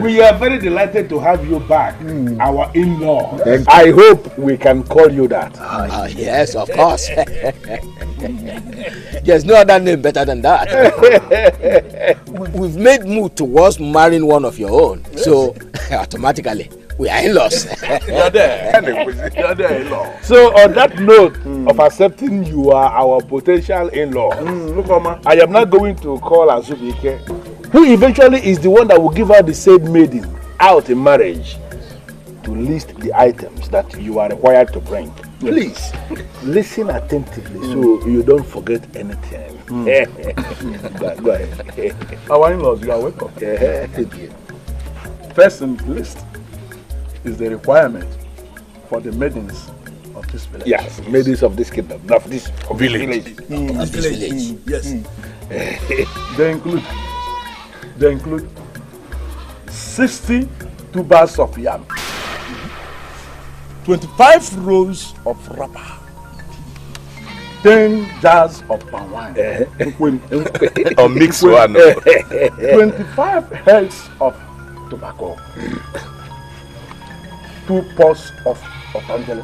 We are very delighted to have you back, our in-law. I hope we can call you that. Yes, of course. There's no other name better than that. We've made move towards marrying one of your own, so automatically we are in-laws. You're there. You're there, in-law. So on that note of accepting you are our potential in-law, look, Mama, I am not going to call Azubike, who eventually is the one that will give out the said maiden out in marriage, to list the items that you are required to bring. Please listen attentively so you don't forget anything. Go ahead. Our in-laws, you are welcome. First in the list is the requirement for the maidens of this village. Yes, maidens of this kingdom, of this village. Of this village. Yes. They include 60 tubers of yam, 25 rolls of wrapper, 10 jars of palm wine, or mix one, 25 heads of tobacco, 2 pots of angel,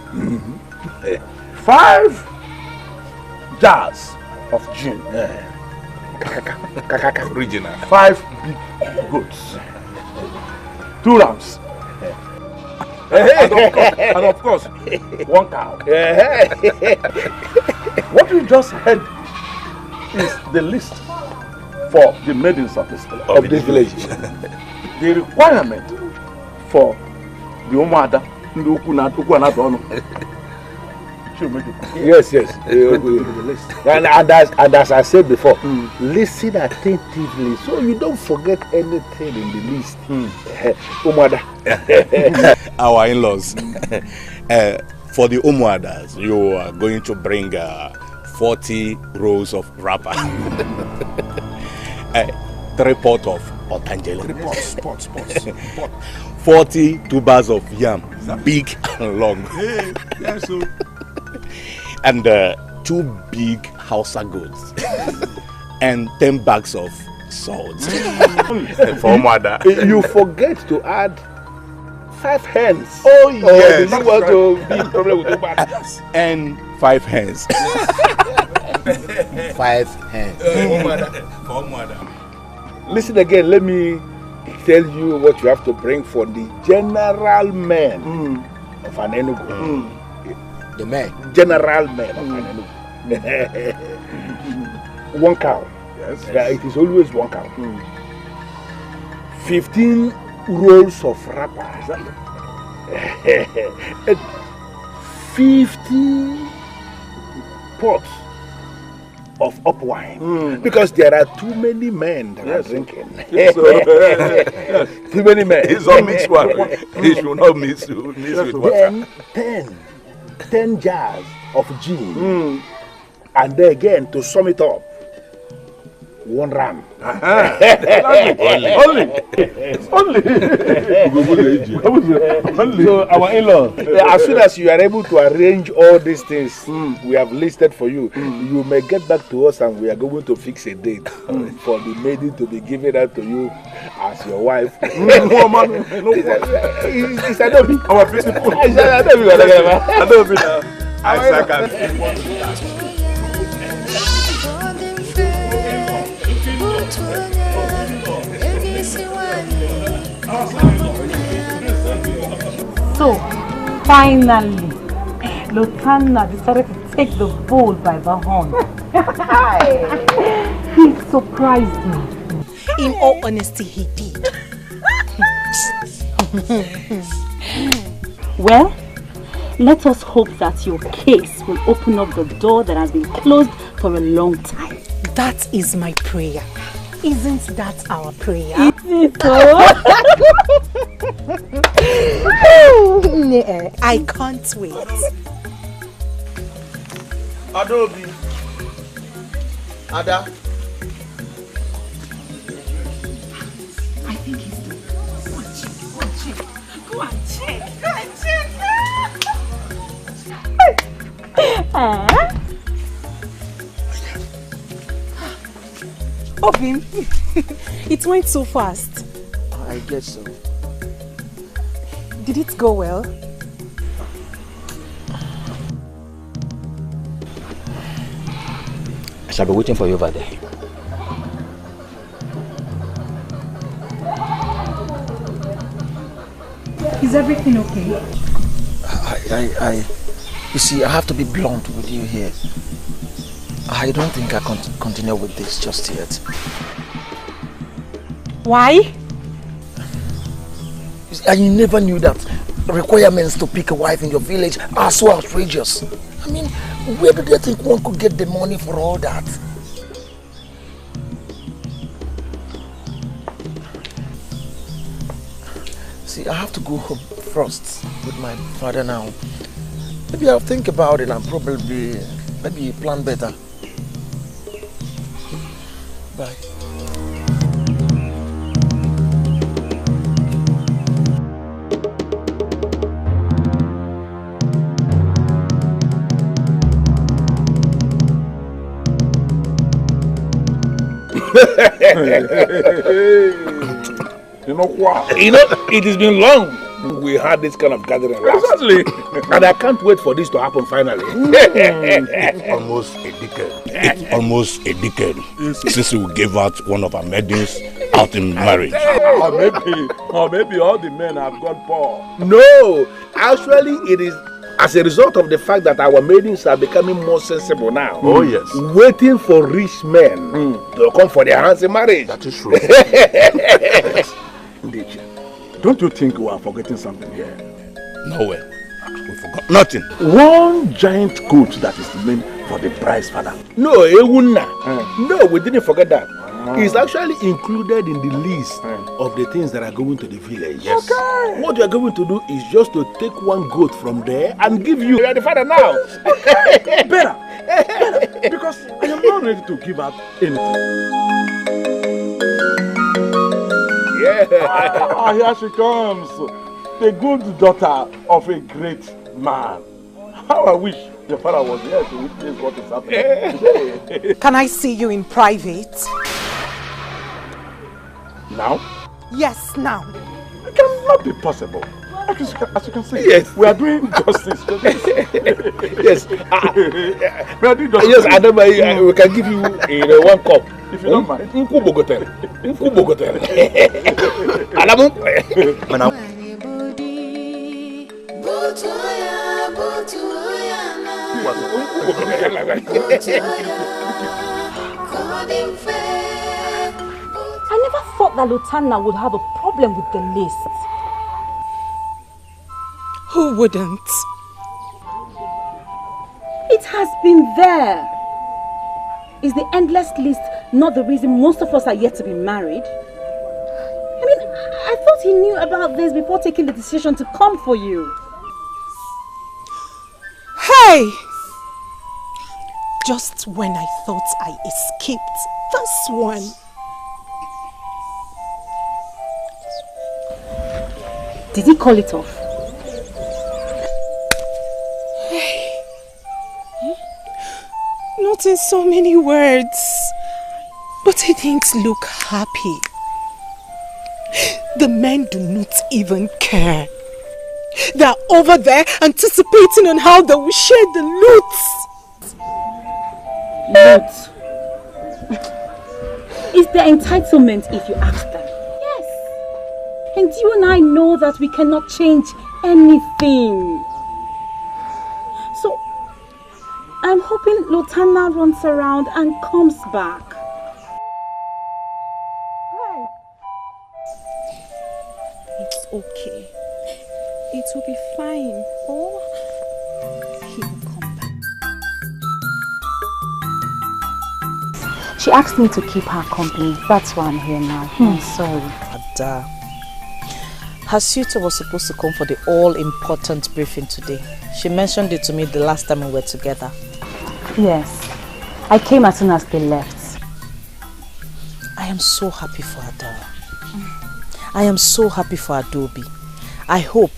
5 jars of gin, original, 5 big goats, 2 rams, and of course 1 cow. What you just heard is the list for the maidens of this village. The requirement for the Omada, yes. And as I said before, listen attentively so you don't forget anything in the list. Omada. Our in-laws. For the Umuadas, you are going to bring 40 rolls of wrapper, 3 pots of otangele, 40 tubers of yam, big and long, and 2 big Hausa goats, and 10 bags of salt. For mother, you forget to add 5 hens. Oh yes. You want to be problem with and 5 hens. 5 hens. For mother. Listen again, let me tell you what you have to bring for the general men of an Enugu. The men? General men of an Enugu. 1 cow. Yes. It is always 1 cow. 15 rolls of wrapper. 50 pots of up wine, because there are too many men that are drinking. Too many men. It's all mixed water. He should not mix with water. 10 jars of gin, and then again to sum it up, 1 ram. Only. So our in-law, as soon as you are able to arrange all these things we have listed for you, you may get back to us and we are going to fix a date for the maiden to be given out to you as your wife. It's Adobe. our principal. Adobe. So, finally, Lotana decided to take the bull by the horn. He surprised me. In all honesty, he did. Well, let us hope that your case will open up the door that has been closed for a long time. That is my prayer. Isn't that our prayer? Is it so? I can't wait. Adobe. Ada. I think he's doing. Go and check. Open. It went so fast. I guess so. Did it go well? I shall be waiting for you over there. Is everything okay? You see, I have to be blunt with you here. I don't think I can continue with this just yet. Why? I never knew that the requirements to pick a wife in your village are so outrageous. I mean, where do they think one could get the money for all that? See, I have to go home first with my father now. Maybe I'll think about it and probably maybe plan better. Bye. You know what? You know, it has been long we had this kind of gathering last. Exactly. And I can't wait for this to happen finally. Almost a decade. It's almost a decade since we gave out one of our maidens out in marriage. Or maybe all the men have gone poor. No, actually it is as a result of the fact that our maidens are becoming more sensible now. Oh yes. Waiting for rich men to come for their hands in marriage. That is true. Dikeh, don't you think we are forgetting something here? No way. We forgot nothing. One giant goat that is meant for the bride's father. No, Ewuna. No, we didn't forget that. It's actually included in the list of the things that are going to the village. Yes. Okay. What you are going to do is just to take one goat from there and give you. You are the father now. Better. Because I am not ready to give up anything. Yeah. Here she comes. The good daughter of a great man. How I wish the father was here to witness what is happening. Can I see you in private? Now? Yes, now. It cannot be possible. As you can see, yes, we are doing justice. Yes, we are doing justice. Yes, Adam, we can give you one cup. If you don't mind. Nkubogotel. I never thought that Lutana would have a problem with the list. Who wouldn't? It has been there. Is the endless list not the reason most of us are yet to be married? I mean, I thought he knew about this before taking the decision to come for you. Hey! Just when I thought I escaped this one. Did he call it off? Not in so many words, but he didn't look happy. The men do not even care. They are over there anticipating on how they will share the loot. Loot? It's their entitlement if you ask them. Yes. And you and I know that we cannot change anything. So, I'm hoping Lutana runs around and comes back. Hey. It's okay. It will be fine. Oh, he will come back. She asked me to keep her company. That's why I'm here now. I'm sorry. Ada, her suitor was supposed to come for the all-important briefing today. She mentioned it to me the last time we were together. Yes. I came as soon as they left. I am so happy for Ada. I am so happy for Adobe. I hope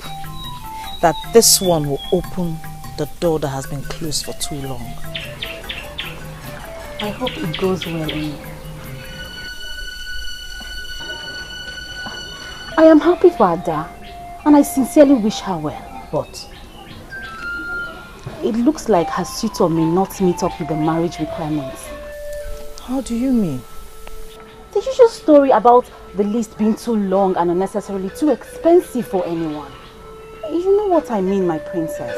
that this one will open the door that has been closed for too long. I hope it goes well. I am happy for Ada and I sincerely wish her well, but it looks like her suitor may not meet up with the marriage requirements. How do you mean? The usual story about the list being too long and unnecessarily too expensive for anyone. You know what I mean, my princess.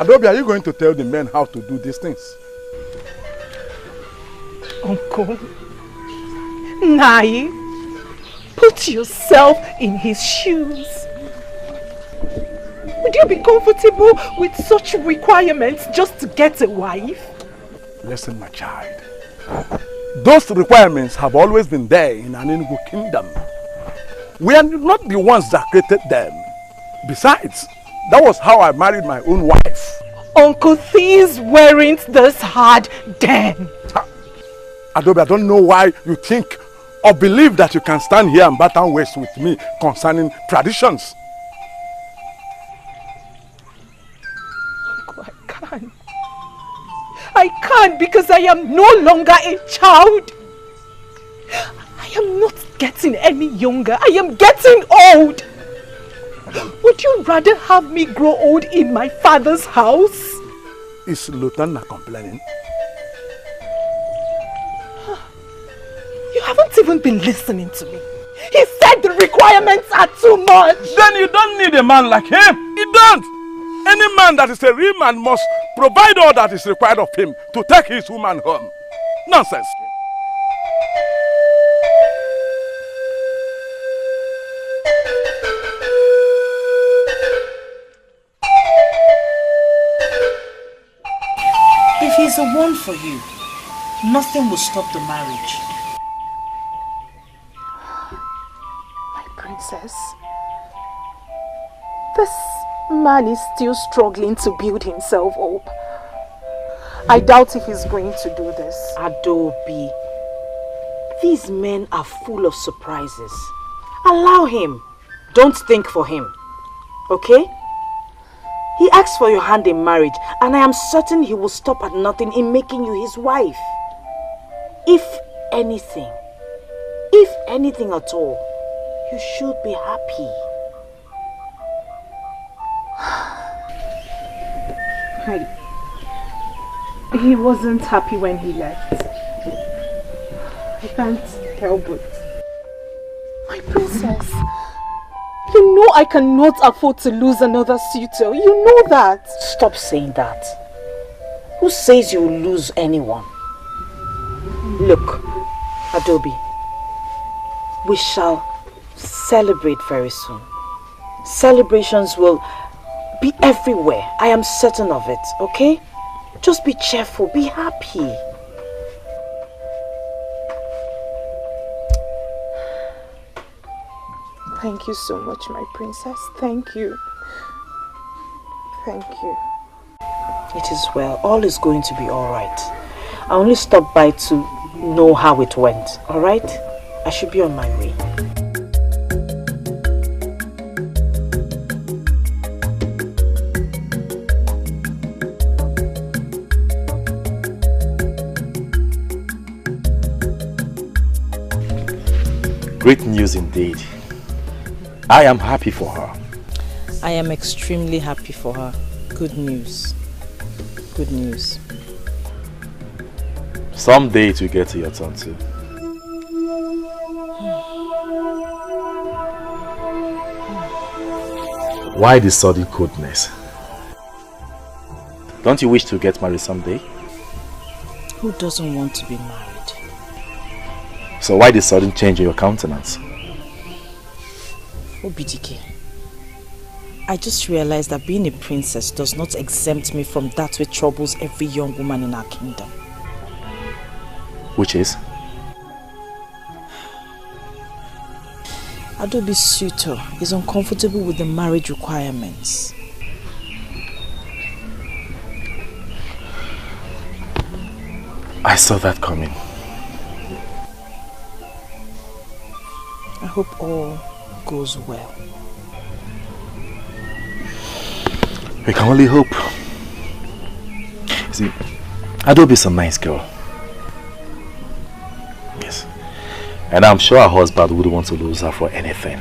Adobe, are you going to tell the men how to do these things? Uncle, Nai, put yourself in his shoes. Would you be comfortable with such requirements just to get a wife? Listen, my child. Those requirements have always been there in an Enugu kingdom. We are not the ones that created them. Besides, that was how I married my own wife. Uncle, things weren't this hard then. Adobe, I don't know why you think or believe that you can stand here and baton waste with me concerning traditions. Uncle, I can't. I can't because I am no longer a child. I am not getting any younger. I am getting old. Would you rather have me grow old in my father's house? Is Lieutenant complaining? You haven't even been listening to me. He said the requirements are too much. Then you don't need a man like him. You don't. Any man that is a real man must provide all that is required of him to take his woman home. Nonsense. If he's the one for you, nothing will stop the marriage. My princess, this man is still struggling to build himself up. I doubt if he's going to do this. Adobe, these men are full of surprises. Allow him. Don't think for him. Okay? He asked for your hand in marriage, and I am certain he will stop at nothing in making you his wife. If anything at all, you should be happy. He wasn't happy when he left. I can't help it. My princess, you know I cannot afford to lose another suitor. You know that. Stop saying that. Who says you will lose anyone? Look, Adobe, we shall celebrate very soon. Celebrations will be everywhere. I am certain of it, okay? Just be cheerful, be happy. Thank you so much, my princess. Thank you. Thank you. It is well. All is going to be alright. I only stopped by to know how it went, alright? I should be on my way. Great news indeed. I am happy for her. I am extremely happy for her. Good news. Good news. Someday it will get to your turn too. Why the sudden coldness? Don't you wish to get married someday? Who doesn't want to be married? So why the sudden change in your countenance? Dikeh, I just realized that being a princess does not exempt me from that which troubles every young woman in our kingdom. Which is? Adobe's suitor is uncomfortable with the marriage requirements. I saw that coming. I hope all goes well. We can only hope. See, Adobe is a nice girl. And I'm sure her husband wouldn't want to lose her for anything.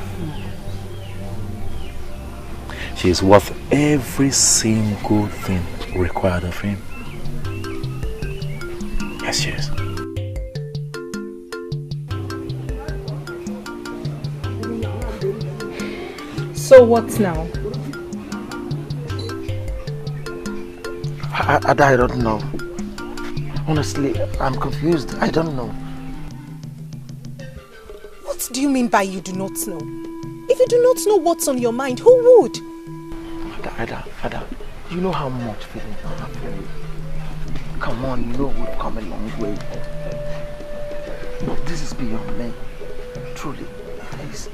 She is worth every single thing required of him. Yes, she is. So what now? I don't know. Honestly, I'm confused. I don't know. What do you mean by you do not know? If you do not know what's on your mind, who would? Ada, you know how much feeling I have for you. Come on, you know we've come a long way. But this is beyond me. Truly, please.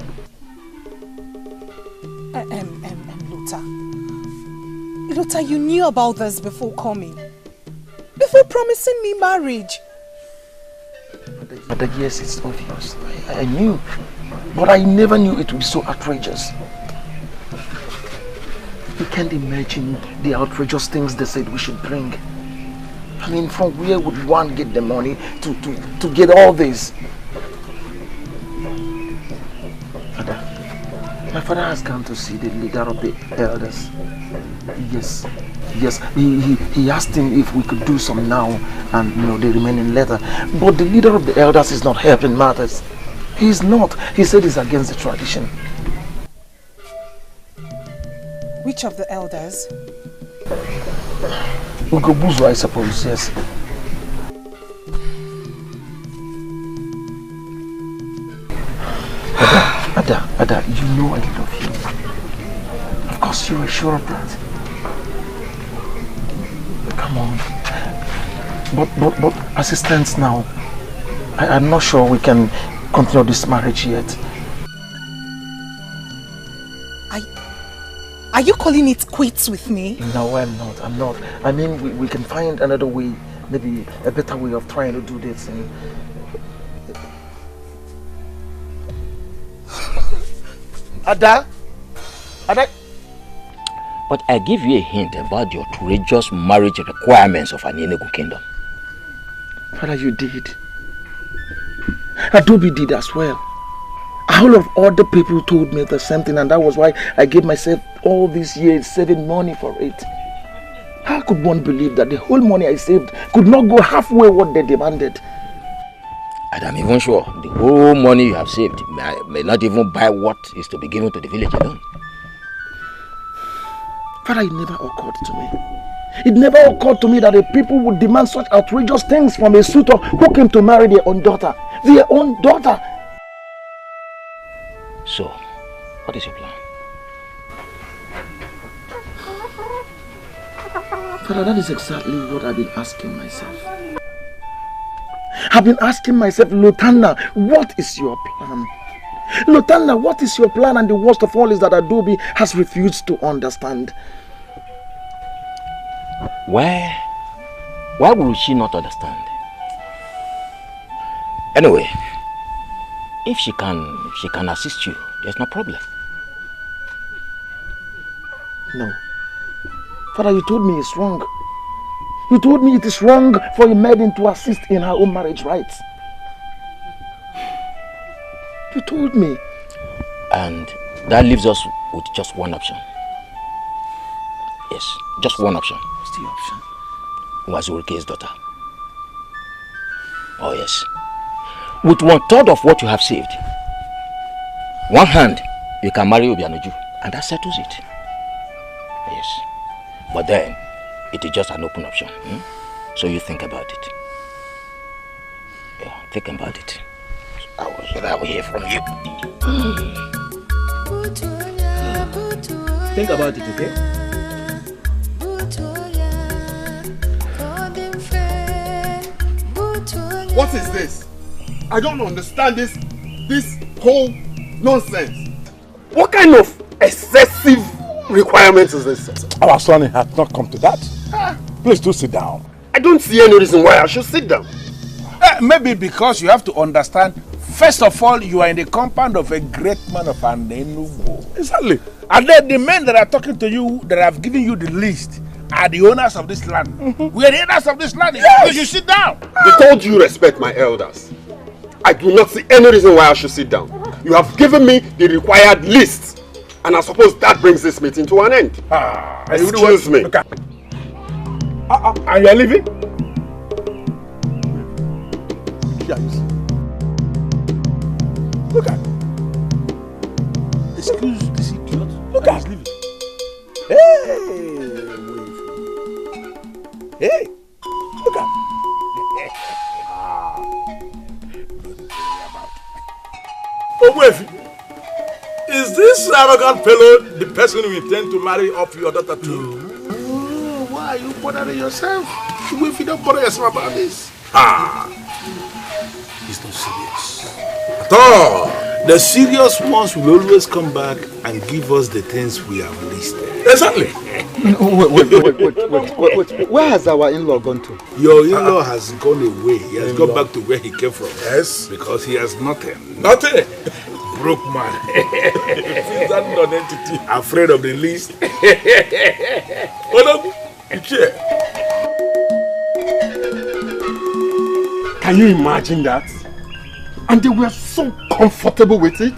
Luther, you knew about this before coming. Before promising me marriage. But yes, it's obvious. I knew. But I never knew it would be so outrageous. You can't imagine the outrageous things they said we should bring. I mean, from where would one get the money to get all this? My father has come to see the leader of the elders. Yes. He asked him if we could do some now and the remaining later. But the leader of the elders is not helping matters. He's not. He said it's against the tradition. Which of the elders? Ugobuzo, I suppose, yes. Ada, you know I love you. Of course you are sure of that. Come on. But as it stands now, I'm not sure we can continue this marriage yet. Are you calling it quits with me? No, I'm not. I mean, we can find another way, maybe a better way of trying to do this. And Ada? But I give you a hint about the outrageous marriage requirements of an Enugu kingdom. Father, you did. Adobe did as well. A whole of other people told me the same thing, and that was why I gave myself all these years saving money for it. How could one believe that the whole money I saved could not go halfway what they demanded? And I'm even sure the whole money you have saved may not even buy what is to be given to the village alone. Father, it never occurred to me. It never occurred to me that the people would demand such outrageous things from a suitor who came to marry their own daughter. Their own daughter! So, what is your plan? Father, that is exactly what I've been asking myself. I've been asking myself, Lutana, what is your plan? Lutana, what is your plan? And the worst of all is that Adobe has refused to understand. Why would she not understand? Anyway, if she can assist you, there's no problem. No. Father, you told me it's wrong. You told me it is wrong for a maiden to assist in her own marriage rights. You told me. And that leaves us with just one option. Yes, just one option. What's the option? Wazurike's daughter. Oh yes. With 1/3 of what you have saved, one hand, you can marry Obianoju, and that settles it. Yes. But then, it is just an open option. So you think about it. Yeah, think about it. I will hear from you. Think about it, okay? What is this? I don't understand this whole nonsense. What kind of excessive requirements is this? Our son has not come to that. Please do sit down. I don't see any reason why I should sit down. Maybe because you have to understand, first of all, you are in the compound of a great man of an Enugu. Exactly. And then the men that are talking to you, that have given you the list, are the owners of this land. We are the owners of this land. Yes. You should sit down. They told you respect my elders. I do not see any reason why I should sit down. You have given me the required list. And I suppose that brings this meeting to an end. Excuse me. And you are leaving? Look at. Excuse this idiot. Look at. He's leaving. Hey! Look at. Obuefi, is this arrogant fellow the person you intend to marry off your daughter to? Oh, why are you bothering yourself? If you don't bother yourself about this. He's not serious at all. The serious ones will always come back and give us the things we have listed. Exactly. Wait. Where has our in-law gone to? Your in-law has gone away. He has gone back to where he came from. Yes. Because he has nothing. Nothing. Broke man. He's that non-entity. Afraid of the least. Can you imagine that? And they were so comfortable with it.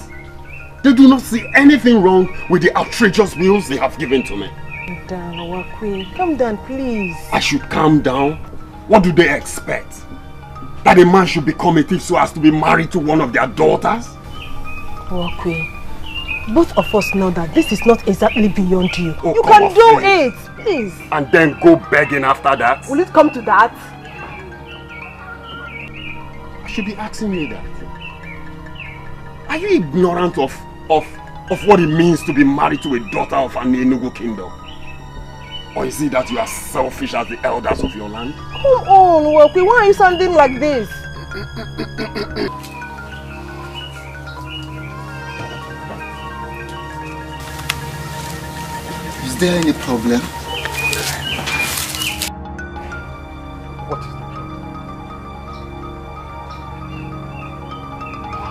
They do not see anything wrong with the outrageous bills they have given to me. Calm down, Wakwe. Calm down, please. I should calm down? What do they expect? That a man should become a thief so as to be married to one of their daughters? Wakwe, both of us know that this is not exactly beyond you. Oh, you can do it, please. And then go begging after that? Will it come to that? I should be asking you that. Are you ignorant of what it means to be married to a daughter of an Enugu kingdom? Or is it that you are selfish as the elders of your land? Come on, Wakwe, why are you sounding like this? Is there any problem? What is the problem?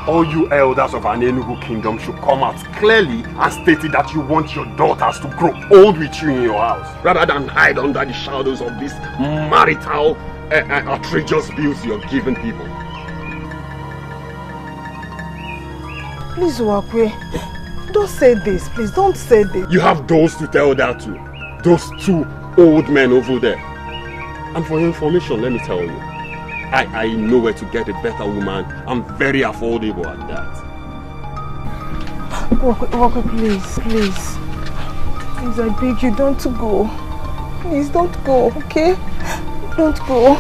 All you elders of an Enugu kingdom should come out clearly and state it that you want your daughters to grow old with you in your house, rather than hide under the shadows of these marital outrageous bills you're giving people. Please, Wakwe, don't say this, please, don't say this. You have those to tell that to. Those two old men over there. And for your information, let me tell you, I know where to get a better woman. I'm very affordable at that. Wakwe, please. Please, I beg you, don't go. Please, don't go, okay? Don't go.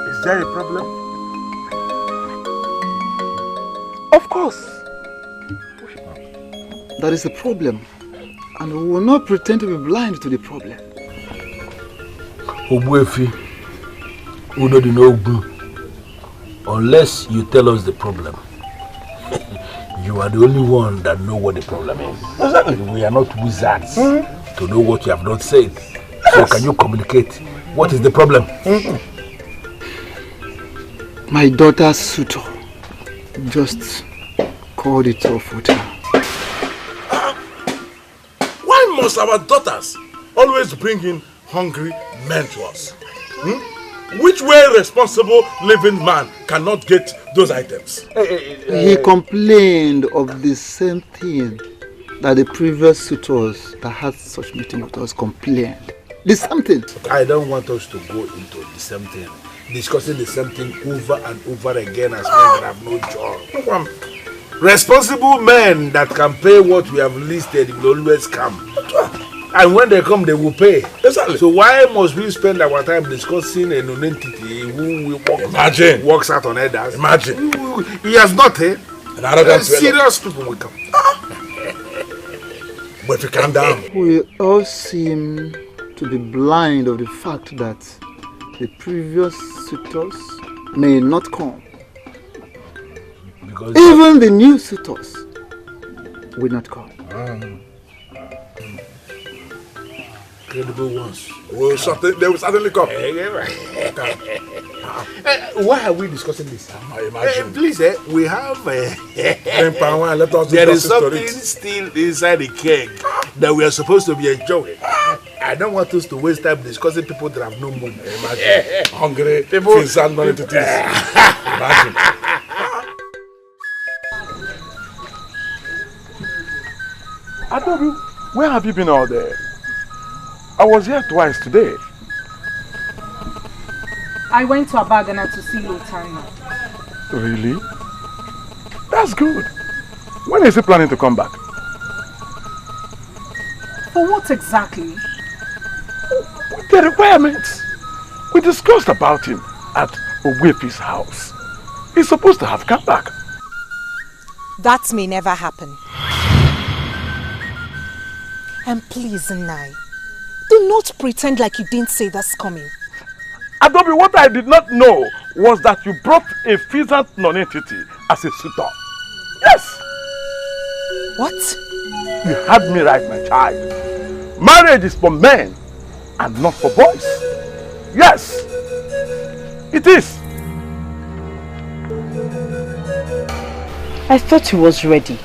Is there a problem? Of course. That is a problem. And we will not pretend to be blind to the problem. Obuefi, Udo di Nogu, unless you tell us the problem, you are the only one that know what the problem is. Exactly. We are not wizards to know what you have not said. Yes. So can you communicate? What is the problem? My daughter's suitor just called it off with her. Why must our daughters always bring in hungry men to us? Which way responsible living man cannot get those items? He complained of the same thing that the previous suitors that had such meeting with us complained. The same thing. I don't want us to go into the same thing, discussing the same thing over and over again as men that have no job. Responsible men that can pay what we have listed will always come. And when they come, they will pay. Exactly. So why must we spend our time discussing a non-entity who works out on others? Imagine. He has nothing. Serious people will come. But if you calm down. We all seem to be blind of the fact that the previous suitors may not come. Because even the new suitors will not come. Credible ones. They will certainly come. Why are we discussing this? I imagine. Please, we have there is something still inside the keg that we are supposed to be enjoying. I don't want us to waste time discussing people that have no money. Imagine. Hungry people send money to this. Imagine. Adobe, where have you been all day? I was here twice today. I went to Abagana to see Lotana. Really? That's good. When is he planning to come back? For what exactly? The requirements. We discussed about him at Owefi's house. He's supposed to have come back. That may never happen. And please, Nai, do not pretend like you didn't say that's coming. Adobe, what I did not know was that you brought a pheasant non-entity as a suitor. Yes! What? You had me right, my child. Marriage is for men and not for boys. Yes, it is. I thought he was ready.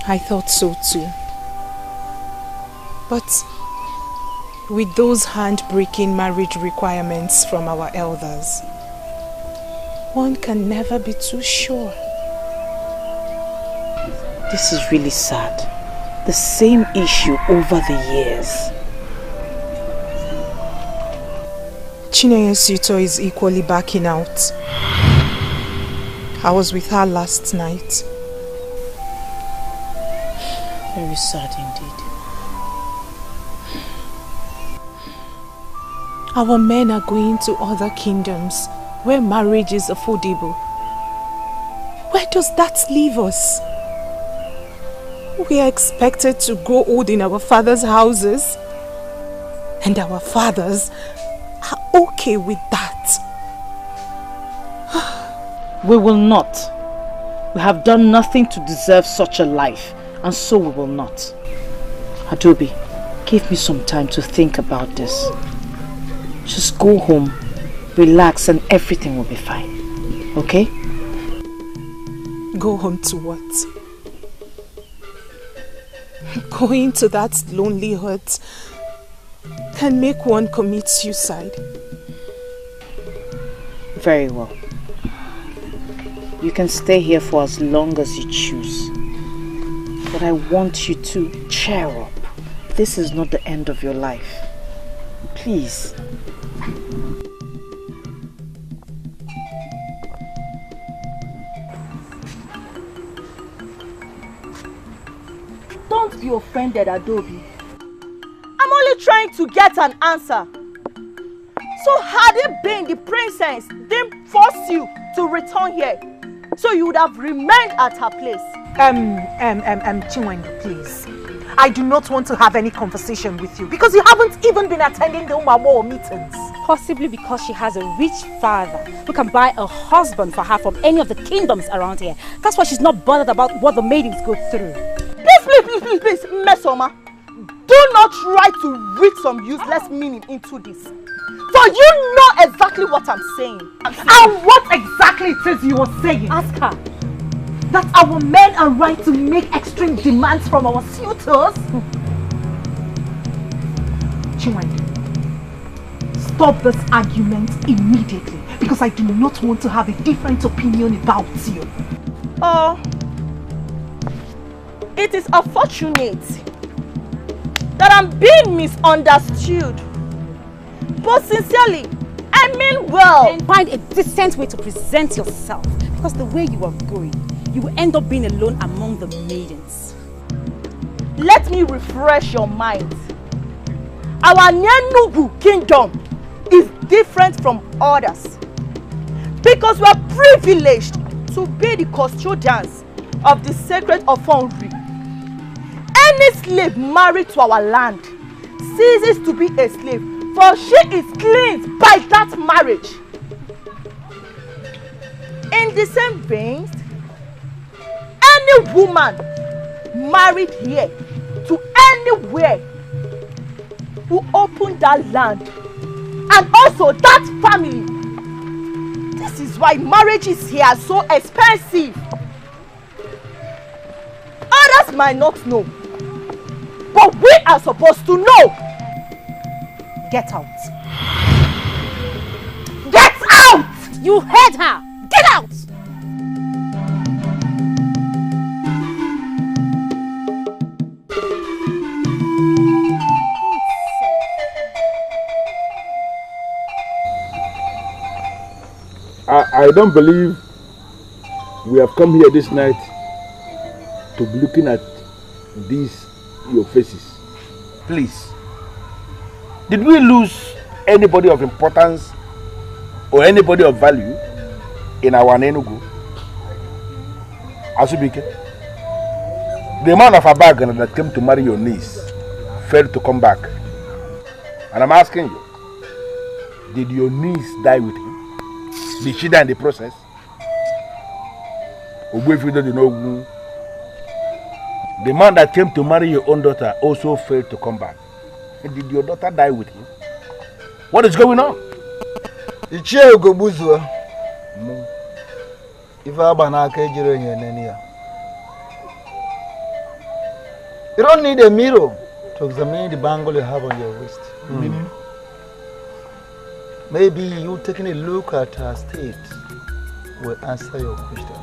I thought so too. But with those hand-breaking marriage requirements from our elders, one can never be too sure. This is really sad. The same issue over the years. Chinenye's suitor is equally backing out. I was with her last night. Very sad indeed. Our men are going to other kingdoms where marriage is affordable. Where does that leave us? We are expected to grow old in our father's houses. And our fathers are okay with that. We will not. We have done nothing to deserve such a life, and so we will not. Adobe, give me some time to think about this. Just go home, relax, and everything will be fine. Okay? Go home to what? Going to that lonely hut can make one commit suicide. Very well. You can stay here for as long as you choose. But I want you to cheer up. This is not the end of your life. Please. Don't be offended, Adobe. I'm only trying to get an answer. So had it been the princess didn't force you to return here, so you would have remained at her place. Chinwendu, please. I do not want to have any conversation with you because you haven't even been attending the Umamo meetings. Possibly because she has a rich father who can buy a husband for her from any of the kingdoms around here. That's why she's not bothered about what the maidens go through. Please, Mesoma. Do not try to read some useless meaning into this. For you know exactly what I'm saying. And what exactly it is you are saying? Ask her. That our men are right to make extreme demands from our suitors? Chinwendu, stop this argument immediately because I do not want to have a different opinion about you. Oh, it is unfortunate that I'm being misunderstood. But sincerely, I mean well. And find a decent way to present yourself, because the way you are going, you will end up being alone among the maidens. Let me refresh your mind. Our Nyanubu kingdom is different from others because we are privileged to be the custodians of the sacred offering. Any slave married to our land ceases to be a slave, for she is cleansed by that marriage. In the same vein, any woman married here to anywhere who opened that land and also that family. This is why marriages here are so expensive. Others might not know, but we are supposed to know. Get out. Get out! You heard her. Get out! I don't believe we have come here this night to be looking at these your faces. Please, did we lose anybody of importance or anybody of value in our Enugu? Asubike, the man of Abagan that came to marry your niece failed to come back. And I'm asking you, did your niece die with him? Did she die in the process? The man that came to marry your own daughter also failed to come back. And did your daughter die with him? What is going on? You don't need a mirror to examine the bangle you have on your wrist. Meaning? Maybe you taking a look at her state will answer your questions.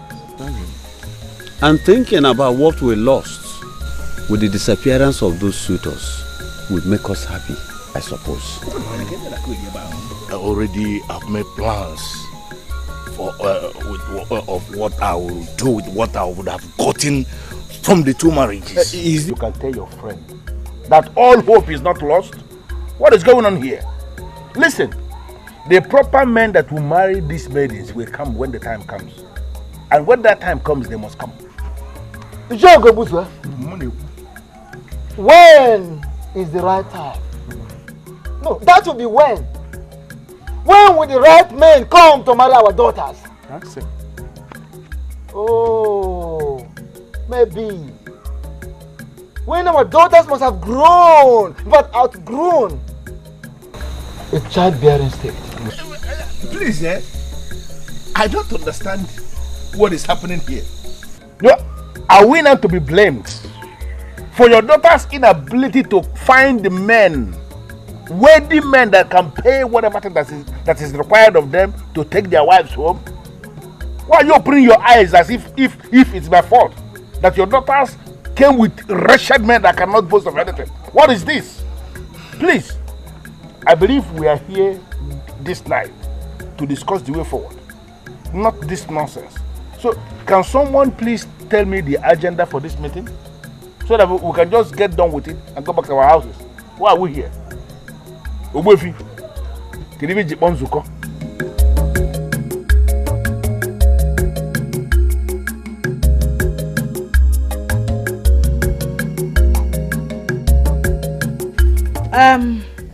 I'm thinking about what we lost with the disappearance of those suitors would make us happy, I suppose. I already have made plans for of what I will do with what I would have gotten from the two marriages. You can tell your friend that all hope is not lost. What is going on here? Listen, the proper men that will marry these maidens will come when the time comes. And when that time comes, they must come. When is the right time? No, that will be when. When will the right men come to marry our daughters? That's it. Oh, maybe. When our daughters must have grown, but outgrown a childbearing state. Please, I don't understand what is happening here. No, are we not to be blamed for your daughter's inability to find the men, worthy men that can pay whatever thing that is required of them to take their wives home? Why are you opening your eyes as if it's my fault that your daughters came with wretched men that cannot boast of anything? What is this? Please, I believe we are here this night to discuss the way forward, not this nonsense. So, can someone please tell me the agenda for this meeting so that we can just get done with it and go back to our houses? Why are we here? Obofi, Kiribi Jiponzuko.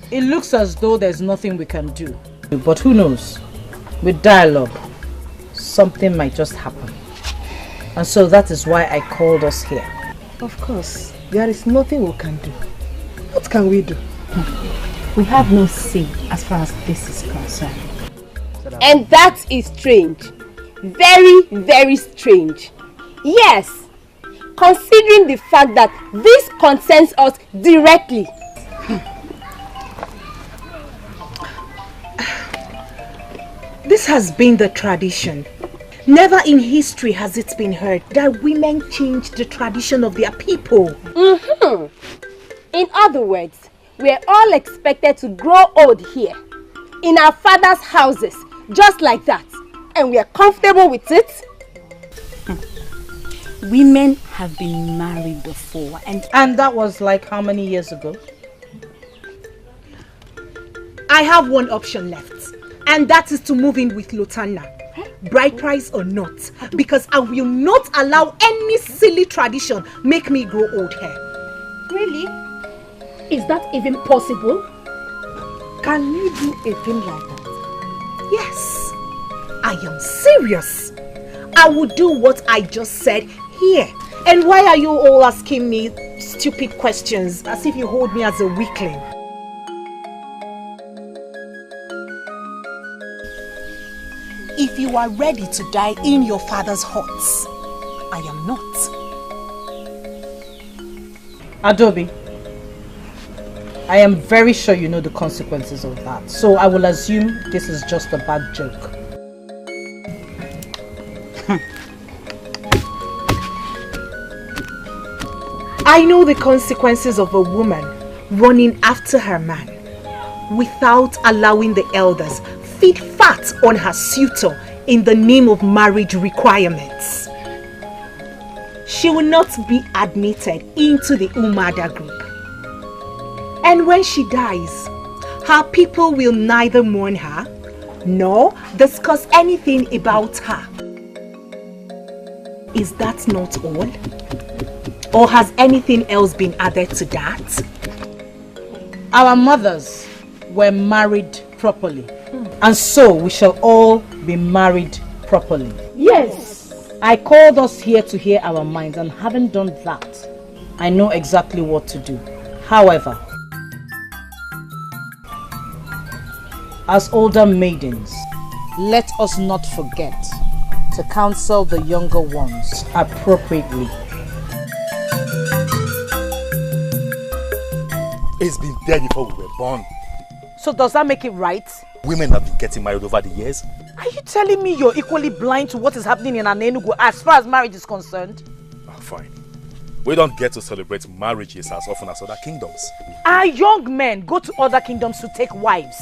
It looks as though there's nothing we can do. But who knows? With dialogue, something might just happen. And so that is why I called us here. Of course, there is nothing we can do. What can we do? We have no say as far as this is concerned. And that is strange. Very, very strange. Yes, considering the fact that this concerns us directly. This has been the tradition. Never in history has it been heard that women change the tradition of their people. In other words, we are all expected to grow old here, in our father's houses, just like that. And we are comfortable with it. Women have been married before. And that was like how many years ago? I have one option left. And that is to move in with Lotanna. Bride price or not. Because I will not allow any silly tradition make me grow old here. Really? Is that even possible? Can you do a thing like that? Yes. I am serious. I will do what I just said here. And why are you all asking me stupid questions as if you hold me as a weakling? If you are ready to die in your father's huts, I am not. Adobe, I am very sure you know the consequences of that. So I will assume this is just a bad joke. I know the consequences of a woman running after her man without allowing the elders feed fat on her suitor in the name of marriage requirements. She will not be admitted into the Umada group. And when she dies, her people will neither mourn her nor discuss anything about her. Is that not all? Or has anything else been added to that? Our mothers were married properly. And so we shall all be married properly. Yes. I called us here to hear our minds, and having done that, I know exactly what to do. However, as older maidens, let us not forget to counsel the younger ones appropriately. It's been there before we were born. So does that make it right? Women have been getting married over the years. Are you telling me you're equally blind to what is happening in Anenugu as far as marriage is concerned? Oh, fine. We don't get to celebrate marriages as often as other kingdoms. Our young men go to other kingdoms to take wives,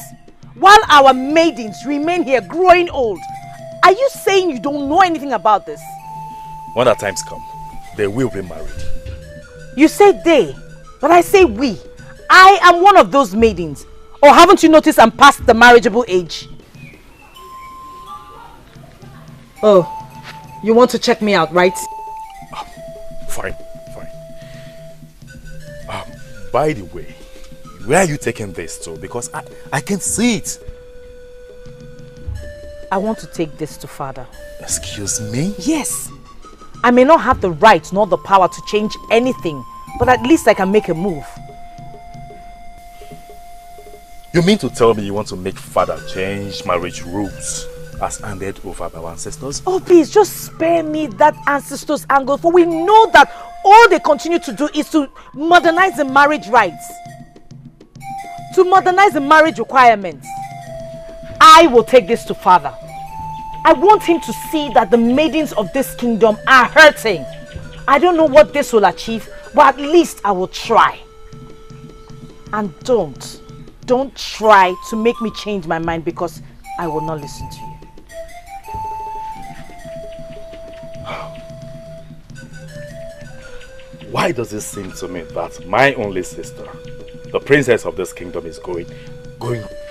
while our maidens remain here growing old. Are you saying you don't know anything about this? When that times come, they will be married. You say they, but I say we. I am one of those maidens. Or haven't you noticed I'm past the marriageable age? Oh, you want to check me out, right? Fine. By the way, where are you taking this to? Because I can see it. I want to take this to father. Excuse me? Yes. I may not have the right nor the power to change anything, but at least I can make a move. You mean to tell me you want to make father change marriage rules as handed over by our ancestors? Oh, please, just spare me that ancestors angle, for we know that all they continue to do is to modernize the marriage rights, to modernize the marriage requirements. I will take this to father. I want him to see that the maidens of this kingdom are hurting. I don't know what this will achieve, but at least I will try. And don't try to make me change my mind, because I will not listen to you. Why does it seem to me that my only sister, the princess of this kingdom, is going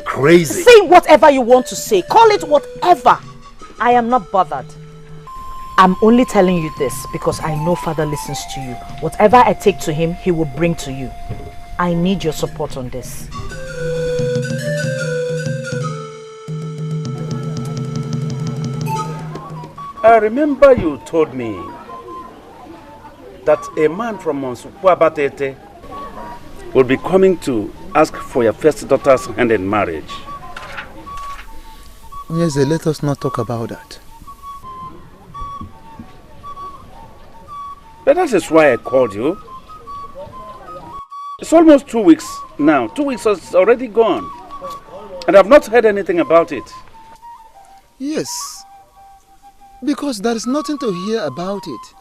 crazy? Say whatever you want to say. Call it whatever. I am not bothered. I'm only telling you this because I know father listens to you. Whatever I take to him, he will bring to you. I need your support on this. I remember you told me that a man from Monsukuabatete will be coming to ask for your first daughter's hand in marriage. Yes, let us not talk about that. But that is why I called you. It's almost 2 weeks now. 2 weeks is already gone. And I've not heard anything about it. Yes, because there is nothing to hear about it.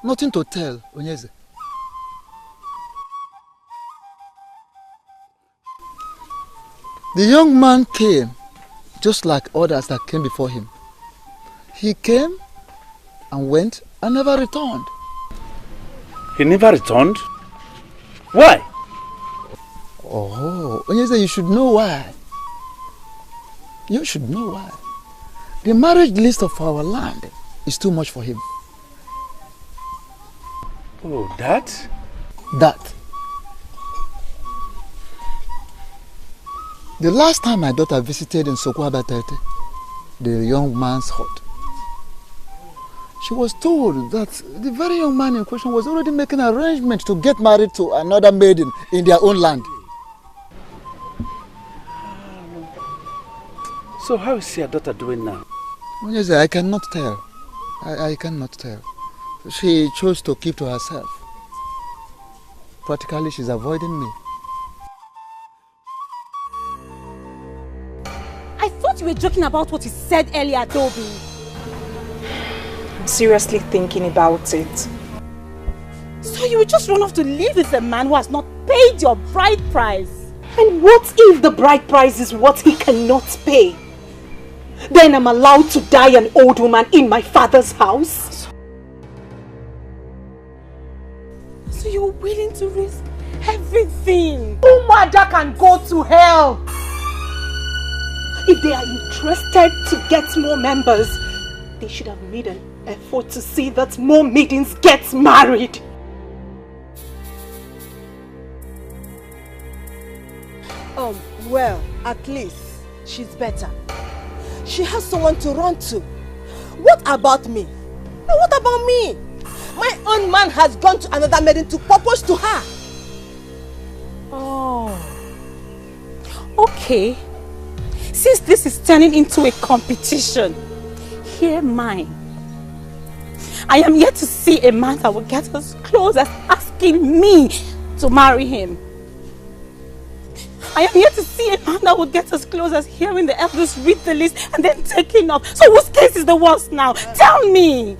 Nothing to tell, Onyeze. The young man came just like others that came before him. He came and went and never returned. He never returned? Why? Oh, Onyeze, you should know why. You should know why. The marriage list of our land is too much for him. Oh, that? That. The last time my daughter visited in Sokoabatete, the young man's hut, she was told that the very young man in question was already making arrangements to get married to another maiden in their own land. So how is your daughter doing now? Yes, I cannot tell. I cannot tell. She chose to keep to herself. Practically, she's avoiding me. I thought you were joking about what you said earlier, Toby. I'm seriously thinking about it. So you will just run off to live with a man who has not paid your bride price? And what if the bride price is what he cannot pay? Then I'm allowed to die an old woman in my father's house? So you're willing to risk everything? Umada can go to hell! If they are interested to get more members, they should have made an effort to see that more maidens get married. Well, at least she's better. She has someone to run to. What about me? No, what about me? My own man has gone to another maiden to propose to her. Oh. Okay. Since this is turning into a competition, hear mine. I am yet to see a man that will get as close as asking me to marry him. I am yet to see a man that would get as close as hearing the elders read the list and then taking off. So whose case is the worst now? Tell me!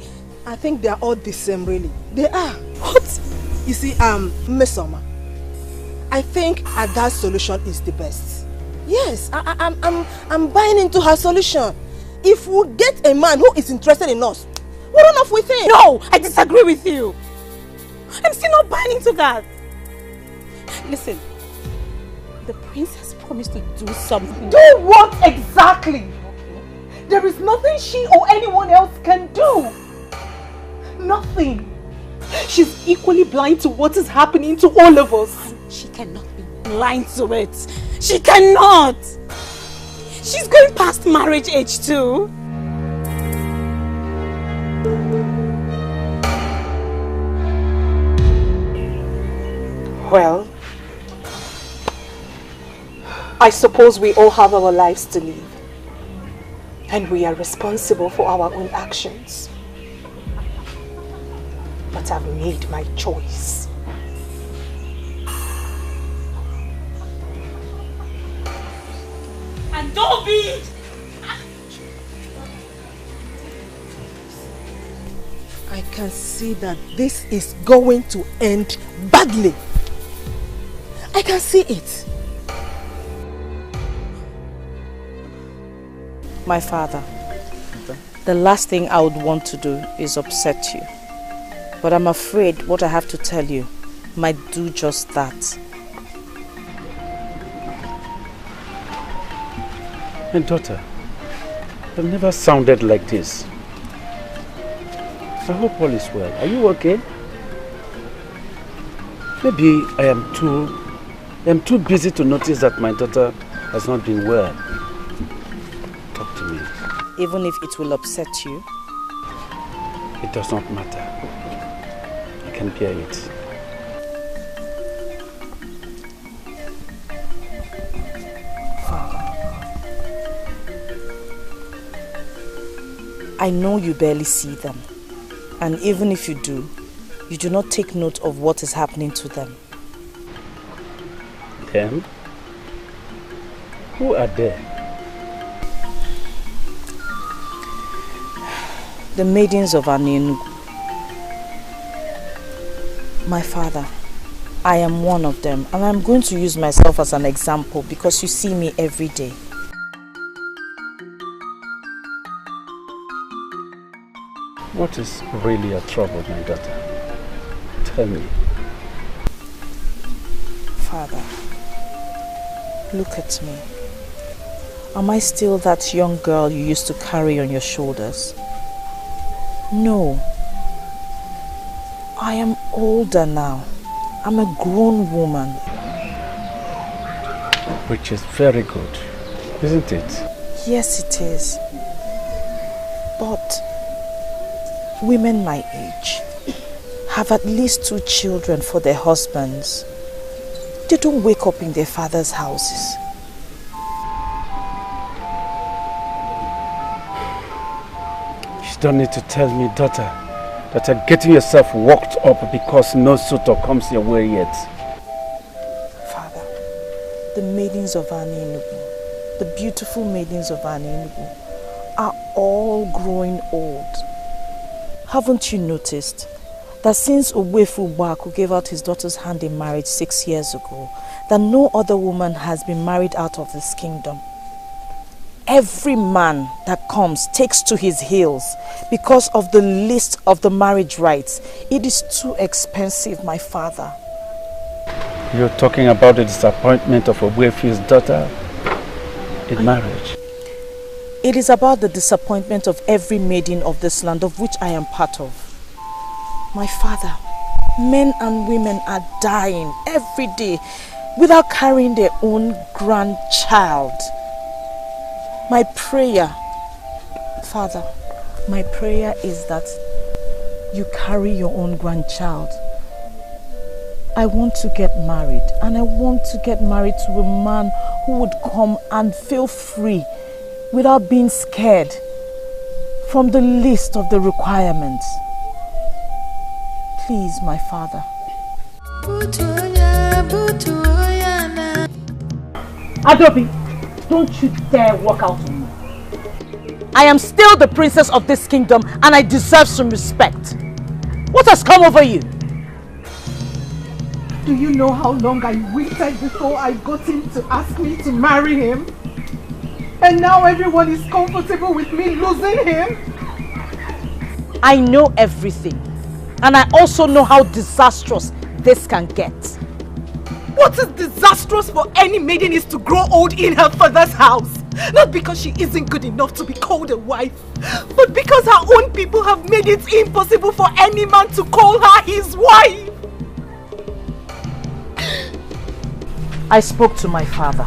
I think they are all the same, really. They are. What? You see, Miss Soma, I think Ada's solution is the best. Yes, I'm buying into her solution. If we get a man who is interested in us, we'll run off with him. No, I disagree with you. I'm still not buying into that. Listen. The princess promised to do something. Do what exactly? There is nothing she or anyone else can do. Nothing. She's equally blind to what is happening to all of us. She cannot be blind to it. She cannot. She's going past marriage age too. Well, I suppose we all have our lives to live, and we are responsible for our own actions. But I've made my choice. And don't be! I can see that this is going to end badly. I can see it. My father, the last thing I would want to do is upset you. But I'm afraid what I have to tell you might do just that. My daughter, you've never sounded like this. I hope all is well. Are you okay? Maybe I am too busy to notice that my daughter has not been well. Talk to me. Even if it will upset you? It does not matter. I can bear it. Father, I know you barely see them. And even if you do not take note of what is happening to them. Them? Who are they? The maidens of Anenu. My father, I am one of them, and I'm going to use myself as an example because you see me every day. What is really your trouble, my daughter? Tell me. Father, look at me. Am I still that young girl you used to carry on your shoulders? No. I am older now. I'm a grown woman. Which is very good, isn't it? Yes, it is. But women my age have at least 2 children for their husbands. They don't wake up in their father's houses. You don't need to tell me, daughter, that you're getting yourself worked up because no suitor comes your way yet. Father, the maidens of Ini Edo, the beautiful maidens of Ini Edo, are all growing old. Haven't you noticed that since OBIO gave out his daughter's hand in marriage 6 years ago, that no other woman has been married out of this kingdom? Every man that comes takes to his heels because of the list of the marriage rites. It is too expensive, my father. You're talking about the disappointment of OBIO's daughter in marriage. It is about the disappointment of every maiden of this land, of which I am part of. My father, men and women are dying every day without carrying their own grandchild. My prayer, Father, my prayer is that you carry your own grandchild. I want to get married, and I want to get married to a man who would come and feel free without being scared from the list of the requirements. Please, my father. Adobe, don't you dare walk out on me. I am still the princess of this kingdom and I deserve some respect. What has come over you? Do you know how long I waited before I got him to ask me to marry him? And now everyone is comfortable with me losing him? I know everything. And I also know how disastrous this can get. What is disastrous for any maiden is to grow old in her father's house. Not because she isn't good enough to be called a wife, but because her own people have made it impossible for any man to call her his wife. I spoke to my father.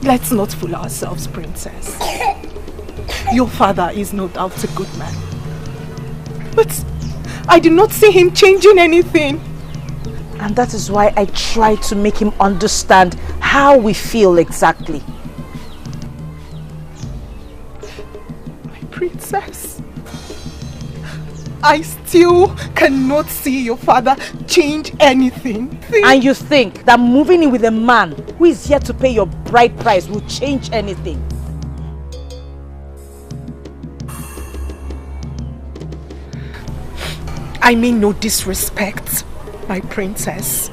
Let's not fool ourselves, princess. Your father is no doubt a good man. But I do not see him changing anything. And that is why I try to make him understand how we feel exactly. My princess, I still cannot see your father change anything. And you think that moving in with a man who is here to pay your bride price will change anything? I mean no disrespect, my princess.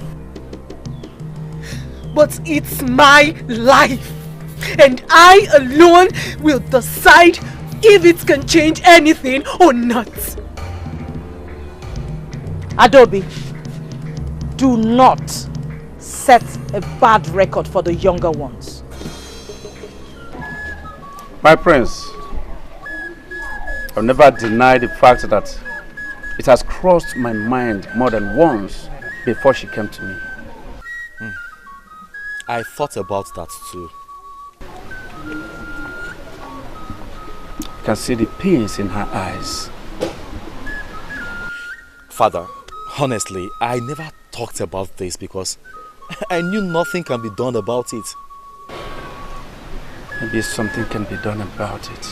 But it's my life. And I alone will decide if it can change anything or not. Adobe, do not set a bad record for the younger ones. My prince, I'll never deny the fact that it has crossed my mind more than once before she came to me. I thought about that too. I can see the pains in her eyes. Father, honestly, I never talked about this because I knew nothing can be done about it. Maybe something can be done about it.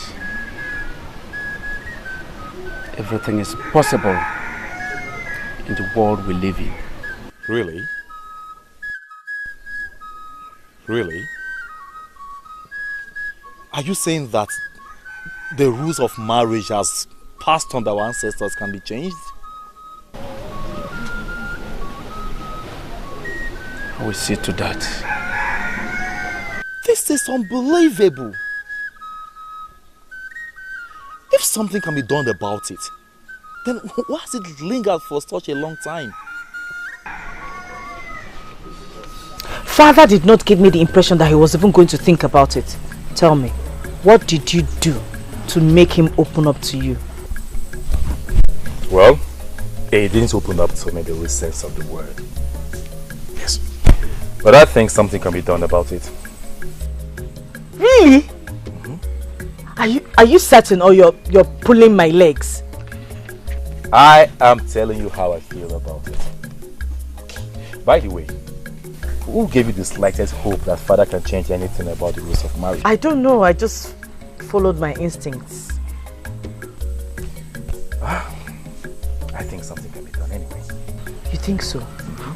Everything is possible in the world we live in. Really? Really? Are you saying that the rules of marriage as passed on by our ancestors can be changed? I will see to that. This is unbelievable. If something can be done about it, then why has it lingered for such a long time? Father did not give me the impression that he was even going to think about it. Tell me, what did you do to make him open up to you? Well, It didn't open up to me the real sense of the word. Yes. But I think something can be done about it. Really? Are you certain, or you're pulling my legs? I am telling you how I feel about it. By the way, who gave you the slightest hope that father can change anything about the rules of marriage? I don't know. I just followed my instincts. I think something can be done anyway. You think so?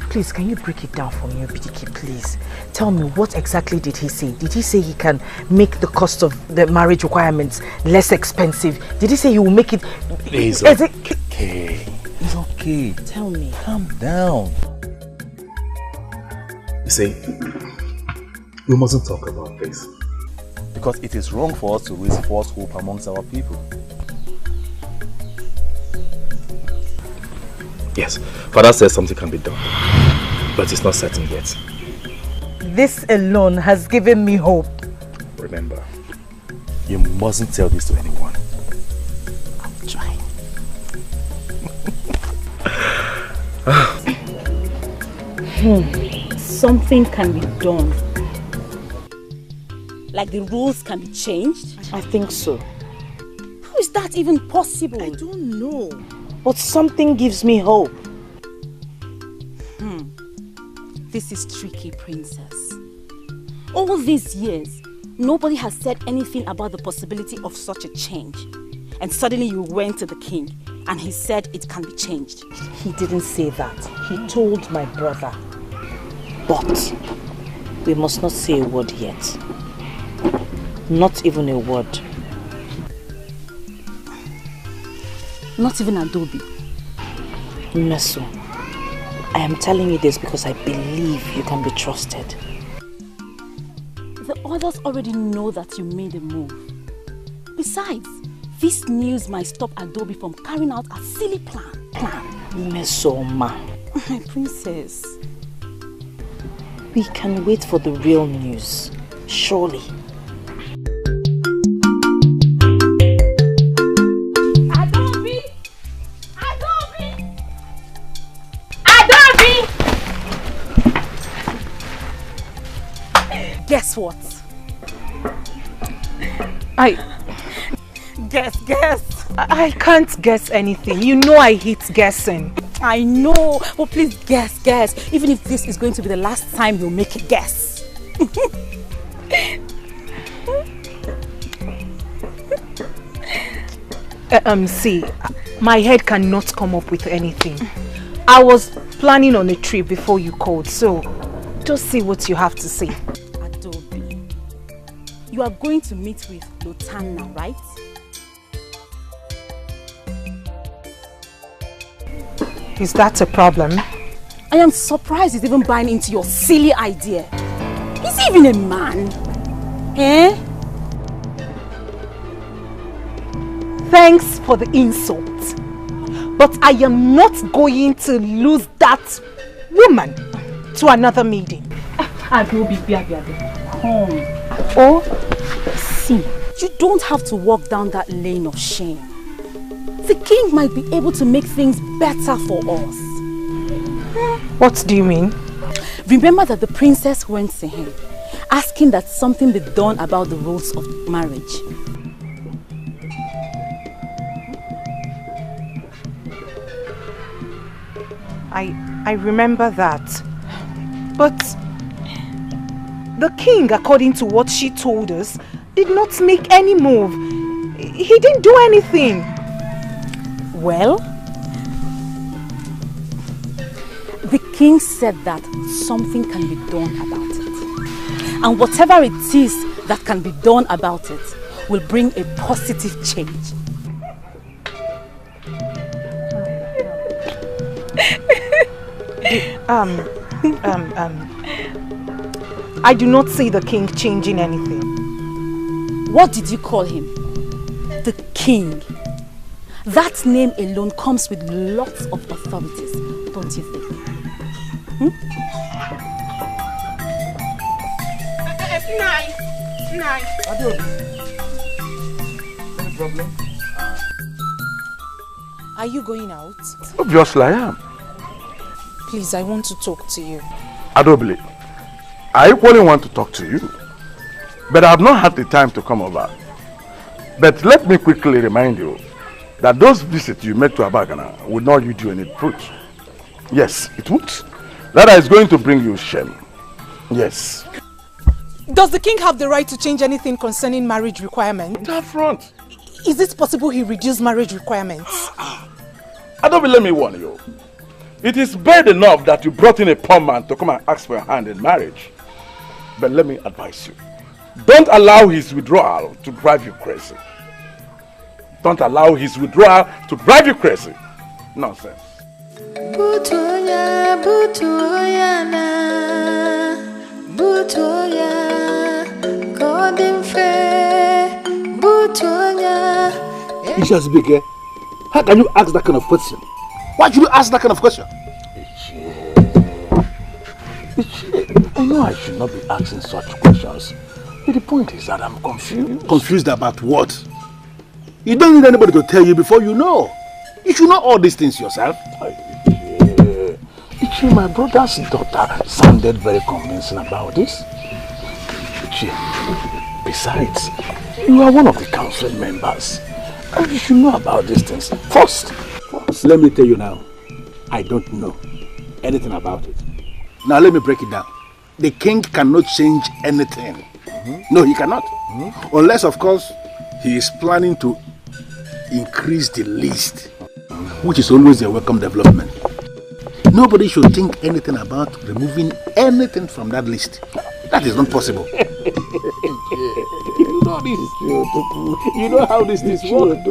Please, can you break it down for me, Dikeh, please? Tell me, what exactly did he say? Did he say he can make the cost of the marriage requirements less expensive? Did he say he will make it... It's okay. It's okay. Tell me. Calm down. You see, we mustn't talk about this. Because it is wrong for us to raise false hope amongst our people. Yes, father says something can be done, but it's not certain yet. This alone has given me hope. Remember, you mustn't tell this to anyone. I'll try. Something can be done. Like the rules can be changed? I think so. How is that even possible? I don't know. But something gives me hope. This is tricky, princess. All these years, nobody has said anything about the possibility of such a change. And suddenly you went to the king and he said it can be changed. He didn't say that. He told my brother. But we must not say a word yet. Not even a word. Not even Adobe. Meso, I am telling you this because I believe you can be trusted. The others already know that you made a move. Besides, this news might stop Adobe from carrying out a silly plan. Meso, ma. My princess. We can wait for the real news. Surely. Guess what? Guess. I can't guess anything. You know I hate guessing. I know, but please guess. Even if this is going to be the last time you'll make a guess. See, my head cannot come up with anything. I was planning on a trip before you called, so just see what you have to say. Adobe, you are going to meet with Lotanna, right? Is that a problem? I am surprised he's even buying into your silly idea. Is he even a man? Eh? Thanks for the insult. But I am not going to lose that woman to another maiden. Adobe, come. Oh, see, you don't have to walk down that lane of shame. The king might be able to make things better for us. What do you mean? Remember that the princess went to him, asking that something be done about the rules of marriage. I remember that. But the king, according to what she told us, did not make any move. He didn't do anything. Well, the king said that something can be done about it. And whatever it is that can be done about it will bring a positive change. I do not see the king changing anything. What did you call him? The king. That name alone comes with lots of authorities, don't you think? Nice. Any problem? Are you going out? Obviously I am. Please, I want to talk to you. Adobili, I equally want to talk to you. But I have not had the time to come over. But let me quickly remind you that those visits you made to Abagana will not yield you any fruit. Yes, it would. That is going to bring you shame. Yes. Does the king have the right to change anything concerning marriage requirements? That front. Is it possible he reduced marriage requirements? Adobe, let me warn you. It is bad enough that you brought in a poor man to come and ask for your hand in marriage. But let me advise you. Don't allow his withdrawal to drive you crazy. Don't allow his withdrawal to drive you crazy. Nonsense. Butoya, butoya na, butoya, godin fe, butoya. Isha's big. How can you ask that kind of question? Why should you ask that kind of question? I know I should not be asking such questions. But the point is that I'm confused. Confused about what? You don't need anybody to tell you before you know. You should know all these things yourself. Ichi, my brother's daughter sounded very convincing about this. Ichi, besides, you are one of the council members. And you should know about these things first. Let me tell you now, I don't know anything about it. Now let me break it down. The king cannot change anything. No, he cannot. Unless, of course, he is planning to increase the list, which is always a welcome development. Nobody should think anything about removing anything from that list. That is not possible. You know this. You know how this works.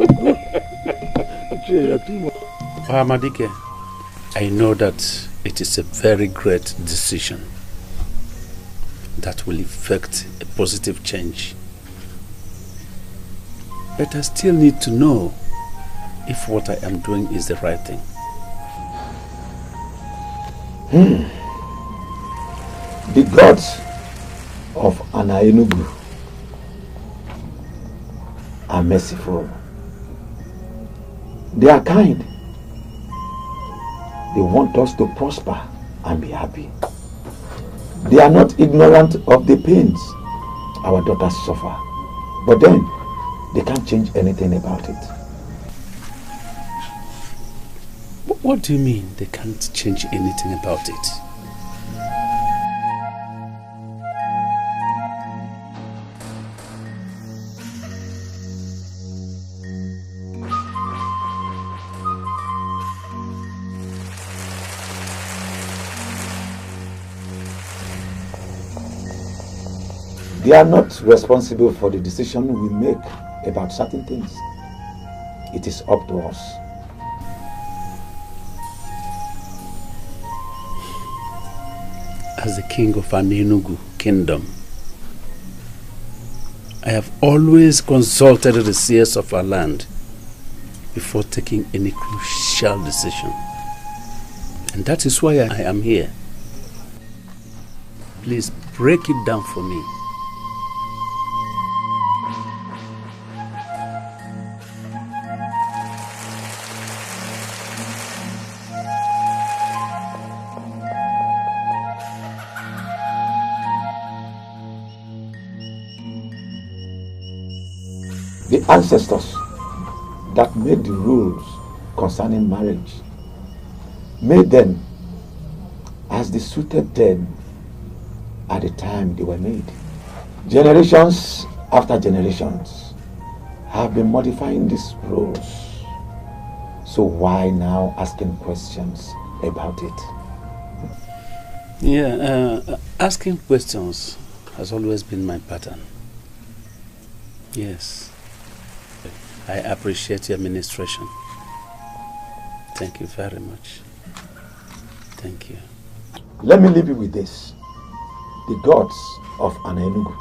Dikeh, I know that it is a very great decision that will effect a positive change. But I still need to know if what I am doing is the right thing. The gods of Enugu are merciful. They are kind. They want us to prosper and be happy. They are not ignorant of the pains our daughters suffer. But then, they can't change anything about it. What do you mean they can't change anything about it? They are not responsible for the decision we make about certain things. It is up to us. As the king of Enugu kingdom, I have always consulted the seers of our land before taking any crucial decision. And that is why I am here. Please break it down for me. The ancestors that made the rules concerning marriage made them as they suited them at the time they were made. Generations after generations have been modifying these rules. So why now asking questions about it? Yeah, asking questions has always been my pattern. Yes. I appreciate your administration. Thank you very much. Thank you. Let me leave you with this. The gods of Enugu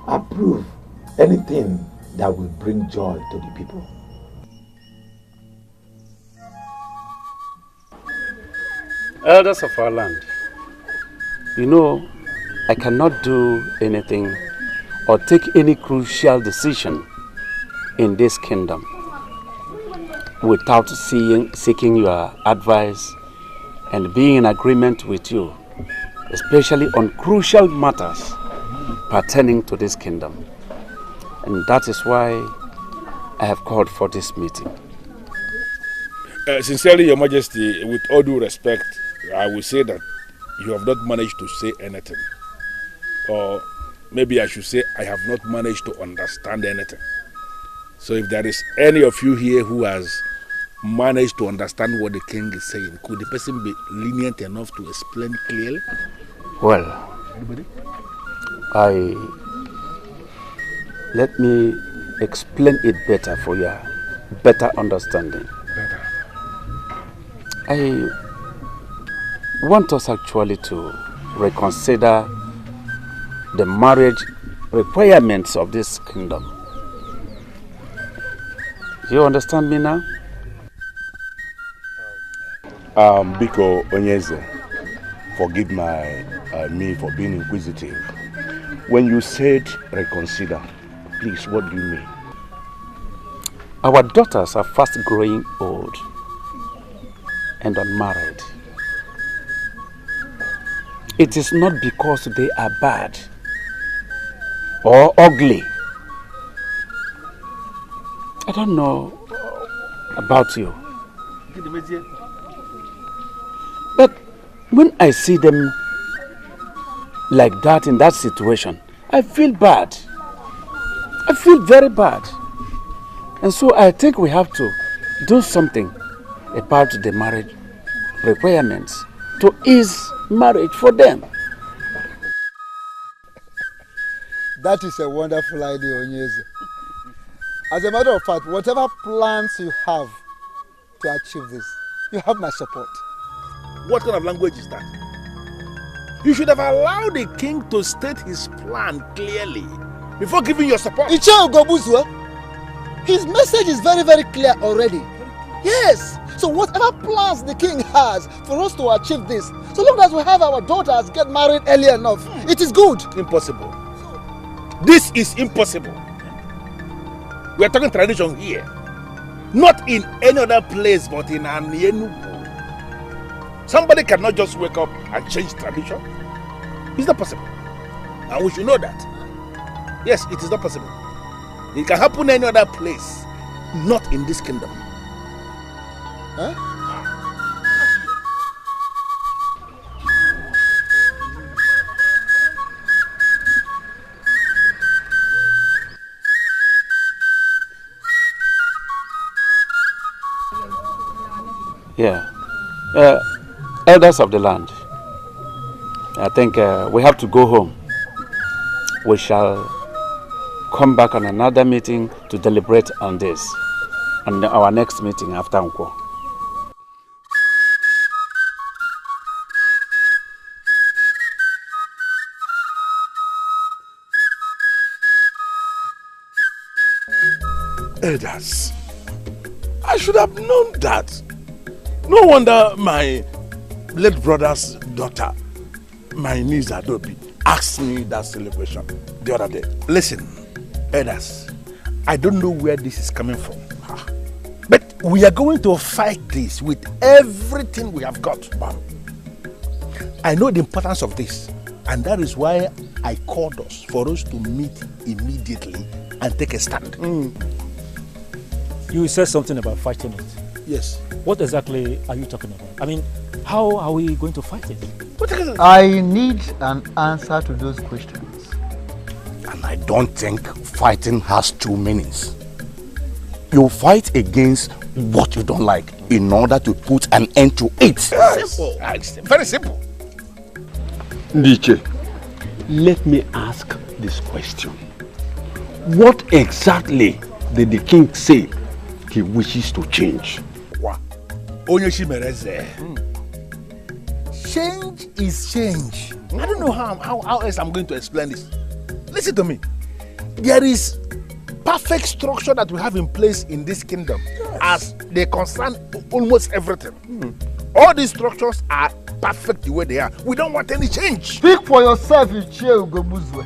approve anything that will bring joy to the people. Elders of our land, you know, I cannot do anything or take any crucial decision in this kingdom without seeking your advice and being in agreement with you, especially on crucial matters pertaining to this kingdom. And that is why I have called for this meeting. Sincerely, Your Majesty, with all due respect, I will say that you have not managed to say anything. Or maybe I should say I have not managed to understand anything. So if there is any of you here who has managed to understand what the king is saying, could the person be lenient enough to explain clearly? Well, Anybody? Let me explain it better for your better understanding. Better. I want us actually to reconsider the marriage requirements of this kingdom. Do you understand me now? Biko Onyeze, forgive me for being inquisitive. When you said reconsider, please, what do you mean? Our daughters are fast growing old and unmarried. It is not because they are bad or ugly. I don't know about you, but when I see them like that in that situation, I feel bad. I feel very bad. And so I think we have to do something about the marriage requirements to ease marriage for them. That is a wonderful idea, Onyeze. As a matter of fact, whatever plans you have to achieve this, you have my support. What kind of language is that? You should have allowed the king to state his plan clearly before giving your support. His message is very, very clear already. Yes. So whatever plans the king has for us to achieve this, so long as we have our daughters get married early enough, it is good. Impossible. This is impossible. We are talking tradition here. Not in any other place but in Enugu. Somebody cannot just wake up and change tradition. It's not possible. And we should know that. Yes, it is not possible. It can happen any other place, not in this kingdom. Huh? Yeah. Elders of the land, I think we have to go home. We shall come back on another meeting to deliberate on this, on our next meeting after Unko. Elders, I should have known that. No wonder my late brother's daughter, my niece Adobe, asked me that silly question the other day. Listen, elders, I don't know where this is coming from, but we are going to fight this with everything we have got. I know the importance of this, and that is why I called us, for us to meet immediately and take a stand. You said something about fighting it. Yes. What exactly are you talking about? I mean, how are we going to fight it? I need an answer to those questions. And I don't think fighting has two meanings. You fight against what you don't like in order to put an end to it. Simple. Very simple. Dikeh, let me ask this question. What exactly did the king say he wishes to change? Change is change. I don't know how else I'm going to explain this. Listen to me. There is perfect structure that we have in place in this kingdom, as they concern almost everything. All these structures are perfect the way they are. We don't want any change. Speak for yourself, Ichie Ugomuzwe.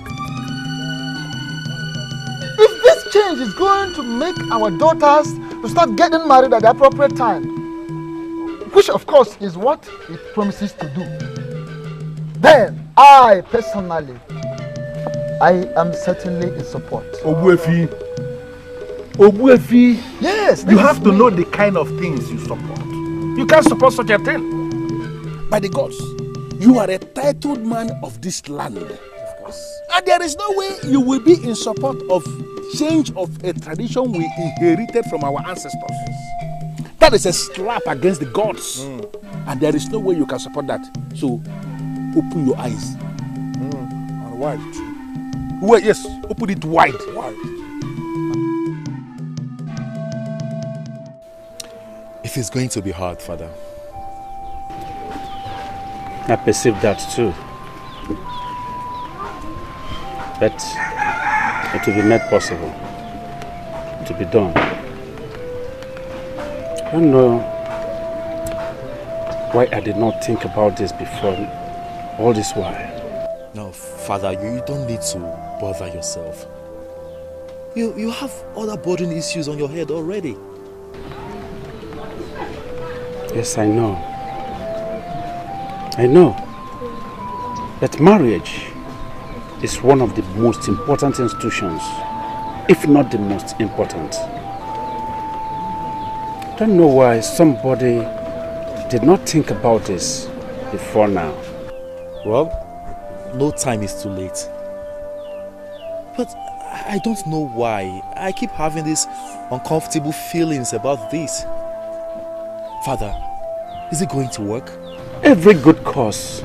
If this change is going to make our daughters to start getting married at the appropriate time, which of course is what it promises to do, then I personally, I am certainly in support. Obuefi, yes, you have to know the kind of things you support. You can't support such a thing. By the gods, you are a titled man of this land. Of course. And there is no way you will be in support of change of a tradition we inherited from our ancestors. That is a slap against the gods. And there is no way you can support that. So, open your eyes. And wide. Well, yes, open it wide. It is going to be hard, Father. I perceive that too. But it will be made possible to be done. I don't know why I did not think about this before all this while. No, Father, you don't need to bother yourself. You have other burden issues on your head already. Yes, I know. I know that marriage is one of the most important institutions, if not the most important. I don't know why somebody did not think about this before now. Well, no time is too late. But I don't know why I keep having these uncomfortable feelings about this. Father, is it going to work? Every good cause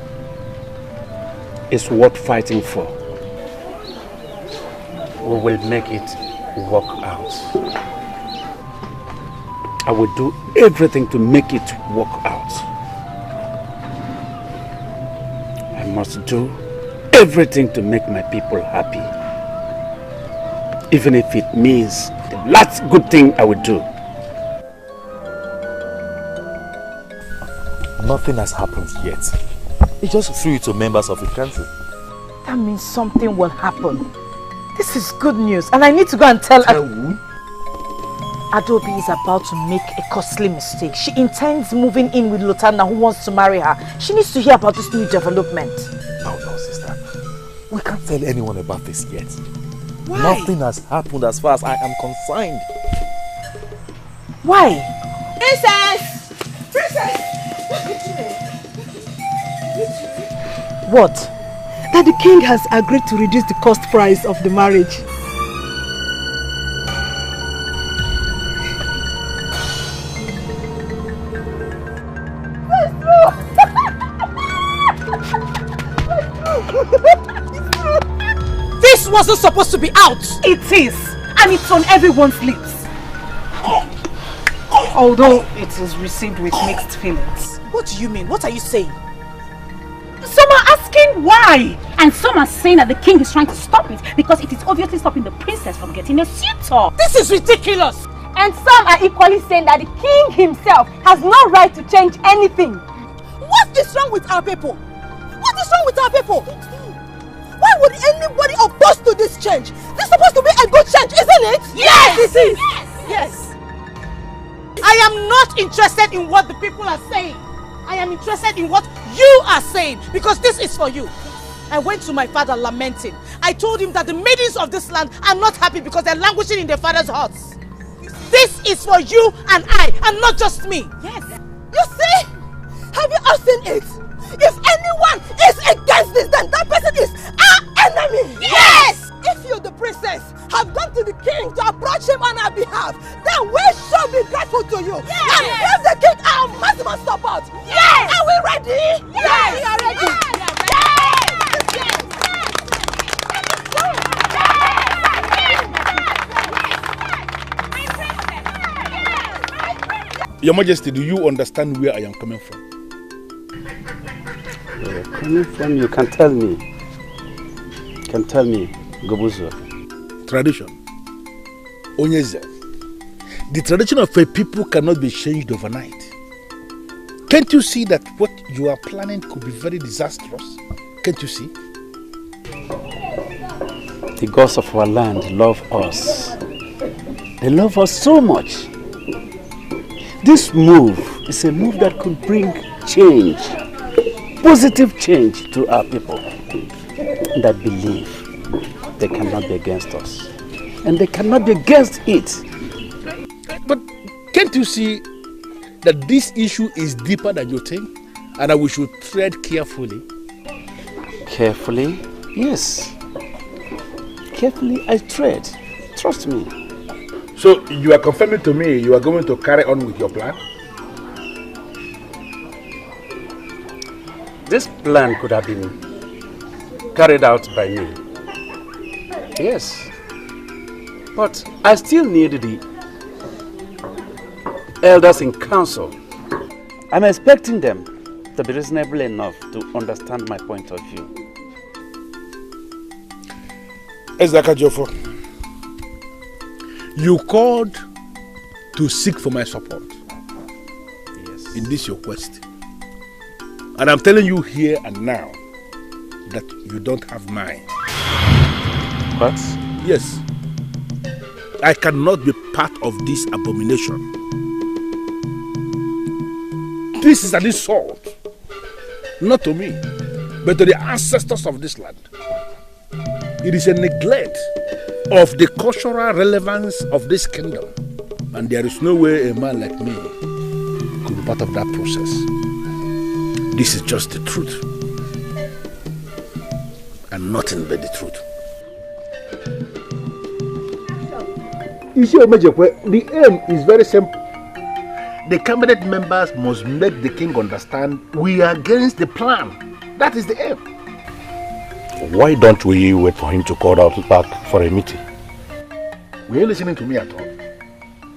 is worth fighting for. We will make it work out. I will do everything to make it work out. I must do everything to make my people happy. Even if it means the last good thing I will do. Nothing has happened yet. He just threw it to members of the council. That means something will happen. This is good news, and I need to go and tell who? Adobe is about to make a costly mistake. She intends moving in with Lotana, who wants to marry her. She needs to hear about this new development. No, sister. We can't tell anyone about this yet. Why? Nothing has happened as far as I am concerned. Why? Princess! Princess! What? That the king has agreed to reduce the cost price of the marriage. This wasn't supposed to be out! It is! And it's on everyone's lips. Although it is received with mixed feelings. What do you mean? What are you saying? Some are asking why, and some are saying that the king is trying to stop it because it is obviously stopping the princess from getting a suitor. This is ridiculous! And some are equally saying that the king himself has no right to change anything. What is wrong with our people? What is wrong with our people? Why would anybody oppose to this change? This is supposed to be a good change, isn't it? Yes! It is! Yes! I am not interested in what the people are saying. I am interested in what you are saying, because this is for you. I went to my father lamenting. I told him that the maidens of this land are not happy because they're languishing in their father's huts. This is for you and I, and not just me. Yes. You see? Have you all seen it? If anyone is against this, then that person is our enemy. Yes! If you, the princess, have gone to the king to approach him on our behalf, then we shall be grateful to you. Yes! And give the king our maximum support. Yes! Are we ready? Yes! We are ready. Your Majesty, do you understand where I am coming from? Where you're coming from, you can tell me. You can tell me, Gobuzo. Tradition. Onyeze. The tradition of a people cannot be changed overnight. Can't you see that what you are planning could be very disastrous? Can't you see? The gods of our land love us. They love us so much. This move is a move that could bring change, positive change to our people that believe they cannot be against us and they cannot be against it. But can't you see that this issue is deeper than you think and that we should tread carefully? Carefully? Yes. Carefully I tread. Trust me. So you are confirming to me you are going to carry on with your plan? This plan could have been carried out by me. Yes. But I still need the elders in council. I'm expecting them to be reasonable enough to understand my point of view. Ezaka Jofo, you called to seek for my support. Yes. In this your quest. And I'm telling you here and now that you don't have mine. What? Yes. I cannot be part of this abomination. This is an insult. Not to me, but to the ancestors of this land. It is a neglect of the cultural relevance of this kingdom. And there is no way a man like me could be part of that process. This is just the truth. And nothing but the truth. The aim is very simple. The cabinet members must make the king understand we are against the plan. That is the aim. Why don't we wait for him to call out back for a meeting? Were you listening to me at all?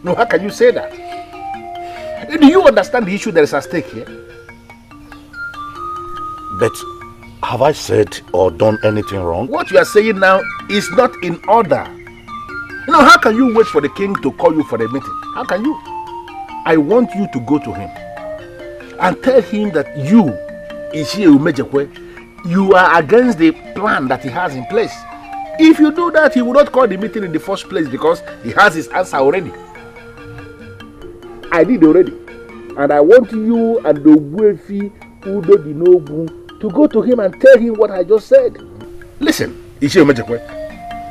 No, how can you say that? Do you understand the issue that is at stake here? But have I said or done anything wrong? What you are saying now is not in order. You know, how can you wait for the king to call you for a meeting? How can you? I want you to go to him and tell him that you, Ichie Umejekwe, you are against the plan that he has in place. If you do that, he will not call the meeting in the first place because he has his answer already. I did already. And I want you and the wealthy Udo Dinobu to go to him and tell him what I just said. Listen, Ichie Umejekwe,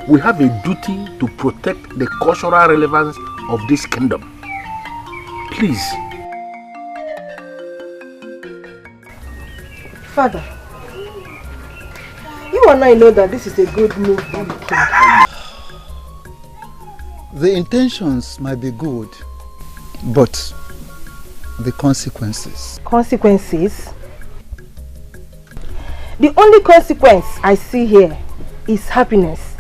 we have a duty to protect the cultural relevance of this kingdom. Please. Father, you and I know that this is a good move for the king. The intentions might be good, but the consequences. Consequences? The only consequence I see here is happiness,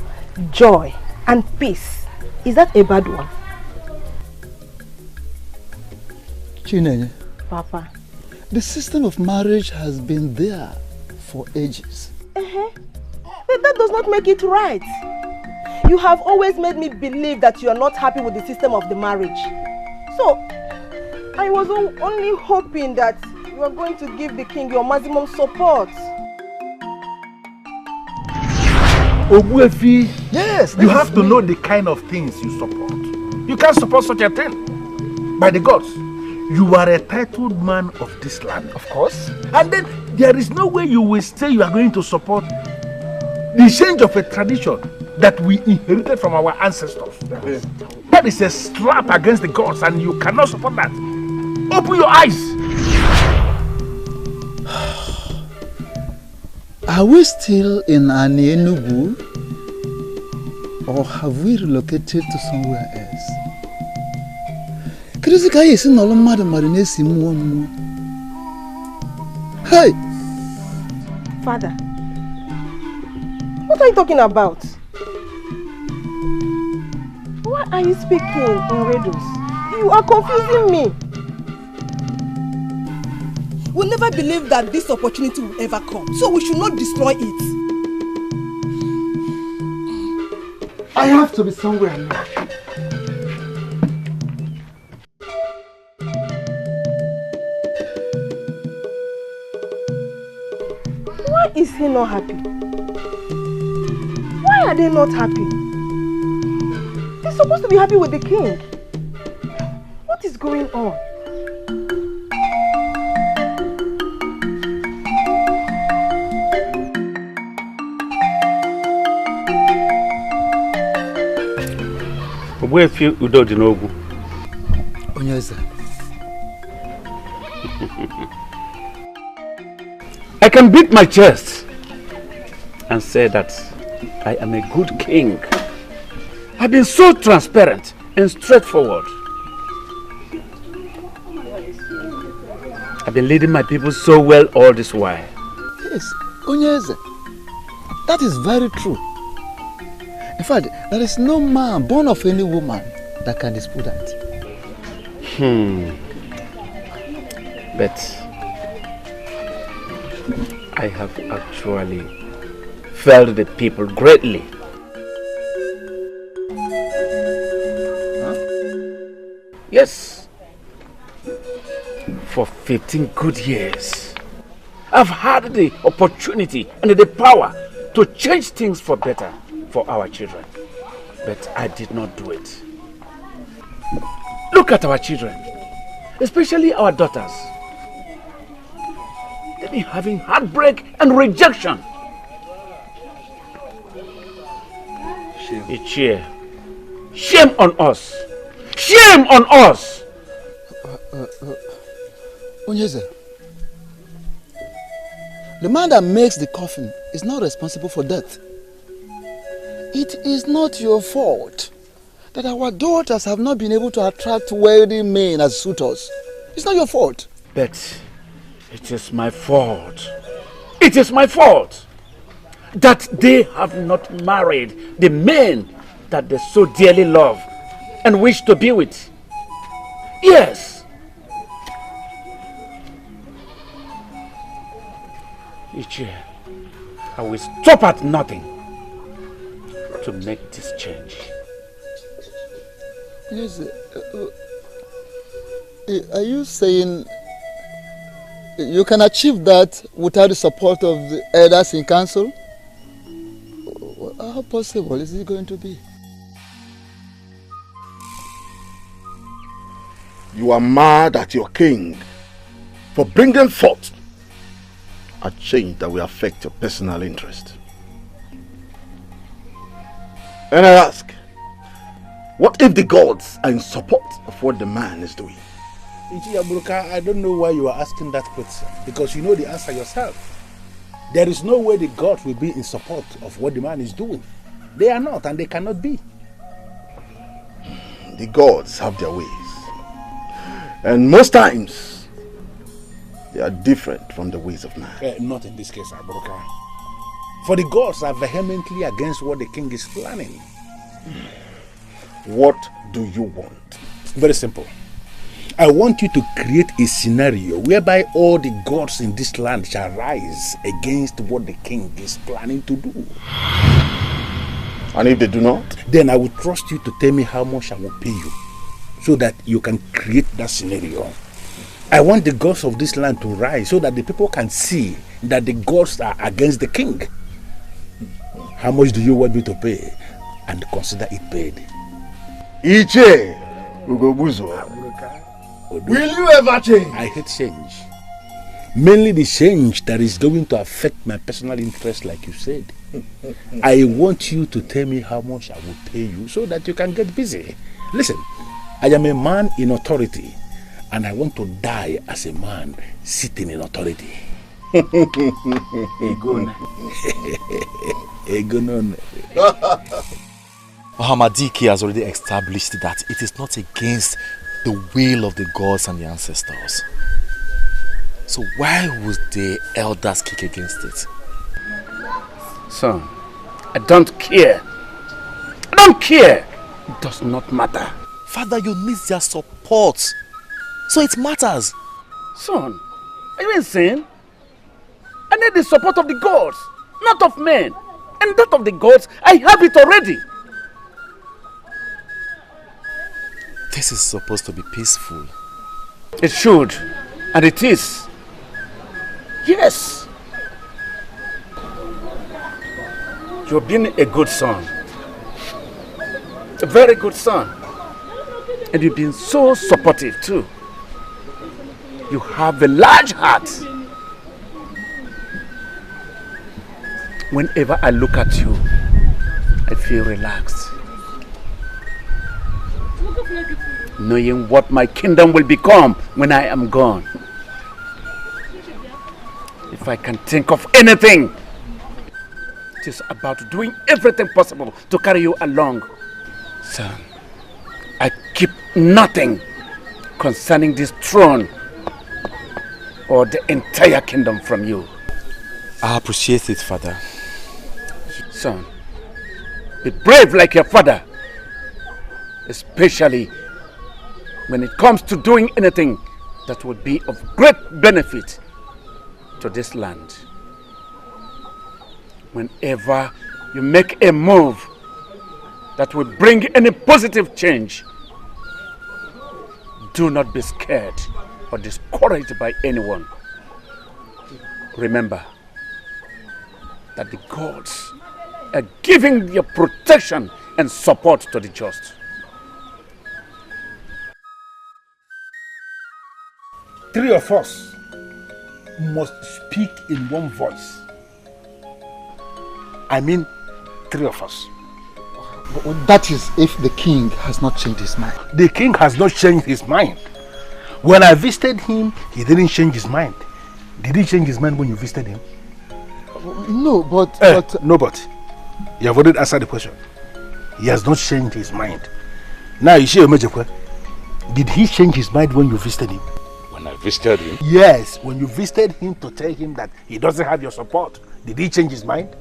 joy, and peace. Is that a bad one? Chinenye, Papa. the system of marriage has been there for ages. But that does not make it right. You have always made me believe that you are not happy with the system of the marriage. So, I was only hoping that you are going to give the king your maximum support. Obuefi, yes, you have to know the kind of things you support. You can't support such a thing. By the gods, you are a titled man of this land, of course. And then there is no way you will say you are going to support the change of a tradition that we inherited from our ancestors. That is a slap against the gods and you cannot support that. Open your eyes. Are we still in Ini Edo, or have we relocated to somewhere else? Hey! Father, what are you talking about? Why are you speaking in riddles? You are confusing me. We'll never believe that this opportunity will ever come, so we should not destroy it. I have to be somewhere now. Why is he not happy? Why are they not happy? They're supposed to be happy with the king. What is going on? Ogbuefi Udo dị n'ogwu. Onyeze. I can beat my chest and say that I am a good king. I've been so transparent and straightforward. I've been leading my people so well all this while. Yes, Onyeze. That is very true. In fact, there is no man born of any woman that can dispute that. But I have actually failed the people greatly. Yes. For 15 good years, I've had the opportunity and the power to change things for better for our children. But I did not do it. Look at our children, especially our daughters. They've been having heartbreak and rejection. Shame. Shame on us. Shame on us. Onyeze, the man that makes the coffin is not responsible for death. It is not your fault that our daughters have not been able to attract wealthy men as suitors. It's not your fault. But it is my fault. It is my fault that they have not married the men that they so dearly love and wish to be with. Yes. Each year, I will stop at nothing to make this change. Yes, are you saying you can achieve that without the support of the elders in council? How possible is it going to be? You are mad at your king for bringing forth a change that will affect your personal interest. And I ask, what if the gods are in support of what the man is doing? I don't know why you are asking that question, because you know the answer yourself. There is no way the gods will be in support of what the man is doing. They are not, and they cannot be. The gods have their ways. And most times, they are different from the ways of man. Not in this case, Abroka. For the gods are vehemently against what the king is planning. What do you want? Very simple. I want you to create a scenario whereby all the gods in this land shall rise against what the king is planning to do. And if they do not? Then I will trust you to tell me how much I will pay you, so that you can create that scenario. I want the gods of this land to rise so that the people can see that the gods are against the king. How much do you want me to pay? And consider it paid. Iche, Ugobuzo. Will you ever change? I hate change. Mainly the change that is going to affect my personal interest, like you said. I want you to tell me how much I will pay you so that you can get busy. Listen, I am a man in authority, and I want to die as a man sitting in authority. Muhammad Dikeh has already established that it is not against the will of the gods and the ancestors. So why would the elders kick against it? Son, I don't care. I don't care. It does not matter. Father, you need their support. So it matters. Son, are you insane? I need the support of the gods, not of men. And that of the gods, I have it already. This is supposed to be peaceful. It should, and it is. Yes. You've been a good son. A very good son. And you've been so supportive too. You have a large heart. Whenever I look at you, I feel relaxed. knowing what my kingdom will become when I am gone. If I can think of anything, it is about doing everything possible to carry you along. Son, I keep nothing concerning this throne or the entire kingdom from you. I appreciate it, Father. Son, be brave like your father, especially when it comes to doing anything that would be of great benefit to this land. Whenever you make a move that will bring any positive change, do not be scared or discouraged by anyone. Remember that the gods are giving their protection and support to the just. Three of us must speak in one voice. I mean, three of us. That is if the king has not changed his mind. The king has not changed his mind. When I visited him, he didn't change his mind. Did he change his mind when you visited him? No, but... No, but. You have already answered the question. He has not changed his mind. Now, you see, did he change his mind when you visited him? When I visited him? Yes, when you visited him to tell him that he doesn't have your support. Did he change his mind?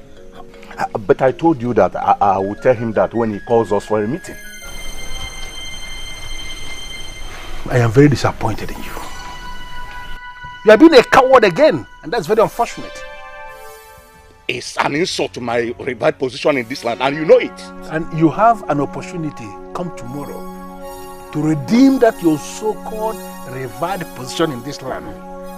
But I told you that I will tell him that when he calls us for a meeting. I am very disappointed in you. You have been a coward again, and that's very unfortunate. It's an insult to my revived position in this land, and you know it. And you have an opportunity come tomorrow to redeem that your so-called revived position in this land.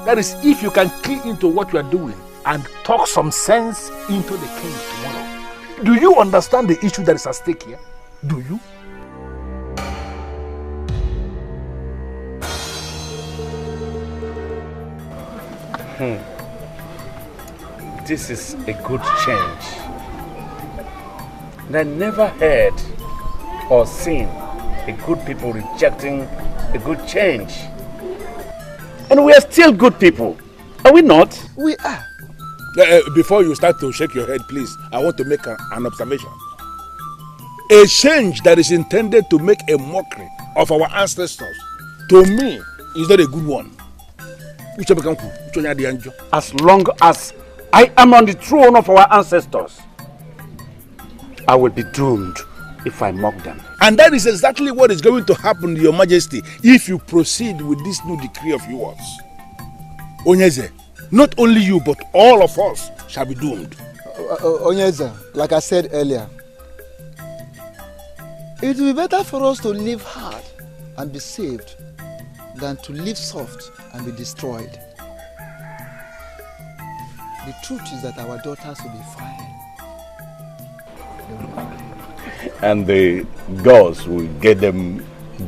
That is, if you can key into what you are doing and talk some sense into the king tomorrow. Do you understand the issue that is at stake here? Do you? This is a good change. And I never heard or seen a good people rejecting a good change. And we are still good people, are we not? We are. Before you start to shake your head, please, I want to make an observation. A change that is intended to make a mockery of our ancestors, to me, is not a good one. As long as I am on the throne of our ancestors, I will be doomed if I mock them. And that is exactly what is going to happen, Your Majesty, if you proceed with this new decree of yours. Onyeze, not only you, but all of us shall be doomed. Onyeze, like I said earlier, it will be better for us to live hard and be saved than to live soft and be destroyed. The truth is that our daughters will be fine. And the girls will get them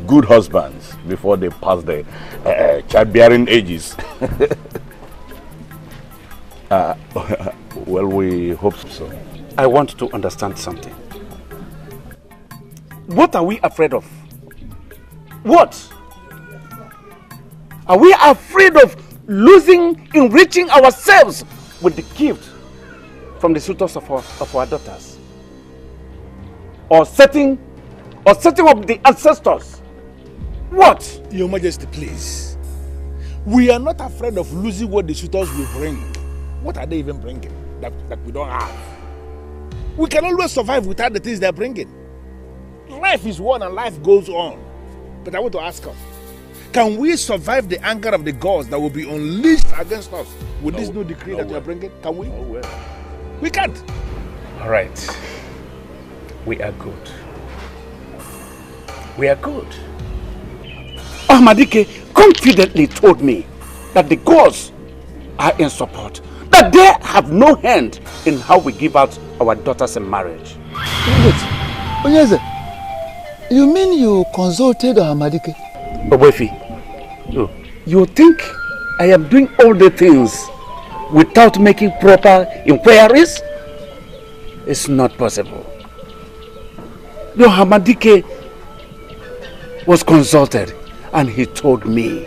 good husbands before they pass the childbearing ages. Well, we hope so. I want to understand something. What are we afraid of? What? Are we afraid of enriching ourselves with the gift from the suitors of our daughters? Or setting up the ancestors? What? Your Majesty, please. We are not afraid of losing what the suitors will bring. What are they even bringing that we don't have? We can always survive without the things they're bringing. Life is one and life goes on. But I want to ask us, can we survive the anger of the gods that will be unleashed against us with this new decree that you are bringing? Can we? No way. We can't. All right. We are good. We are good. Dikeh confidently told me that the gods are in support, that they have no hand in how we give out our daughters in marriage. Wait, Onyeze, you mean you consulted Dikeh? Obefi, you think I am doing all the things without making proper inquiries? It's not possible. No, Dikeh was consulted, and he told me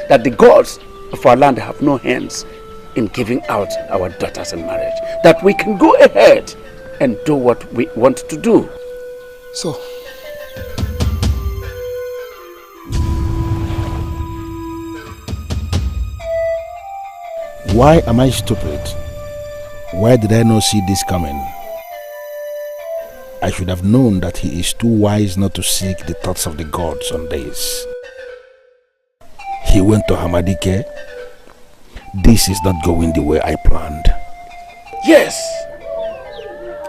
that the gods of our land have no hands in giving out our daughters in marriage. That we can go ahead and do what we want to do. So, why am I stupid? Why did I not see this coming? I should have known that he is too wise not to seek the thoughts of the gods on this. He went to Hamadike. This is not going the way I planned. Yes.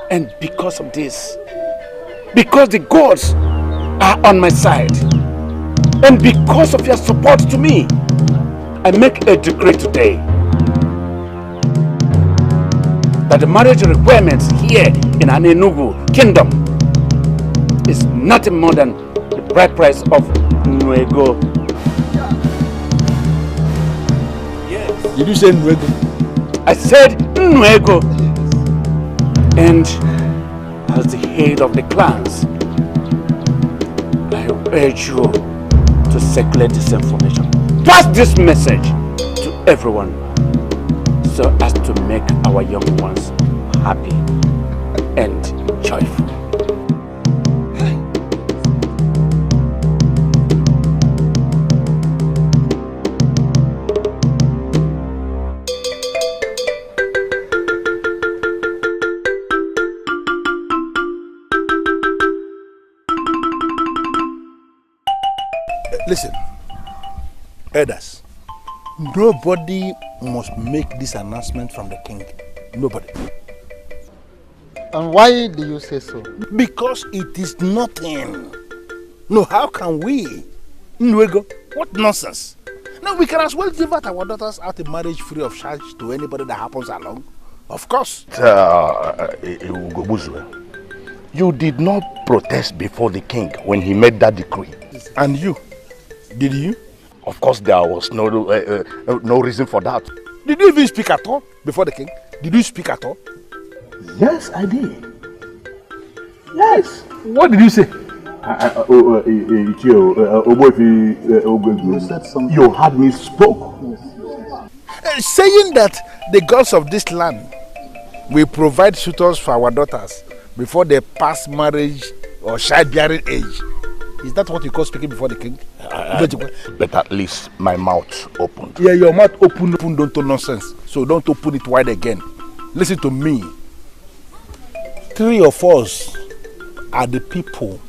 And because of this, because the gods are on my side, and because of your support to me, I make a decree today that the marriage requirements here in Enugu Kingdom is nothing more than the bride price of Nuego. Yes. Did you say Nuego? I said Nuego. And as the head of the clans, I urge you to circulate this information. Pass this message to everyone so as to make our young ones happy and joyful. Listen, elders, nobody must make this announcement from the king. Nobody. And why do you say so? Because it is nothing. No, how can we? Nuego, what nonsense. No, we can as well give out our daughters out in marriage free of charge to anybody that happens along. Of course. You did not protest before the king when he made that decree. And you? Did you? Of course, there was no reason for that. Did you even speak at all before the king? Did you speak at all? Yes, I did. Yes. What did you say? You said something. You had me spoke. Saying that the gods of this land will provide suitors for our daughters before they pass marriage or childbearing age. Is that what you call speaking before the king? But at least my mouth opened. Yeah, your mouth open, don't talk nonsense. So don't open it wide again. Listen to me. 3 of us are the people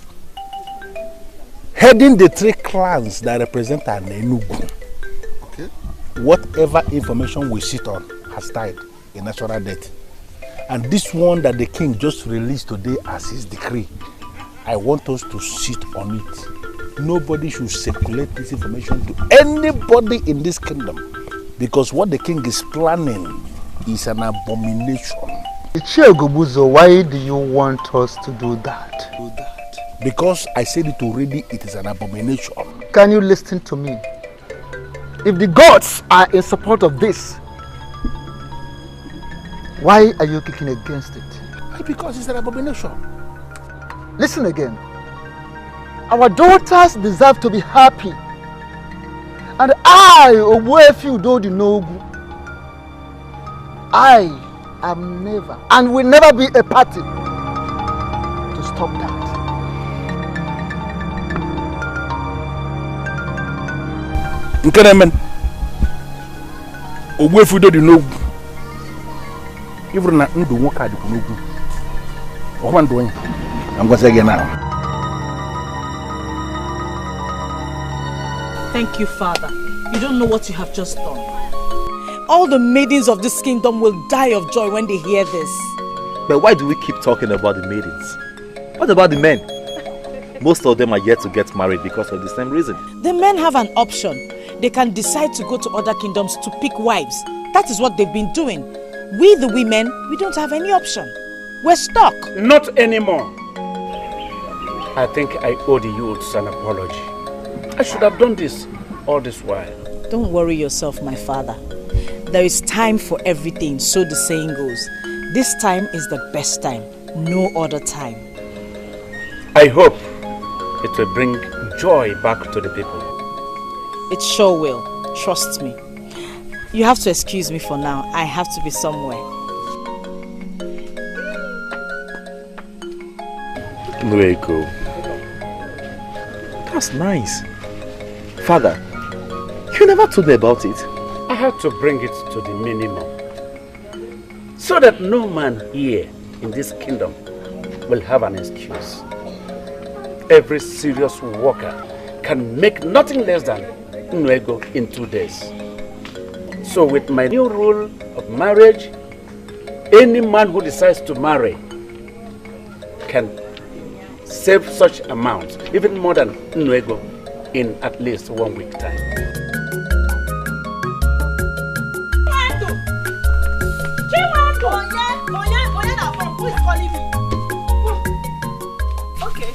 heading the 3 clans that represent Enugu. Okay. Whatever information we sit on has died a natural death. And this one that the king just released today as his decree, I want us to sit on it. Nobody should circulate this information to anybody in this kingdom, because what the king is planning is an abomination. Ichie, why do you want us to do that? Because I said it already, it is an abomination. Can you listen to me? If the gods are in support of this, why are you kicking against it? Because it's an abomination. Listen again. Our daughters deserve to be happy. And I, Obuefi Udodi Nogu, I am never and will never be a party to stop that. Nkenemen, Obuefi Udodi Nogu, even na ndu nwoke adịkwu n'ogwu. Ọkwa ndụ onye. I'm going to say again now. Thank you, Father. You don't know what you have just done. All the maidens of this kingdom will die of joy when they hear this. But why do we keep talking about the maidens? What about the men? Most of them are yet to get married because of the same reason. The men have an option. They can decide to go to other kingdoms to pick wives. That is what they've been doing. We, the women, we don't have any option. We're stuck. Not anymore. I think I owe the youths an apology. I should have done this all this while. Don't worry yourself, my father. There is time for everything, so the saying goes. This time is the best time, no other time. I hope it will bring joy back to the people. It sure will. Trust me. You have to excuse me for now. I have to be somewhere. Nweko. That's nice. Father, you never told me about it. I had to bring it to the minimum, so that no man here in this kingdom will have an excuse. Every serious worker can make nothing less than Nweko in 2 days. So with my new rule of marriage, any man who decides to marry can save such amounts, even more than Nweko, in at least 1 week time. Who is calling me? Okay,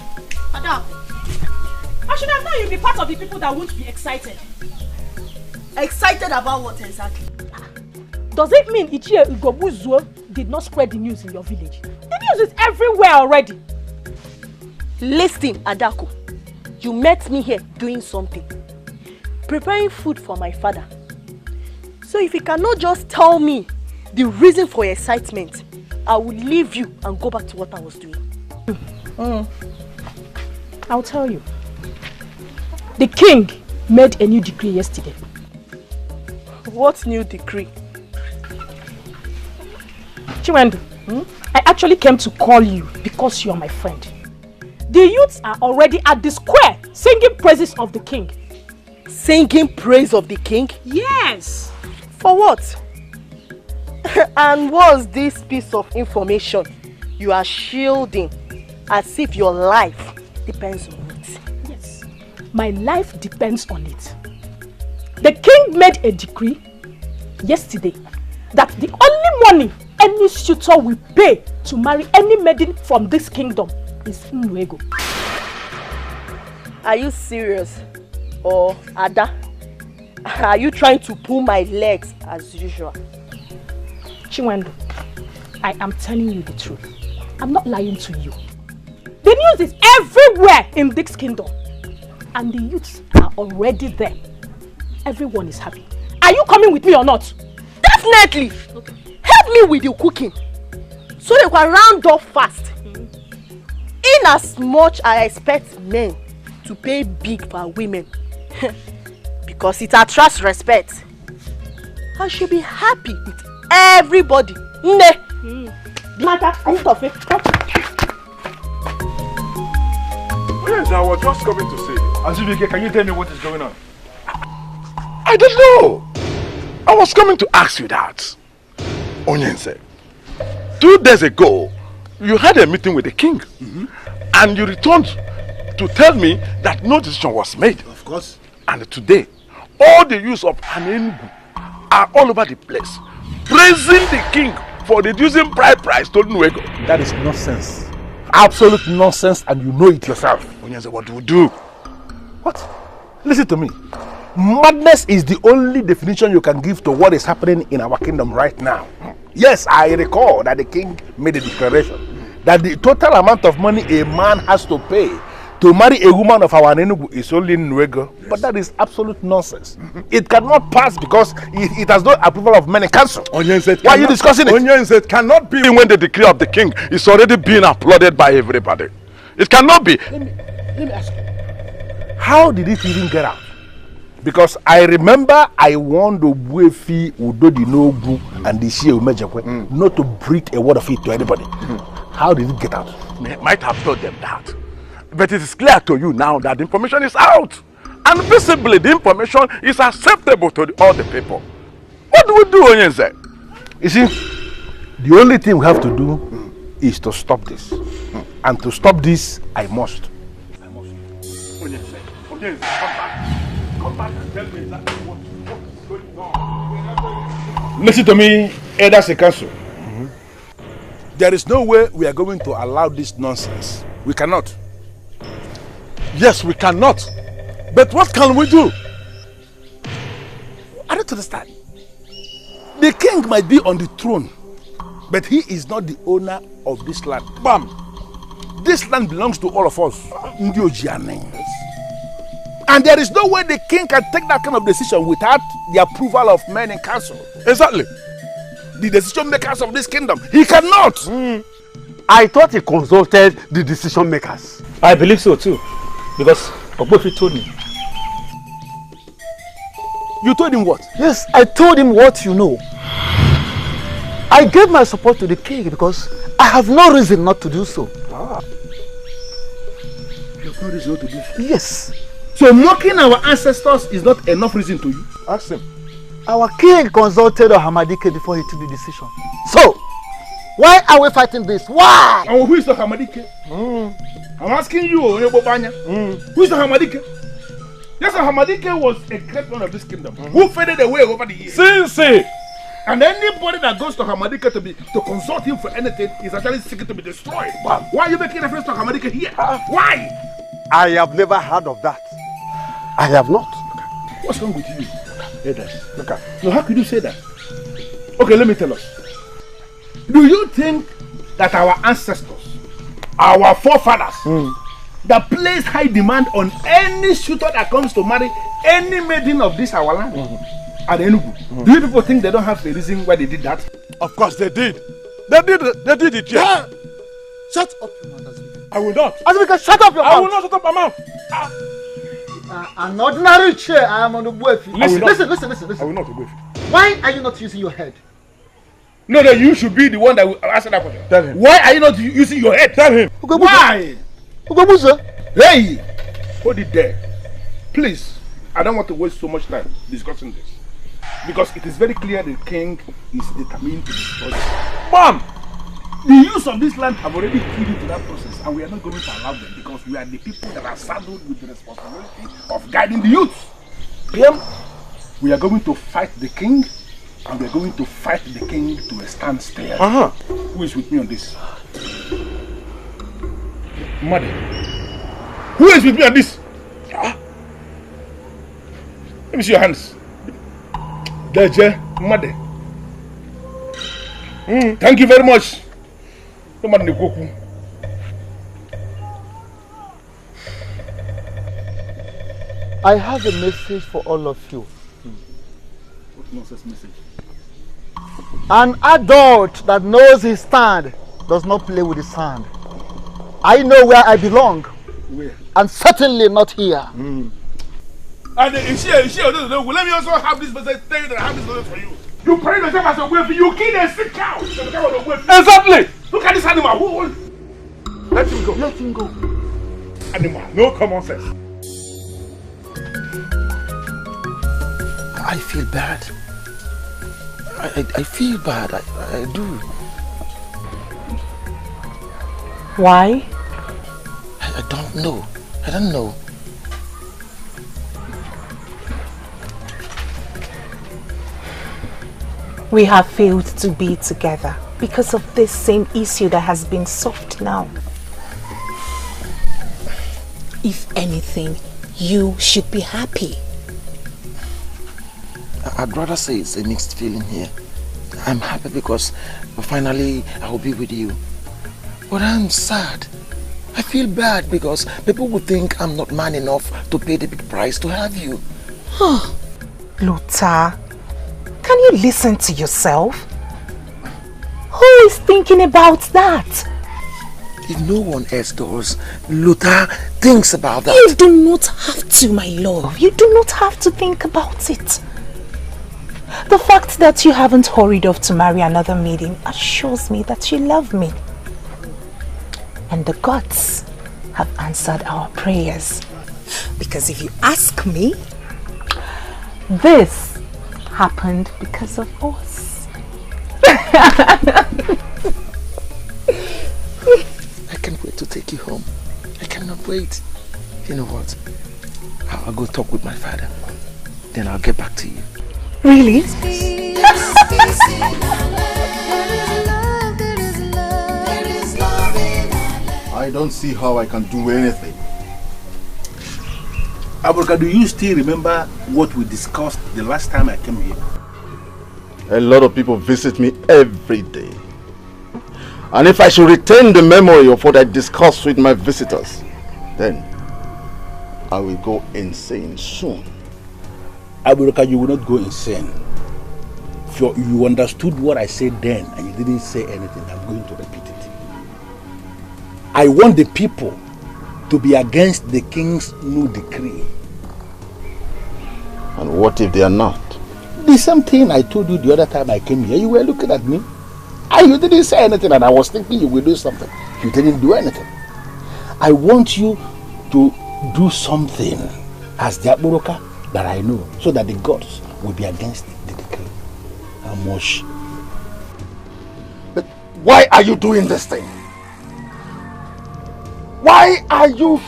Madam. I should have known you'd be part of the people that won't be excited. Excited about what exactly? Does it mean Ichie Ugobuzuo did not spread the news in your village? The news is everywhere already. Listen, Adako. You met me here doing something. Preparing food for my father. So if you cannot just tell me the reason for your excitement, I will leave you and go back to what I was doing. I'll tell you. The king made a new decree yesterday. What new decree? Chiwendu, I actually came to call you because you are my friend. The youths are already at the square singing praises of the king. Singing praise of the king? Yes. For what? And what's this piece of information you are shielding as if your life depends on it? Yes, my life depends on it. The king made a decree yesterday that the only money any suitor will pay to marry any maiden from this kingdom is Nweko. Are you serious? Or Ada? Are you trying to pull my legs as usual? Chiwendu, I am telling you the truth. I'm not lying to you. The news is everywhere in this kingdom. And the youths are already there. Everyone is happy. Are you coming with me or not? Definitely! Okay. Help me with your cooking. So they can round up fast. In as much I expect men to pay big for women. Because it attracts respect. I should be happy with everybody. Mata, are you tough? Yes, I was just coming to say. Azubike, can you tell me what is going on? I don't know. I was coming to ask you that. Onyense, 2 days ago, you had a meeting with the king. And you returned to tell me that no decision was made. Of course. And today, all the youths of Anenugu are all over the place, praising the king for reducing bride price to Nweko. That is nonsense. Absolute nonsense, and you know it yourself. Onyense, what do we do? What? Listen to me. Madness is the only definition you can give to what is happening in our kingdom right now. Yes, I recall that the king made a declaration that the total amount of money a man has to pay to marry a woman of our Enugu is only Nweko. Yes. But that is absolute nonsense. It cannot pass because it has no approval of many council. Why are you discussing it? Onyense, cannot be when the decree of the king is already being applauded by everybody. It cannot be. Let me ask you. How did it even get out? Because I remember I warned Obuefi, Udodi Nogu, and the Shia Umejekwe not to breathe a word of it to anybody. How did it get out? They might have told them that. But it is clear to you now that the information is out. And visibly the information is acceptable to all the people. What do we do, Onyense? You see, the only thing we have to do is to stop this. And to stop this, I must. Onyense, come back. Come back and tell me exactly what is going on. Listen to me, Elders in Council. There is no way we are going to allow this nonsense. We cannot. Yes, we cannot. But what can we do? I don't understand. The king might be on the throne, but he is not the owner of this land. Bam! This land belongs to all of us. And there is no way the king can take that kind of decision without the approval of men in council. Exactly. The decision makers of this kingdom. He cannot. I thought he consulted the decision makers. I believe so too. Because Ogbofi told me. You told him what? Yes, I told him what you know. I gave my support to the king because I have no reason not to do so. You have no reason not to do so? Yes. So mocking our ancestors is not enough reason to you? Ask him. Our king consulted Hamadike before he took the decision. So, why are we fighting this? Why? And who is the Hamadike? I'm asking you, who is the Hamadike? Yes, Hamadike was a great one of this kingdom who faded away over the years. Since and anybody that goes to Hamadike to consult him for anything is actually seeking to be destroyed. Wow. Why are you making reference to Hamadike here? Why? I have never heard of that. I have not. What's wrong with you? Look at. No, how could you say that? Okay, let me tell us. Do you think that our ancestors, our forefathers, that place high demand on any suitor that comes to marry any maiden of this our land at Enugu? Do you people think they don't have a reason why they did that? Of course they did. They did it, yeah. Shut up, your mouth. I will not. Azubike, shut up your mouth. I will not shut up my mouth. An ordinary chair, I am on the Ogbofi. Listen. I will not Ogbofi. Why are you not using your head? No, you should be the one that will answer that question. Tell him. Why are you not using your head? Tell him. Why? Hey! Hold it there. Please, I don't want to waste so much time discussing this. Because it is very clear the king is determined to destroy it. Mom! The use of this land have already keyed into that process, and we are not going to allow them because we are the people that are saddled with the responsibility of guiding the youth. We are going to fight the king, and we are going to fight the king to a standstill. Who is with me on this? Mother. Who is with me on this? Let me see your hands. Dikeh, Mother. Thank you very much. I have a message for all of you. What nonsense message? An adult that knows his stand does not play with his sand. I know where I belong. Where? And certainly not here. And if she doesn't know, let me also have this message. Tell you that I have this message for you. You pray yourself as a wealthy. You kill a sick cow. Exactly. Look at this animal. Let him go. Let him go. Animal. No common sense. I feel bad. I feel bad. I do. Why? I don't know. I don't know. We have failed to be together because of this same issue that has been solved now. If anything, you should be happy. I'd rather say it's a mixed feeling here. I'm happy because finally I will be with you. But I'm sad. I feel bad because people would think I'm not man enough to pay the big price to have you. Luther, can you listen to yourself? Who is thinking about that? If no one else does, Luther thinks about that. You do not have to, my love. You do not have to think about it. The fact that you haven't hurried off to marry another maiden assures me that you love me. And the gods have answered our prayers. Because if you ask me, this happened because of us. I can't wait to take you home. I cannot wait. You know what? I'll go talk with my father. Then I'll get back to you. Really? I don't see how I can do anything. Abuka, do you still remember what we discussed the last time I came here? A lot of people visit me every day. And if I should retain the memory of what I discussed with my visitors, then I will go insane soon. Aburuka, you will not go insane. If you understood what I said then and you didn't say anything, I'm going to repeat it. I want the people to be against the king's new decree. And what if they are not? The same thing I told you the other time I came here. You were looking at me and you didn't say anything, and I was thinking you will do something. You didn't do anything. I want you to do something as the Aburuka that I know, so that the gods will be against the decree. How much? But why are you doing this thing? Why are you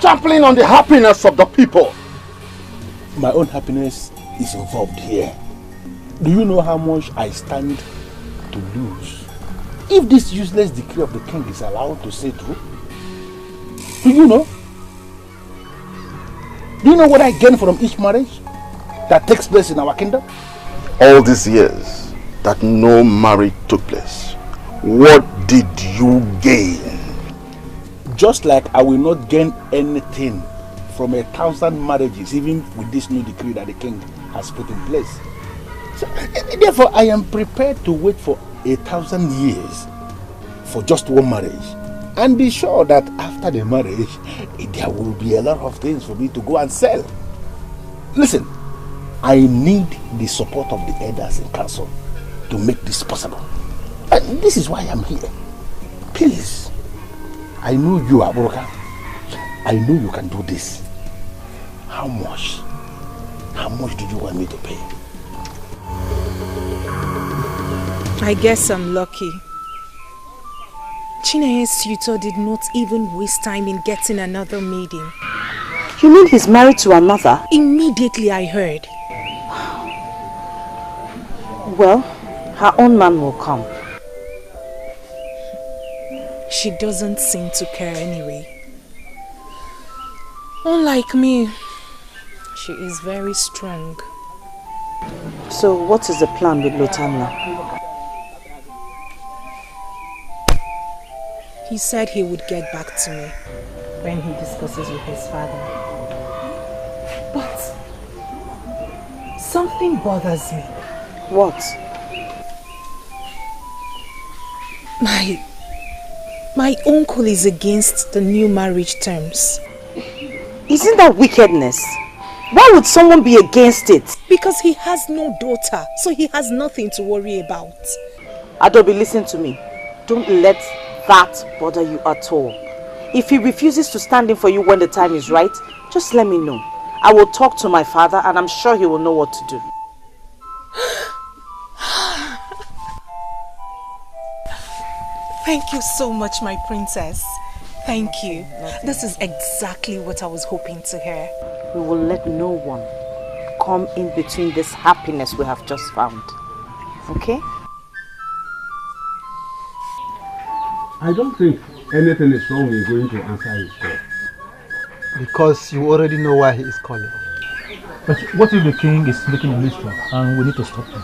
trampling on the happiness of the people? My own happiness is involved here. Do you know how much I stand to lose if this useless decree of the king is allowed to stay through? Do you know? Do you know what I gain from each marriage that takes place in our kingdom? All these years that no marriage took place, what did you gain? Just like I will not gain anything from 1,000 marriages, even with this new decree that the king has put in place. So, therefore, I am prepared to wait for 1,000 years for just one marriage, and be sure that after the marriage, there will be a lot of things for me to go and sell. Listen, I need the support of the elders in council to make this possible. And this is why I'm here. Please, I know you, Aburuka. I know you can do this. How much? How much do you want me to pay? I guess I'm lucky. Chineye's suitor did not even waste time in getting another maiden. You mean he's married to another? Immediately I heard. Well, her own man will come. She doesn't seem to care anyway. Unlike me, she is very strong. So what is the plan with Lotanna? He said he would get back to me when he discusses with his father. But something bothers me. What? My uncle is against the new marriage terms. Isn't that wickedness? Why would someone be against it? Because he has no daughter, so he has nothing to worry about. Adobe, listen to me. Don't let that bother you at all. If he refuses to stand in for you when the time is right, just let me know. I will talk to my father and I'm sure he will know what to do. Thank you so much, my princess. Thank you. This is exactly what I was hoping to hear. We will let no one come in between this happiness we have just found. Okay? I don't think anything is wrong with going to answer his call. Because you already know why he is calling. But what if the king is making a mistake and we need to stop him?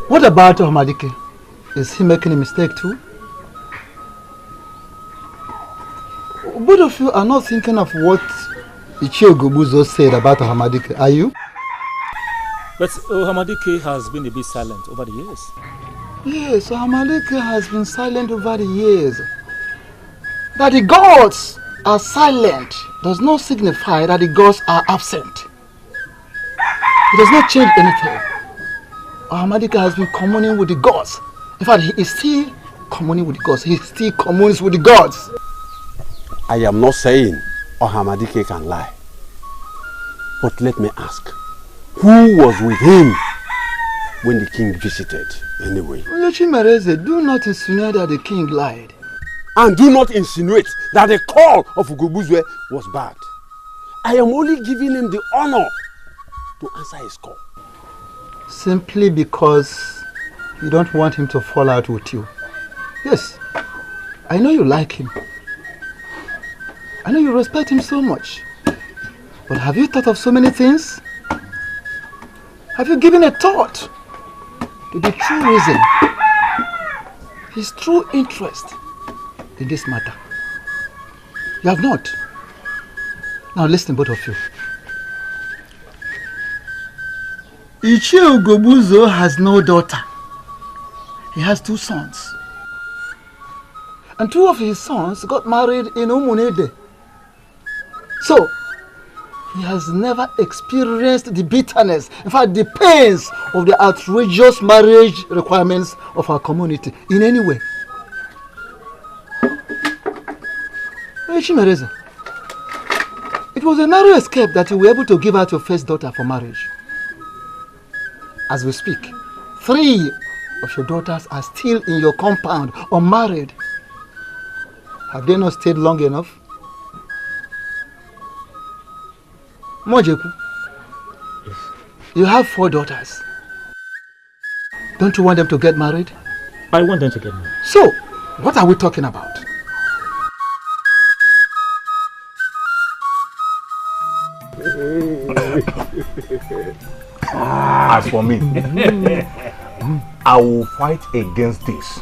What about Hamadike? Is he making a mistake too? Both of you are not thinking of what Ichie Ogobuzo said about Hamadike, are you? But Hamadike has been a bit silent over the years. Yes, Hamadike has been silent over the years. That the gods are silent does not signify that the gods are absent. It does not change anything. Hamadike has been communing with the gods. In fact, he is still communing with the gods. He still communes with the gods. I am not saying Hamadike can lie. But let me ask, who was with him when the king visited anyway? Yochimereze, do not insinuate that the king lied. And do not insinuate that the call of Ugobuzwe was bad. I am only giving him the honor to answer his call. Simply because you don't want him to fall out with you. Yes, I know you like him. I know you respect him so much. But have you thought of so many things? Have you given a thought to the true reason his true interest in this matter. You have not. Now listen, both of you. Ichie Ugobuzo has no daughter. He has 2 sons. And 2 of his sons got married in Umunede. So, he has never experienced the bitterness, in fact the pains of the outrageous marriage requirements of our community in any way. It was a narrow escape that you were able to give out your first daughter for marriage. As we speak, 3 of your daughters are still in your compound, unmarried. Have they not stayed long enough? Mojeku, you have 4 daughters. Don't you want them to get married? I want them to get married. So, what are we talking about? As for me, I will fight against this.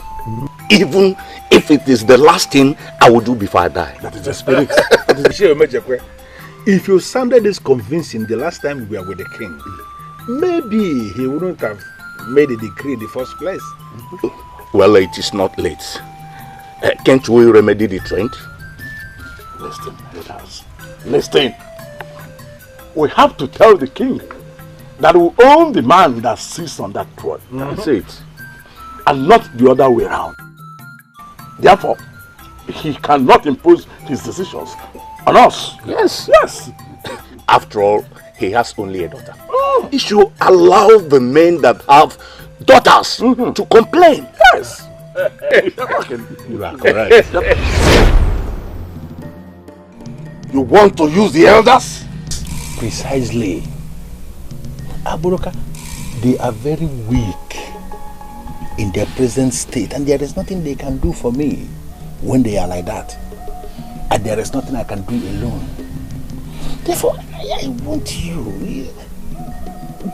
Even if it is the last thing I will do before I die. That is the spirit. If you sounded this convincing the last time we were with the king, maybe he wouldn't have made a decree in the first place. Well, it is not late. Can't we remedy the trend? Listen, elders. Listen. We have to tell the king that we own the man that sits on that throne. That's it. And not the other way around. Therefore, he cannot impose his decisions on us. Yes. Yes. After all, he has only a daughter. He should allow the men that have daughters to complain. Yes. You are correct. You want to use the elders? Precisely. Aburoka, they are very weak in their present state, and there is nothing they can do for me when they are like that. And there is nothing I can do alone. Therefore, I want you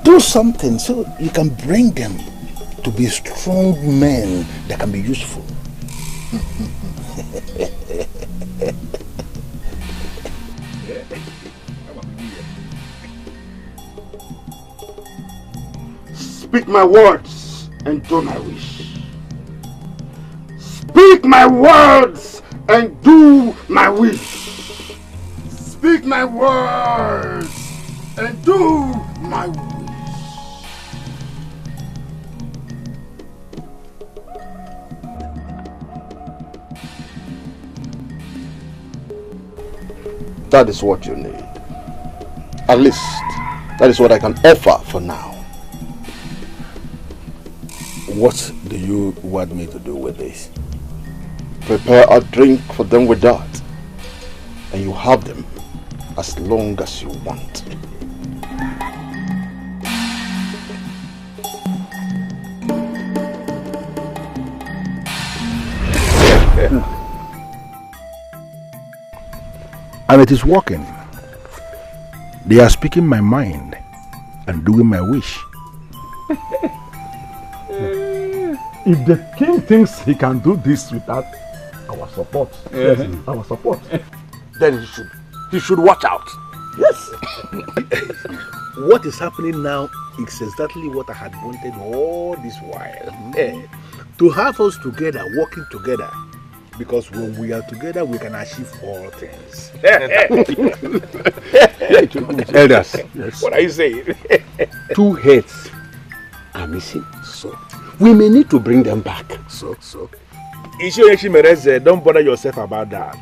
do something so you can bring them to be strong men that can be useful. Speak my words and do my wish. Speak my words and do my wish. Speak my words and do my wish. That is what you need. At least, that is what I can offer for now. What do you want me to do with this? Prepare a drink for them with that. And you have them as long as you want. And it is working. They are speaking my mind and doing my wish. If the king thinks he can do this without our support, our support, then he should watch out. Yes. What is happening now is exactly what I had wanted all this while. To have us together, working together. Because when we are together, we can achieve all things. Elders, yes. What are you saying? 2 heads are missing. So we may need to bring them back. So. Ishimereze, don't bother yourself about that.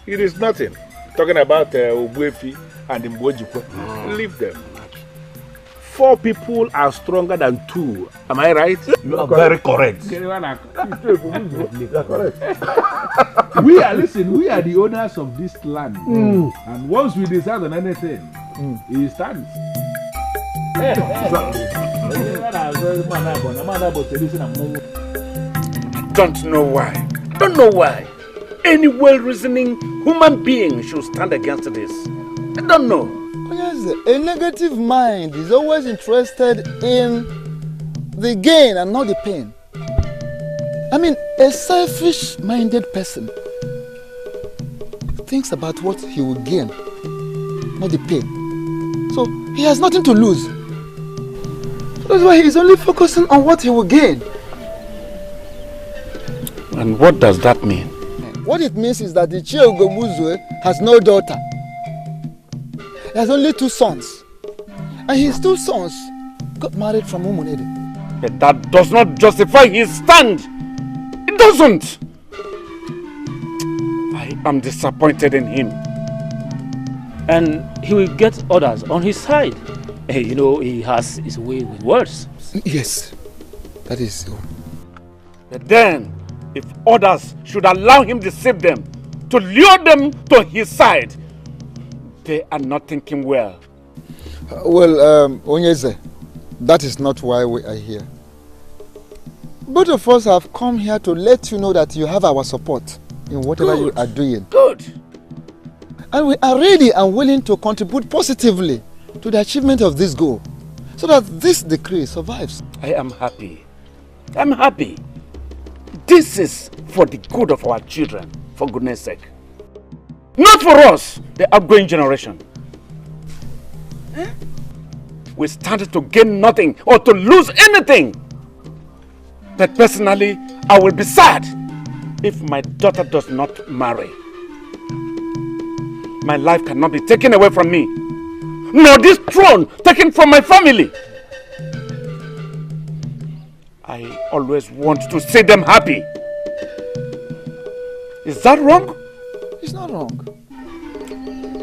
It is nothing. Talking about Ogwefi and Mbojikwe. Leave them. 4 people are stronger than 2. Am I right? You are very correct. You are correct. We are the owners of this land. And once we decide on anything, it stands. Don't know why. Don't know why. Any well-reasoning human being should stand against this. I don't know. A negative mind is always interested in the gain and not the pain. I mean, a selfish-minded person thinks about what he will gain, not the pain. So he has nothing to lose. That's why he's only focusing on what he will gain. And what does that mean? What it means is that the Chiogobuzwe has no daughter. He has only 2 sons. And his 2 sons got married from Umunede. But that does not justify his stand. It doesn't. I am disappointed in him. And he will get others on his side. You know, he has his way with words. Yes, that is so. But then, if others should allow him to deceive them, to lure them to his side, they are not thinking well. Onyeze, that is not why we are here. Both of us have come here to let you know that you have our support in whatever you are doing. Good. And we are ready and willing to contribute positively to the achievement of this goal, so that this decree survives. I am happy. I'm happy. This is for the good of our children, for goodness sake. Not for us, the outgoing generation. We stand to gain nothing or to lose anything. But personally, I will be sad if my daughter does not marry. My life cannot be taken away from me, nor this throne taken from my family. I always want to see them happy. Is that wrong? It's not wrong.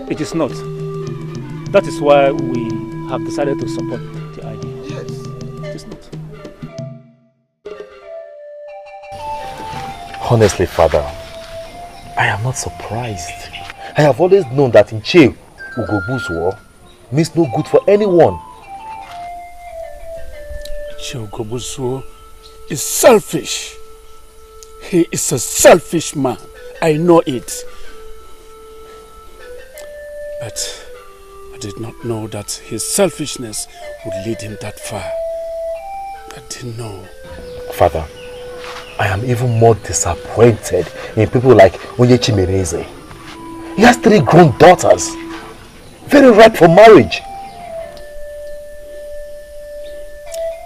It is not. That is why we have decided to support the idea. Yes. It is not. Honestly, Father, I am not surprised. I have always known that in Che Ugobuzwo means no good for anyone. Che Ugobuzwo is selfish. He is a selfish man. I know it. But I did not know that his selfishness would lead him that far. I didn't know. Father, I am even more disappointed in people like Onyechi Mereze. He has 3 grown daughters, very ripe for marriage.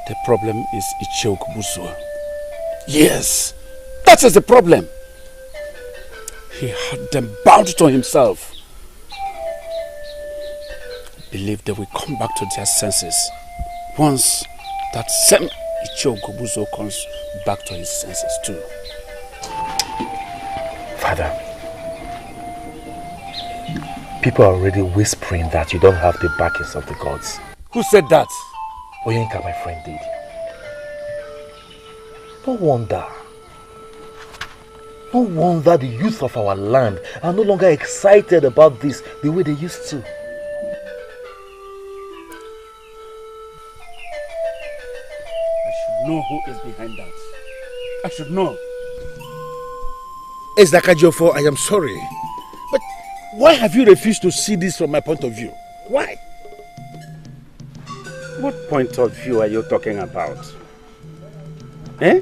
The problem is Ichie Ugobuzwo. Yes, that is the problem. He had them bound to himself. Believe they will come back to their senses once that same Ichie Ugobuzwo comes back to his senses too. Father, people are already whispering that you don't have the backings of the gods. Who said that? Oyenka, my friend, did. No wonder. No wonder the youth of our land are no longer excited about this the way they used to. I should know who is behind that. I should know. Ezakajofo, I am sorry. But why have you refused to see this from my point of view? Why? What point of view are you talking about? Eh?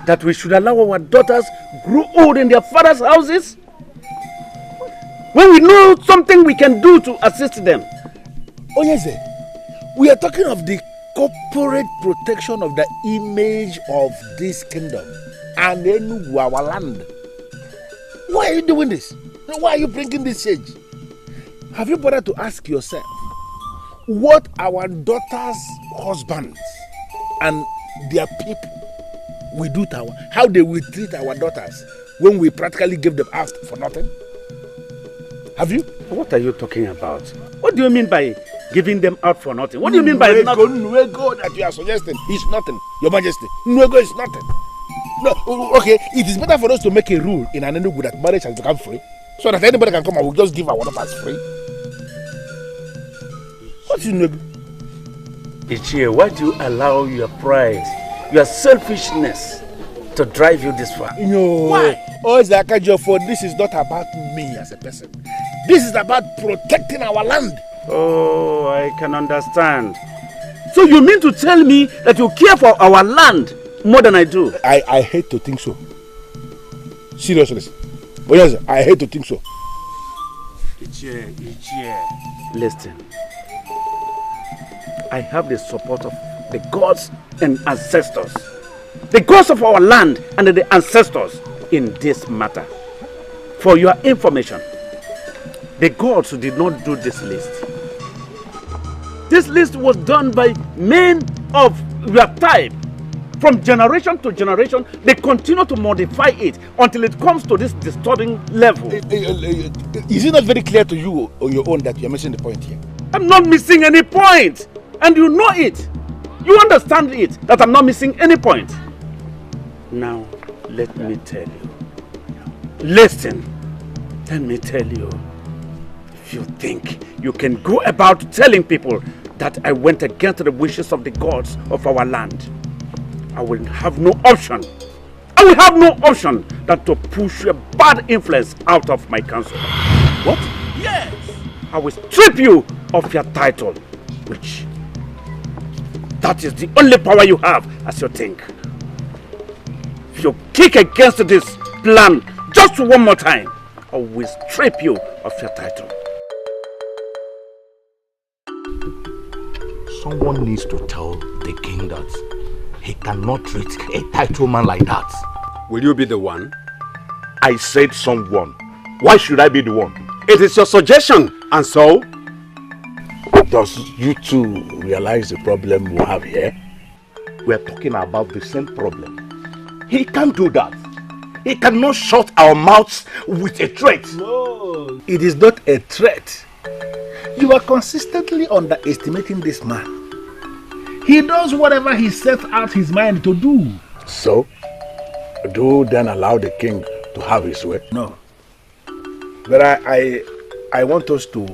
That we should allow our daughters grow old in their father's houses? When we know something we can do to assist them. Onyeze, we are talking of the corporate protection of the image of this kingdom and Enugu, our land. Why are you doing this? Why are you bringing this change? Have you bothered to ask yourself what our daughters' husbands and their people will do to how they will treat our daughters when we practically give them out for nothing? Have you? What are you talking about? What do you mean by giving them out for nothing? What do you mean by nothing? Nwego that you are suggesting is nothing, Your Majesty. Nwego is nothing. No, okay, it is better for us to make a rule in an Enugu that marriage has become free, so that anybody can come and we'll just give our daughters free. What is Nwego? Ichie, why do you allow your pride, your selfishness to drive you this far? No. Why? Oh, Zakajofo, this is not about me as a person. This is about protecting our land. Oh, I can understand. So you mean to tell me that you care for our land more than I do. I hate to think so. Seriously. But yes, I hate to think so. Listen. I have the support of the gods and ancestors. The gods of our land and the ancestors in this matter. For your information, the gods did not do this list. This list was done by men of your type. From generation to generation, they continue to modify it until it comes to this disturbing level. Is it not very clear to you on your own that you're missing the point here? I'm not missing any point. And you know it. You understand it, that I'm not missing any point. Now, let me tell you. Listen, let me tell you. If you think you can go about telling people that I went against the wishes of the gods of our land, I will have no option. I will have no option than to push a bad influence out of my council. What? Yes! I will strip you of your title, which that is the only power you have as you think. If you kick against this plan just one more time, I will strip you of your title. Someone needs to tell the king that he cannot treat a title man like that. Will you be the one? I said someone. Why should I be the one? It is your suggestion, and so? Does you two realize the problem we have here? We are talking about the same problem. He can't do that. He cannot shut our mouths with a threat. No, it is not a threat. You are consistently underestimating this man. He does whatever he sets out his mind to do. So, do then allow the king to have his way? No. But I want us to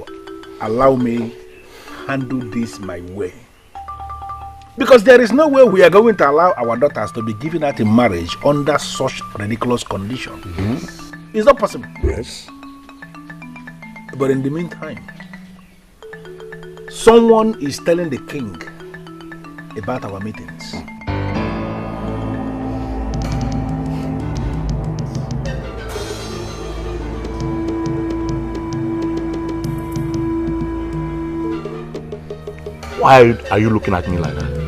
allow me handle this my way. Because there is no way we are going to allow our daughters to be given out in marriage under such ridiculous conditions. Mm-hmm. It's not possible. Yes. But in the meantime, someone is telling the king about our meetings. Why are you looking at me like that?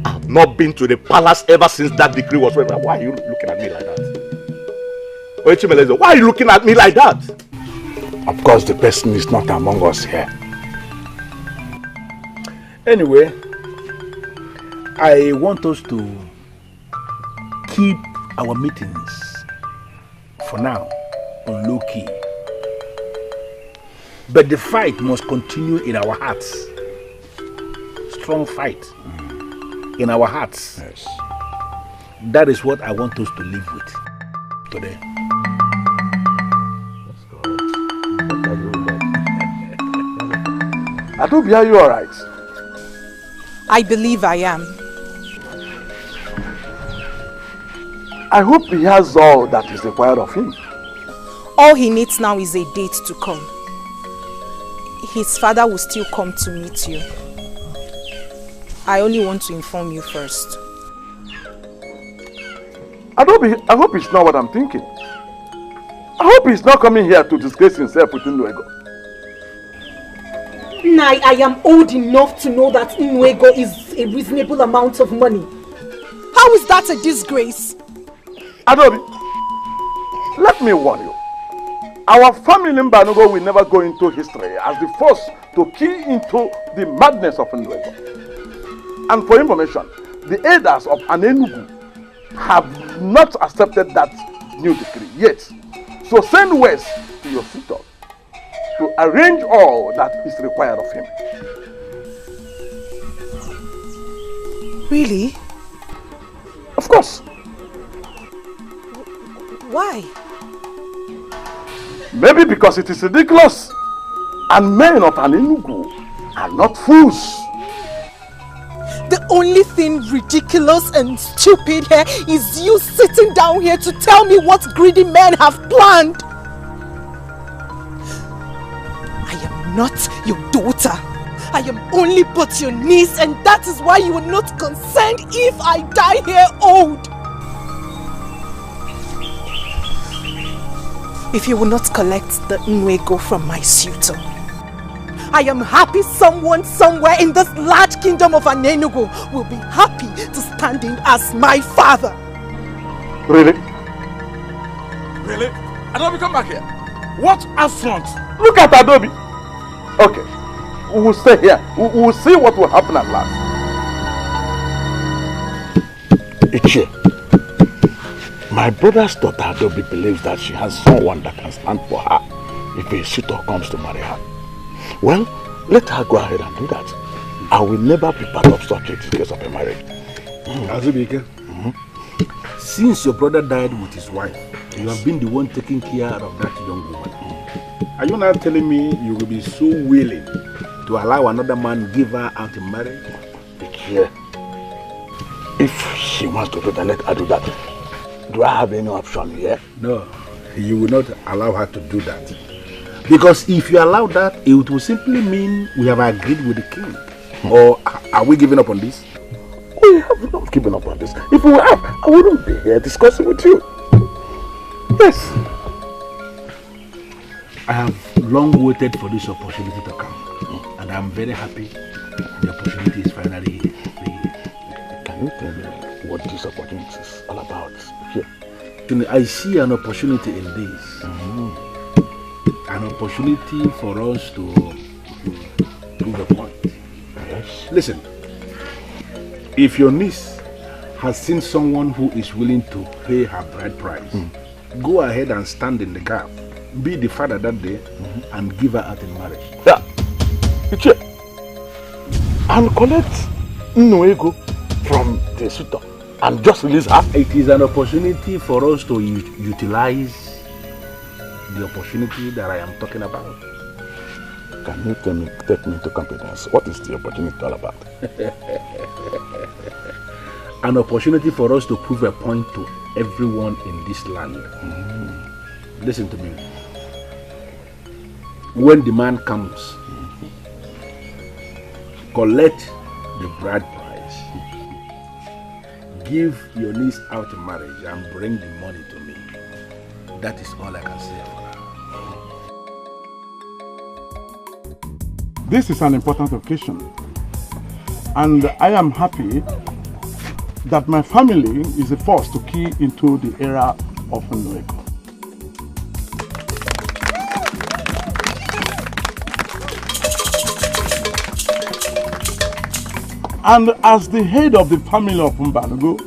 I've not been to the palace ever since that decree was read. Why are you looking at me like that? Why are you looking at me like that? Of course, the person is not among us here. Anyway, I want us to keep our meetings, for now, on low key. But the fight must continue in our hearts. Strong fight in our hearts. Yes. That is what I want us to live with today. Adobe, are you alright? I believe I am. I hope he has all that is required of him. All he needs now is a date to come. His father will still come to meet you. I only want to inform you first. Adobe, I hope it's not what I'm thinking. I hope he's not coming here to disgrace himself with Inuego. I am old enough to know that Inuego is a reasonable amount of money. How is that a disgrace? Adobe, let me warn you. Our family in Banugo will never go into history as the first to key into the madness of Inuego. And for information, the elders of Anenugu have not accepted that new decree yet. So send word to your suitor to arrange all that is required of him. Really? Of course. Why? Maybe because it is ridiculous and men of Anenugu are not fools. The only thing ridiculous and stupid here is you sitting down here to tell me what greedy men have planned. I am not your daughter. I am only but your niece, and that is why you are not concerned if I die here old. If you will not collect the Nwego from my suitor, I am happy someone somewhere in this large kingdom of Anenugu will be happy to stand in as my father. Really? Really? Adobe, come back here. What affront? Look at Adobe. Okay, we will stay here. We will see what will happen at last. Ichie, my brother's daughter Adobe believes that she has someone that can stand for her if a suitor comes to marry her. Well, let her go ahead and do that. I will never be part of such a case of a marriage. Azubike, since your brother died with his wife, you have been the one taking care of that young woman. Are you now telling me you will be so willing to allow another man give her out in marriage? Yeah. If she wants to do that, let her do that. Do I have any option here? No, you will not allow her to do that. Because if you allow that, it will simply mean we have agreed with the king. Or are we giving up on this? We have not given up on this. If we have, I wouldn't be here discussing with you. Yes. I have long waited for this opportunity to come. And I'm very happy the opportunity is finally here. Can you tell me what this opportunity is all about? Here. I see an opportunity in this. An opportunity for us to prove a point. Yes. Listen, if your niece has seen someone who is willing to pay her bride price, go ahead and stand in the gap. Be the father that day and give her out in marriage. Yeah. And collect Nwego from the suitor and just release her. It is an opportunity for us to utilize the opportunity that I am talking about. Can you take me to confidence? What is the opportunity all about? An opportunity for us to prove a point to everyone in this land. Listen to me. When the man comes, collect the bride price, give your niece out in marriage and bring the money to me. That is all I can say for now. This is an important occasion, and I am happy that my family is the first to key into the era of Nwego. And as the head of the family of Mbanogo,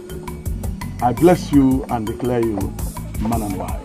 I bless you and declare you man and wife.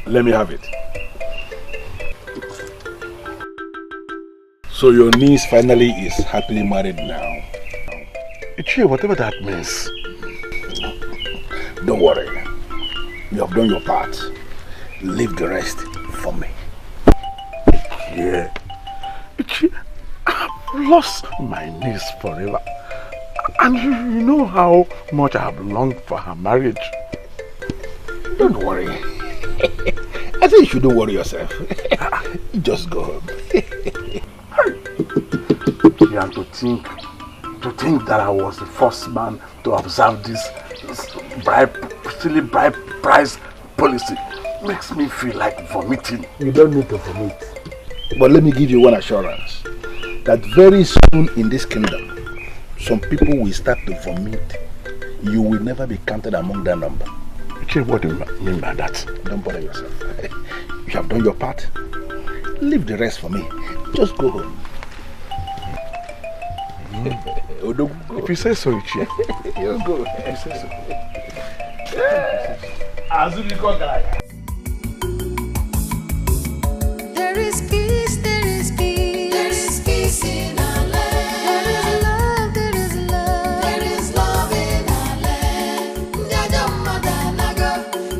Let me have it. So your niece finally is happily married now. Ichie, whatever that means. Don't worry. You have done your part. Leave the rest for me. Yeah. Ichie, I've lost my niece forever. And you know how much I have longed for her marriage. Don't worry. I think you shouldn't worry yourself. Just go home. Yeah, to think that I was the first man to observe this silly bride price policy makes me feel like vomiting. You don't need to vomit. But let me give you one assurance that very soon in this kingdom, some people will start to vomit. You will never be counted among that number. What do you mean by that? Don't bother yourself. You have done your part. Leave the rest for me. Just go home. If you say so, Ichie. You go. If you say so. There is peace, there is peace. There is peace in our land. There is love, there is love. There is love in our land.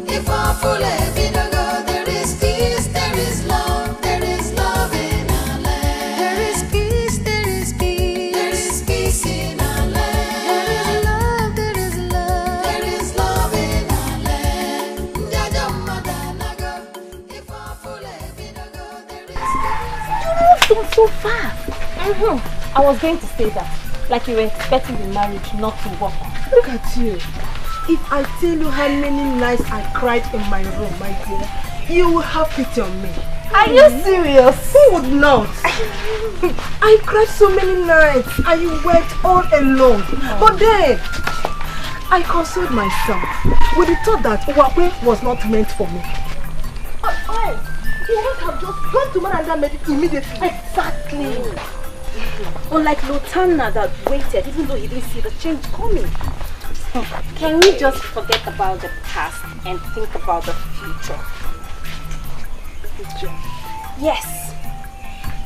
If our full there is peace, there is love. There is love in our land. There is peace, there is peace. There is peace in our land. There is love, there is love. There is love in our land. If our full so fast. I was going to say that, like you were expecting the marriage not to work. Look at you. If I tell you how many nights I cried in my room, my dear, you will have pity on me. Are you serious? Who would not? I cried so many nights. I wept all alone. But then, I consoled myself with the thought that Uwakwe was not meant for me. You would have just gone to man and that made it immediately. Exactly. Unlike Lotana that waited, even though he didn't see the change coming. Can we just forget about the past and think about the future? Future? Yes.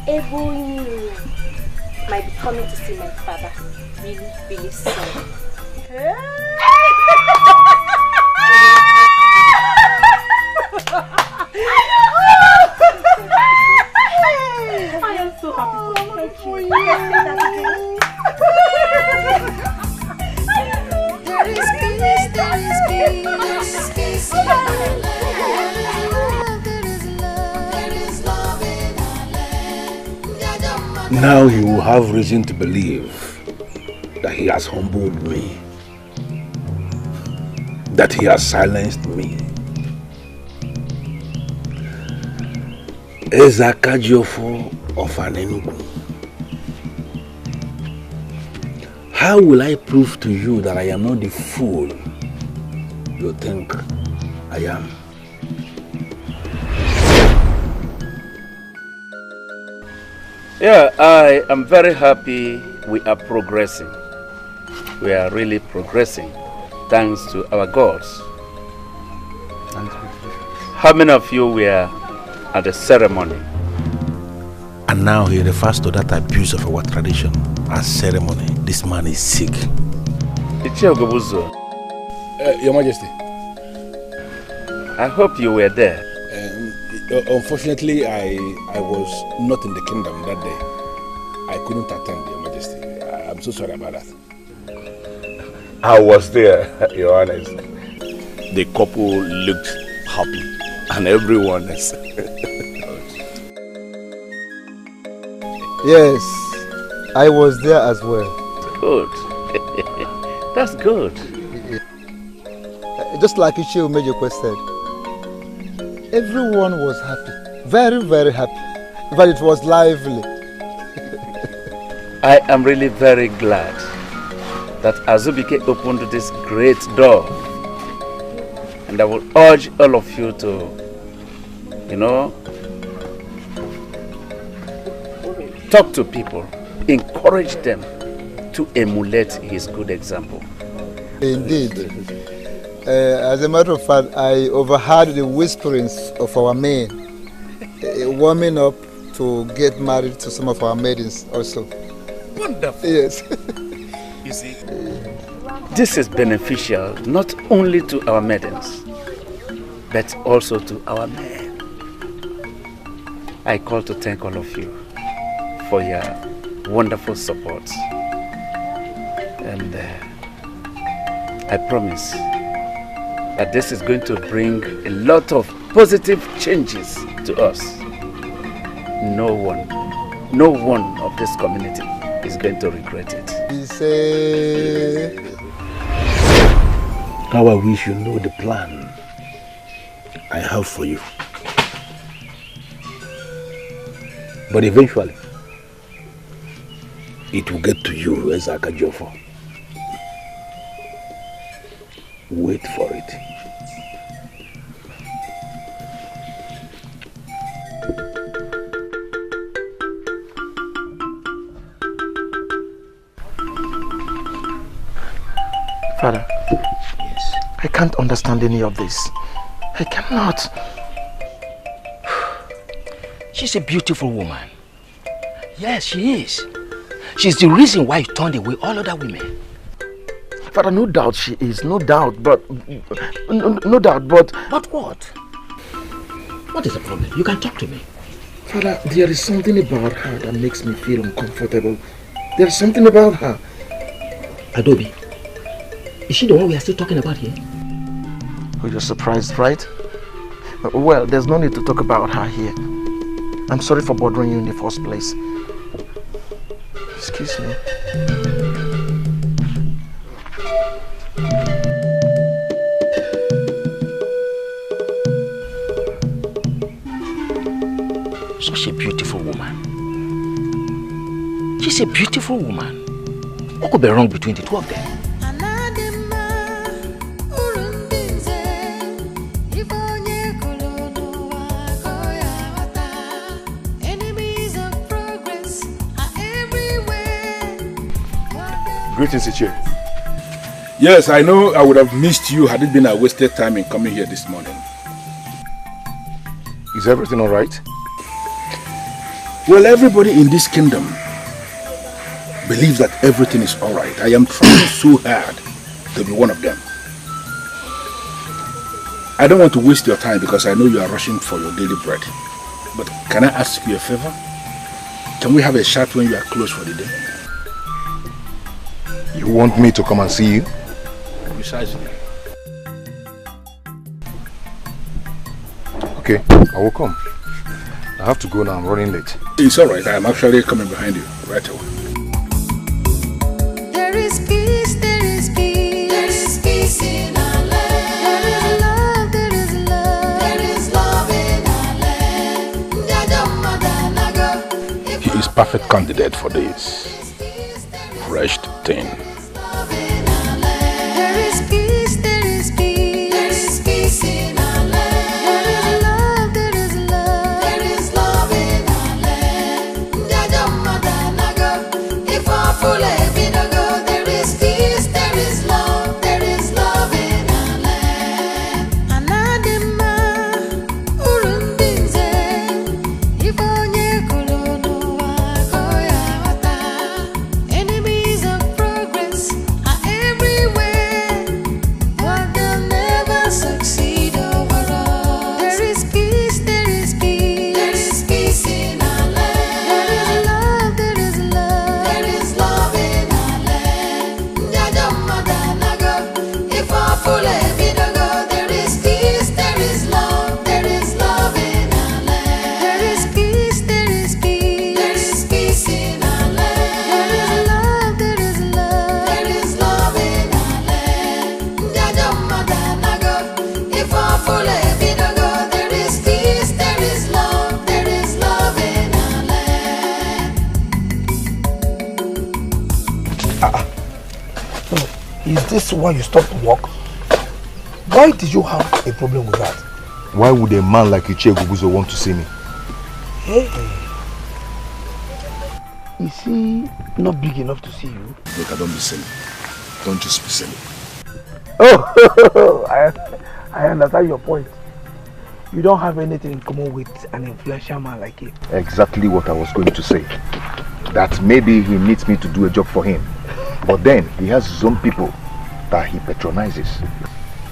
Ebu might be coming to see my father really, really soon. I am so happy. Thank you. There is peace, there is peace, there is peace in our land. There is love, there is love in our land. Now he will have reason to believe that he has humbled me, that he has silenced me. Ezakajiofo of Anenugu. How will I prove to you that I am not the fool you think I am? Yeah, I am very happy we are progressing. We are really progressing, thanks to our gods. How many of you were at the ceremony? And now he refers to that abuse of our tradition as ceremony. This man is sick. Your Majesty. I hope you were there. Unfortunately, I was not in the kingdom that day. I couldn't attend, Your Majesty. I'm so sorry about that. I was there, Your Honor. The couple looked happy, and everyone is. Yes, I was there as well. Good. That's good. Just like Ichie Umejikwe said, everyone was happy. Very, very happy. But it was lively. I am really very glad that Azubike opened this great door. And I will urge all of you to, talk to people, encourage them to emulate his good example. Indeed. As a matter of fact, I overheard the whisperings of our men warming up to get married to some of our maidens also. Wonderful. Yes. You see, this is beneficial not only to our maidens, but also to our men. I call to thank all of you for your wonderful support. And I promise that this is going to bring a lot of positive changes to us. No one of this community is going to regret it. How I wish you know the plan I have for you. But eventually, it will get to you as Akajofo. Wait for it. Father. Yes. I can't understand any of this. I cannot. She's a beautiful woman. Yes, she is. She's the reason why you turned away all other women. Father, no doubt she is, no doubt, but... No doubt, but... But what? What is the problem? You can talk to me. Father, there is something about her that makes me feel uncomfortable. There is something about her. Adobe, is she the one we are still talking about here? Oh, you're surprised, right? Well, there's no need to talk about her here. I'm sorry for bothering you in the first place. Excuse me. Such a beautiful woman. She's a beautiful woman. What could be wrong between the two of them? Greetings, Ichie. Yes, I know I would have missed you had it been a wasted time in coming here this morning. Is everything all right? Well, everybody in this kingdom believes that everything is all right. I am trying so hard to be one of them. I don't want to waste your time because I know you are rushing for your daily bread. But can I ask you a favor? Can we have a chat when you are closed for the day? You want me to come and see you? Precisely. Okay, I will come. I have to go now, I'm running late. It's alright, I am actually coming behind you right away. There is peace, there is peace. There is peace in our land. There is love, there is love in our land. He is perfect candidate for this. Fresh thing. There is peace, there is peace. There is peace in our land. There is love, there is love in our land. If I full go, there is peace, there is love in our land. Anadima, urundinze, ifonye kolono wakoya wata. Enemies of progress are everywhere, but they'll never succeed overall. There is peace, there is peace. There is peace in our land. There is love, there is love in our land. If I full go, there is peace, there is love in our land. There is peace, there is peace. There is peace in our land. There is love, there is love in our land. If I full go, there is peace, there is love in our land. Is this why you stopped work? Why did you have a problem with that? Why would a man like Ichie Gubuzo want to see me? Hey. Is he not big enough to see you? Look, don't be silly. Don't just be silly. Oh, I understand your point. You don't have anything in common with an influential man like him. Exactly what I was going to say. That maybe he needs me to do a job for him. But then he has his own people that he patronizes.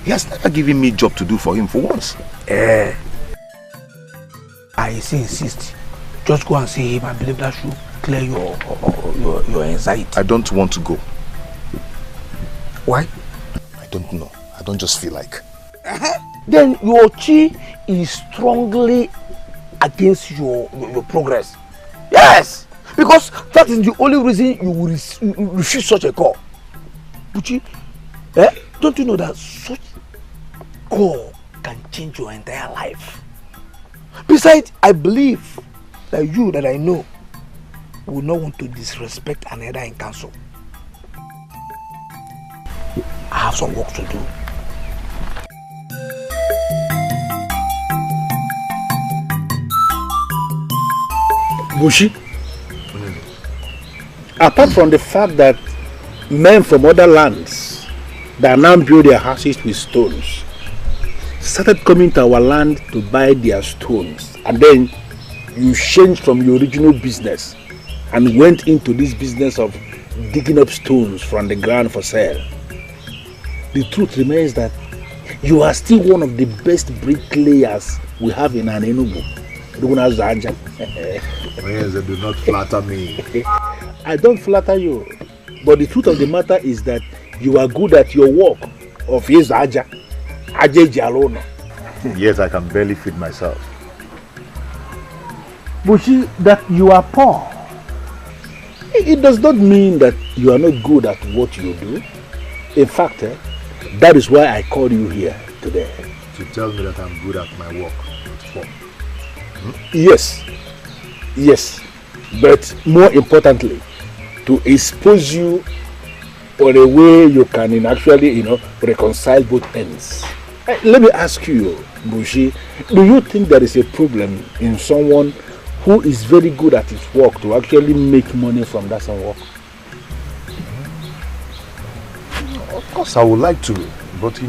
He has never given me a job to do for him for once. I insist. Just go and see him. I believe that should clear your anxiety. I don't want to go. Why? I don't know. I don't just feel like. Then your chi is strongly against your progress. Yes! Because that is the only reason you will refuse such a call. Buchi, don't you know that such call can change your entire life? Besides, I believe that you that I know, will not want to disrespect another in council. I have some work to do. Bushi, apart from the fact that men from other lands that now build their houses with stones started coming to our land to buy their stones, and then you changed from your original business and went into this business of digging up stones from the ground for sale. The truth remains that you are still one of the best bricklayers we have in Enugu. Do not flatter me. I don't flatter you, but the truth of the matter is that you are good at your work of his Aja alone. Yes, I can barely feed myself. Bushi, that you are poor, it does not mean that you are not good at what you do. In fact, that is why I called you here today. To tell me that I'm good at my work. Yes, but more importantly, to expose you on a way you can actually, reconcile both ends. Let me ask you, Bushi, do you think there is a problem in someone who is very good at his work to actually make money from that same work? Of course, I would like to, but a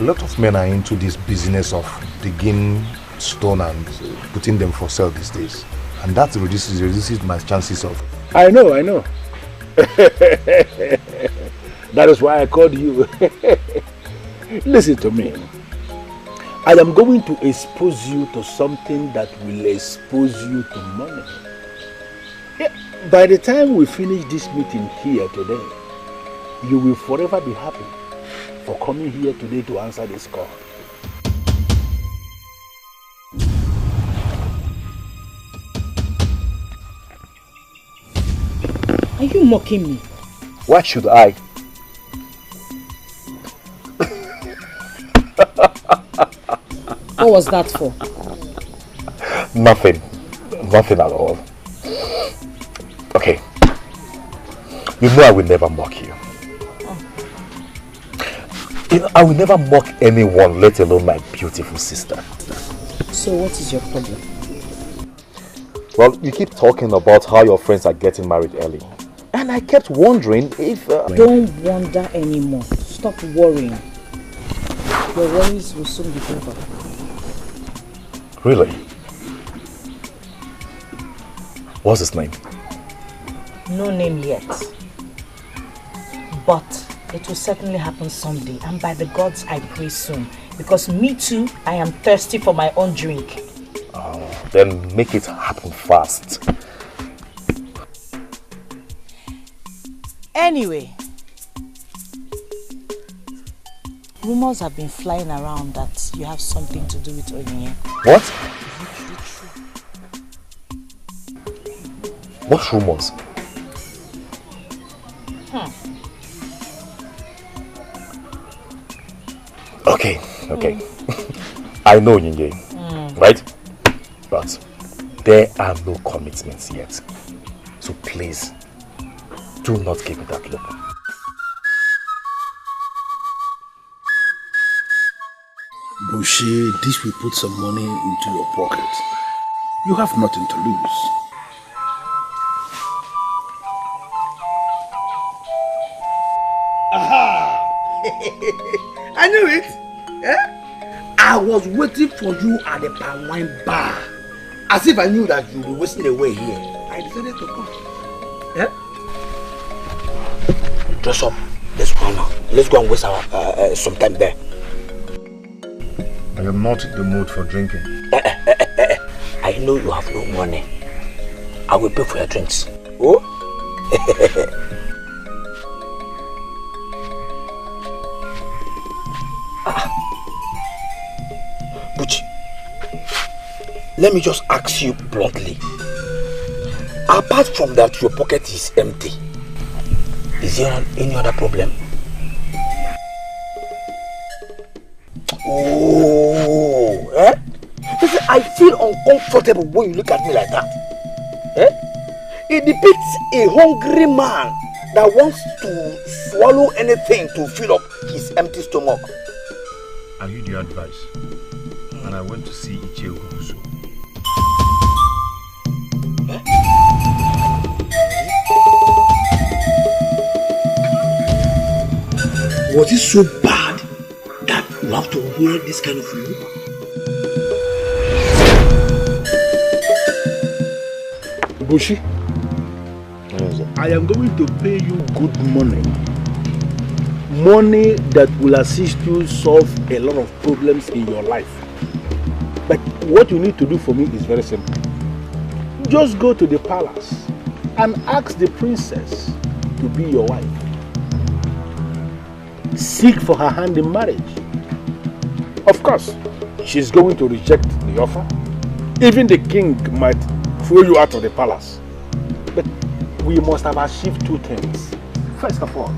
lot of men are into this business of digging stone and putting them for sale these days, and that reduces my chances of. I know. That is why I called you. Listen to me. I am going to expose you to something that will expose you to money. By the time we finish this meeting here today, you will forever be happy for coming here today to answer this call. Are you mocking me? Why should I? What was that for? Nothing at all. Okay. You know I will never mock you. I will never mock anyone, let alone my beautiful sister. So what is your problem? Well, you keep talking about how your friends are getting married early. And I kept wondering if... Don't wonder anymore. Stop worrying. Your worries will soon be over. Really? What's his name? No name yet. But it will certainly happen someday. And by the gods, I pray soon. Because me too, I am thirsty for my own drink. Oh, then make it happen fast. Anyway, rumors have been flying around that you have something to do with Onyinye. What? What rumors? Okay. I know Onyinye, right? But there are no commitments yet. So please, do not give me that look. Bushi, this will put some money into your pocket. You have nothing to lose. Aha! I knew it. I was waiting for you at the palm wine bar. As if I knew that you were wasting away here. I decided to come. Dress up. Let's go now. Let's go and waste our some time there. I am not in the mood for drinking. I know you have no money. I will pay for your drinks. Oh? Buchi, let me just ask you bluntly. Apart from that, your pocket is empty. Is there any other problem? Oh, Listen, I feel uncomfortable when you look at me like that. It depicts a hungry man that wants to swallow anything to fill up his empty stomach. I heard your advice, and I went to see Ichie Ugubuzu. Was it so bad that you have to wear this kind of look? Bushi, I am going to pay you good money. Money that will assist you solve a lot of problems in your life. But what you need to do for me is very simple. Just go to the palace and ask the princess to be your wife. Seek for her hand in marriage. Of course, she's going to reject the offer. Even the king might throw you out of the palace. But we must have achieved two things. First of all,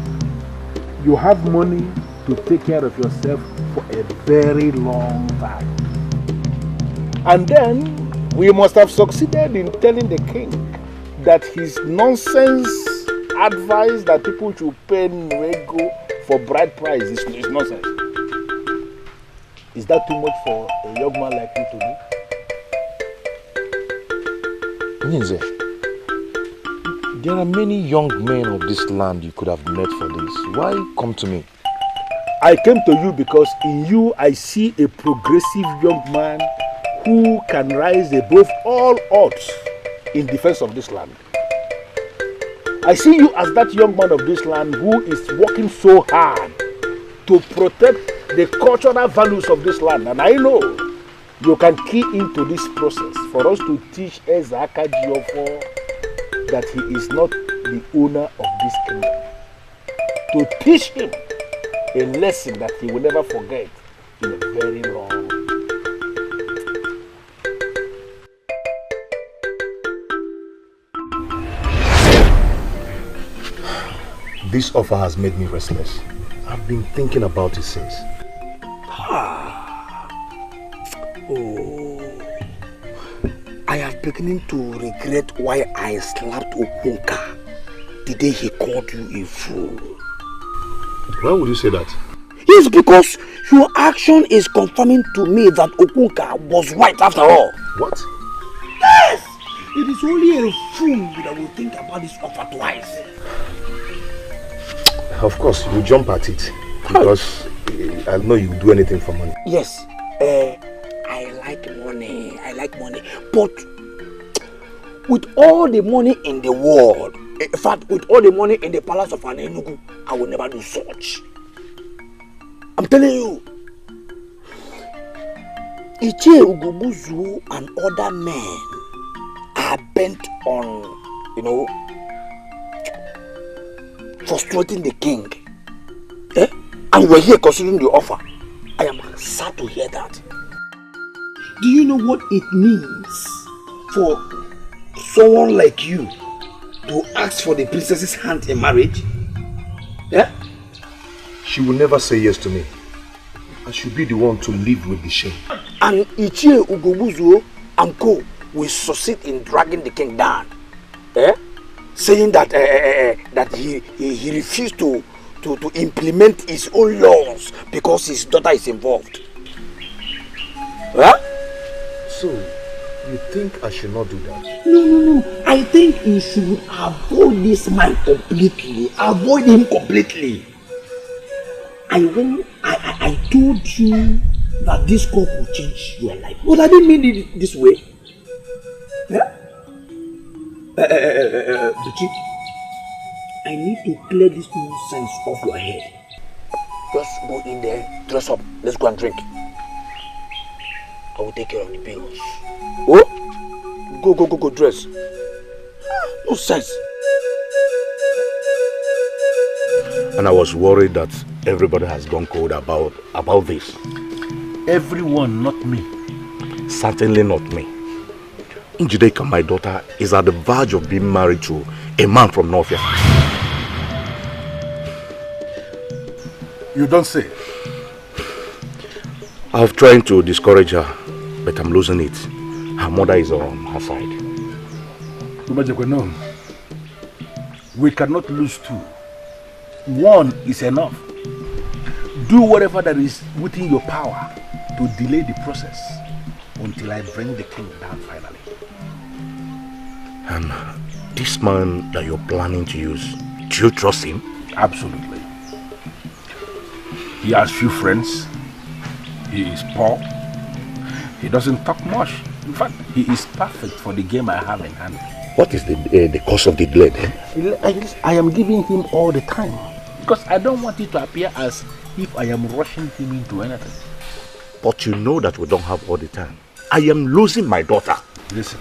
you have money to take care of yourself for a very long time. And then we must have succeeded in telling the king that his nonsense advice that people should pay Nwego for bride price is nonsense. Is that too much for a young man like you to do? Ninze, there are many young men of this land you could have met for this. Why come to me? I came to you because in you I see a progressive young man who can rise above all odds in defense of this land. I see you as that young man of this land who is working so hard to protect the cultural values of this land. And I know you can key into this process for us to teach Ezaka Jiofo that he is not the owner of this kingdom. To teach him a lesson that he will never forget in a very long time. This offer has made me restless. I've been thinking about it since. Oh, I am beginning to regret why I slapped Okunka the day he called you a fool. Why would you say that? Yes, because your action is confirming to me that Okunka was right after all. What? Yes! It is only a fool that will think about this offer twice. Of course, you jump at it because I know you do anything for money. Yes, I like money, but with all the money in the world, in fact, with all the money in the palace of Enugu, I will never do such. I'm telling you, Ichie Ugubuzu and other men are bent on, frustrating the king. And we're here considering the offer. I am sad to hear that. Do you know what it means for someone like you to ask for the princess's hand in marriage? She will never say yes to me. I should be the one to live with the shame. And Ichie Ugubuzu and co will succeed in dragging the king down. Saying that that he refused to implement his own laws because his daughter is involved. So, you think I should not do that? No. I think you should avoid this man completely. Avoid him completely. I told you that this cup will change your life. But I didn't mean it this way. Buchi, I need to clear this nonsense off your head. Just go in there, dress up, let's go and drink. I will take care of the bills. Oh? Go, dress. No sense. And I was worried that everybody has gone cold about this. Everyone, not me. Certainly not me. Njideka, my daughter, is at the verge of being married to a man from North. You don't say. I've tried to discourage her, but I'm losing it. Her mother is on her side. No. We cannot lose two. One is enough. Do whatever that is within your power to delay the process until I bring the king down finally. And this man that you're planning to use, do you trust him? Absolutely. He has few friends. He is poor. He doesn't talk much. In fact, he is perfect for the game I have in hand. What is the cause of the delay then? I am giving him all the time because I don't want it to appear as if I am rushing him into anything. But you know that we don't have all the time. I am losing my daughter. Listen,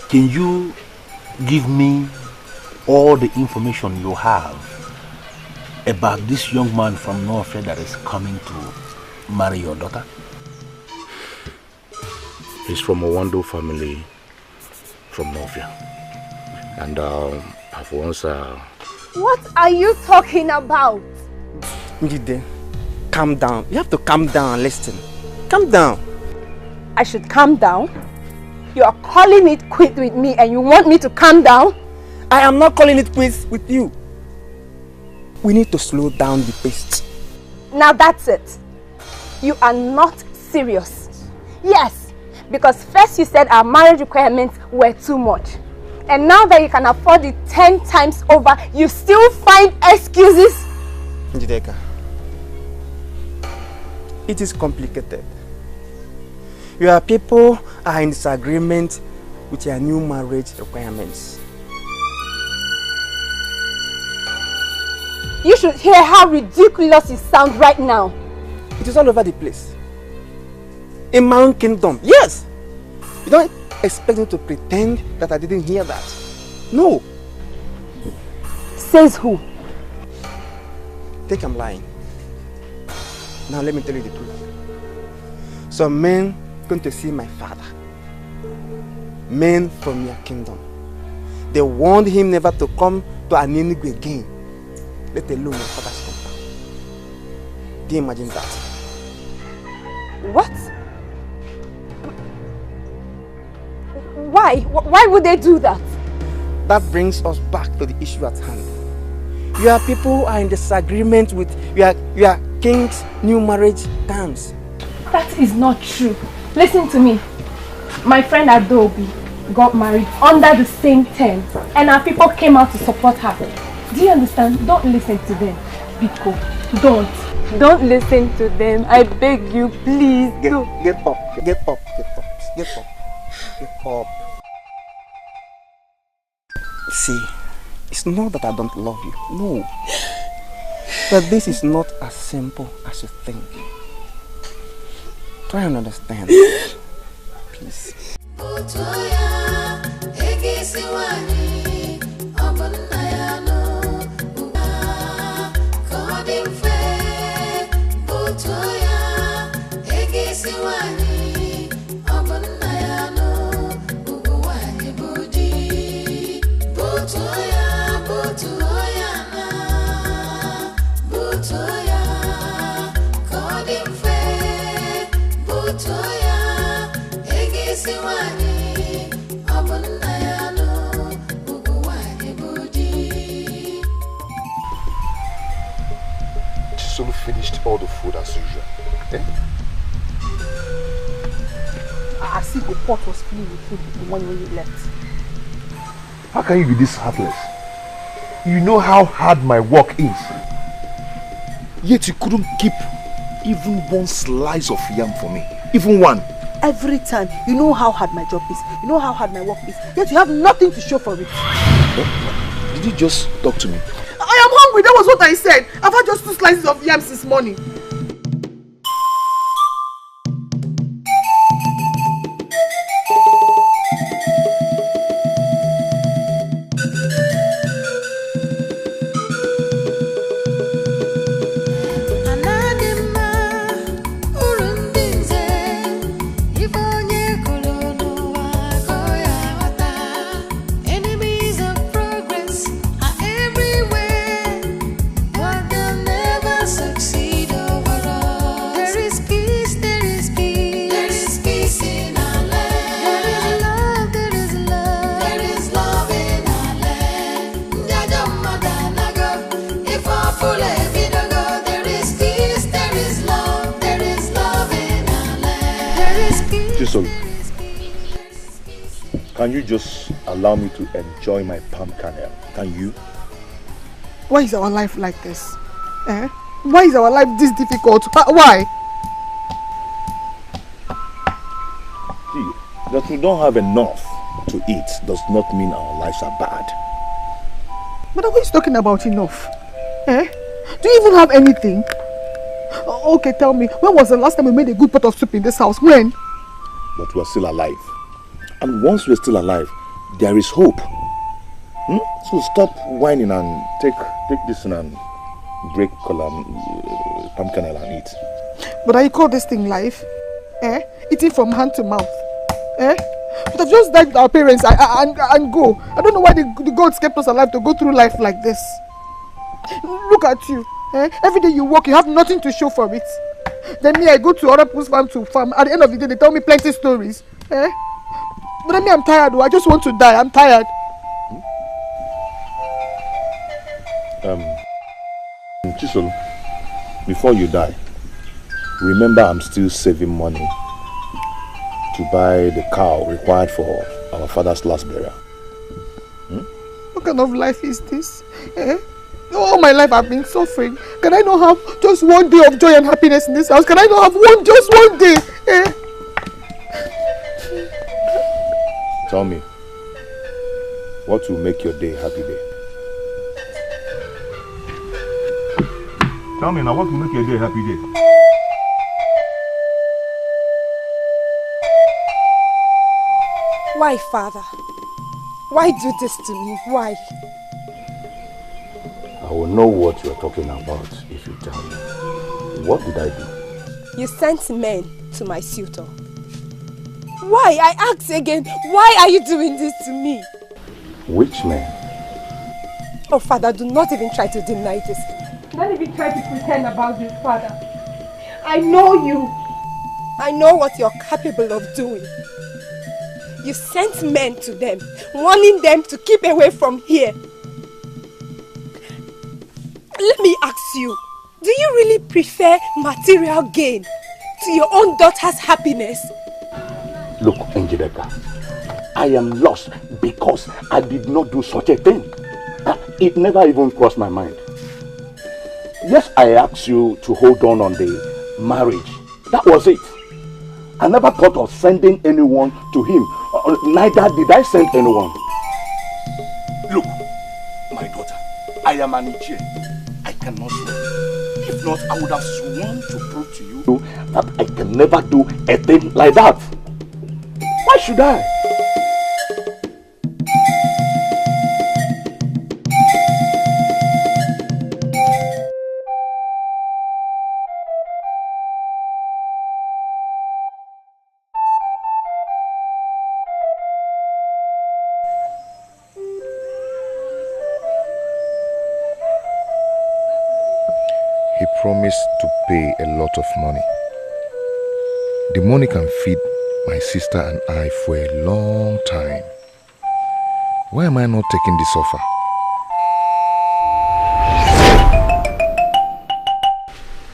can you give me all the information you have about this young man from North that is coming to marry your daughter? He's from a Wando family from Novia. And I've once... What are you talking about? Njide, calm down. You have to calm down and listen. Calm down. I should calm down? You are calling it quit with me and you want me to calm down? I am not calling it quits with you. We need to slow down the pace. Now that's it. You are not serious. Yes, because first you said our marriage requirements were too much. And now that you can afford it 10 times over, you still find excuses? Njideka, it is complicated. Your people are in disagreement with your new marriage requirements. You should hear how ridiculous it sounds right now. It is all over the place. In my own kingdom, yes. You don't expect me to pretend that I didn't hear that. No. Says who? Think I'm lying. Now let me tell you the truth. Some men going to see my father. Men from your kingdom. They warned him never to come to Aninigu again. Let alone your father's compound. Do you imagine that? What? Why? Why would they do that? That brings us back to the issue at hand. Your people are in disagreement with your king's new marriage terms. That is not true. Listen to me. My friend Adobe got married under the same terms and our people came out to support her. Do you understand? Don't listen to them. Biko, don't listen to them. I beg you, please. Get up. See, it's not that I don't love you. No. But this is not as simple as you think. Try and understand. Please. Solo finished all the food as usual. Eh? As if the pot was filled with food when you left. How can you be this heartless? You know how hard my work is. Yet you couldn't keep even one slice of yam for me. Even one. Every time, you know how hard my job is. You know how hard my work is. Yet you have nothing to show for it. What? Did you just talk to me? I am hungry, that was what I said. I've had just 2 slices of yams this morning. Succeed. Chisel, can you just allow me to enjoy my palm kernel? Can you? Why is our life like this? Eh? Why is our life this difficult? Why? See, that we don't have enough to eat does not mean our lives are bad. But what are you talking about enough? Eh? Do you even have anything? Okay, tell me, when was the last time we made a good pot of soup in this house? When? But we're still alive. And once we're still alive, there is hope. So stop whining and take this and break palm kernel and eat. But I call this thing life? Eh? Eating from hand to mouth. Eh? But I've just died with our parents and go. I don't know why the gods kept us alive to go through life like this. Look at you. Eh? Every day you work, you have nothing to show for it. Then me, I go to other people's farm to farm. At the end of the day, they tell me plenty stories. Eh? But then me, I'm tired. I just want to die. I'm tired. Chisel, before you die, remember I'm still saving money to buy the cow required for our father's last burial. What kind of life is this? Eh? All my life I've been suffering. Can I not have just one day of joy and happiness in this house? Can I not have just one day? Eh? Tell me, what will make your day a happy day? Tell me now, what will make your day a happy day? Why, Father? Why do this to me? Why? I will know what you are talking about if you tell me. What did I do? You sent men to my suitor. Why? I ask again, why are you doing this to me? Which men? Oh, Father, do not even try to deny this. Don't even try to pretend about this, Father. I know you. I know what you're capable of doing. You sent men to them, warning them to keep away from here. Let me ask you, do you really prefer material gain to your own daughter's happiness? Look, Njideka, I am lost because I did not do such a thing. It never even crossed my mind. Yes, I asked you to hold on the marriage. That was it. I never thought of sending anyone to him. Neither did I send anyone. Look, my daughter, I am an Ichie. I cannot swear. If not, I would have sworn to prove to you that I can never do a thing like that. Why should I? He promised to pay a lot of money. The money can feed my sister and I for a long time. Why am I not taking this offer?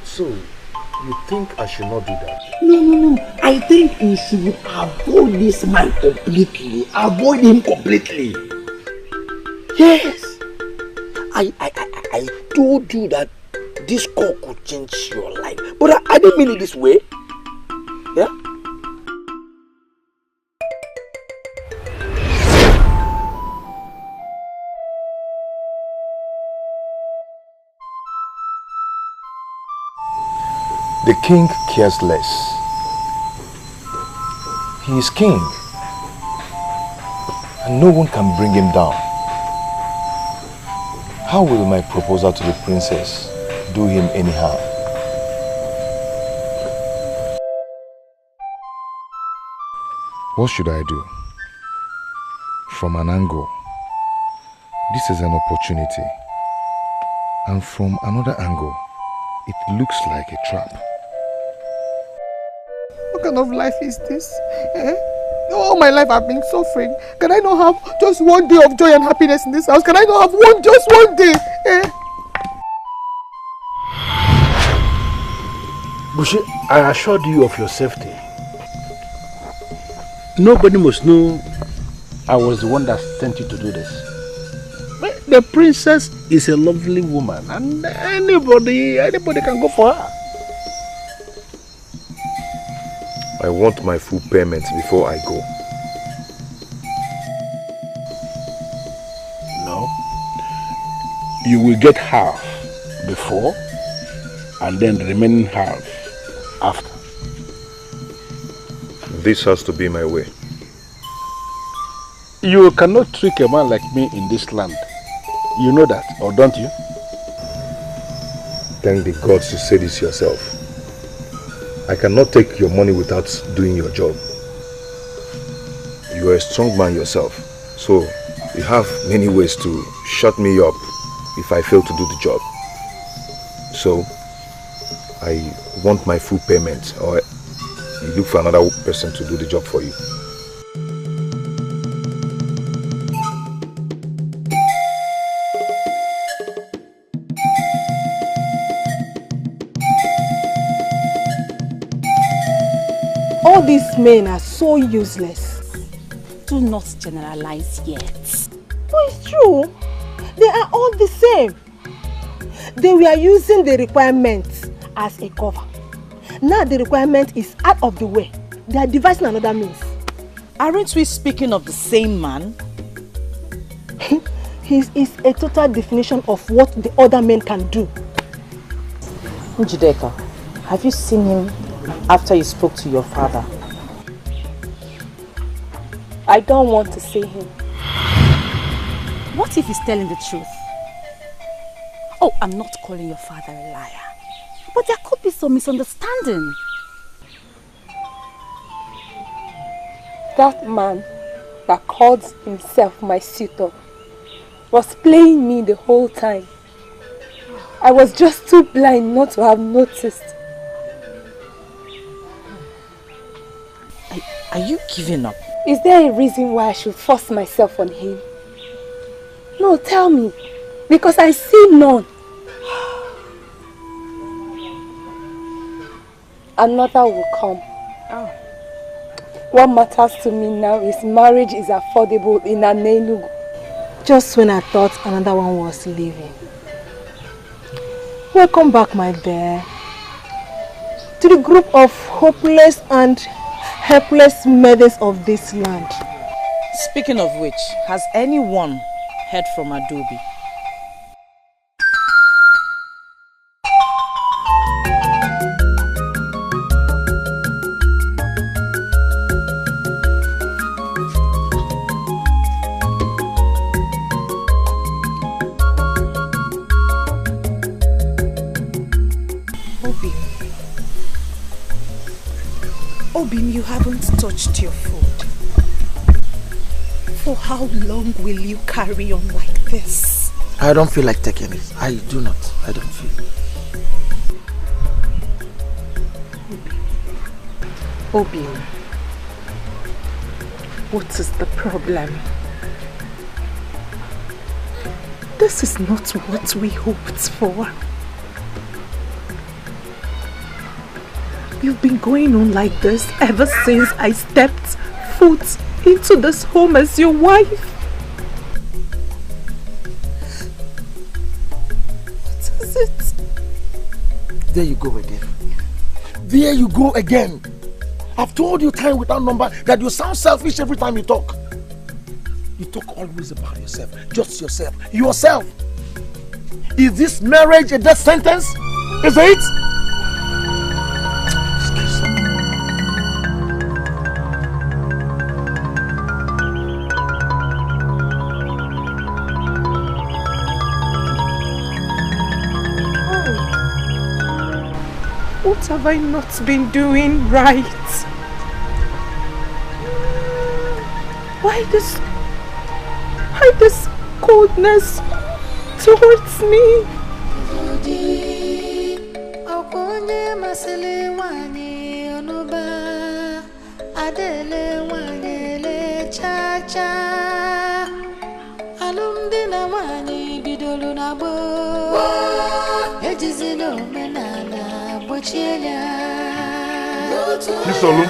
So, you think I should not do that? No. I think you should avoid this man completely. Avoid him completely. Yes. I told you that this call could change your life. But I didn't mean it this way. Yeah? The king cares less. He is king, and no one can bring him down. How will my proposal to the princess do him any harm? What should I do? From an angle, this is an opportunity, and from another angle, it looks like a trap. What kind of life is this? Eh? All my life I've been suffering. Can I not have just one day of joy and happiness in this house? Can I not have just one day? Eh? Bushi, I assured you of your safety. nobody must know I was the one that sent you to do this. But the princess is a lovely woman, and anybody can go for her. I want my full payment before I go. No. You will get half before, and then the remaining half after. This has to be my way. You cannot trick a man like me in this land. You know that, or don't you? Thank the gods you say this yourself. I cannot take your money without doing your job. You are a strong man yourself, so you have many ways to shut me up if I fail to do the job. So, I want my full payment, or you look for another person to do the job for you. All these men are so useless. Do not generalize yet. But it's true. They are all the same. They were using the requirements as a cover. Now the requirement is out of the way. They are devising another means. Aren't we speaking of the same man? He is a total definition of what the other men can do. Njideka, have you seen him after you spoke to your father? I don't want to see him. What if he's telling the truth? Oh, I'm not calling your father a liar. But there could be some misunderstanding. That man that called himself my suitor was playing me the whole time. I was just too blind not to have noticed. Are you giving up? Is there a reason why I should force myself on him? No, tell me. Because I see none. Another will come. Oh. What matters to me now is marriage is affordable in Enugu. Just when I thought another one was leaving. Welcome back, my bear, to the group of hopeless and helpless maidens of this land. Speaking of which, has anyone heard from Adobe? Obim, you haven't touched your food. For how long will you carry on like this? I don't feel like taking it. I do not. I don't feel. Obim, what is the problem? This is not what we hoped for. You've been going on like this ever since I stepped foot into this home as your wife. What is it? There you go again. There you go again. I've told you time without number that you sound selfish every time you talk. You talk always about yourself. Just yourself. Yourself. Is this marriage a death sentence? Is it? What have I not been doing right? Why this coldness towards me? Chisolu.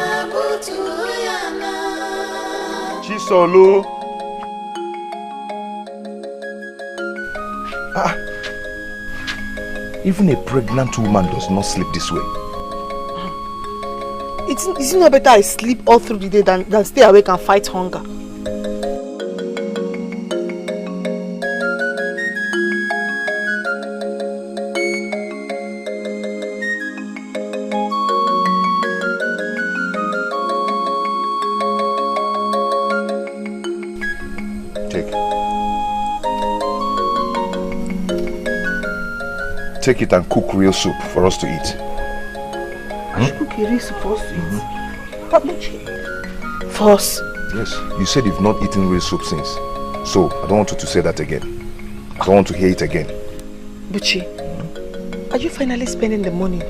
Chisolu. Even a pregnant woman does not sleep this way. It's not better I sleep all through the day than stay awake and fight hunger. Take it and cook real soup for us to eat. I should cook a real soup for us to eat? For us? Yes, you said you've not eaten real soup since. So, I don't want you to say that again. I don't want to hear it again. Buchi, are you finally spending the money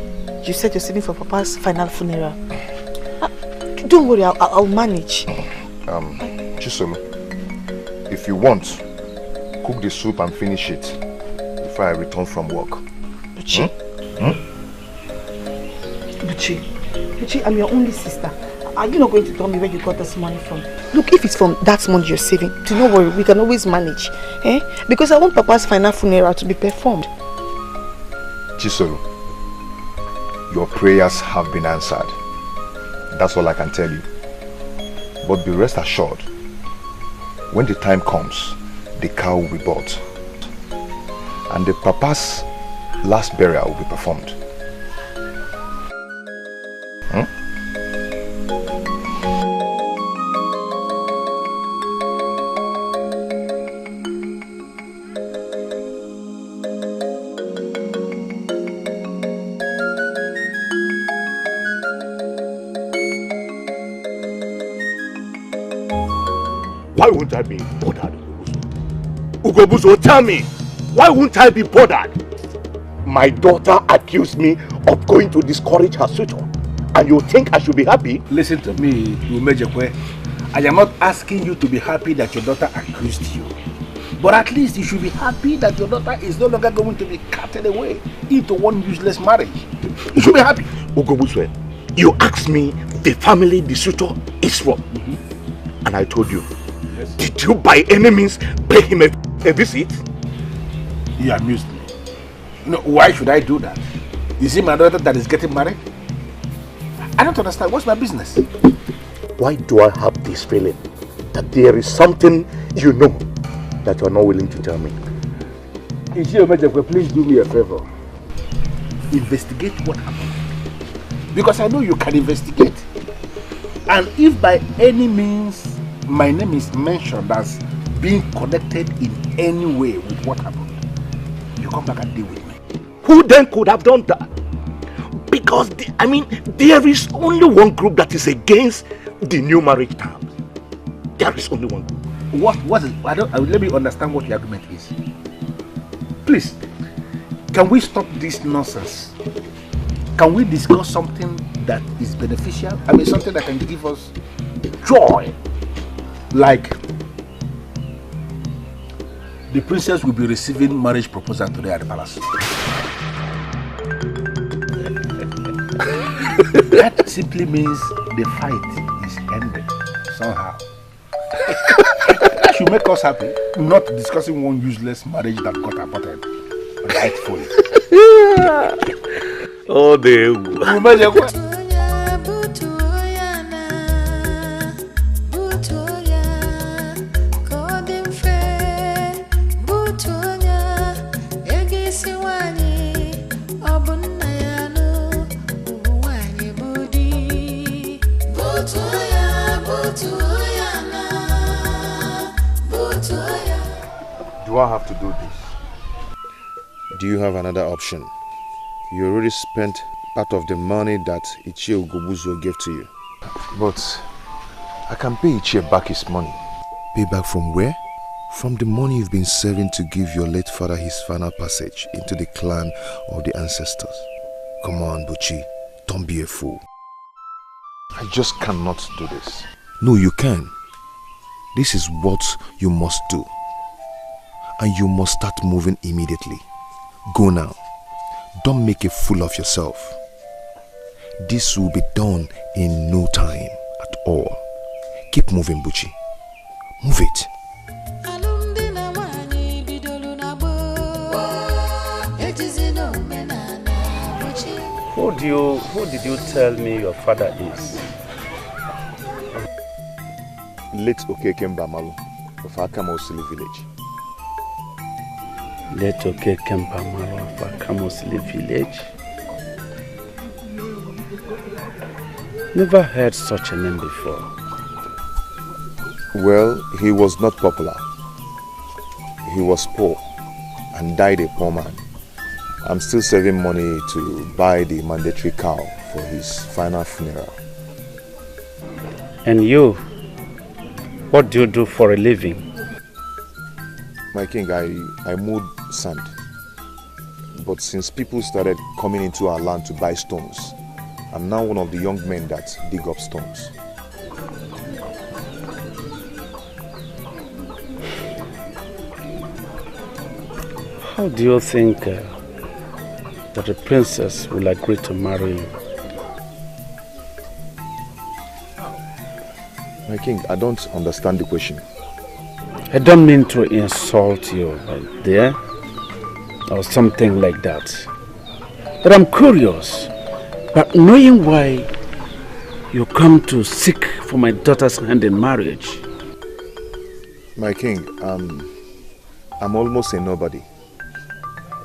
you said you're saving for Papa's final funeral? Don't worry, I'll manage. Chisolu, if you want, cook the soup and finish it before I return from work. Buchi. Buchi, I'm your only sister. Are you not going to tell me where you got this money from? Look, if it's from that money you're saving, don't worry, we can always manage. Because I want Papa's final funeral to be performed. Chisolu, your prayers have been answered. That's all I can tell you. But be rest assured, when the time comes, the cow will be bought. And the Papa's last burial will be performed. Why won't I be bothered? Ugobuzo, tell me, why won't I be bothered? My daughter accused me of going to discourage her suitor, and you think I should be happy? Listen to me, Umejekwe. I am not asking you to be happy that your daughter accused you. But at least you should be happy that your daughter is no longer going to be carted away into one useless marriage. You should be happy. Ugobuzo, you asked me the family the suitor is from. And I told you, yes. Did you by any means pay him a visit? You amused me. You know, why should I do that? Is it my daughter that is getting married? I don't understand. What's my business? Why do I have this feeling that there is something you know that you are not willing to tell me? Please do me a favor. Investigate what happened. Because I know you can investigate. And if by any means my name is mentioned as being connected in any way with what happened, you come back and deal with me. Who then could have done that? Because, there is only one group that is against the new marriage terms. There is only one group. What is, let me understand what the argument is. Please, can we stop this nonsense? Can we discuss something that is beneficial? Something that can give us joy. Like, the princess will be receiving marriage proposal today at the palace. That simply means the fight is ended somehow. That should make us happy, not discussing one useless marriage that got aborted rightfully. Oh, they. Do I have to do this? Do you have another option? You already spent part of the money that Ichie Ugobuzo gave to you. But I can pay Ichie back his money. Pay back from where? From the money you've been saving to give your late father his final passage into the clan of the ancestors. Come on, Buchi, don't be a fool. I just cannot do this. No, you can. This is what you must do. And you must start moving immediately. Go now. Don't make a fool of yourself. This will be done in no time at all. Keep moving, Buchi. Move it. Who did you tell me your father is? Late Okeke Mbamalu of Akamosili village. Late Okeke Mbamalu of Akamosili village? Never heard such a name before. Well, he was not popular. He was poor and died a poor man. I'm still saving money to buy the mandatory cow for his final funeral. And you? What do you do for a living? My king, I mowed sand. But since people started coming into our land to buy stones, I'm now one of the young men that dig up stones. How do you think that the princess will agree to marry you? My king, I don't understand the question. I don't mean to insult you, right there, or something like that. But I'm curious, but knowing why you come to seek for my daughter's hand in marriage. My king, I'm almost a nobody.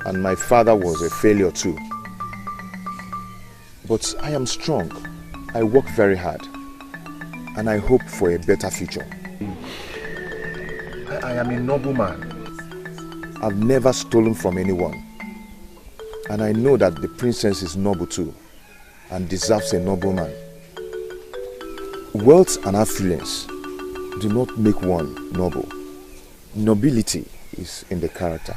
And my father was a failure too. But I am strong. I work very hard. And I hope for a better future. I am a noble man. I've never stolen from anyone. And I know that the princess is noble too. And deserves a noble man. Wealth and affluence do not make one noble. Nobility is in the character.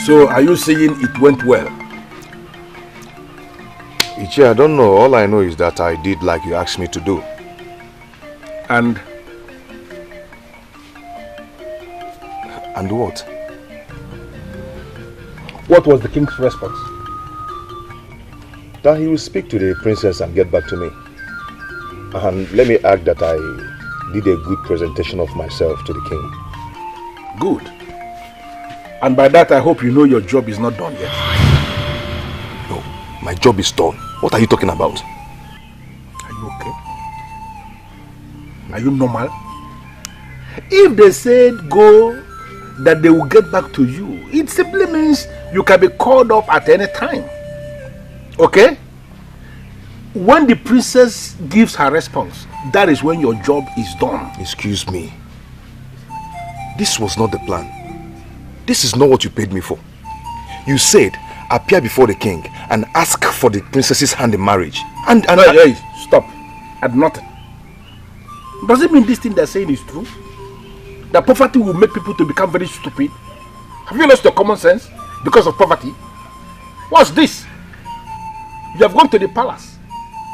So, are you saying it went well? Ichi, I don't know. All I know is that I did like you asked me to do. And what? What was the king's response? That he will speak to the princess and get back to me. And let me add that I did a good presentation of myself to the king. Good. And by that, I hope you know your job is not done yet. No, my job is done. What are you talking about? Are you okay? Are you normal? If they said go, that they will get back to you, it simply means you can be called up at any time. Okay? When the princess gives her response, that is when your job is done. Excuse me. This was not the plan. This is not what you paid me for. You said, appear before the king and ask for the princess's hand in marriage. Hey, stop. At nothing. Does it mean this thing they're saying is true? That poverty will make people to become very stupid? Have you lost your common sense because of poverty? What's this? You have gone to the palace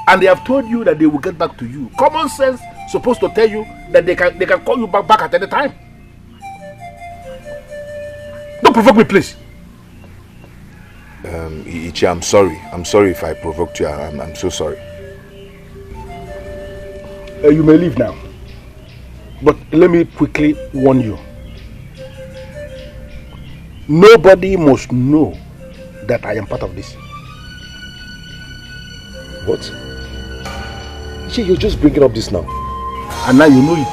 and they have told you that they will get back to you. Common sense supposed to tell you that they can call you back at any time. Don't provoke me, please. Ichi, I'm sorry. I'm sorry if I provoked you. I'm so sorry. You may leave now. But let me quickly warn you. Nobody must know that I am part of this. What? Ichi, you're just bringing up this now. And now you know it.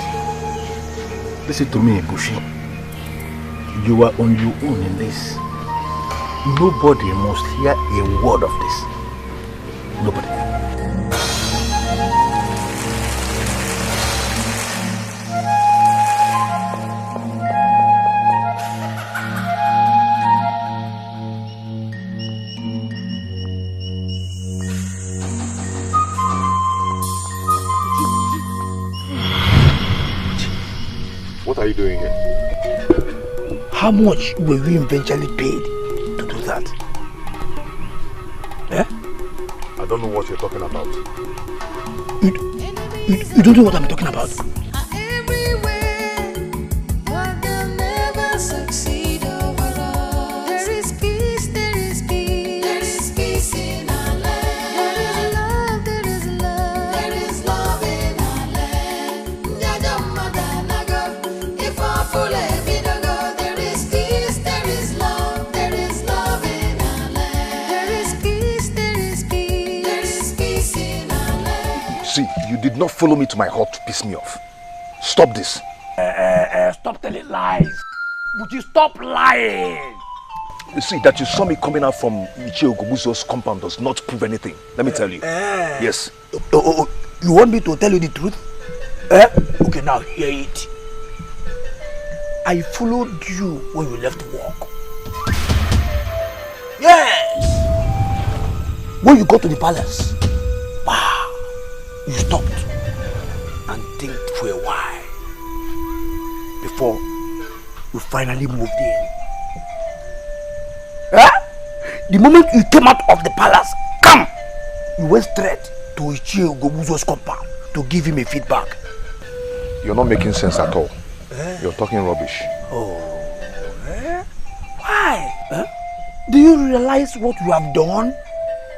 Listen to me, Bushi. You are on your own in this. Nobody must hear a word of this. Nobody. What are you doing here? How much were you eventually paid to do that? Eh? I don't know what you're talking about. You don't know what I'm talking about? There is peace in our land. not follow me to my hut to piss me off. Stop this. Stop telling lies. Would you stop lying? You see, that you saw me coming out from Ichie Ogobuzo's compound does not prove anything. Let me tell you. Yes. You want me to tell you the truth? Okay, now hear it. I followed you when you left work. Yes! When you got to the palace, wow, you stopped and think for a while before you finally moved in. The moment you came out of the palace, you went straight to Ichie Ogobuzo's compound to give him a feedback. You're not making sense at all. You're talking rubbish. Why? Do you realize what you have done?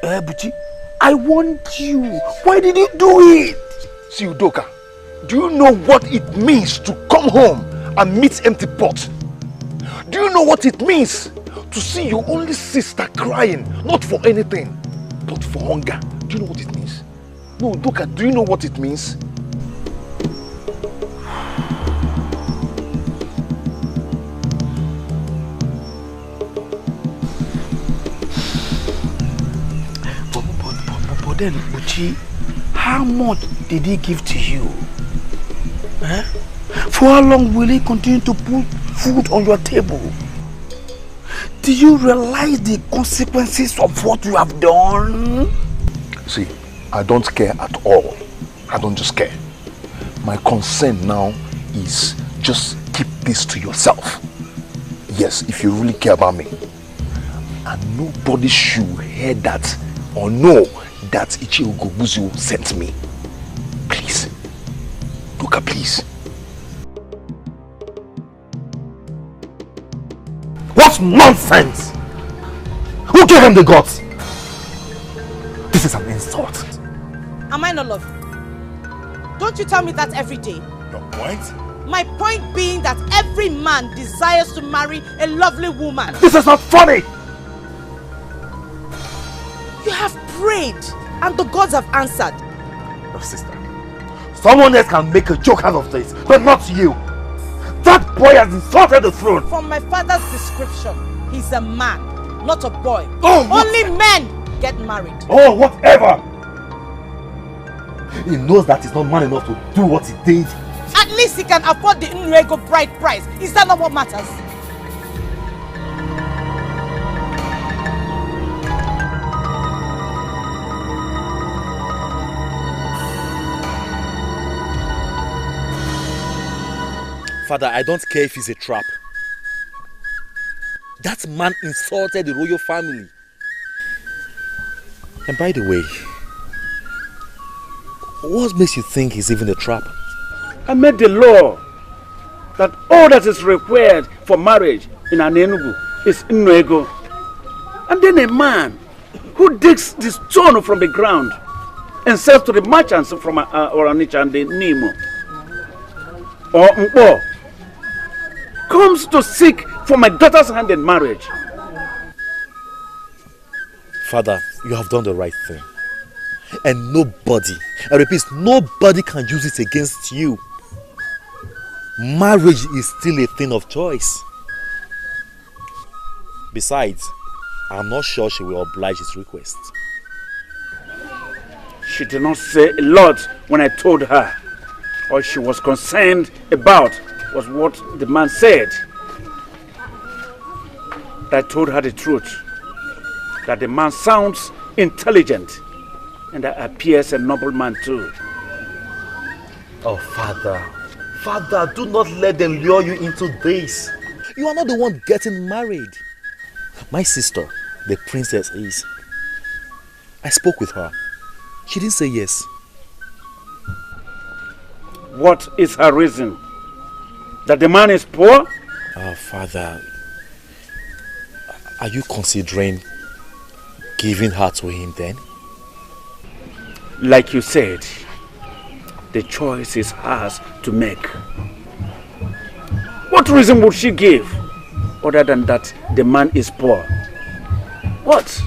Buchi, I want you. Why did you do it? See, Udoka, do you know what it means to come home and meet empty pot? Do you know what it means to see your only sister crying, not for anything, but for hunger? Do you know what it means? No, Udoka, do you know what it means? But then, Buchi, how much did he give to you? For how long will he continue to put food on your table? Do you realize the consequences of what you have done? See, I don't care at all. I don't just care. My concern now is just keep this to yourself. Yes, if you really care about me. And nobody should hear that or know that Ichie Ogobuzo sent me. Please. Luka, please. What nonsense! Who gave him the guts? This is an insult. Am I not lovely? Don't you tell me that every day? Your point? My point being that every man desires to marry a lovely woman. This is not funny! You have prayed and the gods have answered. No, sister. Someone else can make a joke out of this, but not you. That boy has insulted the throne. From my father's description, he's a man, not a boy. Oh, only men get married. Oh, whatever! He knows that he's not man enough to do what he did. At least he can afford the Ini Edo bride price. Is that not what matters? Father, I don't care if it's a trap. That man insulted the royal family. And by the way, what makes you think he's even a trap? I made the law that all that is required for marriage in Anenugu is Ini Edo. And then a man who digs the stone from the ground and sells to the merchants from Oranicha and the Nimo or Mpo comes to seek for my daughter's hand in marriage. Father, you have done the right thing. And nobody, I repeat, nobody can use it against you. Marriage is still a thing of choice. Besides, I'm not sure she will oblige his request. She did not say a lot when I told her. All she was concerned about was what the man said. I told her the truth, that the man sounds intelligent and appears a noble man too. Oh, Father, do not let them lure you into this. You are not the one getting married. My sister, the princess, is. I spoke with her. She didn't say yes. What is her reason? That the man is poor? Father, are you considering giving her to him then? Like you said, the choice is hers to make. What reason would she give other than that the man is poor? What?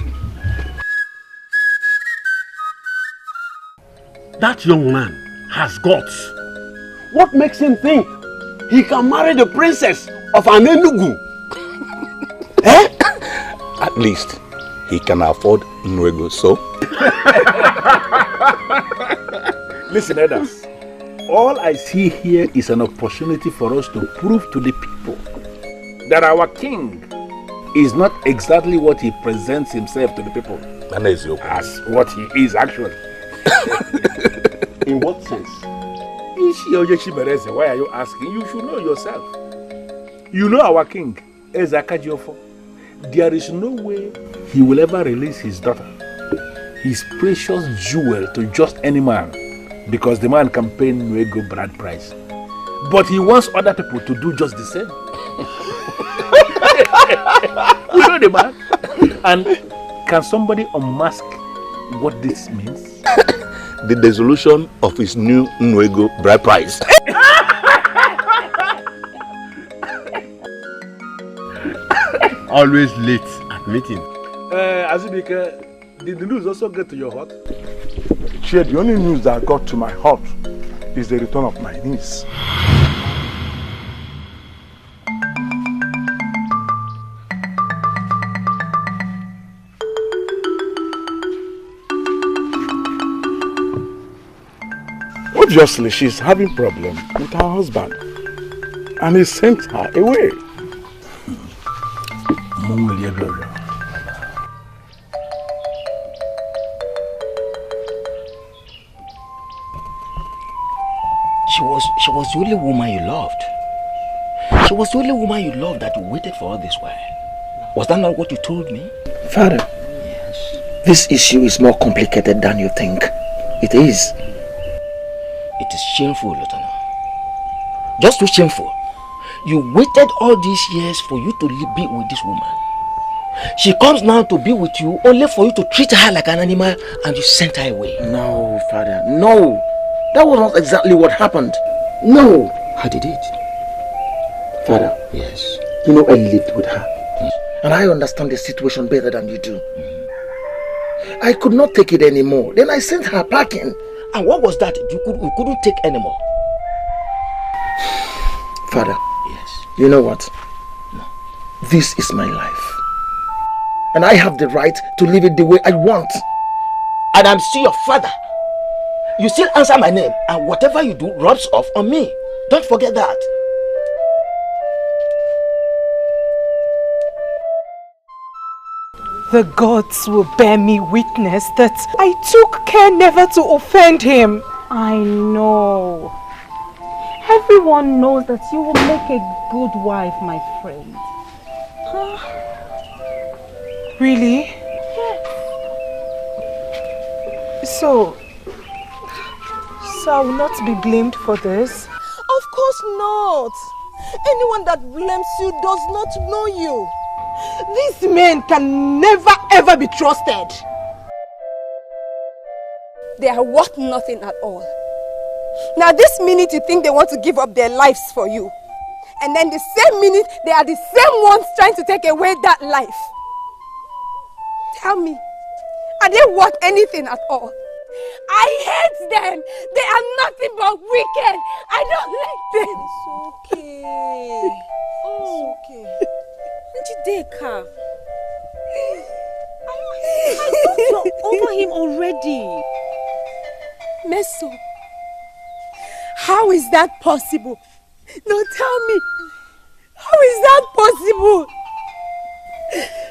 That young man has guts? What makes him think he can marry the princess of an Enugu? Eh? At least he can afford Nwego, so? Listen, Elders. All I see here is an opportunity for us to prove to the people that our king is not exactly what he presents himself to the people as what he is actually. In what sense? Why are you asking? You should know yourself. You know our king, Ezakajiofo. There is no way he will ever release his daughter, his precious jewel, to just any man, because the man can pay Nwego bride price. But he wants other people to do just the same. We know the man. And can somebody unmask what this means? The dissolution of his new Nwego bride price. Always late at meeting. Azubike, did the news also get to your heart? Chair, the only news that got to my heart is the return of my niece. Obviously, she's having problems with her husband, and he sent her away. She was the only woman you loved. She was the only woman you loved that you waited for all this while. Was that not what you told me? Father, yes. This issue is more complicated than you think. It is. It is shameful, Lieutenant. Just too shameful. You waited all these years for you to be with this woman. She comes now to be with you only for you to treat her like an animal, and you sent her away. No, Father, no. That was not exactly what happened. No. How did it? Father. Yes. You know, I lived with her. And I understand the situation better than you do. I could not take it anymore. Then I sent her packing. And what was that you couldn't take anymore? Father. Yes. You know what? No. This is my life. And I have the right to live it the way I want. And I'm still your father. You still answer my name, and whatever you do rubs off on me. Don't forget that. The gods will bear me witness that I took care never to offend him. I know. Everyone knows that you will make a good wife, my friend. Really? So I will not be blamed for this? Of course not. Anyone that blames you does not know you. These men can never ever be trusted. They are worth nothing at all. Now this minute you think they want to give up their lives for you. And then the same minute they are the same ones trying to take away that life. Tell me, are they worth anything at all? I hate them. They are nothing but wicked. I don't like them. It's okay. Oh, it's okay. Dikeh. I thought you're over him already. Meso, how is that possible? No, tell me. How is that possible?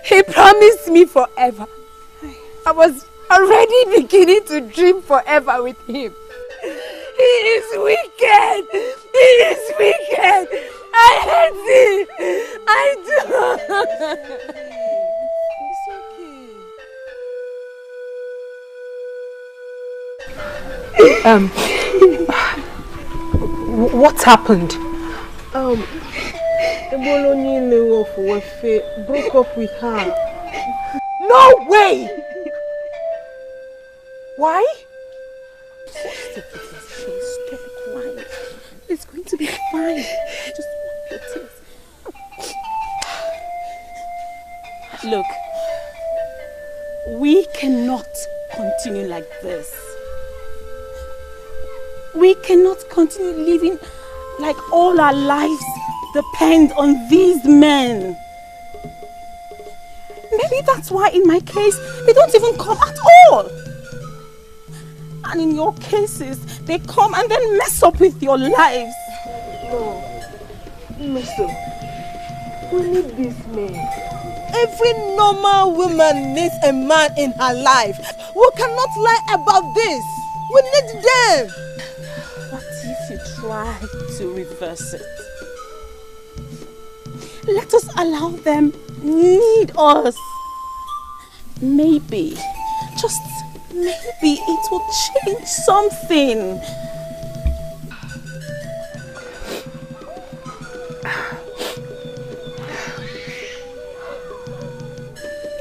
He promised me forever. I was already beginning to dream forever with him. He is wicked. He is wicked. I hate him. I do. It's okay. What happened? Broke up with her. No way! Why? Stop crying. It's going to be fine. Just wipe your tears. Look, we cannot continue like this. We cannot continue living like all our lives depend on these men. Maybe that's why in my case, they don't even come at all. And in your cases, they come and then mess up with your lives. No. Listen, we need these men. Every normal woman needs a man in her life. We cannot lie about this. We need them. What if you try to reverse it? Let us allow them need us. Maybe, just maybe it will change something.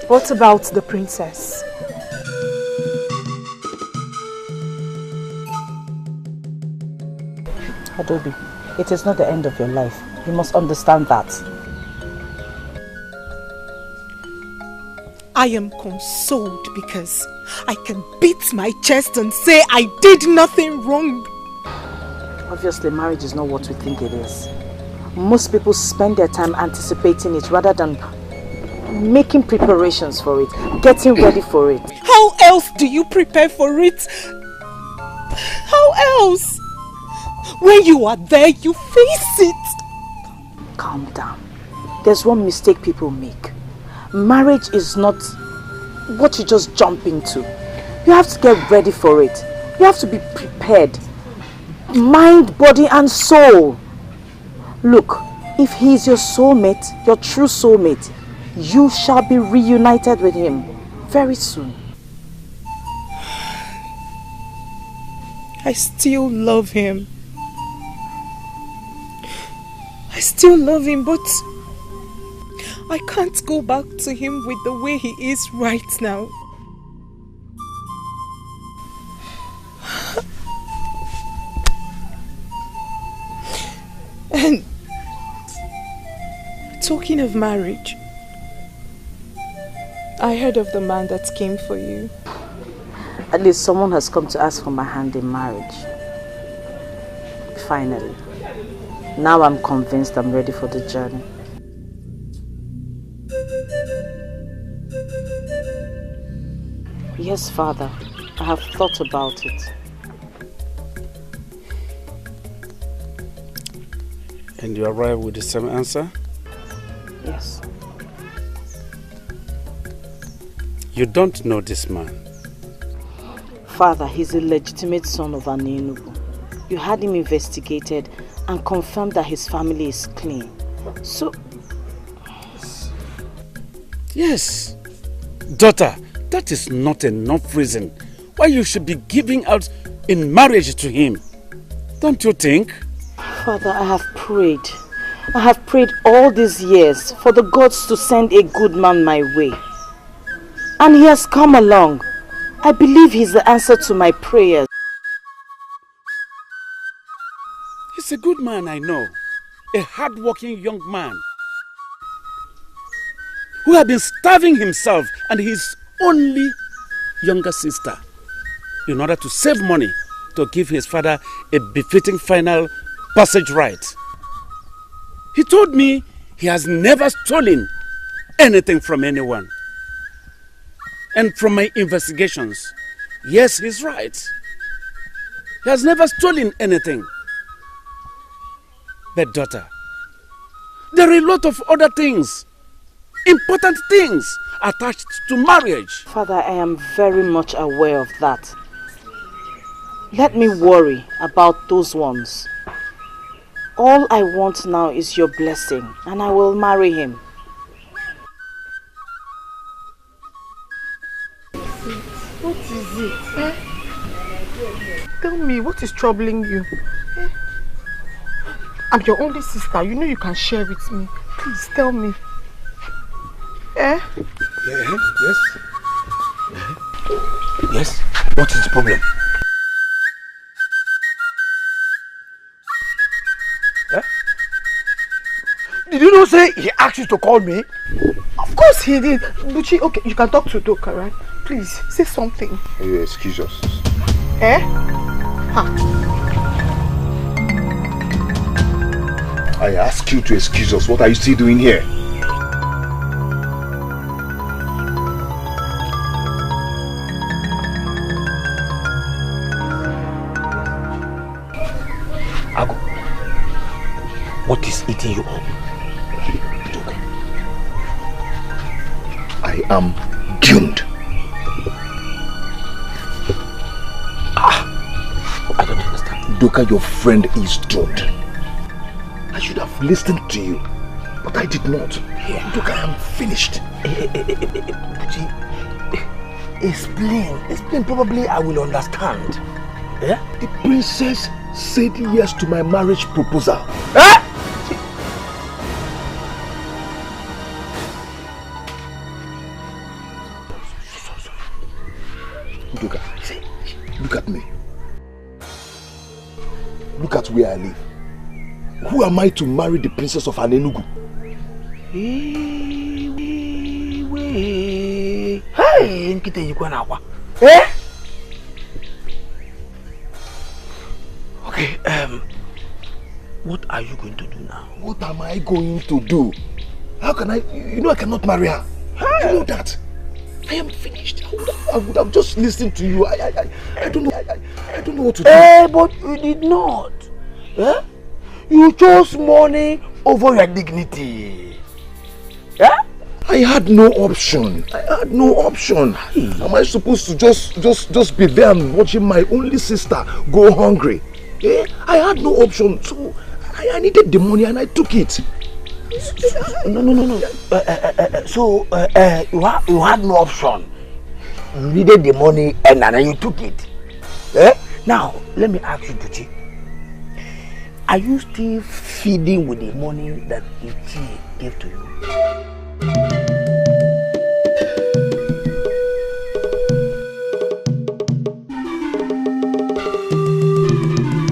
What about the princess? Adobe, it is not the end of your life. You must understand that. I am consoled because I can beat my chest and say I did nothing wrong. Obviously, marriage is not what we think it is. Most people spend their time anticipating it rather than making preparations for it, getting ready for it. How else do you prepare for it? How else? When you are there, you face it. Calm down. There's one mistake people make. Marriage is not what you just jump into. You have to get ready for it. You have to be prepared. Mind, body and soul. Look, if he is your soulmate, your true soulmate, you shall be reunited with him very soon. I still love him. I still love him, but I can't go back to him with the way he is right now. And talking of marriage, I heard of the man that came for you. At least someone has come to ask for my hand in marriage. Finally. Now I'm convinced I'm ready for the journey. Yes, Father. I have thought about it. And you arrive with the same answer? Yes. You don't know this man? Father, he's a legitimate son of Ini Edo. You had him investigated and confirmed that his family is clean. So... Yes. Daughter, that is not enough reason why you should be giving out in marriage to him. Don't you think? Father, I have prayed. I have prayed all these years for the gods to send a good man my way. And he has come along. I believe he's the answer to my prayers. He's a good man, I know. A hard-working young man who had been starving himself and his only younger sister in order to save money to give his father a befitting final passage right. He told me he has never stolen anything from anyone. And from my investigations, yes, he's right. He has never stolen anything. But daughter, there are a lot of other things, important things attached to marriage. Father, I am very much aware of that. Let me worry about those ones. All I want now is your blessing, and I will marry him. What is it? Tell me, what is troubling you? I'm your only sister. You know you can share with me. Please tell me. Yes. Yes. What is the problem? Did you not say he asked you to call me? Of course he did. Buchi, okay, you can talk to Doka, right? Please, say something. You excuse us. Ha. I ask you to excuse us. What are you still doing here? Ago, what is eating you up? I am doomed. I don't understand. Doka, your friend is doomed. I should have listened to you, but I did not. Yeah. Doka, I am finished. Explain. Probably I will understand. Yeah? The princess said yes to my marriage proposal. Doka, look at me. Look at where I live. Who am I to marry the princess of Anenugu? Hey, nkite yikwa na akwa. Okay, what are you going to do now? What am I going to do? How can I? You know I cannot marry her. You know that. I am finished. I would have just listened to you. I don't know. I don't know what to do. But you did not. You chose money over your dignity. I had no option. Am I supposed to just be there and watching my only sister go hungry? I had no option. So I needed the money and I took it. No. So you had no option. You needed the money and then you took it. Now let me ask you, Buchi. Are you still feeding with the money that Ichi gave to you?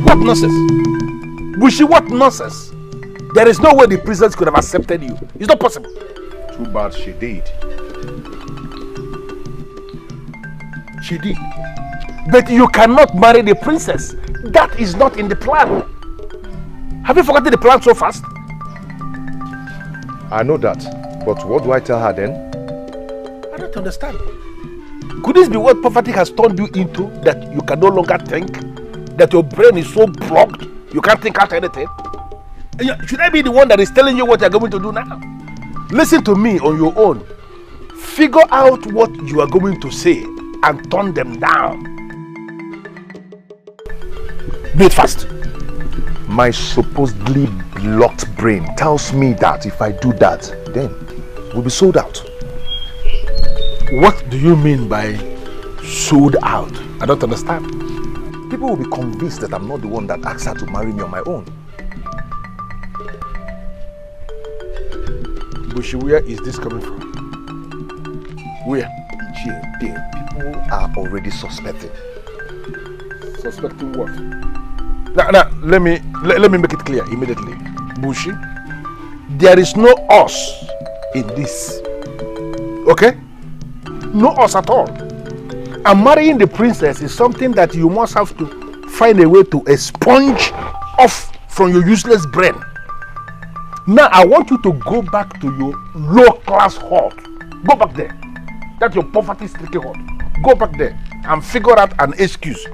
What nonsense? Bushi, what nonsense? There is no way the princess could have accepted you. It's not possible. Too bad she did. She did. But you cannot marry the princess. That is not in the plan. Have you forgotten the plan so fast? I know that. But what do I tell her then? I don't understand. Could this be what poverty has turned you into, that you can no longer think? That your brain is so blocked, you can't think out anything? Should I be the one that is telling you what you're going to do now? Listen to me on your own. Figure out what you are going to say and turn them down. Do it fast. My supposedly blocked brain tells me that if I do that, then we'll be sold out. What do you mean by sold out? I don't understand. People will be convinced that I'm not the one that asked her to marry me on my own. Bushi, where is this coming from? Where? People are already suspecting. Suspecting what? Now, let me make it clear immediately. Bushi, there is no us in this. Okay? No us at all. And marrying the princess is something that you must have to find a way to expunge off from your useless brain. Now I want you to go back to your low-class hut. Go back there. That's your poverty-stricken hut. Go back there and figure out an excuse.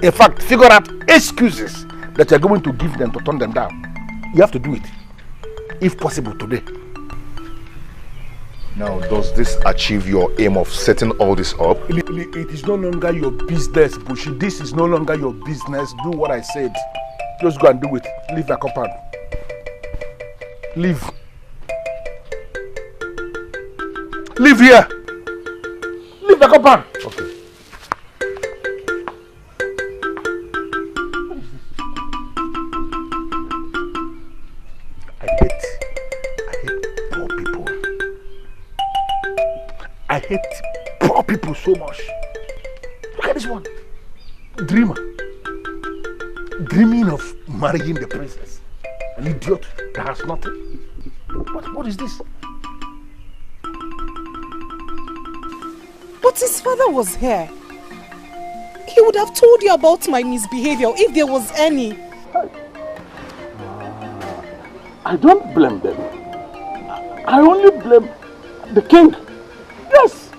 In fact, figure out excuses that you're going to give them to turn them down. You have to do it, if possible, today. Now, does this achieve your aim of setting all this up? It is no longer your business, Bushi. This is no longer your business. Do what I said. Just go and do it. Leave the compound. Leave. Leave here. Leave the compound. Okay. I hate poor people so much. Look at this one. Dreamer. Dreaming of marrying the princess. An idiot that has nothing. What is this? But his father was here. He would have told you about my misbehavior if there was any. I don't blame them. I only blame the king. Yes.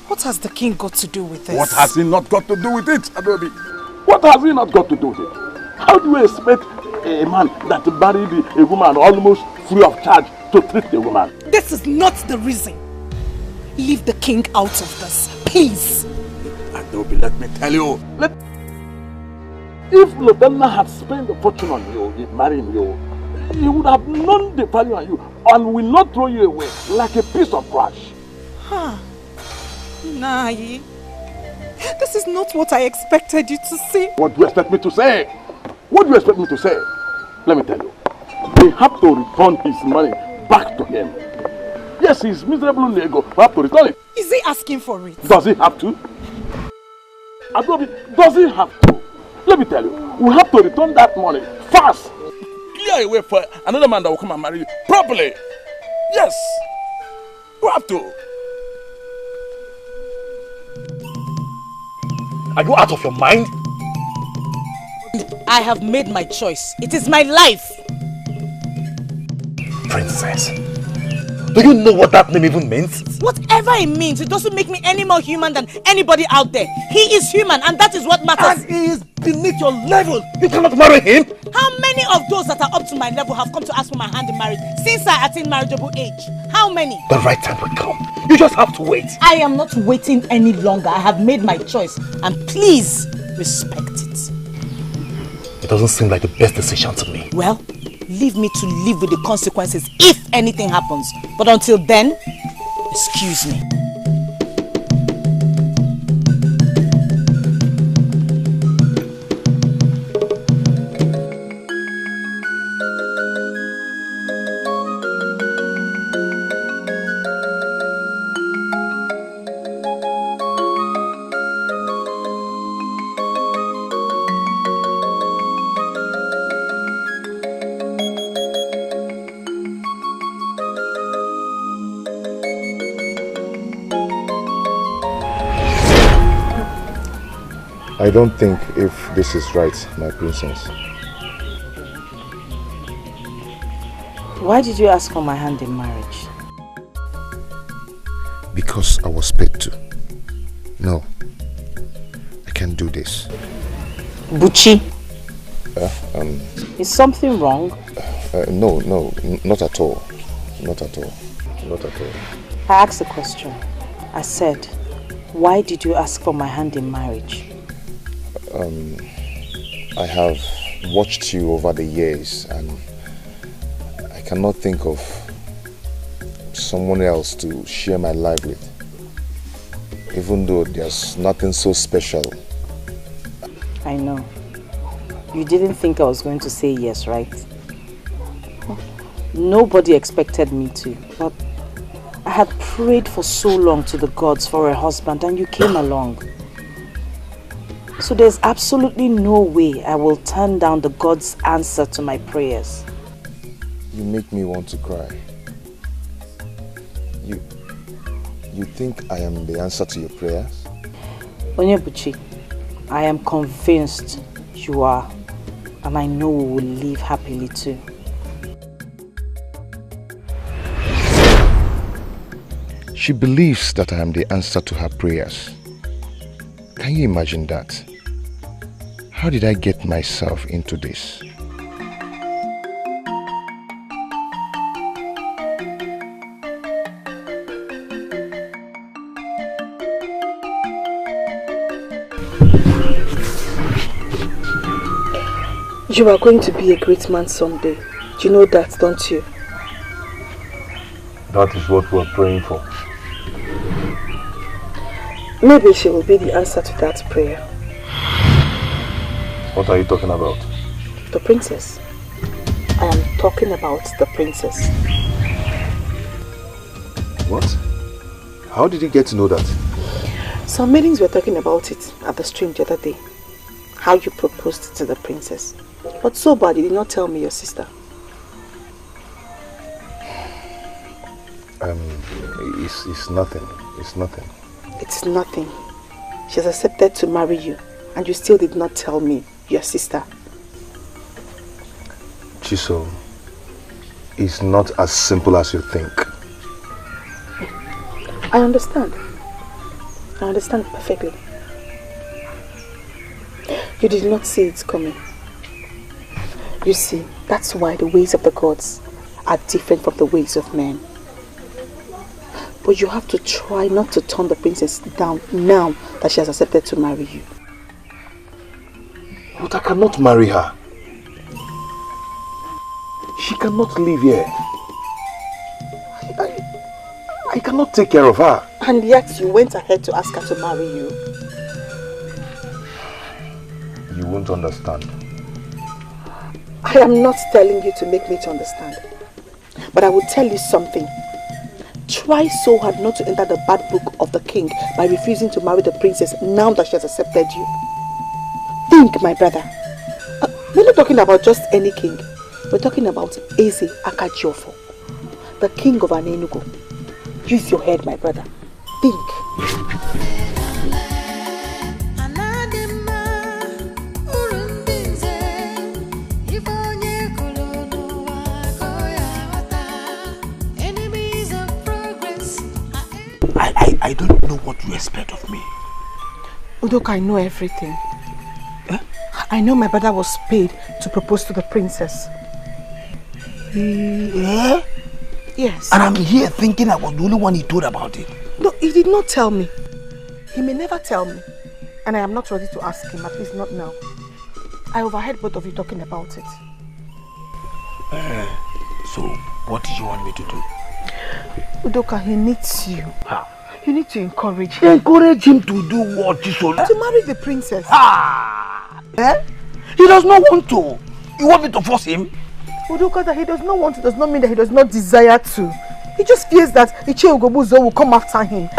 What has the king got to do with this? What has he not got to do with it, Adobe? What has he not got to do with it? How do you expect a man that married a woman almost free of charge to treat the woman? This is not the reason. Leave the king out of this, please. Adobe, let me tell you. If Lodenna had spent a fortune on you, in marrying you, he would have known the value on you and will not throw you away like a piece of trash. Huh. Nai, this is not what I expected you to see. What do you expect me to say? What do you expect me to say? Let me tell you. They have to return his money back to him. Yes, he's miserable nego. We have to return it. Is he asking for it? Does he have to? Adobe, does he have to? Let me tell you, we have to return that money fast. Clear a way for another man that will come and marry you properly. Yes, we have to. Are you out of your mind? I have made my choice. It is my life. Princess, do you know what that name even means? Whatever it means, it doesn't make me any more human than anybody out there. He is human and that is what matters. And he is beneath your level. You cannot marry him. How many of those that are up to my level have come to ask for my hand in marriage since I attained marriageable age? How many? The right time will come. You just have to wait. I am not waiting any longer. I have made my choice and please respect it. It doesn't seem like the best decision to me. Well, leave me to live with the consequences if anything happens. But until then, excuse me. I don't think if this is right, my princess. Why did you ask for my hand in marriage? Because I was paid to. No, I can't do this. Buchi, Is is something wrong? No, not at all. Not at all. Not at all. I asked a question. I said, why did you ask for my hand in marriage? I have watched you over the years and I cannot think of someone else to share my life with. Even though there's nothing so special. I know. You didn't think I was going to say yes, right? Nobody expected me to, but I had prayed for so long to the gods for a husband and you came along. So there's absolutely no way I will turn down the God's answer to my prayers. You make me want to cry. You think I am the answer to your prayers? Onyebuchi, I am convinced you are, and I know we will live happily too. She believes that I am the answer to her prayers. Can you imagine that? How did I get myself into this? You are going to be a great man someday. You know that, don't you? That is what we are praying for. Maybe she will be the answer to that prayer. What are you talking about? The princess. I am talking about the princess. What? How did you get to know that? Some meetings were talking about it at the stream the other day. How you proposed to the princess. But so bad you did not tell me your sister. It's nothing. It's nothing. It's nothing. She has accepted to marry you and you still did not tell me, your sister. Chiso, it's not as simple as you think. I understand. I understand perfectly. You did not see it coming. You see, that's why the ways of the gods are different from the ways of men. But you have to try not to turn the princess down now that she has accepted to marry you. But I cannot marry her. She cannot live here. I cannot take care of her. And yet you went ahead to ask her to marry you. You won't understand. I am not telling you to make me to understand. But I will tell you something. Try so hard not to enter the bad book of the king by refusing to marry the princess now that she has accepted you. Think, my brother. We're not talking about just any king. We're talking about Eze Akajiofo, the king of Anenugo. Use your head, my brother. Think. I don't know what you expect of me. Udoka, I know everything. I know my brother was paid to propose to the princess. Yeah? Yes. And I'm here thinking I was the only one he told about it. No, he did not tell me. He may never tell me. And I am not ready to ask him, at least not now. I overheard both of you talking about it. So, what do you want me to do? Udoka, he needs you. How? You need to encourage him. Encourage him to do what, Chisola? To marry the princess. He does not want to. You want me to force him? Udoka, that he does not want to does not mean that he does not desire to. He just fears that Iche Ugobuzo will come after him.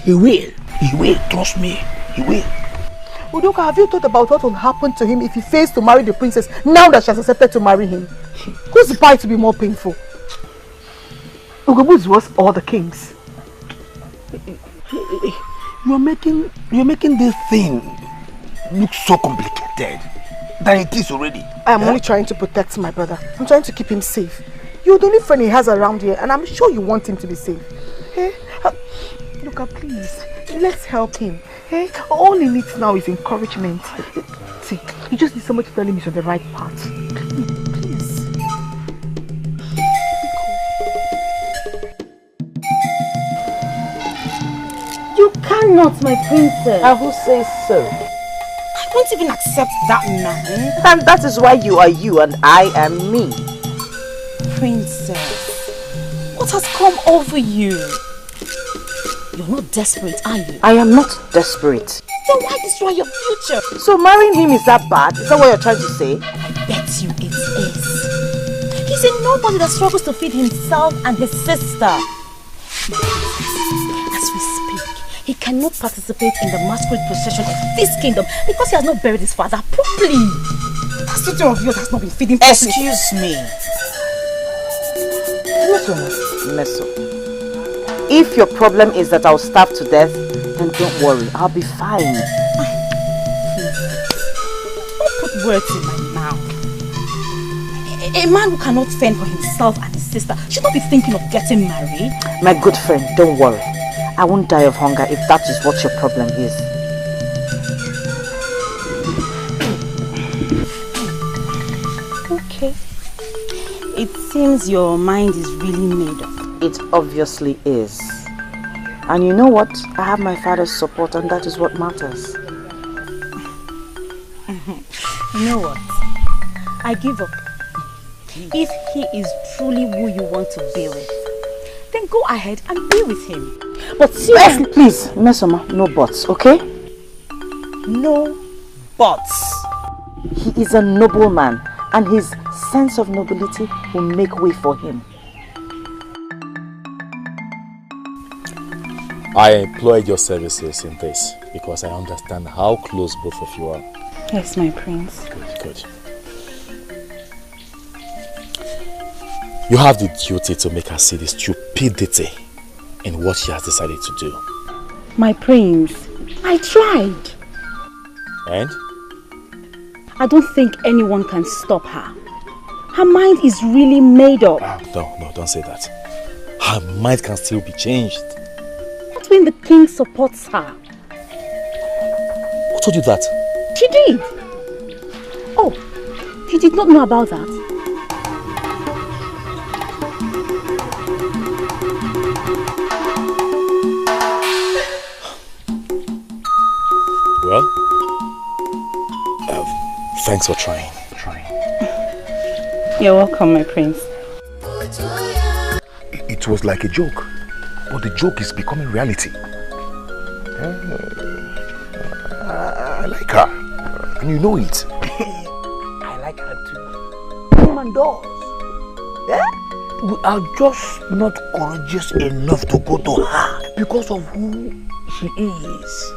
He will. He will. Trust me. He will. Udoka, have you thought about what will happen to him if he fails to marry the princess now that she has accepted to marry him? Whose bite to be more painful? Ugobuzo was all the kings. You're making this thing look so complicated than it is already. I am only trying to protect my brother. I'm trying to keep him safe. You're the only friend he has around here, and I'm sure you want him to be safe. Hey, Luca, please, let's help him. Hey, all he needs now is encouragement. See, he just needs somebody to tell him he's on the right path. Please. You cannot, my princess. And who says so? I won't even accept that man. And that is why you are you and I am me. Princess, what has come over you? You're not desperate, are you? I am not desperate. Then why destroy your future? So marrying him is that bad? Is that what you're trying to say? I bet you it is. He's a nobody that struggles to feed himself and his sister. As we speak, he cannot participate in the masquerade procession of this kingdom because he has not buried his father properly. That city of yours has not been feeding properly. Excuse me. Meso. If your problem is that I'll starve to death, then don't worry, I'll be fine. Don't put words in my mouth. A man who cannot fend for himself and his sister should not be thinking of getting married. My good friend, don't worry. I won't die of hunger if that is what your problem is. Okay. It seems your mind is really made up. It obviously is. And you know what? I have my father's support and that is what matters. You know what? I give up. If he is truly who you want to be with, then go ahead and be with him. But seriously, please, Mesoma, no buts, okay? No buts. He is a noble man and his sense of nobility will make way for him. I employed your services in this because I understand how close both of you are. Yes, my prince. Good. You have the duty to make her see the stupidity in what she has decided to do. My prince, I tried. And? I don't think anyone can stop her. Her mind is really made up. No, don't say that. Her mind can still be changed. That's when the king supports her. Who told you that? She did. Oh, you did not know about that? Well, thanks for trying. You're welcome, my prince. It was like a joke, but the joke is becoming reality. I like her, and you know it. I like her too. Woman does. Yeah? We are just not courageous enough to go to her because of who she is.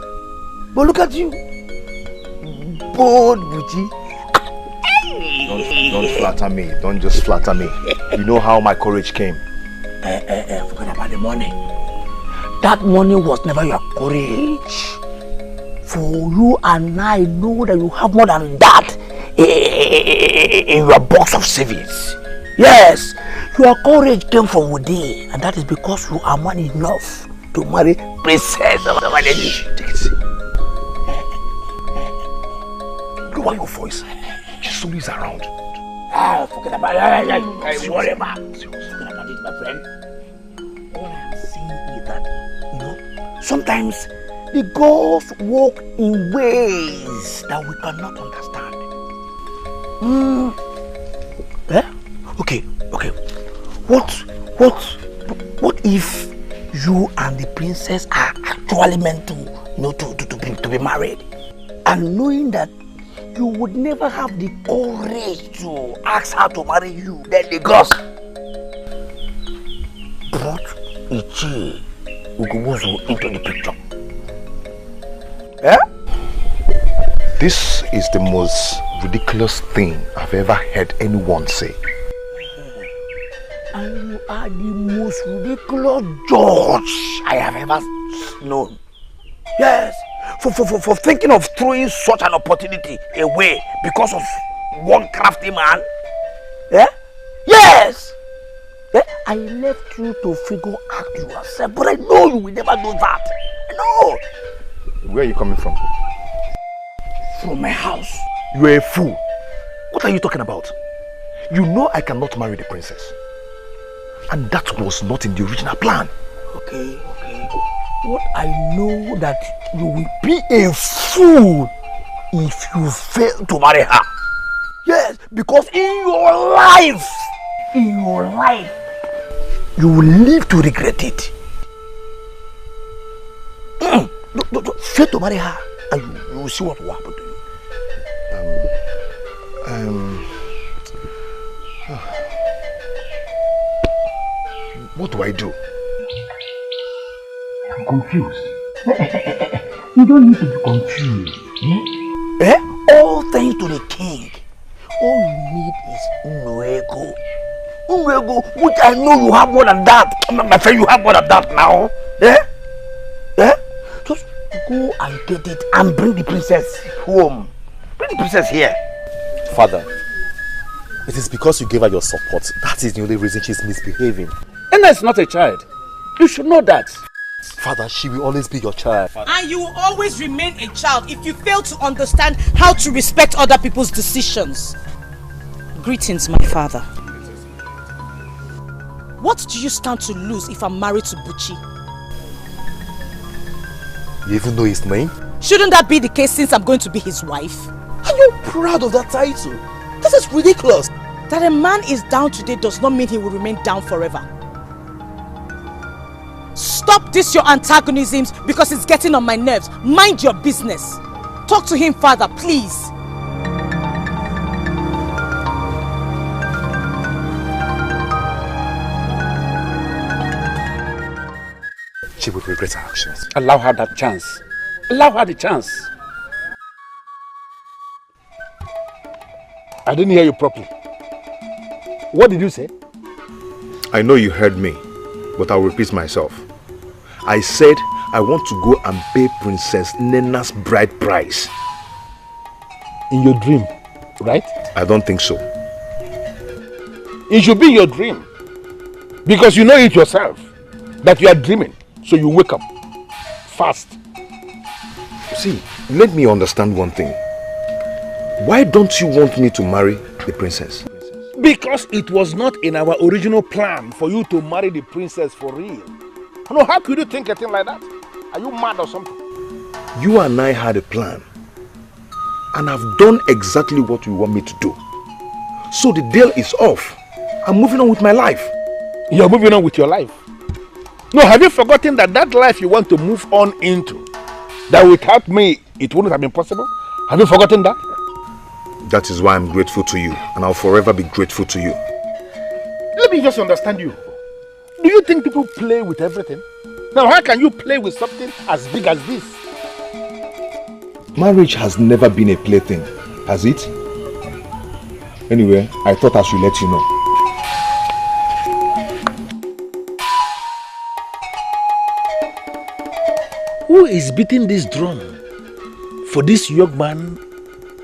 But look at you. Bold Buchi. Don't flatter me. Don't just flatter me. You know how my courage came. Forget about the money. That money was never your courage. For you and I know that you have more than that in your box of savings. Yes, your courage came from within, and that is because you are man enough to marry Princess of the Take it easy. Lower your voice. Chisuli is around. Forget about it. Forget about it, my friend. All I am saying is that, sometimes the gods walk in ways that we cannot understand. Okay. What if you and the princess are actually meant to be married, and knowing that you would never have the courage to ask her to marry you, then the gods brought Ichi Ugumuzu into the picture? This is the most ridiculous thing I've ever heard anyone say. And you are the most ridiculous judge I have ever known. Yes, for thinking of throwing such an opportunity away because of one crafty man. Yes. I left you to figure out yourself, but I know you will never do that. I know. Where are you coming from? From my house. You are a fool. What are you talking about? You know I cannot marry the princess. And that was not in the original plan. Okay. What I know that you will be a fool if you fail to marry her. Yes, because in your life, you will live to regret it. Fail to marry her, and you will see what will happen to you. What do I do? I'm confused. You don't need to be confused. All thanks to the king. All you need is Nwego. Which I know you have more than that. My friend, you have more than that now. Just go and get it and bring the princess home. Bring the princess here. Father, it is because you gave her your support. That is the only reason she's misbehaving. Ena is not a child. You should know that. Father, she will always be your child. And you will always remain a child if you fail to understand how to respect other people's decisions. Greetings, my father. What do you stand to lose if I'm married to Buchi? You even know his name? Shouldn't that be the case since I'm going to be his wife? Are you proud of that title? This is ridiculous. That a man is down today does not mean he will remain down forever. Stop this your antagonisms because it's getting on my nerves. Mind your business. Talk to him, father, please. She will regret her actions. Allow her that chance. Allow her the chance. I didn't hear you properly. What did you say? I know you heard me, but I'll repeat myself. I said I want to go and pay Princess Nena's bride price. In your dream, right? I don't think so. It should be your dream. Because you know it yourself that you are dreaming. So you wake up fast. See, let me understand one thing. Why don't you want me to marry the princess? Because it was not in our original plan for you to marry the princess for real. No, how could you think a thing like that? Are you mad or something? You and I had a plan. And I've done exactly what you want me to do. So the deal is off. I'm moving on with my life. You're moving on with your life? No, have you forgotten that that life you want to move on into, that without me, it wouldn't have been possible? Have you forgotten that? That is why I'm grateful to you, and I'll forever be grateful to you. Let me just understand you. Do you think people play with everything? Now, how can you play with something as big as this? Marriage has never been a plaything, has it? Anyway, I thought I should let you know. Who is beating this drum for this young man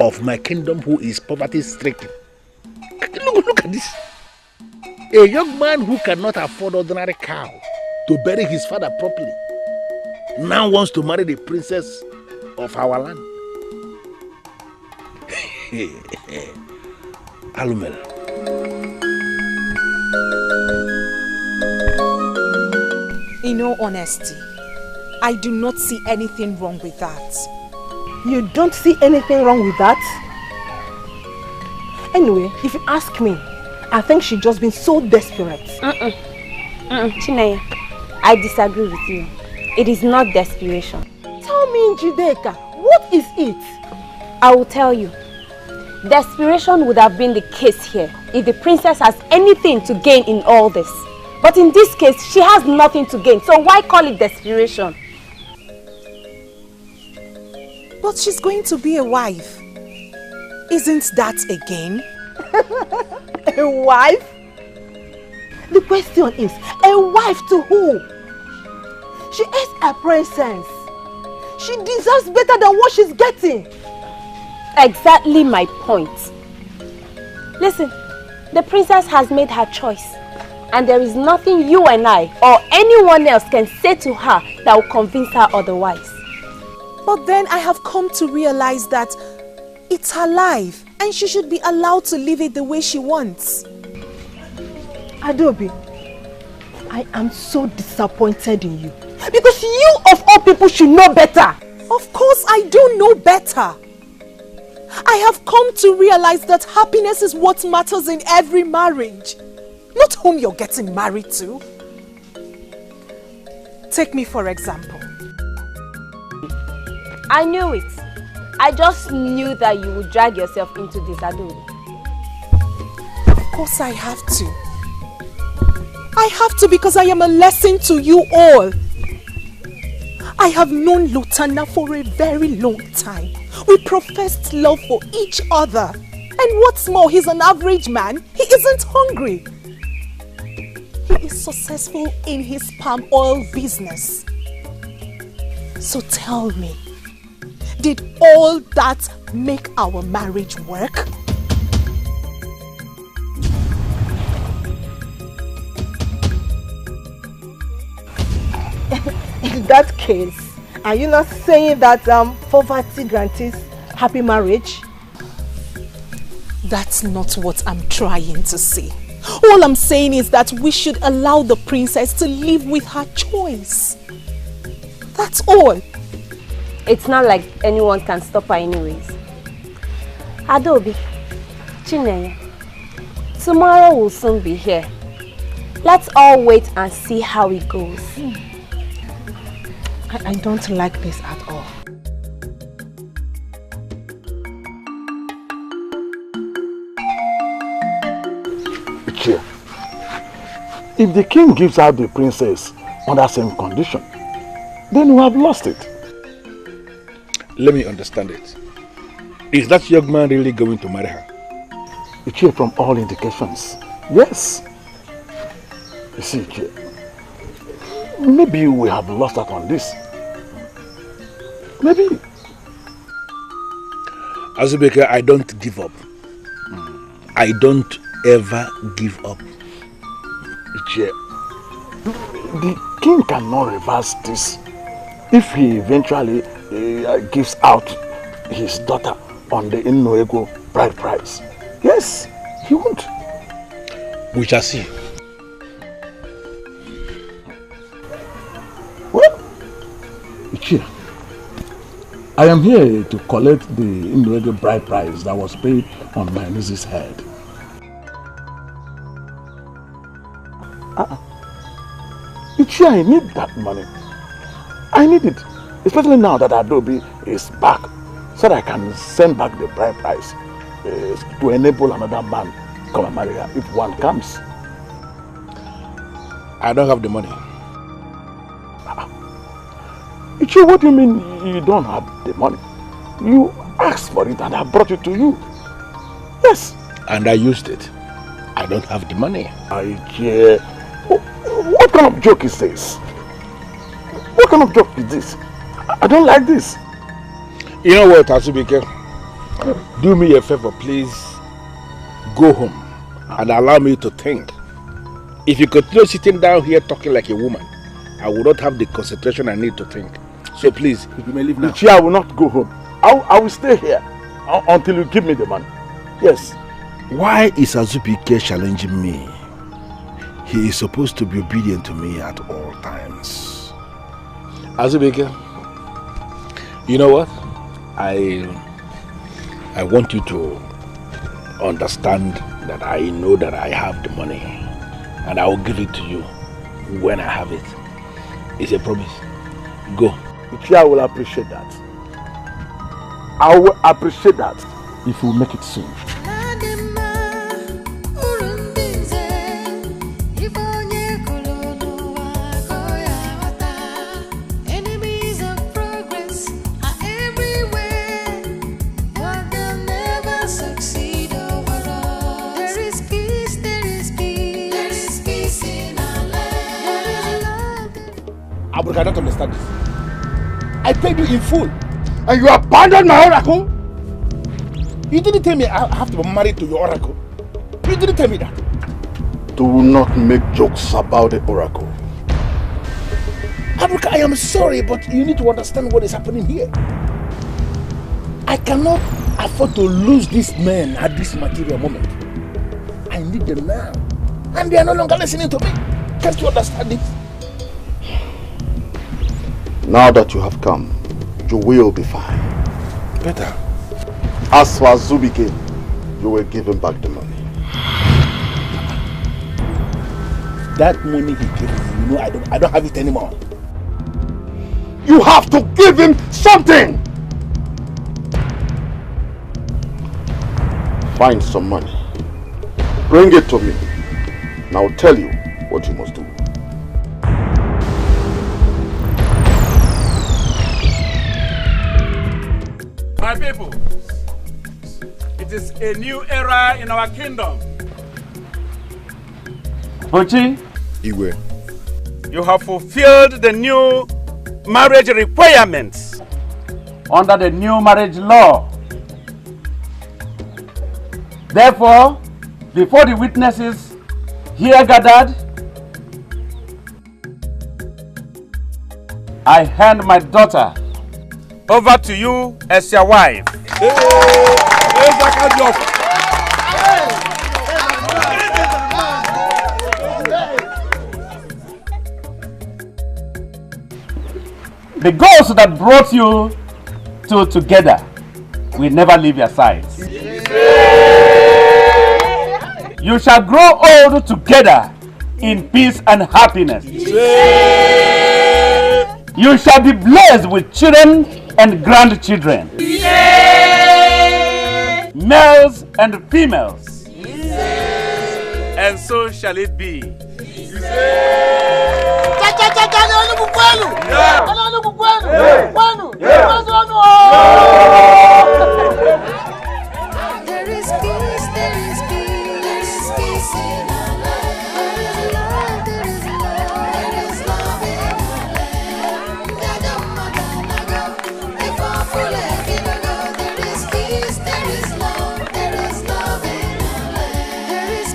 of my kingdom who is poverty-stricken? Look at this. A young man who cannot afford ordinary cow to bury his father properly now wants to marry the princess of our land. Alumel. In all honesty, I do not see anything wrong with that. You don't see anything wrong with that? Anyway, if you ask me, I think she's just been so desperate. Chineye, I disagree with you. It is not desperation. Tell me, Njideka, what is it? I will tell you. Desperation would have been the case here if the princess has anything to gain in all this. But in this case, she has nothing to gain. So why call it desperation? But she's going to be a wife. Isn't that a gain? A wife? The question is, a wife to who? She is a princess. She deserves better than what she's getting. Exactly my point. Listen, the princess has made her choice. And there is nothing you and I or anyone else can say to her that will convince her otherwise. But then I have come to realize that it's her life and she should be allowed to live it the way she wants. Adobe, I am so disappointed in you. Because you of all people should know better. Of course I do know better. I have come to realize that happiness is what matters in every marriage. Not whom you're getting married to. Take me for example. I knew it. I just knew that you would drag yourself into this, Adobe. Of course I have to. I have to because I am a lesson to you all. I have known Lutana for a very long time. We professed love for each other. And what's more, he's an average man. He isn't hungry. He is successful in his palm oil business. So tell me, did all that make our marriage work? In that case, are you not saying that poverty guarantees happy marriage? That's not what I'm trying to say. All I'm saying is that we should allow the princess to live with her choice. That's all. It's not like anyone can stop her anyways. Adobe, Chineye, tomorrow will soon be here. Let's all wait and see how it goes. I don't like this at all. Ichie, if the king gives out the princess on that same condition, then we have lost it. Let me understand it. Is that young man really going to marry her? Ichie, from all indications, yes. You see, Ichie, maybe we have lost out on this. Maybe. Azubeke, I don't give up. I don't ever give up. The king cannot reverse this. If he eventually gives out his daughter on the Ini Edo bride price, yes, he won't. We shall see. Well, Ichie, I am here to collect the Ini Edo bride price that was paid on my niece's head. Ichie, I need that money. I need it. Especially now that Adobe is back, so that I can send back the bride price to enable another man to come and marry her if one comes. I don't have the money. Ichie, what do you mean you don't have the money? You asked for it and I brought it to you. Yes. And I used it. I don't have the money. Ichie, what kind of joke is this? What kind of joke is this? I don't like this. You know what, Azubike? Do me a favor, please. Go home and allow me to think. If you continue sitting down here talking like a woman, I will not have the concentration I need to think. So please, you may leave now. Ichie, I will not go home. I will stay here until you give me the money. Yes. Why is Azubike challenging me? He is supposed to be obedient to me at all times. Azubike, you know what? I want you to understand that I know that I have the money and I will give it to you when I have it. It's a promise. Go. Ichie, I will appreciate that. I will appreciate that if you make it soon. I don't understand this. I paid you in full and you abandoned my oracle? You didn't tell me I have to be married to your oracle. You didn't tell me that. Do not make jokes about the oracle. Abuka, I am sorry, but you need to understand what is happening here. I cannot afford to lose these men at this material moment. I need them now. And they are no longer listening to me. Can't you understand this? Now that you have come, you will be fine. Better. As for Azubike, you will give him back the money. That money he gave me, you know, I don't have it anymore. You have to give him something! Find some money. Bring it to me. And I'll tell you what you must do. My people, it is a new era in our kingdom. Ochi, Igwe, you have fulfilled the new marriage requirements under the new marriage law. Therefore, before the witnesses here gathered, I hand my daughter over to you as your wife. The ghost that brought you two together will never leave your sides. You shall grow old together in peace and happiness. You shall be blessed with children and grandchildren. Males and females. And so shall it be. There is peace, there is peace in our land. There is love, there is love in our land. If our full there is peace, there is love in our land. There is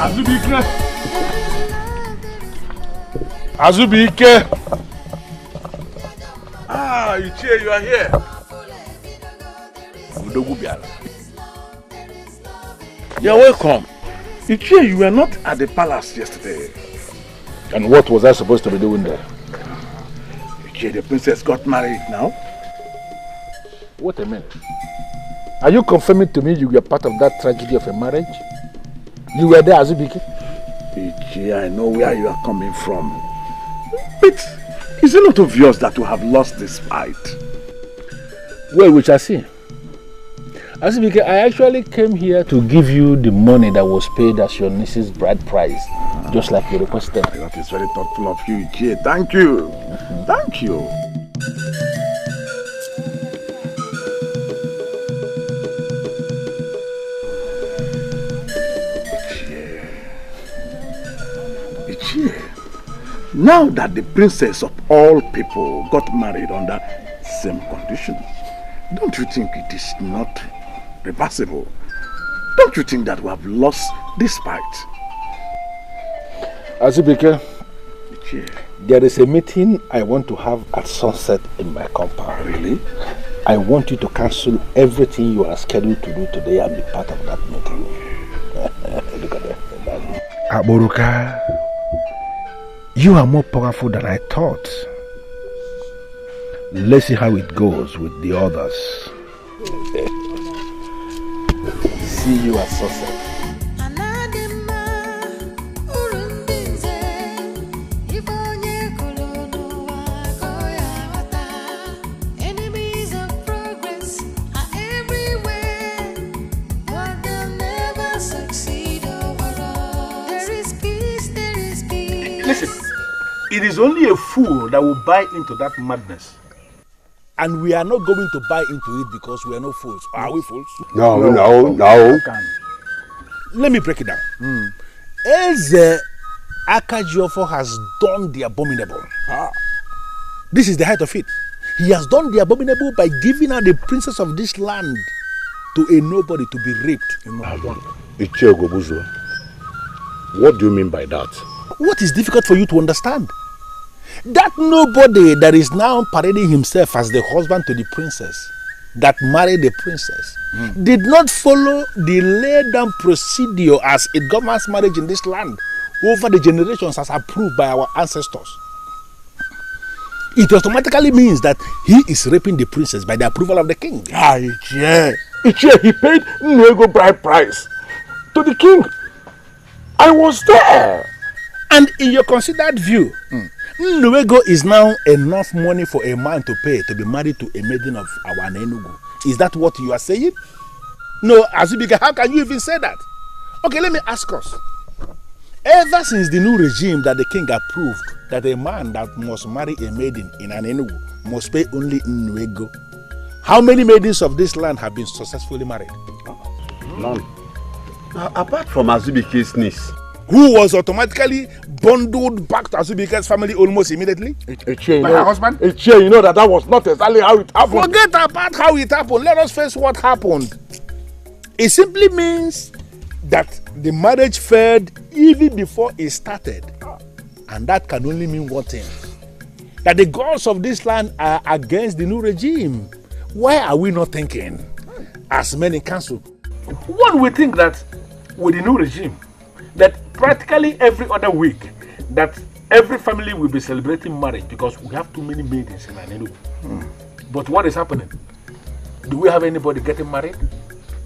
Azubike! Azubike! Ah, Ichie, you are here. You are welcome. Ichie, you were not at the palace yesterday. And what was I supposed to be doing there? Ichie, the princess got married now. Wait a minute. Are you confirming to me you were part of that tragedy of a marriage? You were there, Azubike? Ichie, I know where you are coming from. But is it not obvious that you have lost this fight? Well, we shall see. Azubike, I actually came here to give you the money that was paid as your niece's bride price, just like you requested. That is very thoughtful of you, Ichie. Thank you. Thank you. Ichie, now that the princess of all people got married under same conditions, don't you think it is not reversible? Don't you think that we have lost this fight? Azubike, there is a meeting I want to have at sunset in my compound. Really? I want you to cancel everything you are scheduled to do today and be part of that meeting. Look at that. Aburuka, you are more powerful than I thought. Let's see how it goes with the others. See you at sunset. Listen, it is only a fool that will buy into that madness. And we are not going to buy into it because we are not fools. Are we fools? No. Let me break it down. Eze Akajiofo has done the abominable. This is the height of it. He has done the abominable by giving out the princess of this land to a nobody to be raped. Ichie Ogobuzo, what do you mean by that? What is difficult for you to understand? That nobody that is now parading himself as the husband to the princess, that married the princess, did not follow the laid down procedure as it governs marriage in this land over the generations as approved by our ancestors. It automatically means that he is raping the princess by the approval of the king. Ichie, he paid Nego bride price to the king. I was there. And in your considered view, Nnuego is now enough money for a man to pay to be married to a maiden of our Enugu. Is that what you are saying? No, Azubike, how can you even say that? Okay, let me ask us. Ever since the new regime that the king approved that a man that must marry a maiden in an Enugu must pay only Nnuego, how many maidens of this land have been successfully married? None. Apart from Azubike's niece, who was automatically bundled back to Azubike's family almost immediately? Ichie, by her husband? Ichie, you know that was not exactly how it happened. Forget about how it happened. Let us face what happened. It simply means that the marriage failed even before it started. And that can only mean one thing. That the gods of this land are against the new regime. Why are we not thinking, as men in council? One would think that with the new regime, that practically every other week, that every family will be celebrating marriage because we have too many maidens in Anenu. But what is happening? Do we have anybody getting married?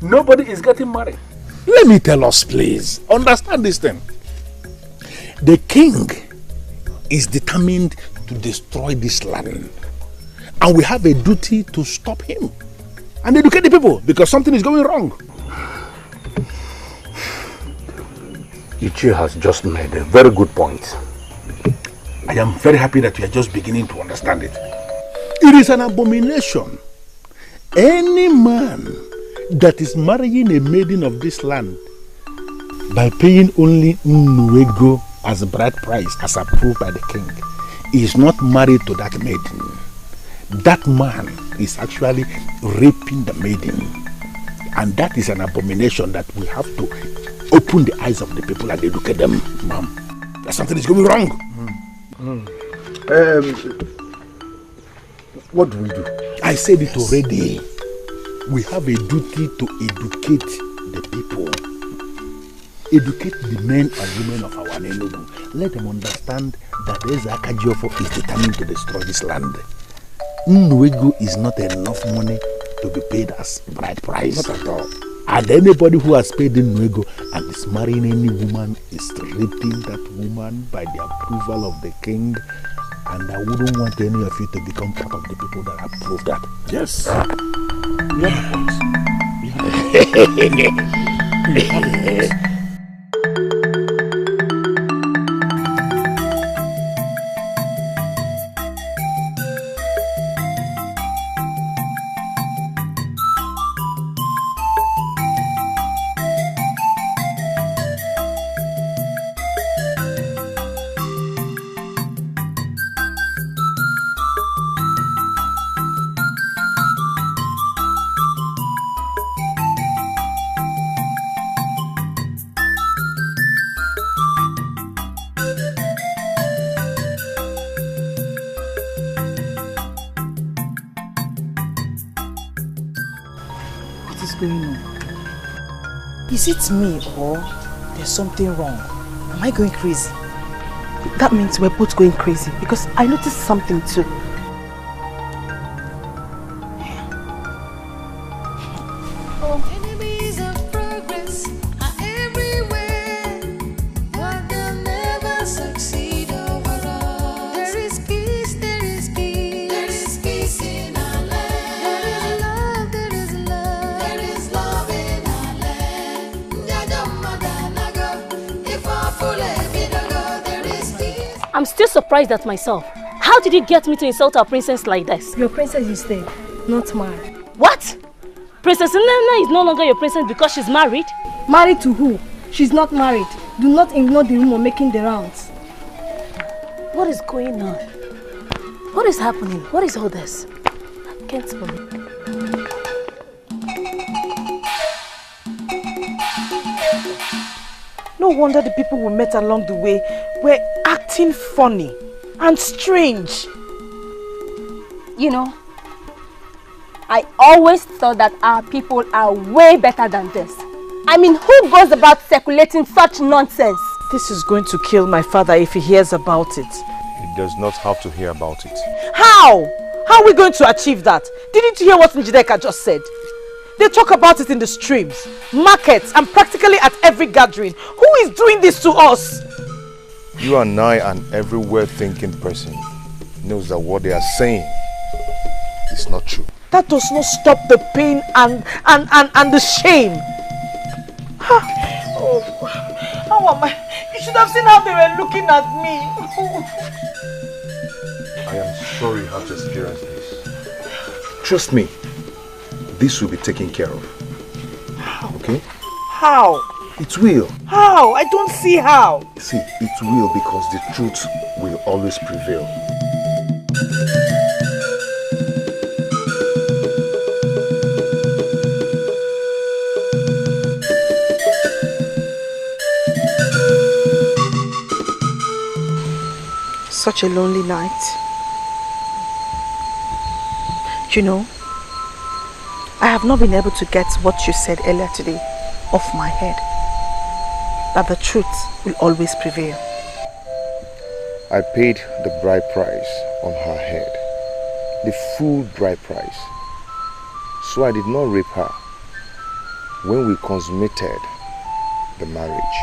Nobody is getting married. Let me tell us, please. Understand this thing. The king is determined to destroy this land. And we have a duty to stop him and educate the people because something is going wrong. Ichie has just made a very good point. I am very happy that you are just beginning to understand it. It is an abomination. Any man that is marrying a maiden of this land by paying only Nnuego as a bride price as approved by the king is not married to that maiden. That man is actually raping the maiden. And that is an abomination that we have to open open the eyes of the people and educate them, ma'am. That something is going wrong. What do we do? I said it already. We have a duty to educate the people. Educate the men and women of our neighborhood. Let them understand that Eze Akajiofo is determined to destroy this land. Nnuego is not enough money to be paid as bride price. Not at all. And anybody who has paid Nnuego and is marrying any woman is raping that woman by the approval of the king. And I wouldn't want any of you to become part of the people that approve that. Yes. You have a point. Is it me or there's something wrong? Am I going crazy? That means we're both going crazy because I noticed something too. Enemies of progress are everywhere, but they'll never succeed overall. There is peace, there is peace, there is peace in our land. There is love, there is love, there is love in our land. There is peace. I'm still surprised at myself. How did you get me to insult our princess like this? Your princess is dead, not mine. What? Princess Nana is no longer your princess because she's married? Married to who? She's not married. Do not ignore the rumor making the rounds. What is going on? What is happening? What is all this? I can't believe it. No wonder the people we met along the way were acting funny and strange. You know, I always thought that our people are way better than this. I mean, who goes about circulating such nonsense? This is going to kill my father if he hears about it. He does not have to hear about it. How? How are we going to achieve that? Didn't you hear what Njideka just said? They talk about it in the streams, markets, and practically at every gathering. Who is doing this to us? You and I and every well-thinking person knows that what they are saying is not true. That does not stop the pain and the shame. Oh, how am I? You should have seen how they were looking at me. I am sorry you have to experience this. Trust me, this will be taken care of. Okay? How? It will. How? I don't see how. See, it will because the truth will always prevail. Such a lonely night. You know, I have not been able to get what you said earlier today off my head. That the truth will always prevail. I paid the bride price on her head. The full bride price. So I did not rape her when we consummated the marriage.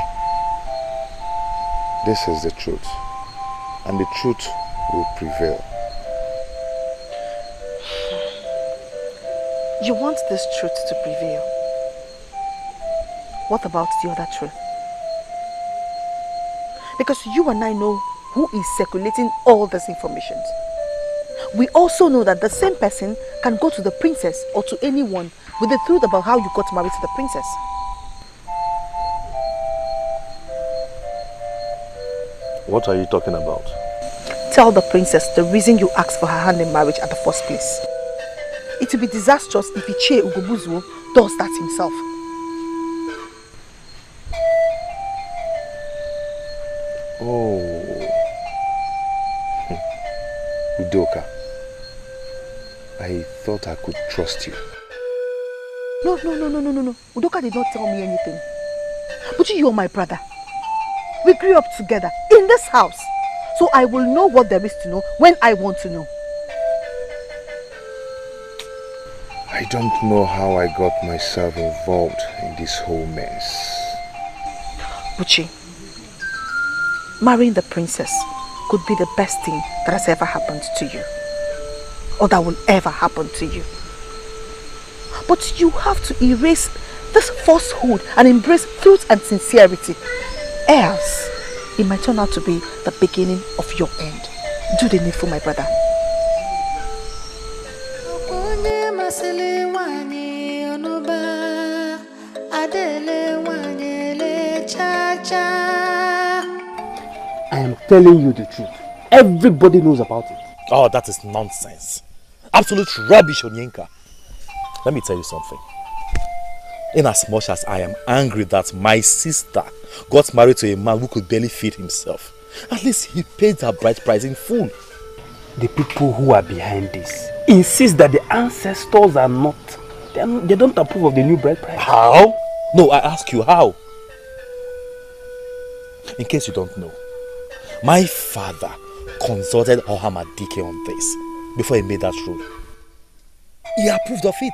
This is the truth. And the truth will prevail. You want this truth to prevail. What about the other truth? Because you and I know who is circulating all this information. We also know that the same person can go to the princess or to anyone with the truth about how you got married to the princess. What are you talking about? Tell the princess the reason you asked for her hand in marriage at the first place. It will be disastrous if Ichie Ugobuzuo does that himself. Oh. Udoka, I thought I could trust you. No. Udoka did not tell me anything. But you're my brother. We grew up together in this house. So I will know what there is to know when I want to know. I don't know how I got myself involved in this whole mess. Buchi, marrying the princess could be the best thing that has ever happened to you. Or that will ever happen to you. But you have to erase this falsehood and embrace truth and sincerity. Else, it might turn out to be the beginning of your end. Do the needful, my brother. I am telling you the truth. Everybody knows about it. Oh, that is nonsense. Absolute rubbish, Onyenka. Let me tell you something. In as much as I am angry that my sister got married to a man who could barely feed himself, at least he paid her bride price in full. The people who are behind this insist that the ancestors are not, they don't approve of the new bride price. How? No, I ask you, how? In case you don't know, my father consulted Ohama Dikeh on this before he made that rule. He approved of it.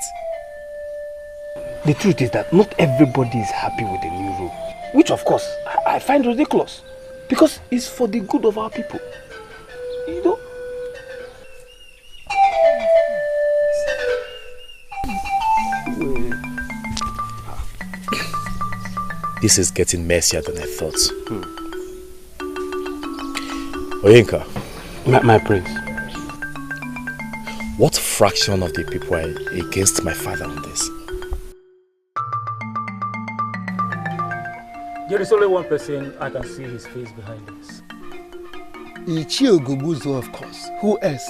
The truth is that not everybody is happy with the new rule, which of course I find ridiculous because it's for the good of our people. You know? This is getting messier than I thought. Oyenka. My prince. What fraction of the people are against my father on this? There is only one person I can see his face behind this. Ichio Gobuzo, of course. Who else?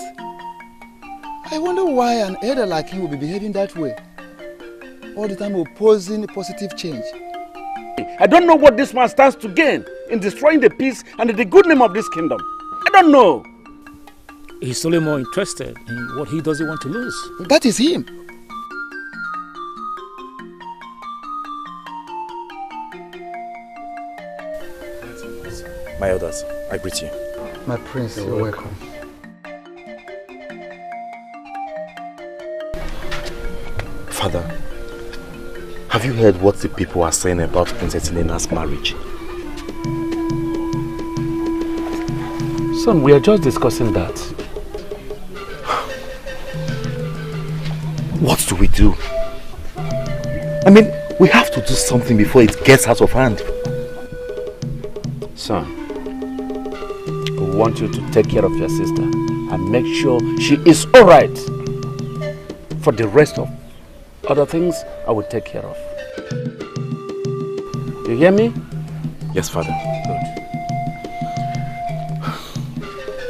I wonder why an elder like him will be behaving that way. All the time opposing positive change. I don't know what this man stands to gain in destroying the peace and the good name of this kingdom. I don't know. He's only more interested in what he doesn't want to lose. That is him. My elders, I greet you. My prince, you're welcome. Father, have you heard what the people are saying about Princess Inena's marriage? Son, we are just discussing that. What do we do? I mean, we have to do something before it gets out of hand. Son, we want you to take care of your sister and make sure she is alright. For the rest of other things, I will take care of. You hear me? Yes, Father. Good.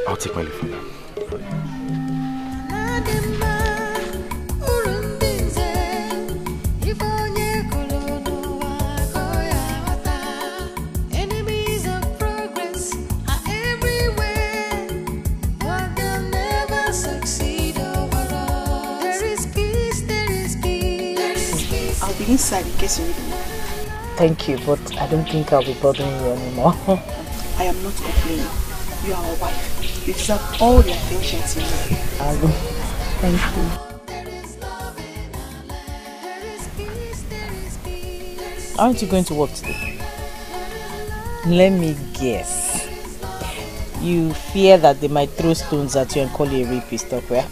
I'll take my leave, Father. Inside in case you need me. Thank you, but I don't think I'll be bothering you anymore. I am not complaining. You are our wife. You deserve all the attention you need. Thank you. Aren't you going to work today? Let me guess. You fear that they might throw stones at you and call you a rapist, okay?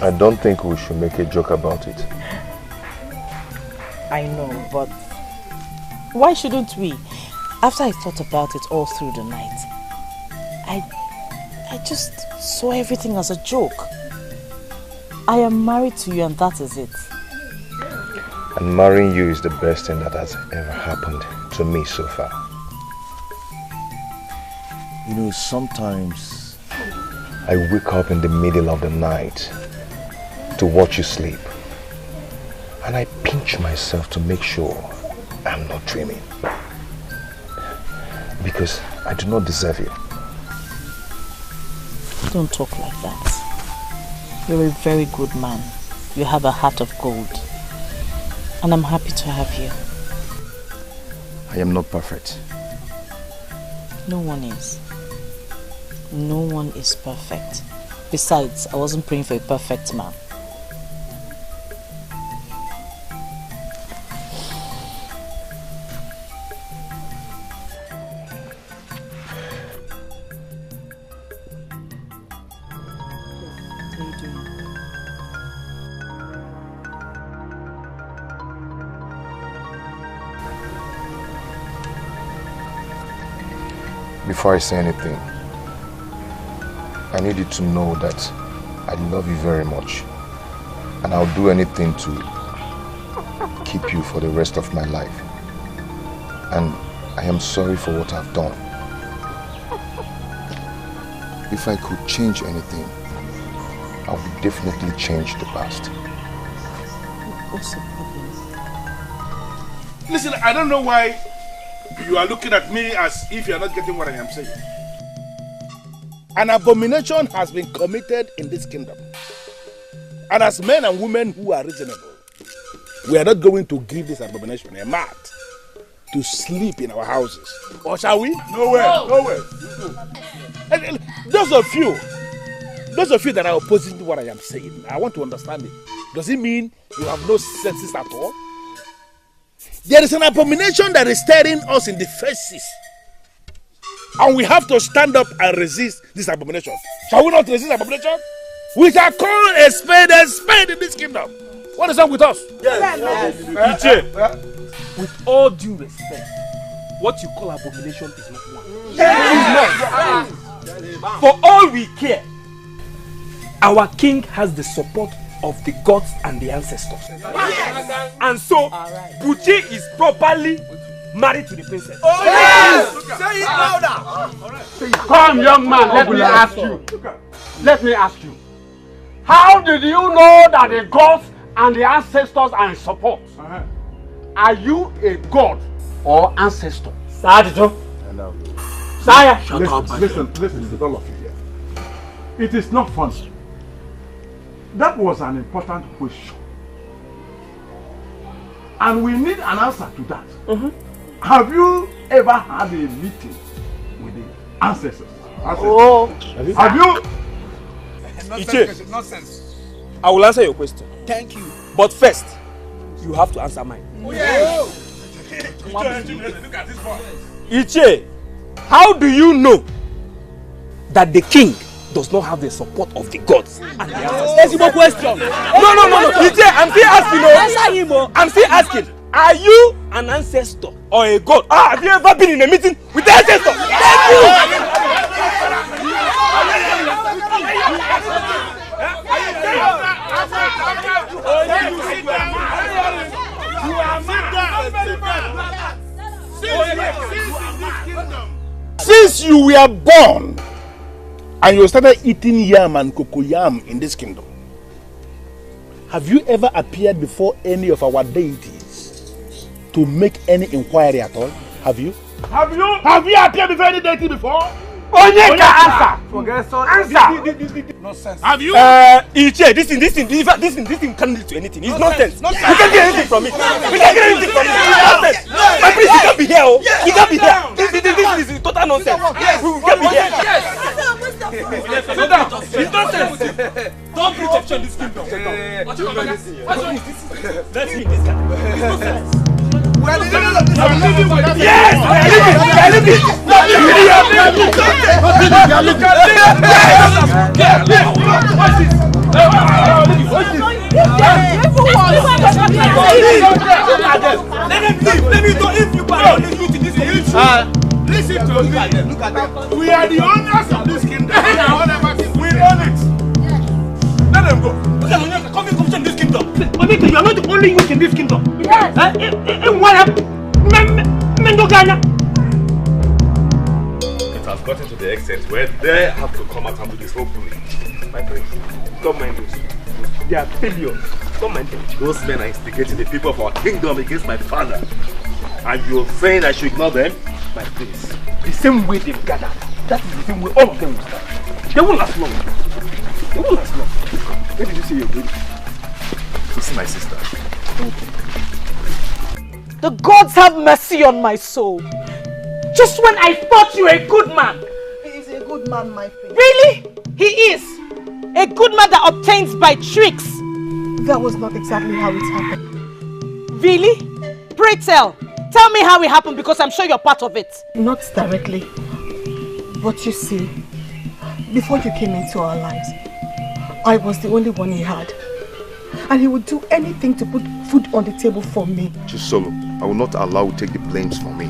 I don't think we should make a joke about it. I know, but why shouldn't we? After I thought about it all through the night, I just saw everything as a joke. I am married to you and that is it. And marrying you is the best thing that has ever happened to me so far. You know, sometimes I wake up in the middle of the night to watch you sleep, and I pinch myself to make sure I'm not dreaming. because I do not deserve you. Don't talk like that. You're a very good man. You have a heart of gold. And I'm happy to have you. I am not perfect. No one is. No one is perfect. Besides, I wasn't praying for a perfect man. Before I say anything, I need you to know that I love you very much, and I'll do anything to keep you for the rest of my life. And I am sorry for what I've done. If I could change anything, I would definitely change the past. What's the problem? Listen, I don't know why you are looking at me as if you are not getting what I am saying. An abomination has been committed in this kingdom. And as men and women who are reasonable, we are not going to give this abomination a mat to sleep in our houses. Or shall we? No way, no way. Those of you that are opposing to what I am saying, I want to understand it. Does it mean you have no senses at all? There is an abomination that is staring us in the faces. And we have to stand up and resist this abomination. Shall we not resist abomination? We shall call a spade in this kingdom. What is up with us? Yes. Dikeh, with all due respect, what you call abomination is not one. Yes. For all we care, our king has the support of the gods and the ancestors. Yes. And so, Buchi is properly married to the princess. Oh yes! Say it louder! Come, young man, let me ask you. Let me ask you. How did you know that the gods and the ancestors are in support? Are you a god or ancestor? Listen, Listen to all of you here. It is not funny. That was an important question. And we need an answer to that. Have you ever had a meeting with the ancestors? Oh. Have you? Dikeh, I will answer your question. Thank you. But first, you have to answer mine. Oh, yes. Dikeh, how do you know that the king does not have the support of the gods and the ancestors? That's your question. No. Dikeh, I'm still asking. I'm still asking. Are you an ancestor or a god? Have you ever been in a meeting with the ancestor? Thank you. Since you were born and you started eating yam and cocoyam in this kingdom, have you ever appeared before any of our deities to make any inquiry at all? Have you? Have you appeared before any deity before? Onyeka, answer! Forget so. Answer! No sense. Have you? Dikeh, this thing can't lead to anything. It's nonsense. You can't get anything from it. You can't get anything from it. It's nonsense. My priest, you can't be here. You can't be here. This is total nonsense. We can't be here. It's nonsense. Don't preach option this kingdom. Let's meet this guy. It's nonsense. We're living with this. Yes! We're living. Listen to me. Look at them. We are the owners of this kingdom. We own it. Let them go. Come in this kingdom. You are not the only one in this kingdom. Yes. It has gotten to the extent where they have to come out and do this openly. My friend, don't mind this. They are failures. Don't mind them. Those men are instigating the people of our kingdom against my father. And you're saying I should ignore them? my place, the same way they've gathered, that is the same way all of them will start. They won't last long. They won't last long. Where did you say you're going? This is my sister. The gods have mercy on my soul. Just when I thought you were a good man. He is a good man, my prince. Really? He is. A good man that obtains by tricks. That was not exactly how it happened. Really? Pray tell. Tell me how it happened because I'm sure you're part of it. Not directly. But you see, before you came into our lives, I was the only one he had. And he would do anything to put food on the table for me. Chisolo, I will not allow you to take the blames for me.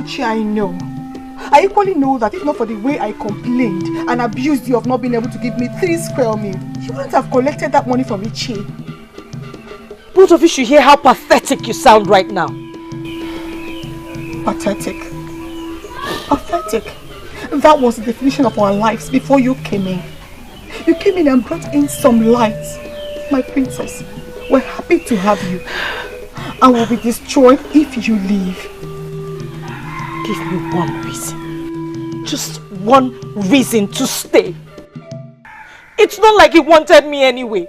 Uchi, I know. I equally know that if not for the way I complained and abused you of not being able to give me 3 square meals, you wouldn't have collected that money from Ichi. Both of you should hear how pathetic you sound right now. Pathetic. Pathetic. That was the definition of our lives before you came in. You came in and brought in some light. My princess, we're happy to have you. And will be destroyed if you leave. Give me one reason. Just one reason to stay. It's not like he wanted me anyway.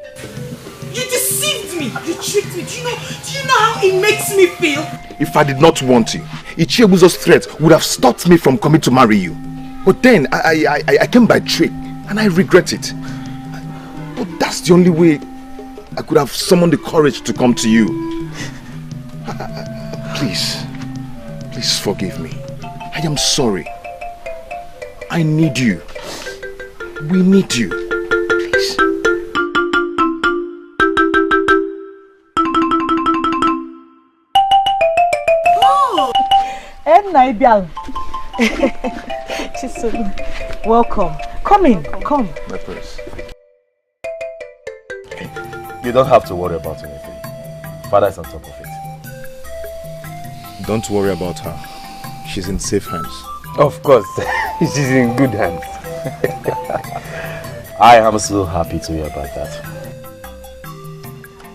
You deceived me. You tricked me. Do you know how it makes me feel? If I did not want you, Ichiebuzo's threat would have stopped me from coming to marry you. But then I came by trick and I regret it. But that's the only way I could have summoned the courage to come to you. Please forgive me. I am sorry. I need you. We need you. Please. Oh! Welcome. Come in. Come. My prince. You don't have to worry about anything. Father is on top of it. Don't worry about her. She's in safe hands. Of course. She's in good hands. I am so happy to hear about that.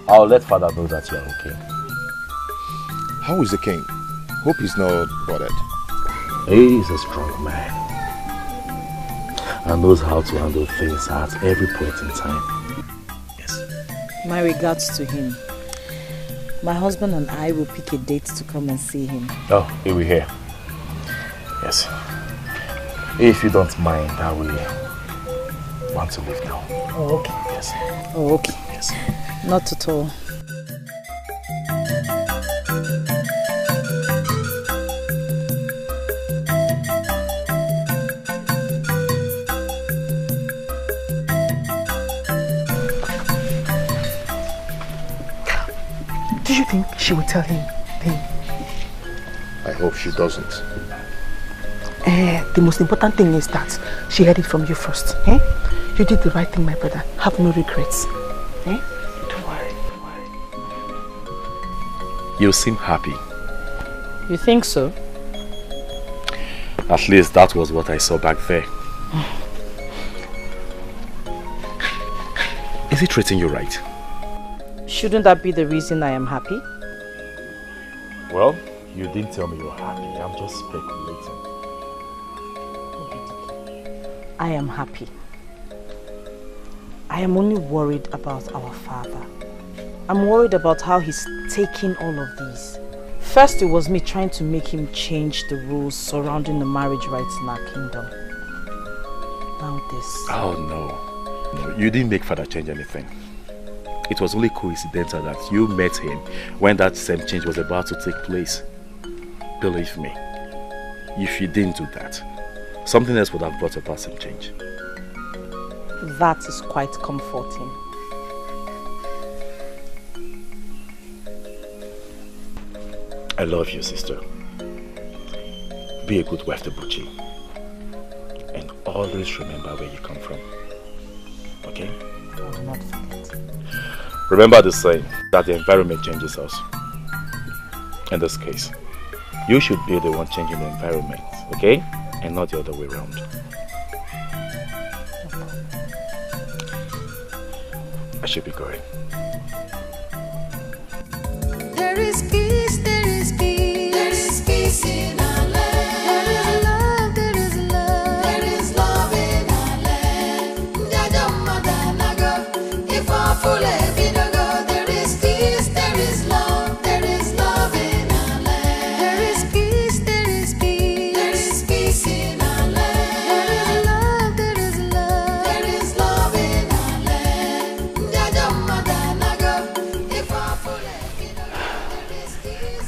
I'll let Father know that you're okay. How is the king? Hope he's not bothered. He is a strong man and knows how to handle things at every point in time. My regards to him. My husband and I will pick a date to come and see him. Oh, he will hear. Yes. If you don't mind, I will want to leave now. Oh, okay. Yes. Oh, okay. Yes. Not at all. Do you think she will tell him then? I hope she doesn't. The most important thing is that she heard it from you first. Eh? You did the right thing, my brother. Have no regrets. Eh? Don't worry. You seem happy. You think so? At least that was what I saw back there. Is he treating you right? Shouldn't that be the reason I am happy? Well, you didn't tell me you're happy. I'm just speculating. I am happy. I am only worried about our father. I'm worried about how he's taking all of these. First, it was me trying to make him change the rules surrounding the marriage rights in our kingdom. Now this. Oh no. No, you didn't make father change anything. It was only coincidental that you met him when that same change was about to take place. Believe me, if you didn't do that, something else would have brought about some change. That is quite comforting. I love you, sister. Be a good wife to Buchi. And always remember where you come from. Okay? I will not forget. Remember the saying that the environment changes us. In this case, you should be the one changing the environment, okay? And not the other way around. I should be going. There is peace, there is peace, there is peace in our land.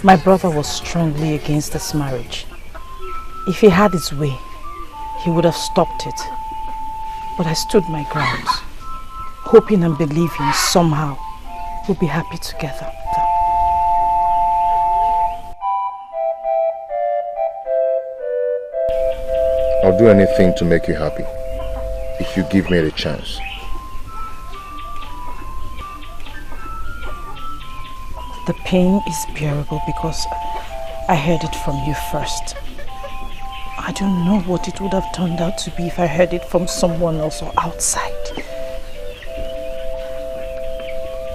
My brother was strongly against this marriage. If he had his way, he would have stopped it. But I stood my ground, hoping and believing somehow we'll be happy together. I'll do anything to make you happy, if you give me the chance. The pain is bearable because I heard it from you first. I don't know what it would have turned out to be if I heard it from someone else or outside.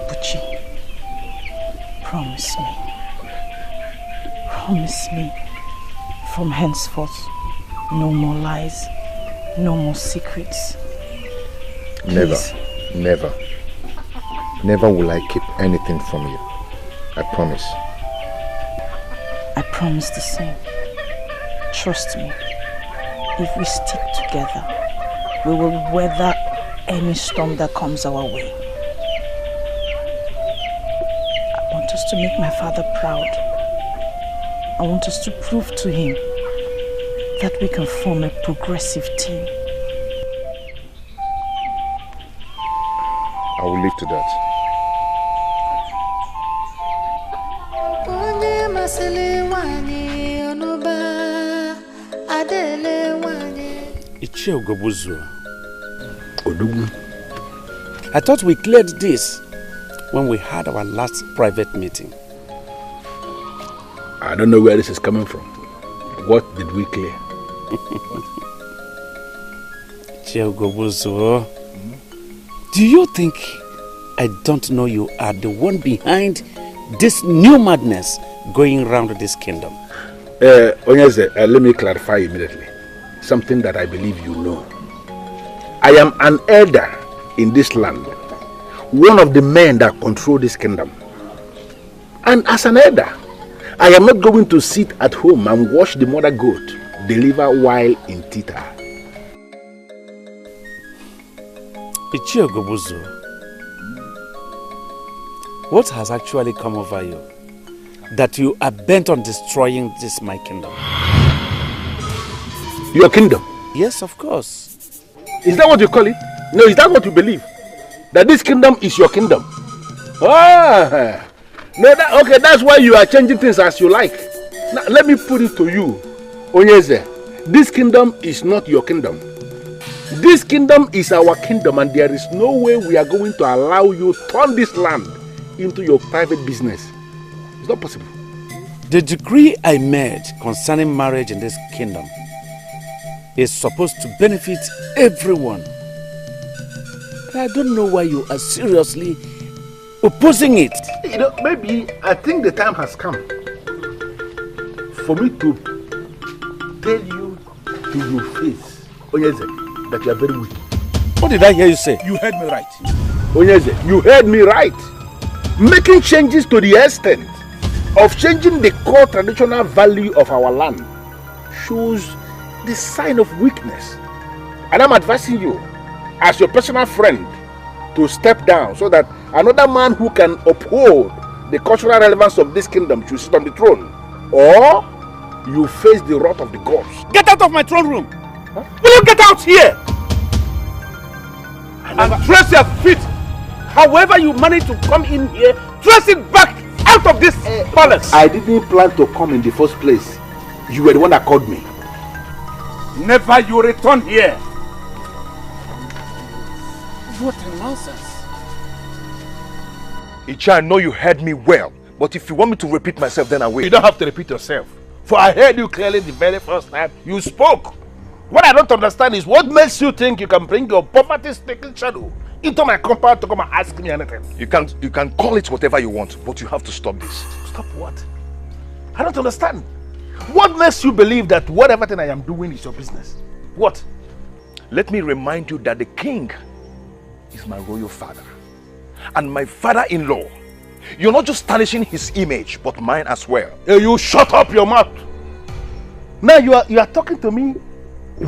Buchi, promise me. Promise me. From henceforth, no more lies, no more secrets. Please. Never. Never will I keep anything from you. I promise. I promise the same. Trust me. If we stick together, we will weather any storm that comes our way. I want us to make my father proud. I want us to prove to him that we can form a progressive team. I will leave to that. I thought we cleared this when we had our last private meeting. I don't know where this is coming from. What did we clear? Do you think I don't know you are the one behind this new madness going around this kingdom? Onyeze, let me clarify immediately. Something that I believe you know. I am an elder in this land. One of the men that control this kingdom. And as an elder, I am not going to sit at home and watch the mother goat deliver while in theta. What has actually come over you that you are bent on destroying this my kingdom? Your kingdom? Yes, of course. Is that what you call it? No, is that what you believe? That this kingdom is your kingdom? Ah, no, okay, that's why you are changing things as you like. Now, let me put it to you, Onyeze. This kingdom is not your kingdom. This kingdom is our kingdom, and there is no way we are going to allow you to turn this land into your private business. It's not possible. The decree I made concerning marriage in this kingdom is supposed to benefit everyone. I don't know why you are seriously opposing it. You know, maybe I think the time has come for me to tell you to your face, Onyeze, that you are very weak. What did I hear you say? You heard me right. Onyeze, you heard me right. Making changes to the extent of changing the core traditional value of our land shows the sign of weakness. And I'm advising you, as your personal friend, to step down so that another man who can uphold the cultural relevance of this kingdom should sit on the throne. Or you face the wrath of the gods. Get out of my throne room! Huh? Will you get out here? And trace your feet. However you manage to come in here, trace it back out of this palace. I didn't plan to come in the first place. You were the one that called me. Never you return here. What a nonsense. Icha, I know you heard me well, but if you want me to repeat myself, then I will. You don't have to repeat yourself. For I heard you clearly the very first time you spoke. What I don't understand is what makes you think you can bring your poverty-stricken shadow into my compound to come and ask me anything. You can call it whatever you want, but you have to stop this. Stop what? I don't understand. What makes you believe that whatever thing I am doing is your business? What? Let me remind you that the king is my royal father. And my father-in-law. You're not just tarnishing his image, but mine as well. Hey, you shut up your mouth. Now you are talking to me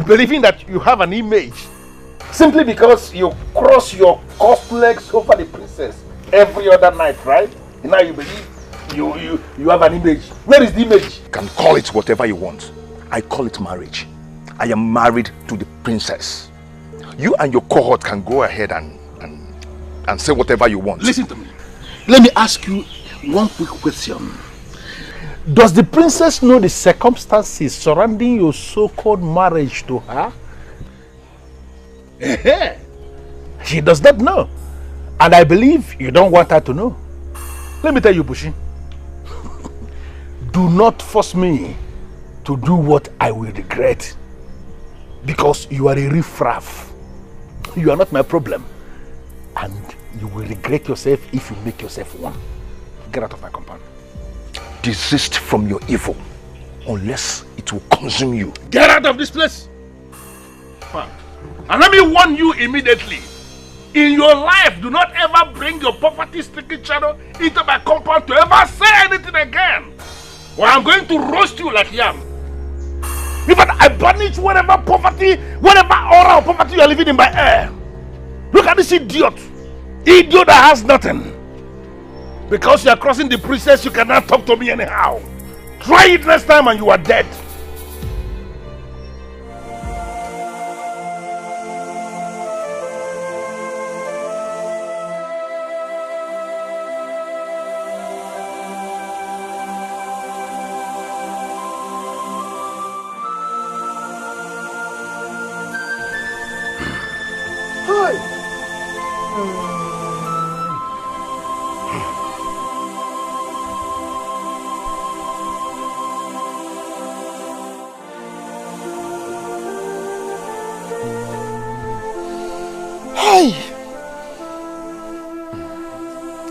believing that you have an image simply because you cross your cuffed legs over the princess every other night, right? And now you believe You have an image. Where is the image? You can call it whatever you want. I call it marriage. I am married to the princess. You and your cohort can go ahead and say whatever you want. Listen to me. Let me ask you one quick question. Does the princess know the circumstances surrounding your so-called marriage to her? She does not know. And I believe you don't want her to know. Let me tell you, Bushi. Do not force me to do what I will regret. Because you are a riffraff. You are not my problem. And you will regret yourself if you make yourself one. Get out of my compound. Desist from your evil, unless it will consume you. Get out of this place! And let me warn you immediately. In your life, do not ever bring your poverty-stricken channel into my compound to ever say anything again. Or I'm going to roast you like yam. In fact, I banish whatever poverty, whatever aura of poverty you are living in my air. Look at this idiot. Idiot that has nothing. Because you are crossing the princess, you cannot talk to me anyhow. Try it next time and you are dead.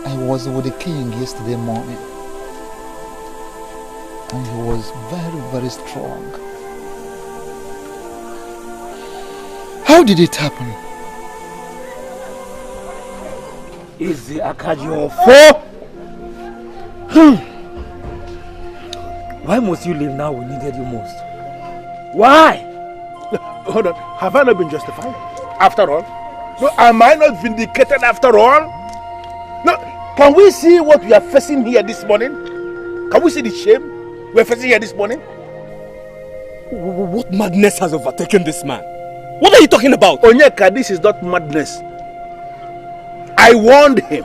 I was with the king yesterday morning and he was very, very strong. How did it happen? Is the Akaji four? Why must you leave now we needed you most? Why? Hold on, have I not been justified? After all? No, am I not vindicated after all? No, can we see what we are facing here this morning? Can we see the shame we are facing here this morning? What madness has overtaken this man? What are you talking about? Onyeka, this is not madness. I warned him.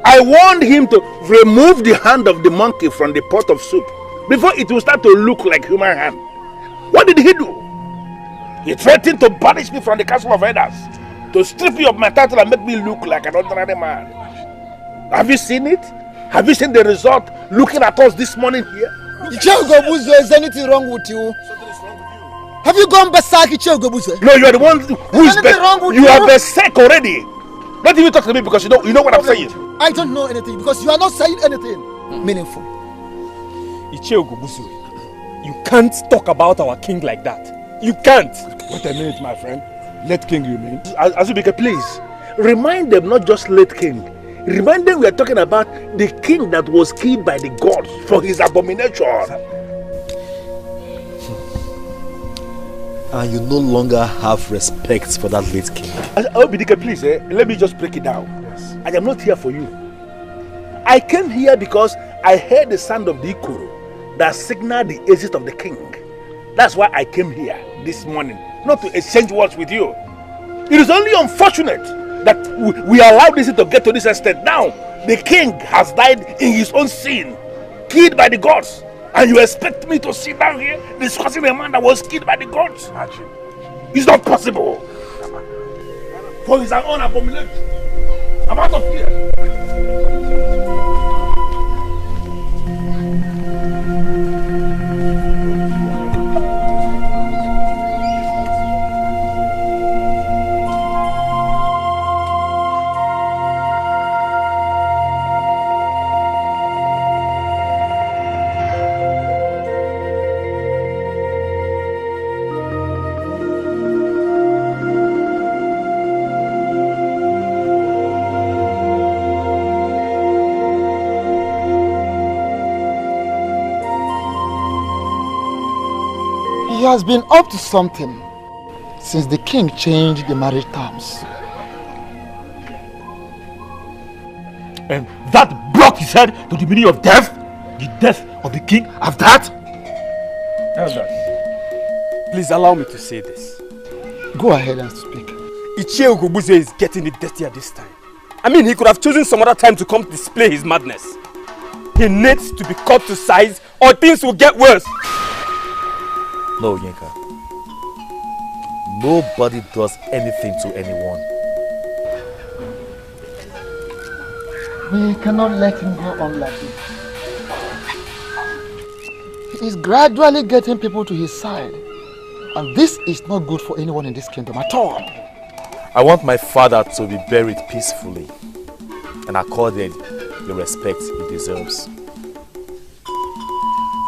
I warned him to remove the hand of the monkey from the pot of soup before it will start to look like human hand. What did he do? He threatened to banish me from the castle of elders, to strip me of my title and make me look like an ordinary man. Have you seen it? Have you seen the result looking at us this morning here? Ichiogobuzo, is anything wrong with you? Have you gone berserk, Ichiogobuzo? No, you are the one who is berserk. You are berserk already. Don't even talk to me because you know what I'm saying. I don't know anything because you are not saying anything meaningful. Ichiogobuzo, you can't talk about our king like that. You can't. Wait a minute, my friend. Late king, you mean? Azubike, please. Remind them not just late king. Remind them we are talking about the king that was killed by the gods for his abomination. And you no longer have respect for that late king. Dikeh, please, let me just break it down. Yes. I am not here for you. I came here because I heard the sound of the ikoro that signaled the exit of the king. That's why I came here this morning, not to exchange words with you. It is only unfortunate that we allowed this to get to this extent. Now, the king has died in his own sin, killed by the gods. And you expect me to sit down here discussing a man that was killed by the gods? It's not possible. For his own abomination. I'm out of here. He has been up to something since the king changed the marriage terms. And that brought what he said to the meaning of death? The death of the king of that? Elders, please allow me to say this. Go ahead and speak. Ichie Ugobuze is getting it dirtier this time. I mean, he could have chosen some other time to come display his madness. He needs to be cut to size or things will get worse. No, Yinka. Nobody does anything to anyone. We cannot let him go on like this. He is gradually getting people to his side. And this is not good for anyone in this kingdom at all. I want my father to be buried peacefully and accorded the respect he deserves.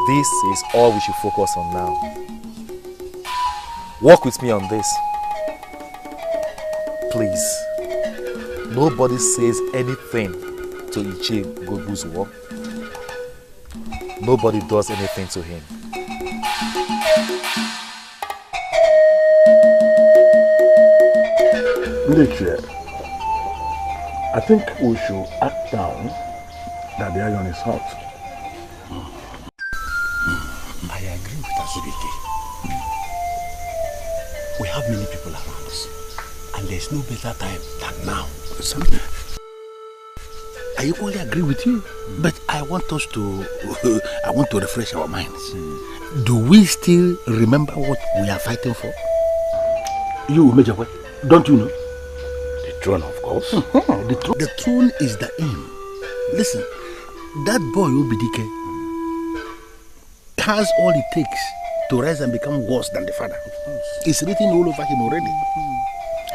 This is all we should focus on now. Work with me on this. Please, nobody says anything to Ichie Ugobuze. Nobody does anything to him. Dikeh, I think we should act down that the iron is hot. I agree with Azubike. We have many people around us, and there's no better time than now. I equally agree with you, but I want us to, I want to refresh our minds. Do we still remember what we are fighting for? You, Major, what? Don't you know? The throne, of course. The throne is the aim. Listen, that boy Dikeh has all it takes to rise and become worse than the father. It's written all over him already.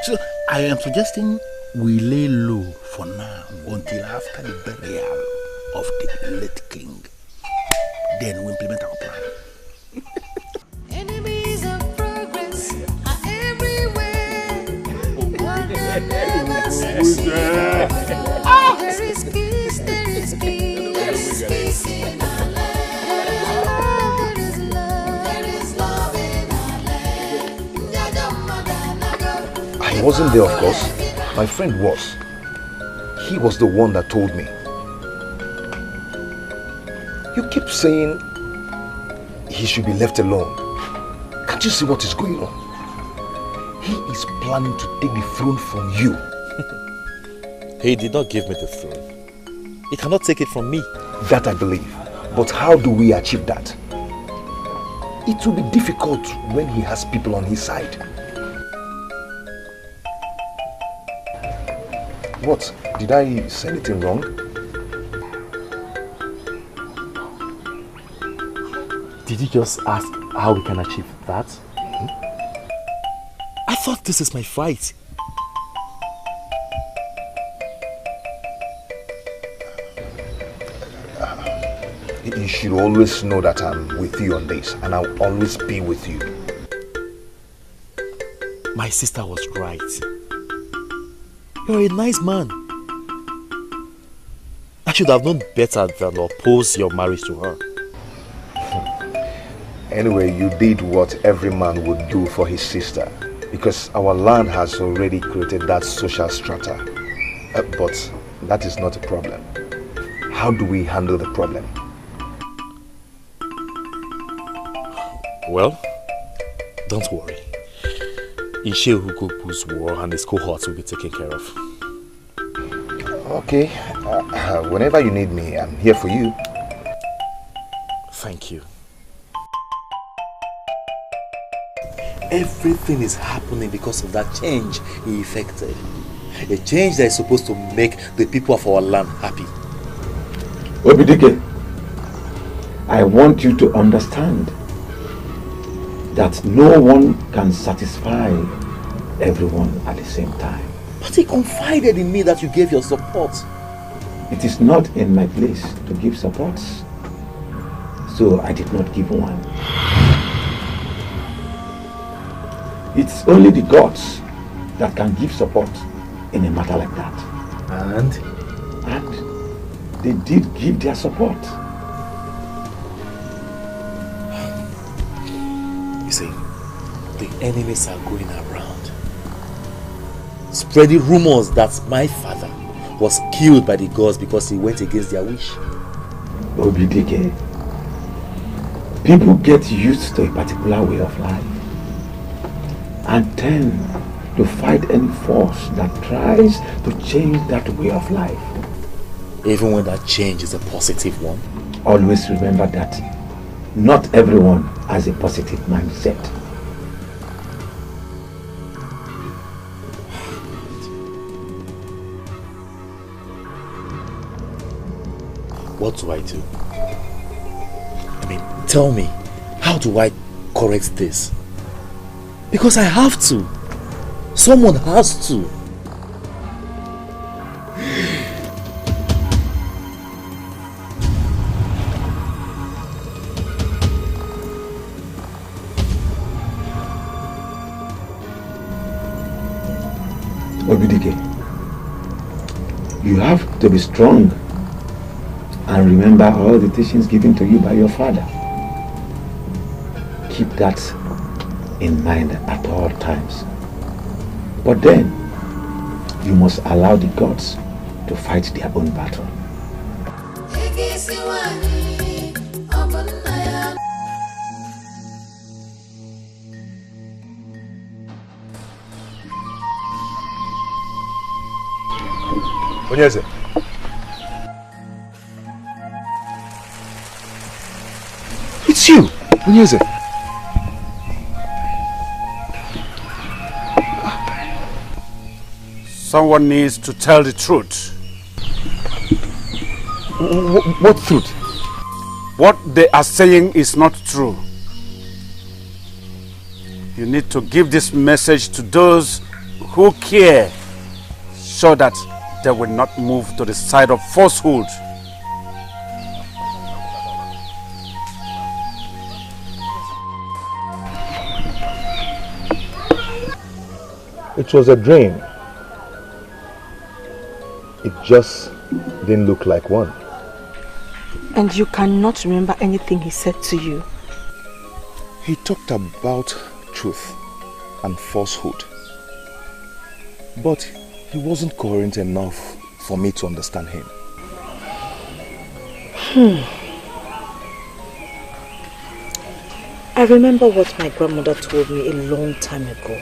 So I am suggesting we lay low for now until after the burial of the late king. Then we implement our plan. Enemies of progress are everywhere. But they'll never succeed. There is peace, there is peace. There is peace in our land. There is love, there is love in our land. I wasn't there, of course. My friend was. He was the one that told me. You keep saying he should be left alone. Can't you see what is going on? He is planning to take the throne from you. He did not give me the throne. He cannot take it from me. That I believe. But how do we achieve that? It will be difficult when he has people on his side. What? Did I say anything wrong? Did you just ask how we can achieve that? I thought this is my fight. You should always know that I'm with you on this, and I'll always be with you. My sister was right. You're a nice man. I should have known better than oppose your marriage to her. Anyway, you did what every man would do for his sister, because our land has already created that social strata. But that is not a problem. How do we handle the problem? Well, don't worry. Ichie Ugobuze and his cohorts will be taken care of. Okay. Whenever you need me, I'm here for you. Thank you. Everything is happening because of that change he effected. A change that is supposed to make the people of our land happy. Dikeh, I want you to understand that no one can satisfy everyone at the same time. But he confided in me that you gave your support. It is not in my place to give support, so I did not give one. It's only the gods that can give support in a matter like that. And they did give their support. You see, the enemies are going around, spreading rumors that my father was killed by the gods because he went against their wish. Dikeh, people get used to a particular way of life and tend to fight any force that tries to change that way of life. Even when that change is a positive one? Always remember that not everyone has a positive mindset. What do I do? I mean, tell me, how do I correct this? Because I have to. Someone has to. Dikeh, you have to be strong and remember all the teachings given to you by your father. Keep that in mind at all times. But then, you must allow the gods to fight their own battle. Onyeze. It's you, Onyeze. Someone needs to tell the truth. What truth? What they are saying is not true. You need to give this message to those who care so that they will not move to the side of falsehood. It was a dream. It just didn't look like one. And you cannot remember anything he said to you? He talked about truth and falsehood. But he wasn't coherent enough for me to understand him. I remember what my grandmother told me a long time ago.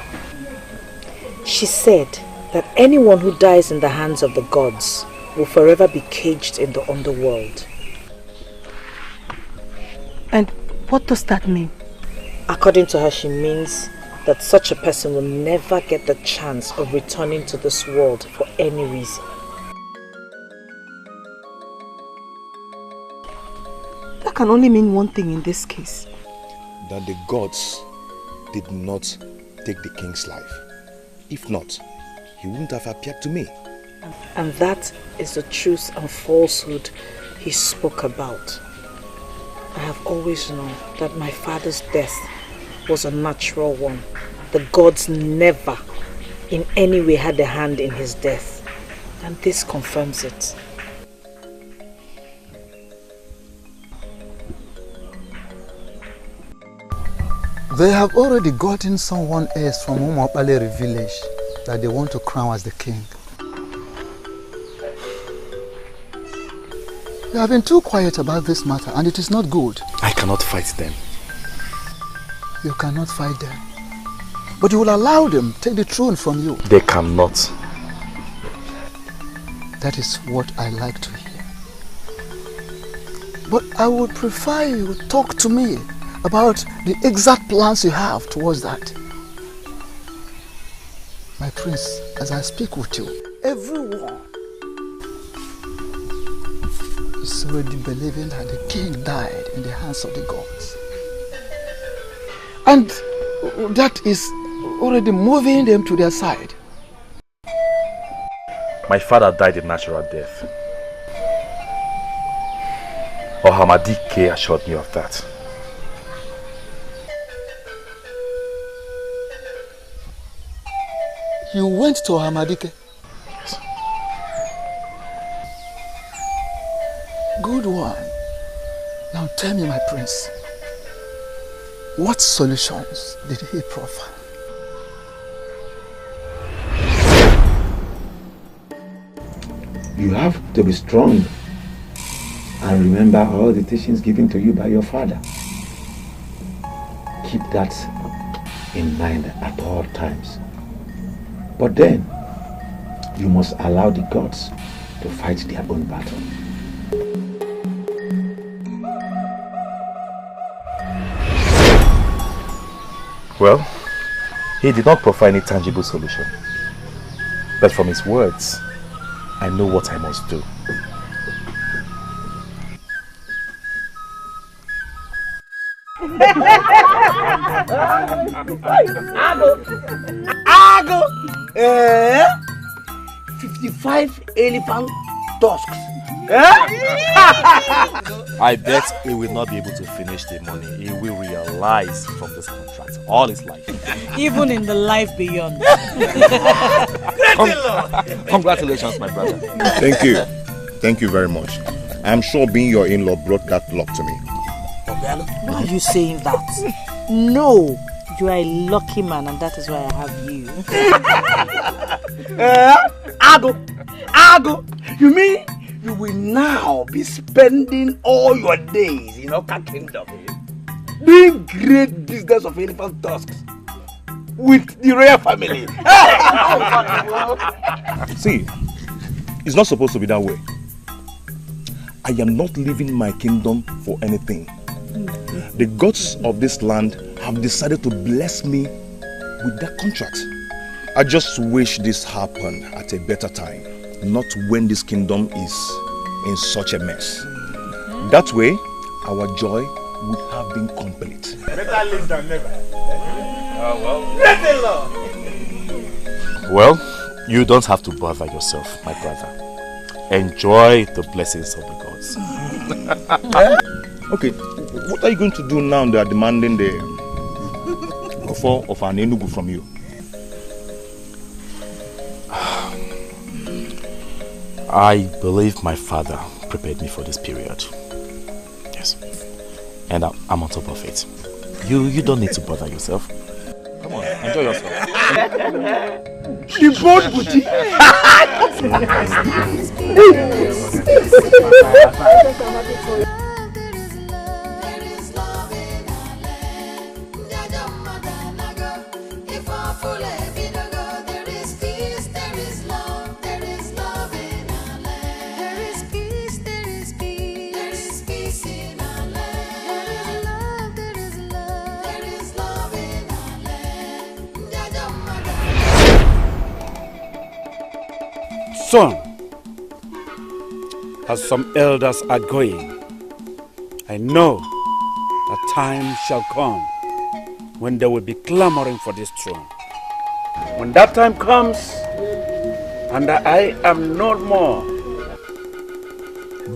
She said that anyone who dies in the hands of the gods will forever be caged in the underworld. And what does that mean? According to her, she means that such a person will never get the chance of returning to this world for any reason. That can only mean one thing in this case. That the gods did not take the king's life. If not, he wouldn't have appeared to me. And that is the truth and falsehood he spoke about. I have always known that my father's death was a natural one. The gods never in any way had a hand in his death. And this confirms it. They have already gotten someone else from Umopalere village that they want to crown as the king. You have been too quiet about this matter and it is not good. I cannot fight them. You cannot fight them. But you will allow them take the throne from you. They cannot. That is what I like to hear. But I would prefer you talk to me about the exact plans you have towards that. My prince, as I speak with you, everyone is already believing that the king died in the hands of the gods. And that is already moving them to their side. My father died a natural death. Dikeh assured me of that. You went to Dikeh? Yes. Good one. Now tell me, my prince, what solutions did he proffer? You have to be strong and remember all the teachings given to you by your father. Keep that in mind at all times. But then, you must allow the gods to fight their own battle. Well, he did not provide any tangible solution. But from his words, I know what I must do. Ago! 55 elephant tusks. I bet he will not be able to finish the money he will realize from this contract all his life. Even in the life beyond. Congratulations, my brother. Thank you. Thank you very much. I'm sure being your in-law brought that luck to me. Why are you saying that? No, you are a lucky man and that is why I have you. Ago! You mean you will now be spending all your days in Oka Kingdom doing great business of elephant tusks with the royal family? See, it's not supposed to be that way. I am not leaving my kingdom for anything. The gods of this land have decided to bless me with that contract. I just wish this happened at a better time, not when this kingdom is in such a mess. That way, our joy would have been complete. Better late than never. Well, you don't have to bother yourself, my brother. Enjoy the blessings of the gods. Okay, what are you going to do now they are demanding the offer of an enugu from you? I believe my father prepared me for this period. Yes. And I'm on top of it. You don't need to bother yourself. Come on, enjoy yourself. The boat booty. Son, as some elders are going, I know a time shall come when they will be clamoring for this throne. When that time comes, and I am no more,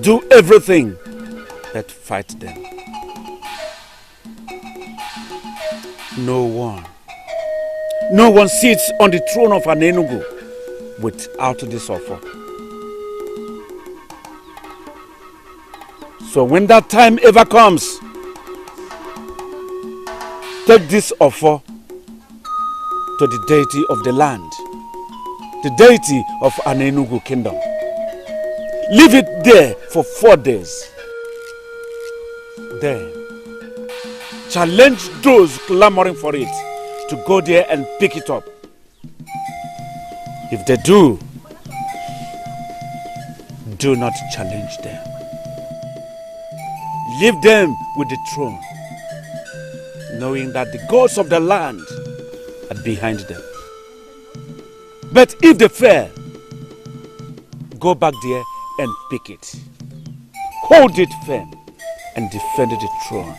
do everything that fight them. No one sits on the throne of an Enugu without this offer. So when that time ever comes, take this offer to the deity of the land, the deity of an Enugu kingdom. Leave it there for 4 days. Then challenge those clamoring for it to go there and pick it up. If they do not challenge them. Leave them with the throne, knowing that the gods of the land are behind them. But if they fail, go back there and pick it. Hold it firm and defend the throne.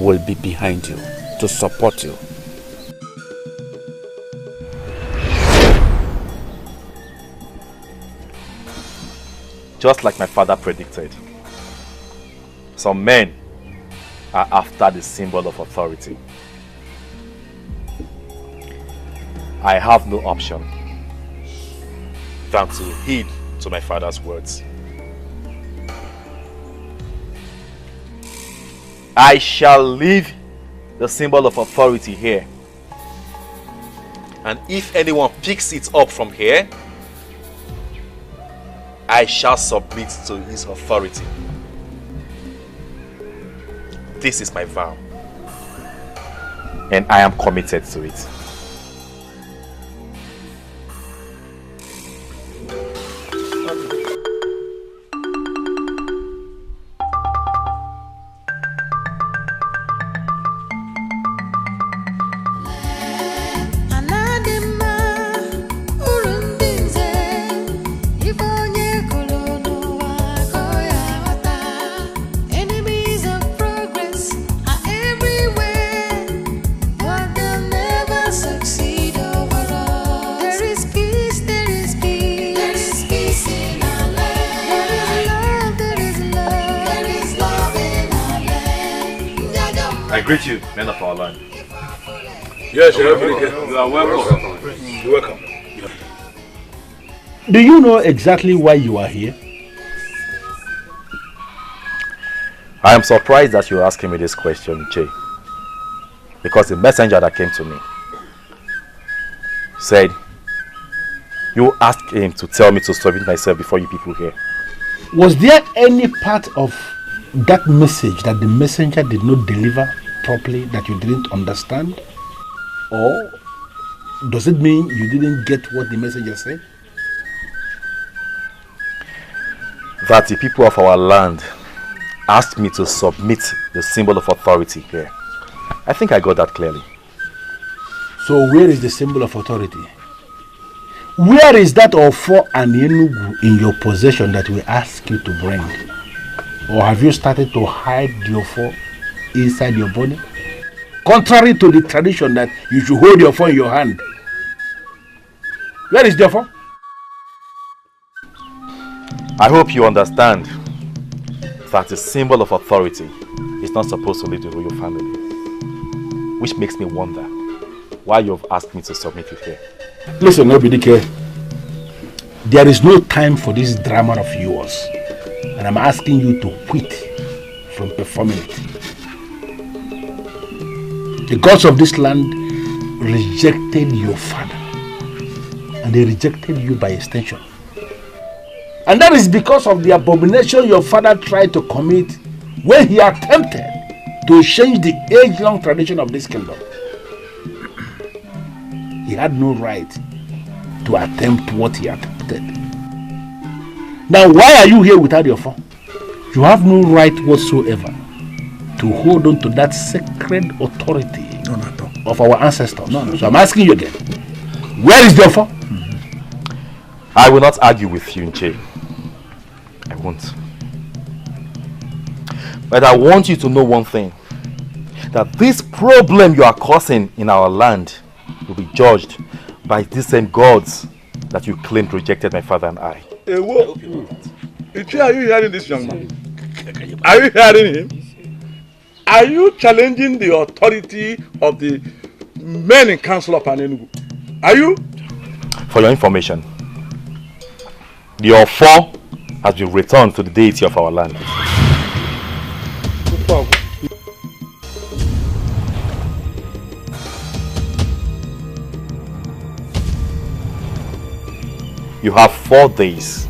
Will be behind you to support you. Just like my father predicted, some men are after the symbol of authority. I have no option than to heed to my father's words. I shall leave the symbol of authority here. And if anyone picks it up from here, I shall submit to his authority. This is my vow. And I am committed to it. I greet you, men of our land. Yes, you are welcome. You're welcome. Do you know exactly why you are here? I am surprised that you're asking me this question, Che. Because the messenger that came to me said, you asked him to tell me to submit myself before you people here. Was there any part of that message that the messenger did not deliver properly that you didn't understand? Or does it mean you didn't get what the messenger said? That the people of our land asked me to submit the symbol of authority here. I think I got that clearly. So where is the symbol of authority? Where is that Ofo and Enugu in your possession that we ask you to bring? Or have you started to hide the Ofo inside your body? Contrary to the tradition that you should hold your phone in your hand. Where is the Ofo? I hope you understand that the symbol of authority is not supposed to leave the royal family. Which makes me wonder why you've asked me to submit it here. Listen, Dikeh. There is no time for this drama of yours. And I'm asking you to quit from performing it. The gods of this land rejected your father. And they rejected you by extension. And that is because of the abomination your father tried to commit when he attempted to change the age-long tradition of this kingdom. He had no right to attempt what he attempted. Now, why are you here without your phone? You have no right whatsoever to hold on to that sacred authority of our ancestors. So I'm asking you again, where is your phone? I will not argue with you, Nche. I won't. But I want you to know one thing. That this problem you are causing in our land will be judged by these same gods that you claimed rejected my father and I. Hey, whoa. Ichi, are you hearing this young man? Are you hearing him? Are you challenging the authority of the men in council of Enugu? Are you? For your information, the Ofo has been returned to the deity of our land. You have 4 days.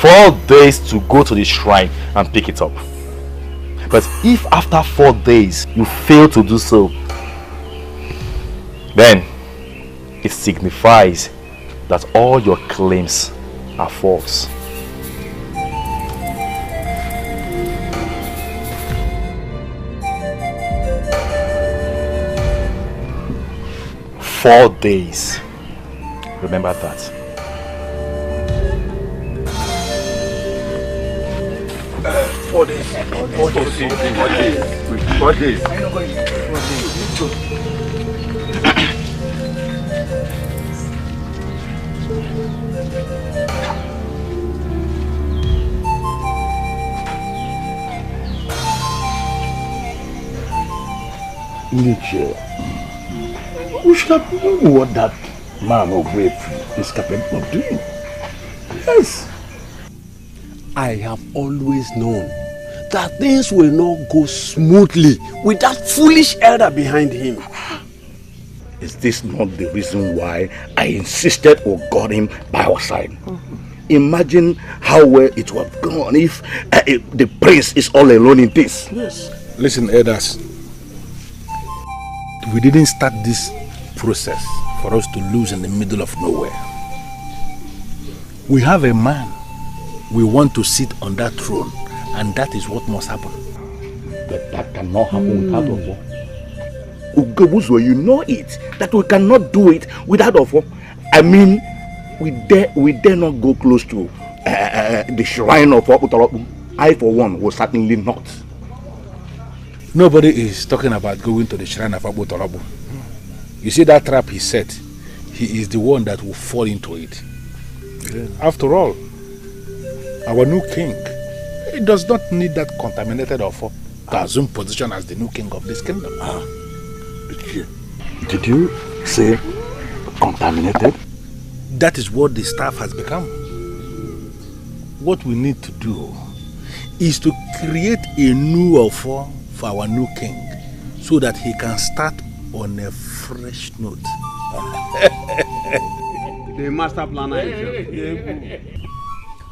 4 days to go to the shrine and pick it up. But if after 4 days you fail to do so, then it signifies that all your claims are false. Four days. Remember that. 4 days. 4 days. 4 days. Nature. We should have known what that man of brave is capable of doing. Yes. I have always known that things will not go smoothly with that foolish elder behind him. Is this not the reason why I insisted or got him by our side? imagine how well it would have gone if the prince is all alone in this. Yes. Listen, elders. We didn't start this process for us to lose in the middle of nowhere. We have a man we want to sit on that throne, and that is what must happen. But that cannot happen without Ofo. Ugobuzo, you know it, that we cannot do it without Ofo. I mean, we dare not go close to the shrine of Utarabu. I, for one, will certainly not. Nobody is talking about going to the shrine of Abu Tarabu. You see that trap he set? He is the one that will fall into it. Yeah. After all, our new king, he does not need that contaminated offer to assume position as the new king of this kingdom. Did you say contaminated? That is what the staff has become. What we need to do is to create a new offer for our new king so that he can start on a fresh note. The master planner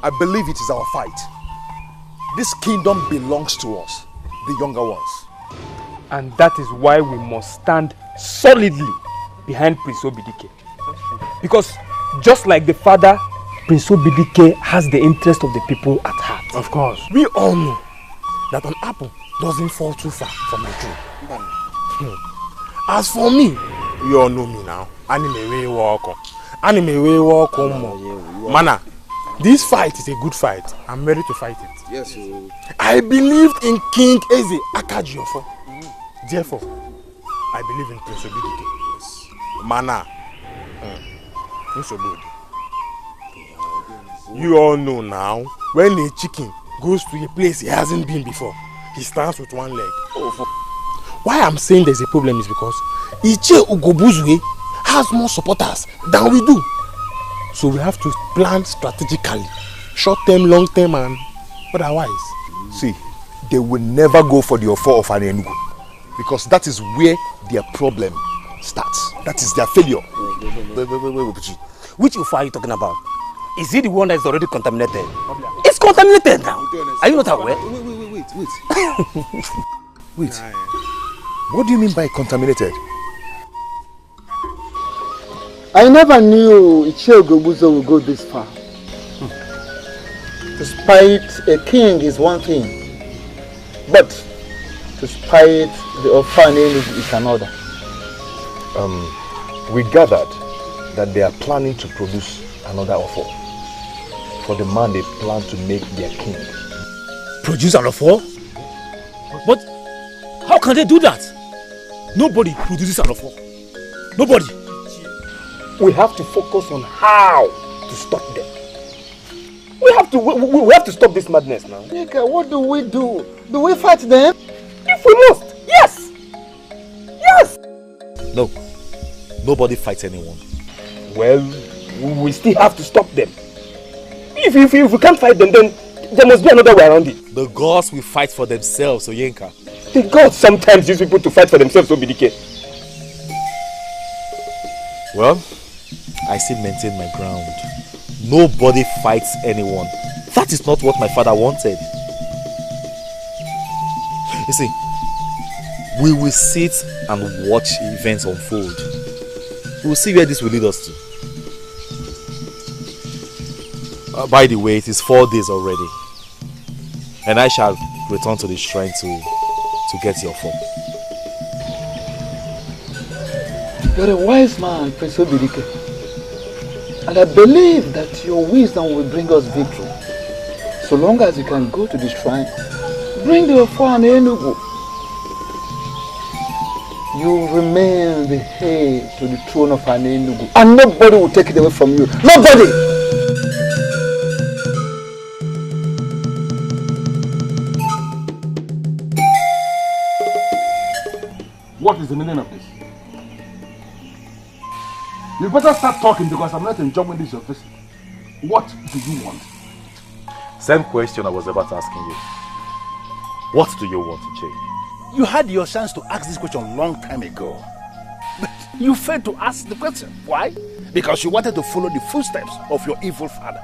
I believe it is our fight. This kingdom belongs to us, the younger ones. And that is why we must stand solidly behind Prince Obidike. Because just like the father, Prince Obidike has the interest of the people at heart. Of course. We all know that an apple doesn't fall too far from a tree. As for me, you all know me now. Anime walk. Mana, this fight is a good fight. I'm ready to fight it. Yes, sir. I believed in King Eze Akajiofo. Therefore, I believe in Prince Obidike. Yes. Mana, Prince Obidike. You all know now, when a chicken goes to a place he hasn't been before, he stands with one leg. Why I'm saying there's a problem is because Iche Ugobuzwe has more supporters than we do. So we have to plan strategically, short term, long term, and otherwise. See, they will never go for the offer of Anenugu because that is where their problem starts. That is their failure. Wait. Which offer are you talking about? Is it the one that is already contaminated? It's contaminated now. Are you not aware? Wait. What do you mean by contaminated? I never knew Ichie Ogobuzo would go this far. To spite a king is one thing, but to spite the orphanage is another. We gathered that they are planning to produce another offer for the man they plan to make their king. Produce an offer? But how can they do that? Nobody produces an offer. Nobody. We have to focus on how to stop them. We have to stop this madness now. Dikeh, what do we do? Do we fight them? If we must, yes! Yes! No. Nobody fights anyone. Well, we still have to stop them. If we can't fight them, then there must be another way around it. The gods will fight for themselves, Oyenka. The gods sometimes use people to fight for themselves, Obidike. Well, I still maintain my ground. Nobody fights anyone. That is not what my father wanted. You see, we will sit and watch events unfold. We will see where this will lead us to. By the way, it is 4 days already. And I shall return to the shrine to get your form. You're a wise man, Prince Obidike. And I believe that your wisdom will bring us victory. So long as you can go to the shrine, bring the offer and Enugu. You remain the heir to the throne of Enugu. And nobody will take it away from you. Nobody! What is the meaning of this? You better start talking because I'm not enjoying this your visit. What do you want? Same question I was about asking you. What do you want, Iche? You had your chance to ask this question a long time ago. But you failed to ask the question. Why? Because you wanted to follow the footsteps of your evil father.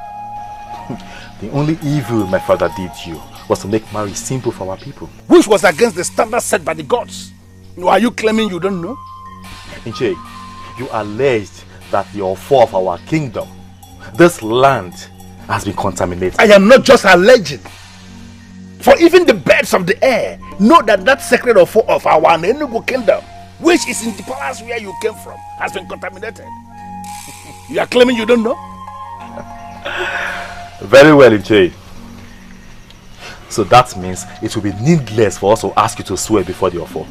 The only evil my father did you was to make marriage simple for our people. Which was against the standards set by the gods. Are you claiming you don't know? Nche, you alleged that the offer of our kingdom, this land, has been contaminated. I am not just alleging. For even the birds of the air know that that sacred offer of our Enugu kingdom, which is in the palace where you came from, has been contaminated. You are claiming you don't know? Very well, Nche. So that means it will be needless for us to ask you to swear before the offer.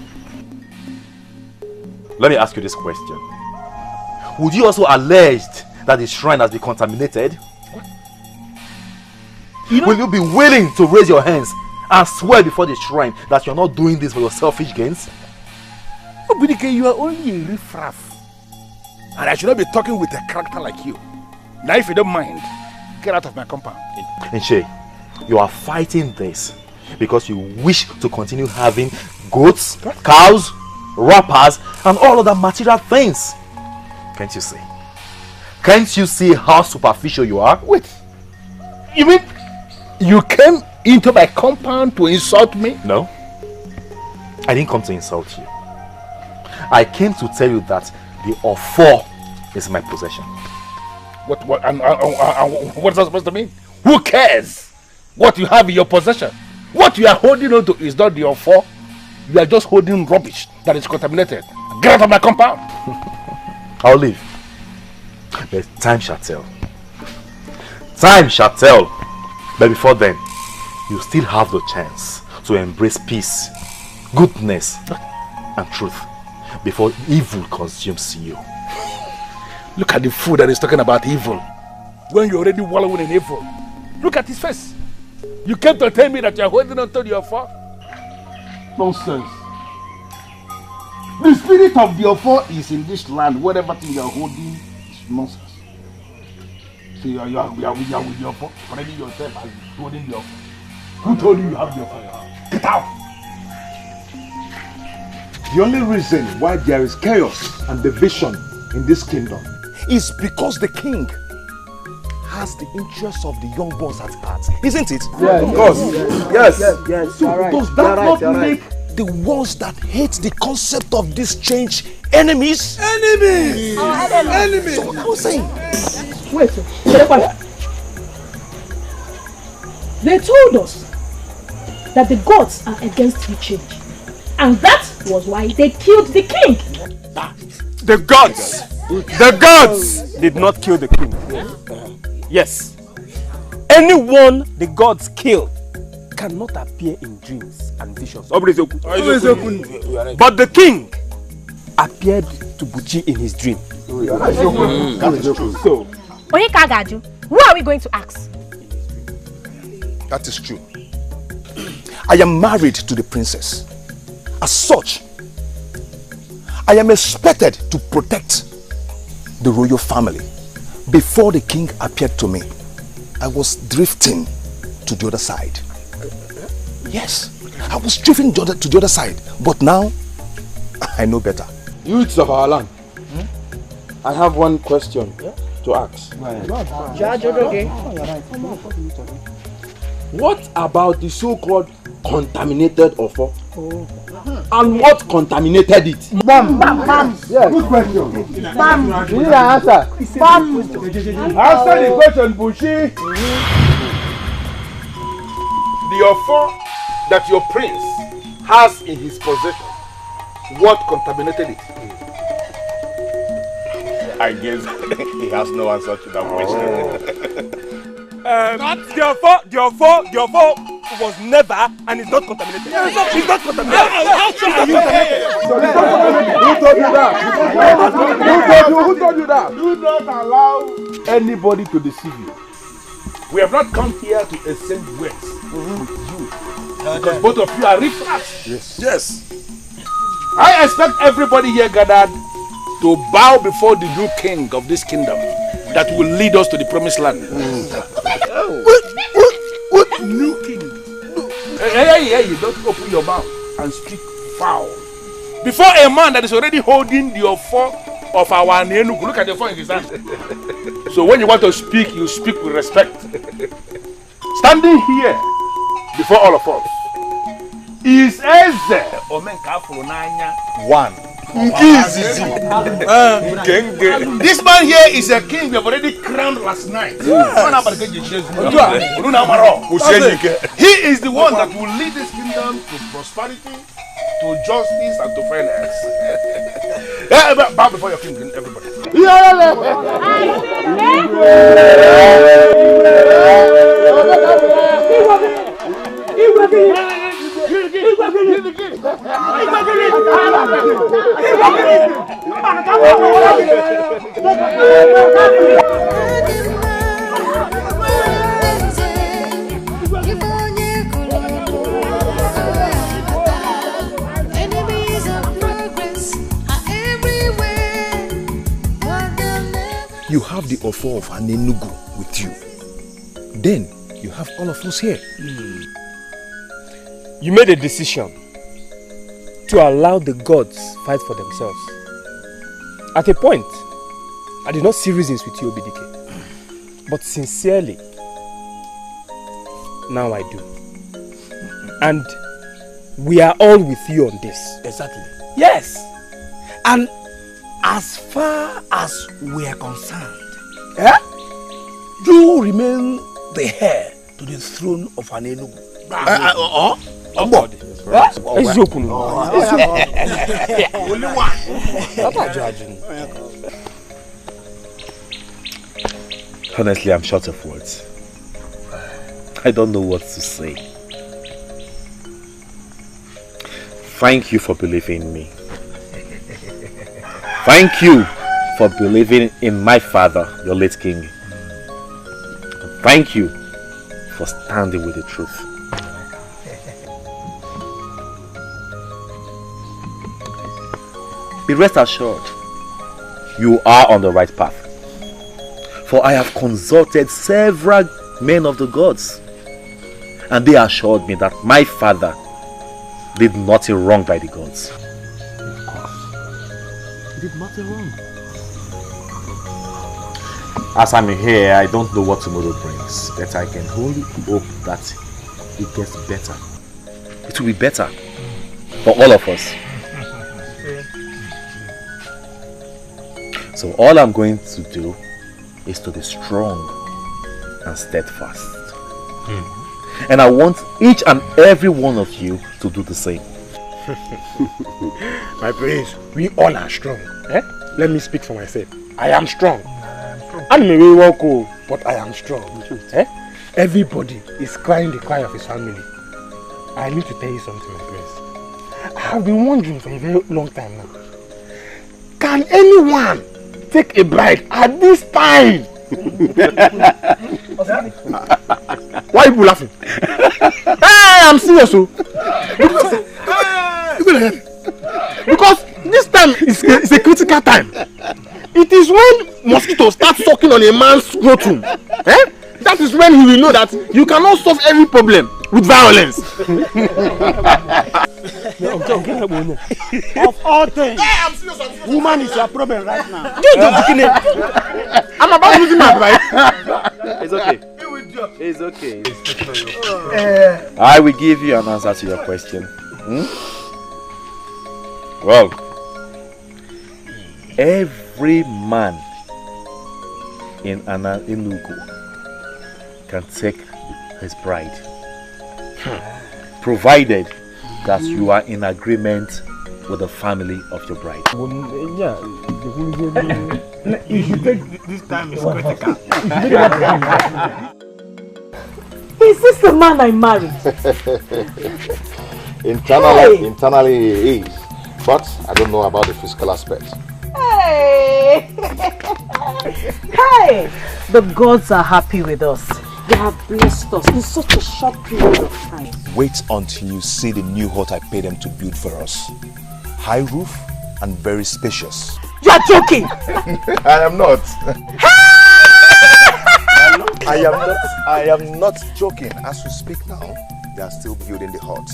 Let me ask you this question. Would you also allege that the shrine has been contaminated? Will you be willing to raise your hands and swear before the shrine that you're not doing this for your selfish gains? Oh, Dikeh, you are only a riffraff. And I should not be talking with a character like you. Now, if you don't mind, get out of my compound. Nche, you are fighting this because you wish to continue having goats, cows, wrappers, and all other material things. Can't you see? Can't you see how superficial you are? Wait, you mean you came into my compound to insult me? No, I didn't come to insult you. I came to tell you that the offer is my possession. What what's that supposed to mean? Who cares what you have in your possession? What you are holding on to is not the offer. You are just holding rubbish that is contaminated. Get out of my compound. I'll leave. But time shall tell. Time shall tell. But before then, you still have the chance to embrace peace, goodness, and truth before evil consumes you. Look at the fool that is talking about evil when you're already wallowing in evil. Look at his face. You came to tell me that you're holding on to the offer? Nonsense. The spirit of the offer is in this land. Whatever thing you're holding is nonsense. So you are with the offer, already yourself as holding the offer. Who told you you have the offer? Get out! The only reason why there is chaos and division in this kingdom is because the king has the interests of the young ones at heart, isn't it? Yes, of course. Yes. So Right. does that not Right. make the ones that hate the concept of this change enemies? Enemies! Enemies! So what I was saying. Wait, they told us that the gods are against the change. And that was why they killed the king. The gods! The gods did not kill the king. Yes. Anyone the gods kill cannot appear in dreams and visions. But the king appeared to Buchi in his dream. So, Oyekagaju, who are we going to ask? That is true. I am married to the princess. As such, I am expected to protect the royal family. Before the king appeared to me, I was drifting to the other side. Yes, I was drifting to the other side. But now, I know better. Youths of our land, I have one question to ask. What about the so-called contaminated offer? And what contaminated it? Bam. Yes. Good question. Bam. You need an answer. Bam. Answer the question, Bushi. The offer that your prince has in his possession, what contaminated it? I guess he has no answer to that question. The offer was never and is not contaminated. It's not contaminated. Who told you that? Do not allow anybody to deceive you. We have not come here to exchange words with you. Because both of you are riffraffs. Yes. I expect everybody here gathered to bow before the new king of this kingdom that will lead us to the promised land. What new king? Hey, don't open your mouth and speak foul. Before a man that is already holding the offer of our Enugu. Look at the phone in his hand. So when you want to speak, you speak with respect. Standing here before all of us is Eze Omenkafulunanya one. This man here is a king we have already crowned last night. He is the one that will lead this kingdom to prosperity, to justice, and to fairness. Bow before your king, everybody. You have the offer of an Enugu with you. Then you have all of us here. You made a decision to allow the gods fight for themselves. At a point, I did not see reasons with you, Dikeh. But sincerely, now I do. And we are all with you on this. Exactly. Yes. And as far as we are concerned, you remain the heir to the throne of an Enugu. Only one. Honestly, I'm short of words. I don't know what to say. Thank you for believing in me. Thank you for believing in my father, your late king. Thank you for standing with the truth. Be rest assured, you are on the right path. For I have consulted several men of the gods, and they assured me that my father did nothing wrong by the gods. Of course. He did nothing wrong. As I'm here, I don't know what tomorrow brings, but I can only hope that it gets better. It will be better for all of us. So all I'm going to do is to be strong and steadfast. And I want each and every one of you to do the same. My prince, we all are strong. Let me speak for myself. I am strong. I may be walk, but I am strong. Everybody is crying the cry of his family. I need to tell you something, my prince. I have been wondering for a very long time now. Can anyone take a bride at this time? Why are you laughing? Hey, I'm serious. Because this time is a critical time. It is when mosquitoes start sucking on a man's scrotum. That is when he will know that you cannot solve every problem with violence. Of all things, woman is your problem right now. I'm about losing my bride. It's okay. It's okay. I will give you an answer to your question. Well, every man in Enugu can take his bride, provided that you are in agreement with the family of your bride. This time is critical. Is this the man I married? Internally he is, but I don't know about the physical aspect. Hey! Hey! The gods are happy with us. They have blessed us in such a short period of time. Wait until you see the new hut I paid them to build for us. High roof and very spacious. You are joking! I am not. I am not joking. As we speak now, they are still building the hut.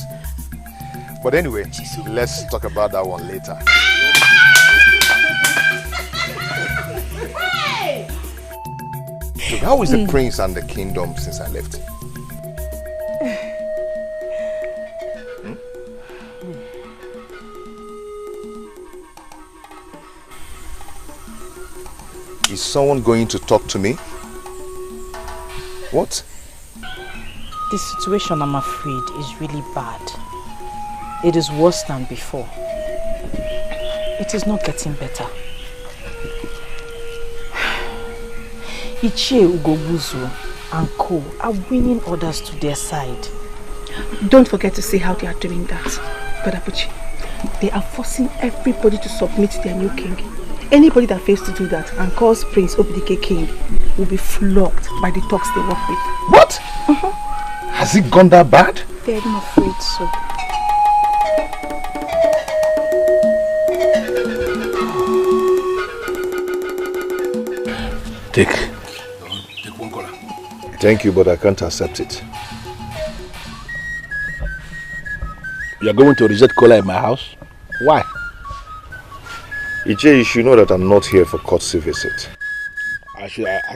But anyway, let's talk about that one later. Look, how is the prince and the kingdom since I left? Is someone going to talk to me? What? The situation, I'm afraid, is really bad. It is worse than before. It is not getting better. Ichie Ugobuzu and Co are winning orders to their side. Don't forget to see how they are doing that, Brother Buchi. They are forcing everybody to submit to their new king. Anybody that fails to do that and calls Prince Obidike king will be flogged by the thugs they work with. What? Has it gone that bad? I'm afraid so. Take one color. Thank you, but I can't accept it. You are going to reject cola in my house? Why? Ije, you should know that I'm not here for courtesy visit. I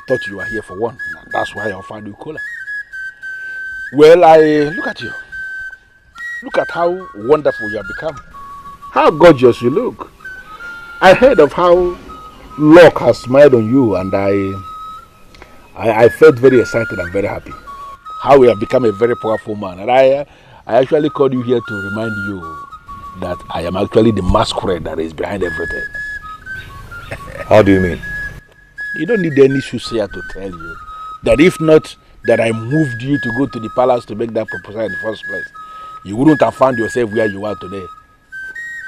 thought you were here for one. That's why I offered you cola. Well, look at you. Look at how wonderful you have become. How gorgeous you look. I heard of how luck has smiled on you, and I felt very excited and very happy. How you have become a very powerful man. And I actually called you here to remind you that I am actually the masquerade that is behind everything. How do you mean? You don't need any soothsayer to tell you that if not that I moved you to go to the palace to make that proposal in the first place, you wouldn't have found yourself where you are today.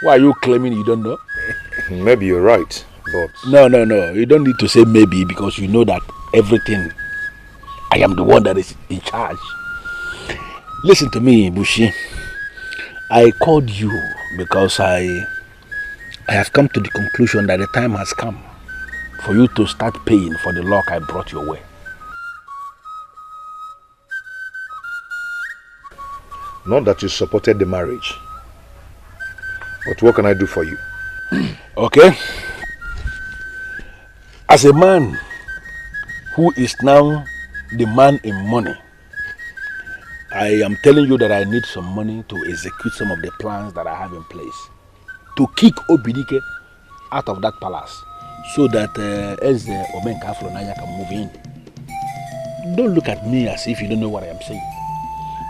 Why are you claiming you don't know? Maybe you're right, but... No. You don't need to say maybe, because you know that everything, I am the one that is in charge. Listen to me, Bushi. I called you because I have come to the conclusion that the time has come for you to start paying for the luck I brought your way. Not that you supported the marriage, but what can I do for you? Okay. As a man who is now the man in money, I am telling you that I need some money to execute some of the plans that I have in place. To kick Obidike out of that palace so that Eze Omenka Afronanya can move in. Don't look at me as if you don't know what I am saying.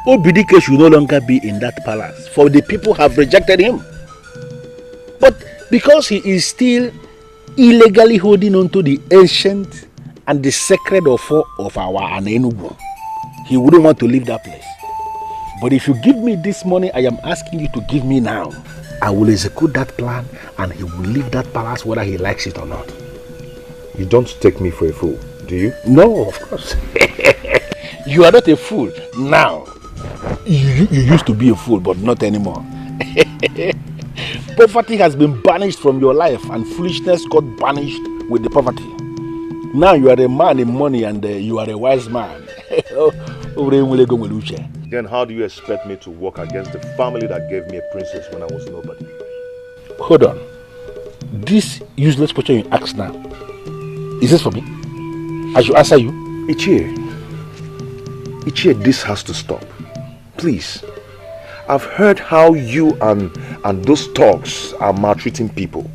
Obidike should no longer be in that palace, for the people have rejected him. But because he is still illegally holding on to the ancient and the sacred offer of our Anenubu, he wouldn't want to leave that place. But if you give me this money I am asking you to give me now, I will execute that plan and he will leave that palace whether he likes it or not. You don't take me for a fool, do you? No, of course. You are not a fool now. You used to be a fool, but not anymore. Poverty has been banished from your life and foolishness got banished with the poverty. Now you are a man in money and you are a wise man. Then how do you expect me to work against the family that gave me a princess when I was nobody? Hold on. This useless question you ask now, is this for me? I should answer you. Ichie, this has to stop. Please. I've heard how you and those thugs are maltreating people.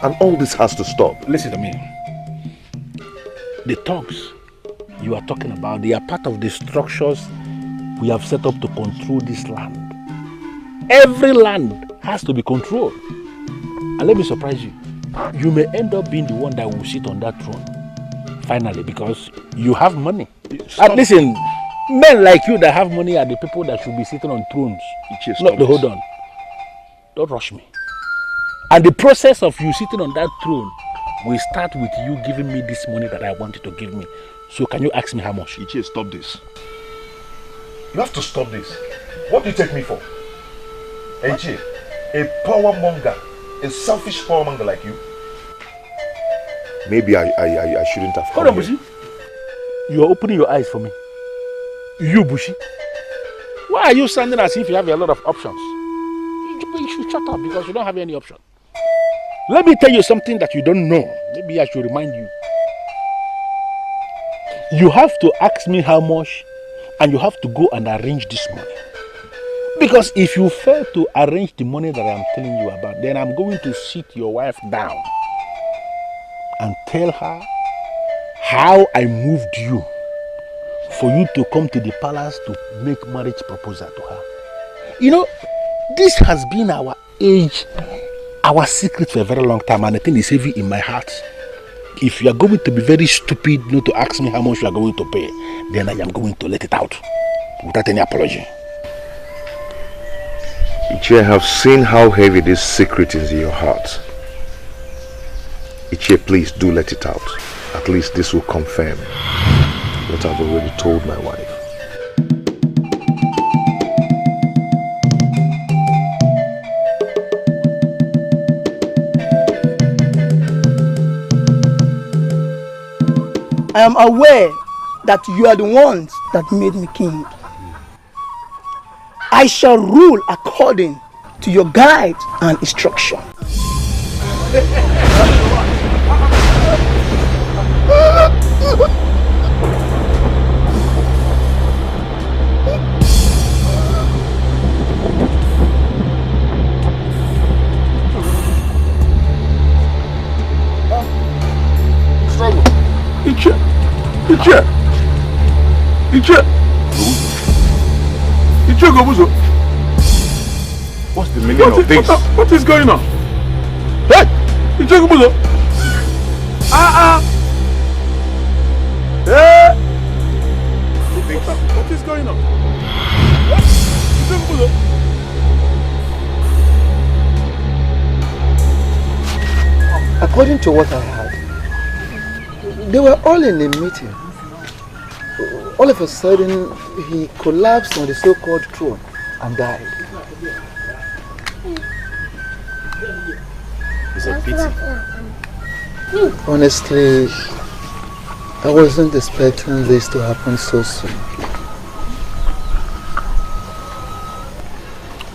And all this has to stop. Listen to me. The thugs you are talking about, they are part of the structures we have set up to control this land. Every land has to be controlled. And let me surprise you. You may end up being the one that will sit on that throne. Finally, because you have money. And listen, men like you that have money are the people that should be sitting on thrones. Hold on. Don't rush me. And the process of you sitting on that throne will start with you giving me this money that I want you to give me. So can you ask me how much? Ichie, stop this. You have to stop this. What do you take me for? Ichie, a power monger, a selfish power monger like you? Maybe I shouldn't have come. Hold on, Bushi. You are opening your eyes for me. You, Bushi. Why are you standing as if you have a lot of options? You should shut up because you don't have any option. Let me tell you something that you don't know. Maybe I should remind you. You have to ask me how much, and you have to go and arrange this money. Because if you fail to arrange the money that I'm telling you about, then I'm going to sit your wife down and tell her how I moved you for you to come to the palace to make marriage proposal to her. You know, this has been our age, our secret for a very long time, and the thing is heavy in my heart. If you are going to be very stupid not to ask me how much you are going to pay, then I am going to let it out without any apology. Ichie, I have seen how heavy this secret is in your heart. Ichie, please do let it out. At least this will confirm what I've already told my wife. I am aware that you are the ones that made me king. I shall rule according to your guide and instruction. Ichie Gobuzo. What's the meaning of this? What is going on? Hey! Ichie Gobuzo. Hey! What is going on? Ichie Gobuzo. According to what I heard, they were all in a meeting. All of a sudden, he collapsed on the so-called throne and died. It's a pity. Honestly, I wasn't expecting this to happen so soon.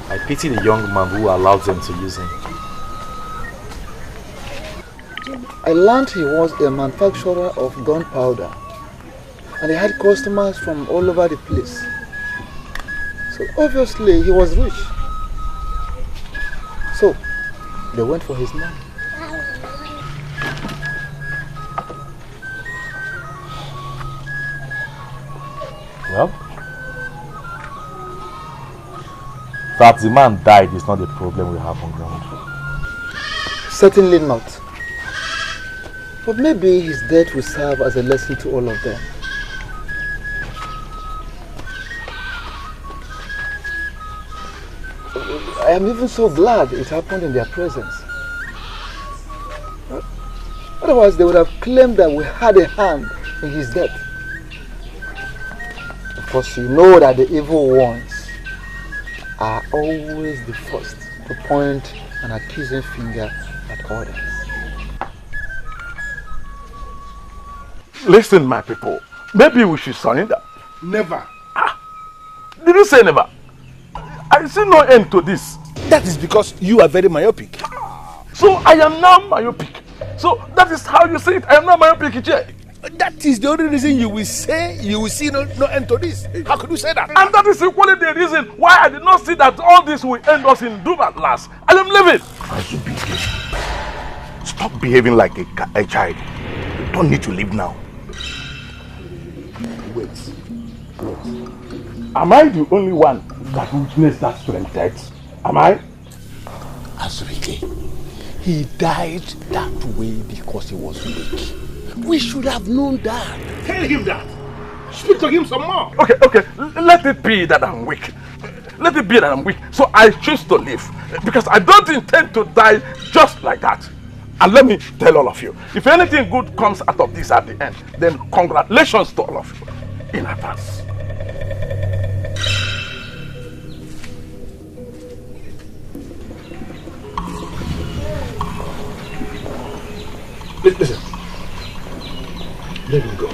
I pity the young man who allowed them to use him. I learned he was a manufacturer of gunpowder, and he had customers from all over the place. So obviously he was rich. So they went for his money. Well, that the man died is not the problem we have on ground. Certainly not. But maybe his death will serve as a lesson to all of them. I am even so glad it happened in their presence. Otherwise, they would have claimed that we had a hand in his death. Of course, you know that the evil ones are always the first to point an accusing finger at others. Listen, my people. Maybe we should surrender. Never. Did you say never? I see no end to this. That is because you are very myopic. So I am now myopic. So that is how you see it. I am now myopic, Ichie. That is the only reason you will say you will see no end to this. How could you say that? And that is equally the reason why I did not see that all this will end us in doom at last. I am leaving. Stop behaving like a child. You don't need to leave now. Wait. Am I the only one that witnessed that strange death? Am I? Azurike, he died that way because he was weak. We should have known that. Tell him that. Speak to him some more. Okay. Let it be that I'm weak. Let it be that I'm weak. So I choose to live. Because I don't intend to die just like that. And let me tell all of you, if anything good comes out of this at the end, then congratulations to all of you in advance. Listen, let him go.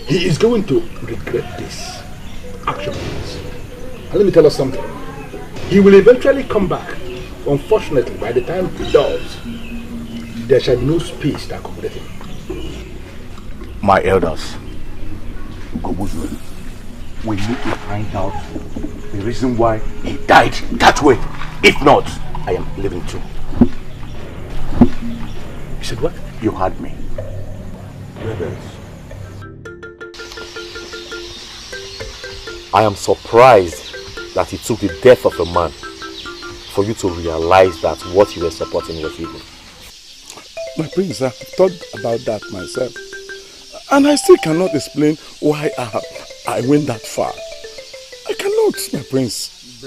He is going to regret this action. And let me tell us something. He will eventually come back. Unfortunately, by the time he does, there shall be no space to accommodate him. My elders, we need to find out the reason why he died that way. If not, I am leaving too. You said what? You heard me. I am surprised that it took the death of a man for you to realize that what you were supporting was evil. My prince, I've thought about that myself. And I still cannot explain why I went that far. I cannot, my prince.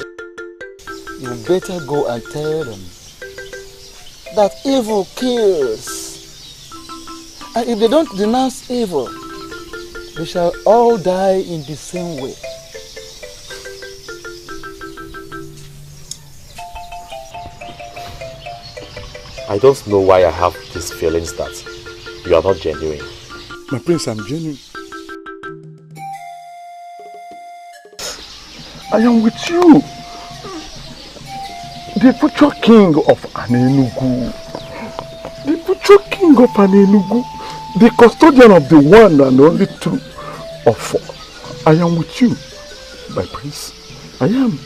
You better go and tell them that evil kills. And if they don't denounce evil, they shall all die in the same way. I don't know why I have these feelings that you are not genuine. My prince, I'm genuine. I am with you. The future king of Anenugu. The future king of Anenugu. The custodian of the one and only true of four. I am with you, my prince. I am.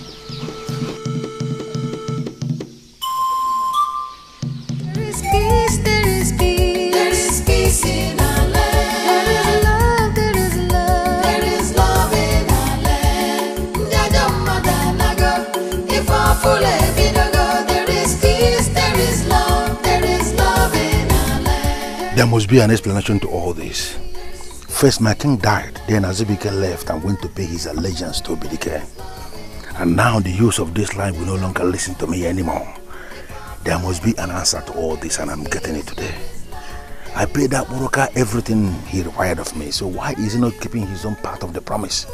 There must be an explanation to all this. First, my king died, then Azubike left and went to pay his allegiance to Dikeh. And now the use of this line will no longer listen to me anymore. There must be an answer to all this, and I'm getting it today. I paid that Moroka everything he required of me, so why is he not keeping his own part of the promise?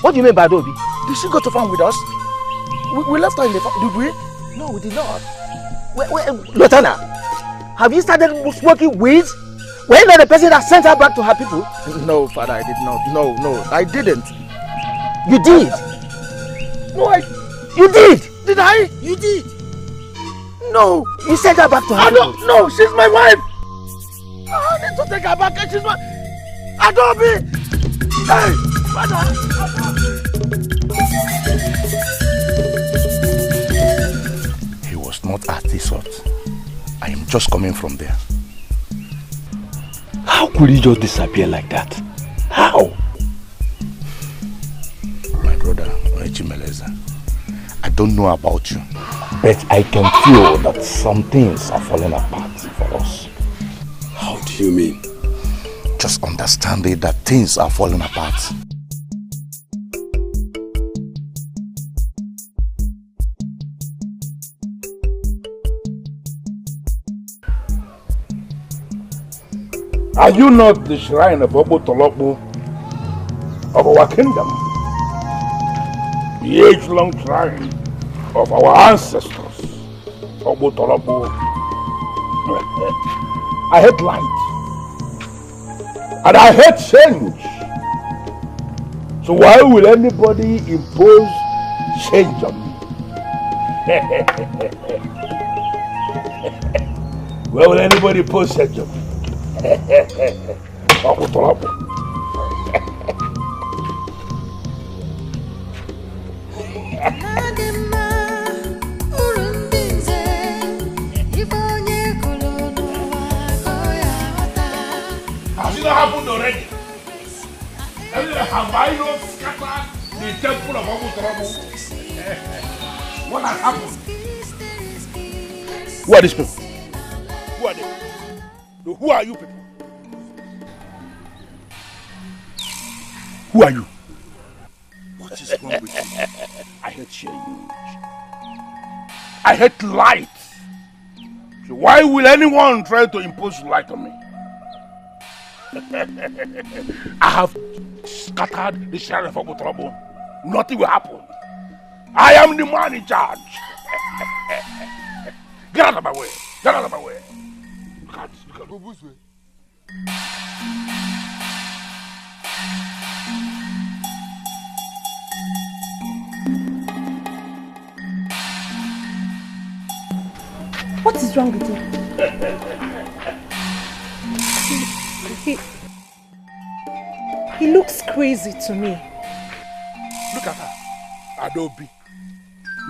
What do you mean by Adobe? Did she go to farm with us? We left her in the farm, did we? No, we did not. Lieutenant, have you started smoking weeds? Were you not the person that sent her back to her people? No, Father, I did not. No, I didn't. You did? No, You did? Did I? You did. No, you sent her back to her people. No, she's my wife. I need to take her back and she's my... Adobe! Hey, Father! He was not at this hut. I am just coming from there. How could he just disappear like that? How? My brother, Oechimeleza, I don't know about you, but I can feel that some things are falling apart for us. How do you mean? Just understand it that things are falling apart. Are you not the shrine of Obo Tolokbo of our kingdom? The age-long shrine of our ancestors, Obo Tolokbo. I hate light. And I hate change. So why will anybody impose change on me? Where will anybody post that job? Has it not happened already? Have I not scattered the temple of Obutorobo? What has happened? Who are these people? Who are they? Who are you people? Who are you? What is wrong with you? I hate change. I hate light. So why will anyone try to impose light on me? I have scattered the sheriff of Obutorobo. Nothing will happen. I am the man in charge. Get out of my way. Get out of my way. Look at Bubu's way. What is wrong with you? He looks crazy to me. Look at her. Adobe.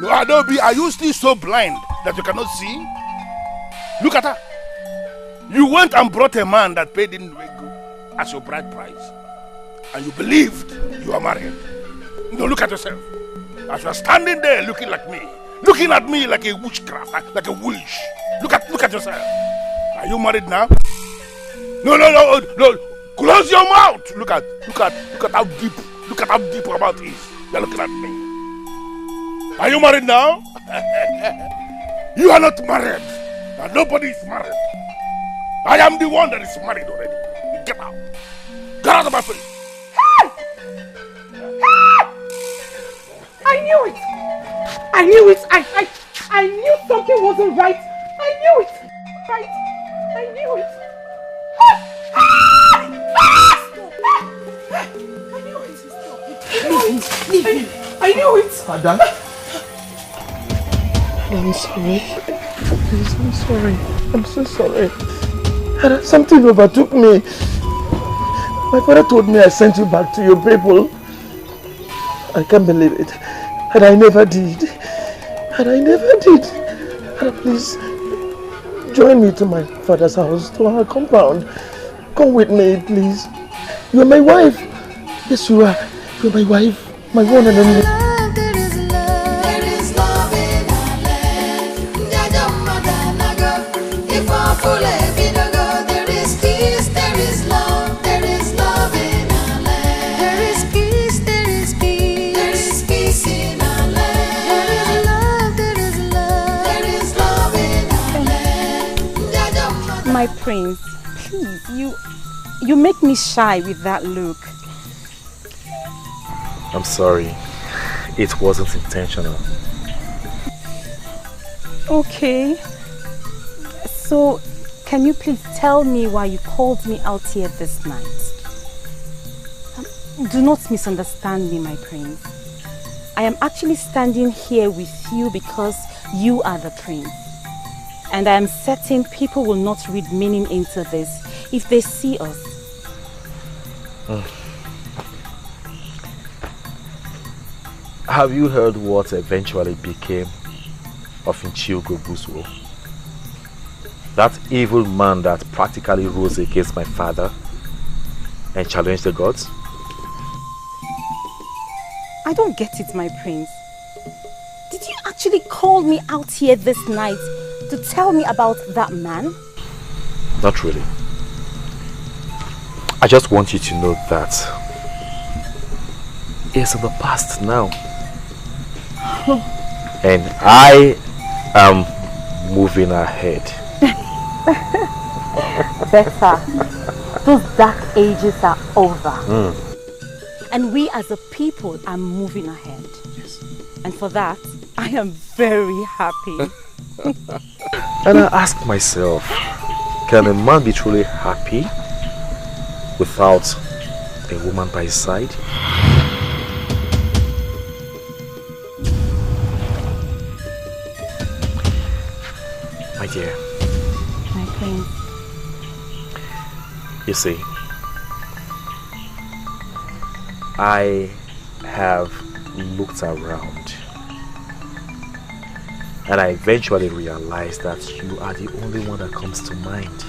No, Adobe, are you still so blind that you cannot see? Look at her. You went and brought a man that paid in Wego as your bride price. And you believed you are married. No, look at yourself. As you are standing there looking like me. Looking at me like a witchcraft, like a witch. Look at yourself. Are you married now? No. Close your mouth. Look at how deep. Look at how deep your mouth is. You're looking at me. Are you married now? You are not married. And nobody is married. I am the one that is married already. Get out. Get out of my face. I knew it. I knew it. I knew something wasn't right. I knew it. Right. I knew it. I knew it. Ada? I'm sorry. Please, I'm sorry. I'm so sorry. Ada, something overtook me. My father told me I sent you back to your people. I can't believe it. And I never did. Ada, please, join me to my father's house, to our compound. Come with me, please. You are my wife. Yes, you are. You're my wife. My one and only. My prince, please, you make me shy with that look. I'm sorry. It wasn't intentional. Okay. So, can you please tell me why you called me out here this night? Do not misunderstand me, my prince. I am actually standing here with you because you are the prince. And I am certain people will not read meaning into this if they see us. Have you heard what eventually became of Nchiogo Buswo? That evil man that practically rose against my father and challenged the gods? I don't get it, my prince. Did you actually call me out here this night to tell me about that man? Not really. I just want you to know that it's in the past now. And I am moving ahead. Better. Those dark ages are over. And we as a people are moving ahead. Yes. And for that, I am very happy. And I ask myself, can a man be truly happy without a woman by his side? dear. My prince. You see, I have looked around and I eventually realized that you are the only one that comes to mind.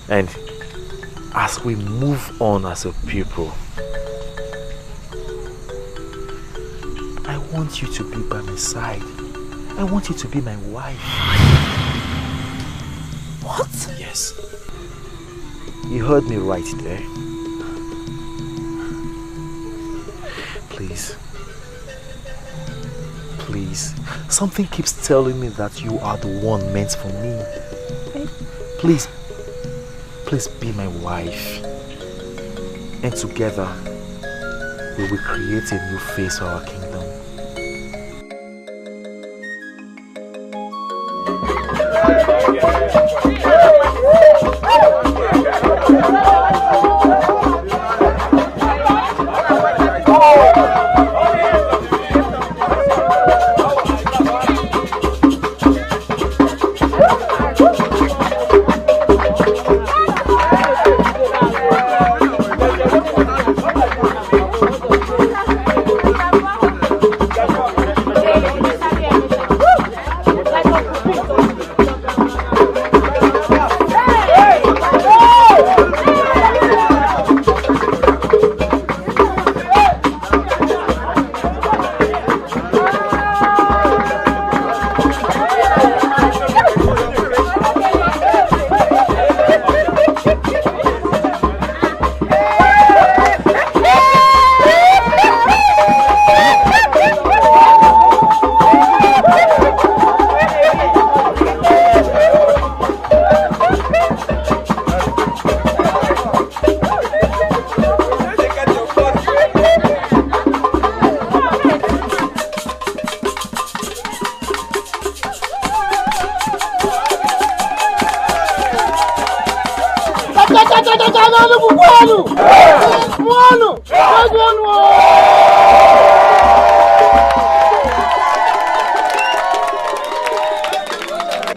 And as we move on as a people, I want you to be by my side. I want you to be my wife. What? Yes. You heard me right there. Please. Please. Something keeps telling me that you are the one meant for me. Please. Please be my wife. And together, we will create a new face for our kingdom.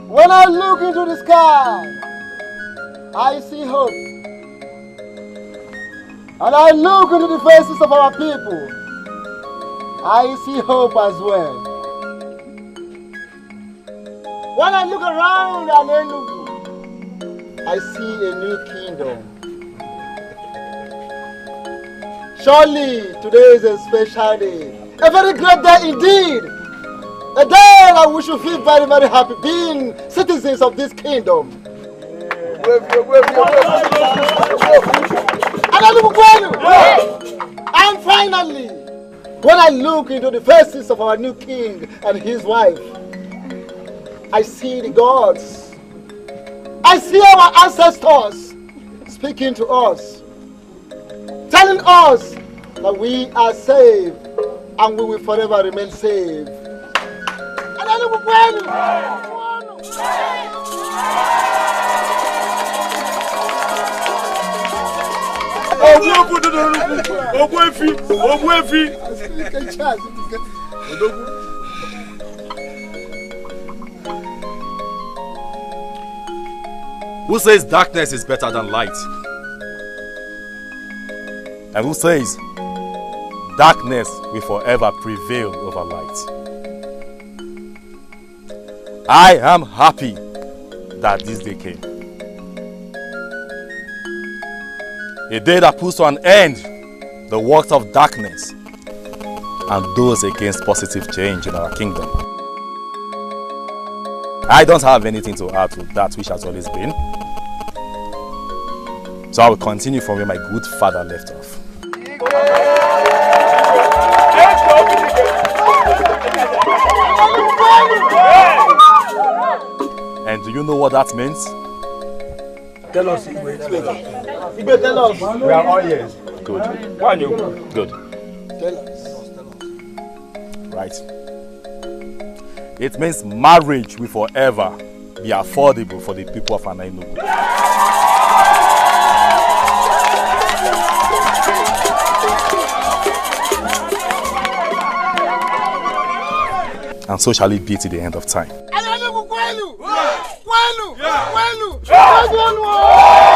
When I look into the sky, I see hope. And I look into the faces of our people, I see hope as well. When I look around Enugu, I see a new kingdom. Surely today is a special day, a very great day indeed. A day that we should feel very, very happy being citizens of this kingdom. And finally, when I look into the faces of our new king and his wife, I see the gods. I see our ancestors speaking to us, telling us that we are saved and we will forever remain saved. Who says darkness is better than light? And who says darkness will forever prevail over light? I am happy that this day came. A day that puts to an end the works of darkness and those against positive change in our kingdom. I don't have anything to add to that which has always been. So I will continue from where my good father left off. And do you know what that means? Tell us, Igwe. Tell us. We are all ears. Good. Good. Tell us. Right. It means marriage will forever be affordable for the people of Enugu. And so shall it be to the end of time. Yeah.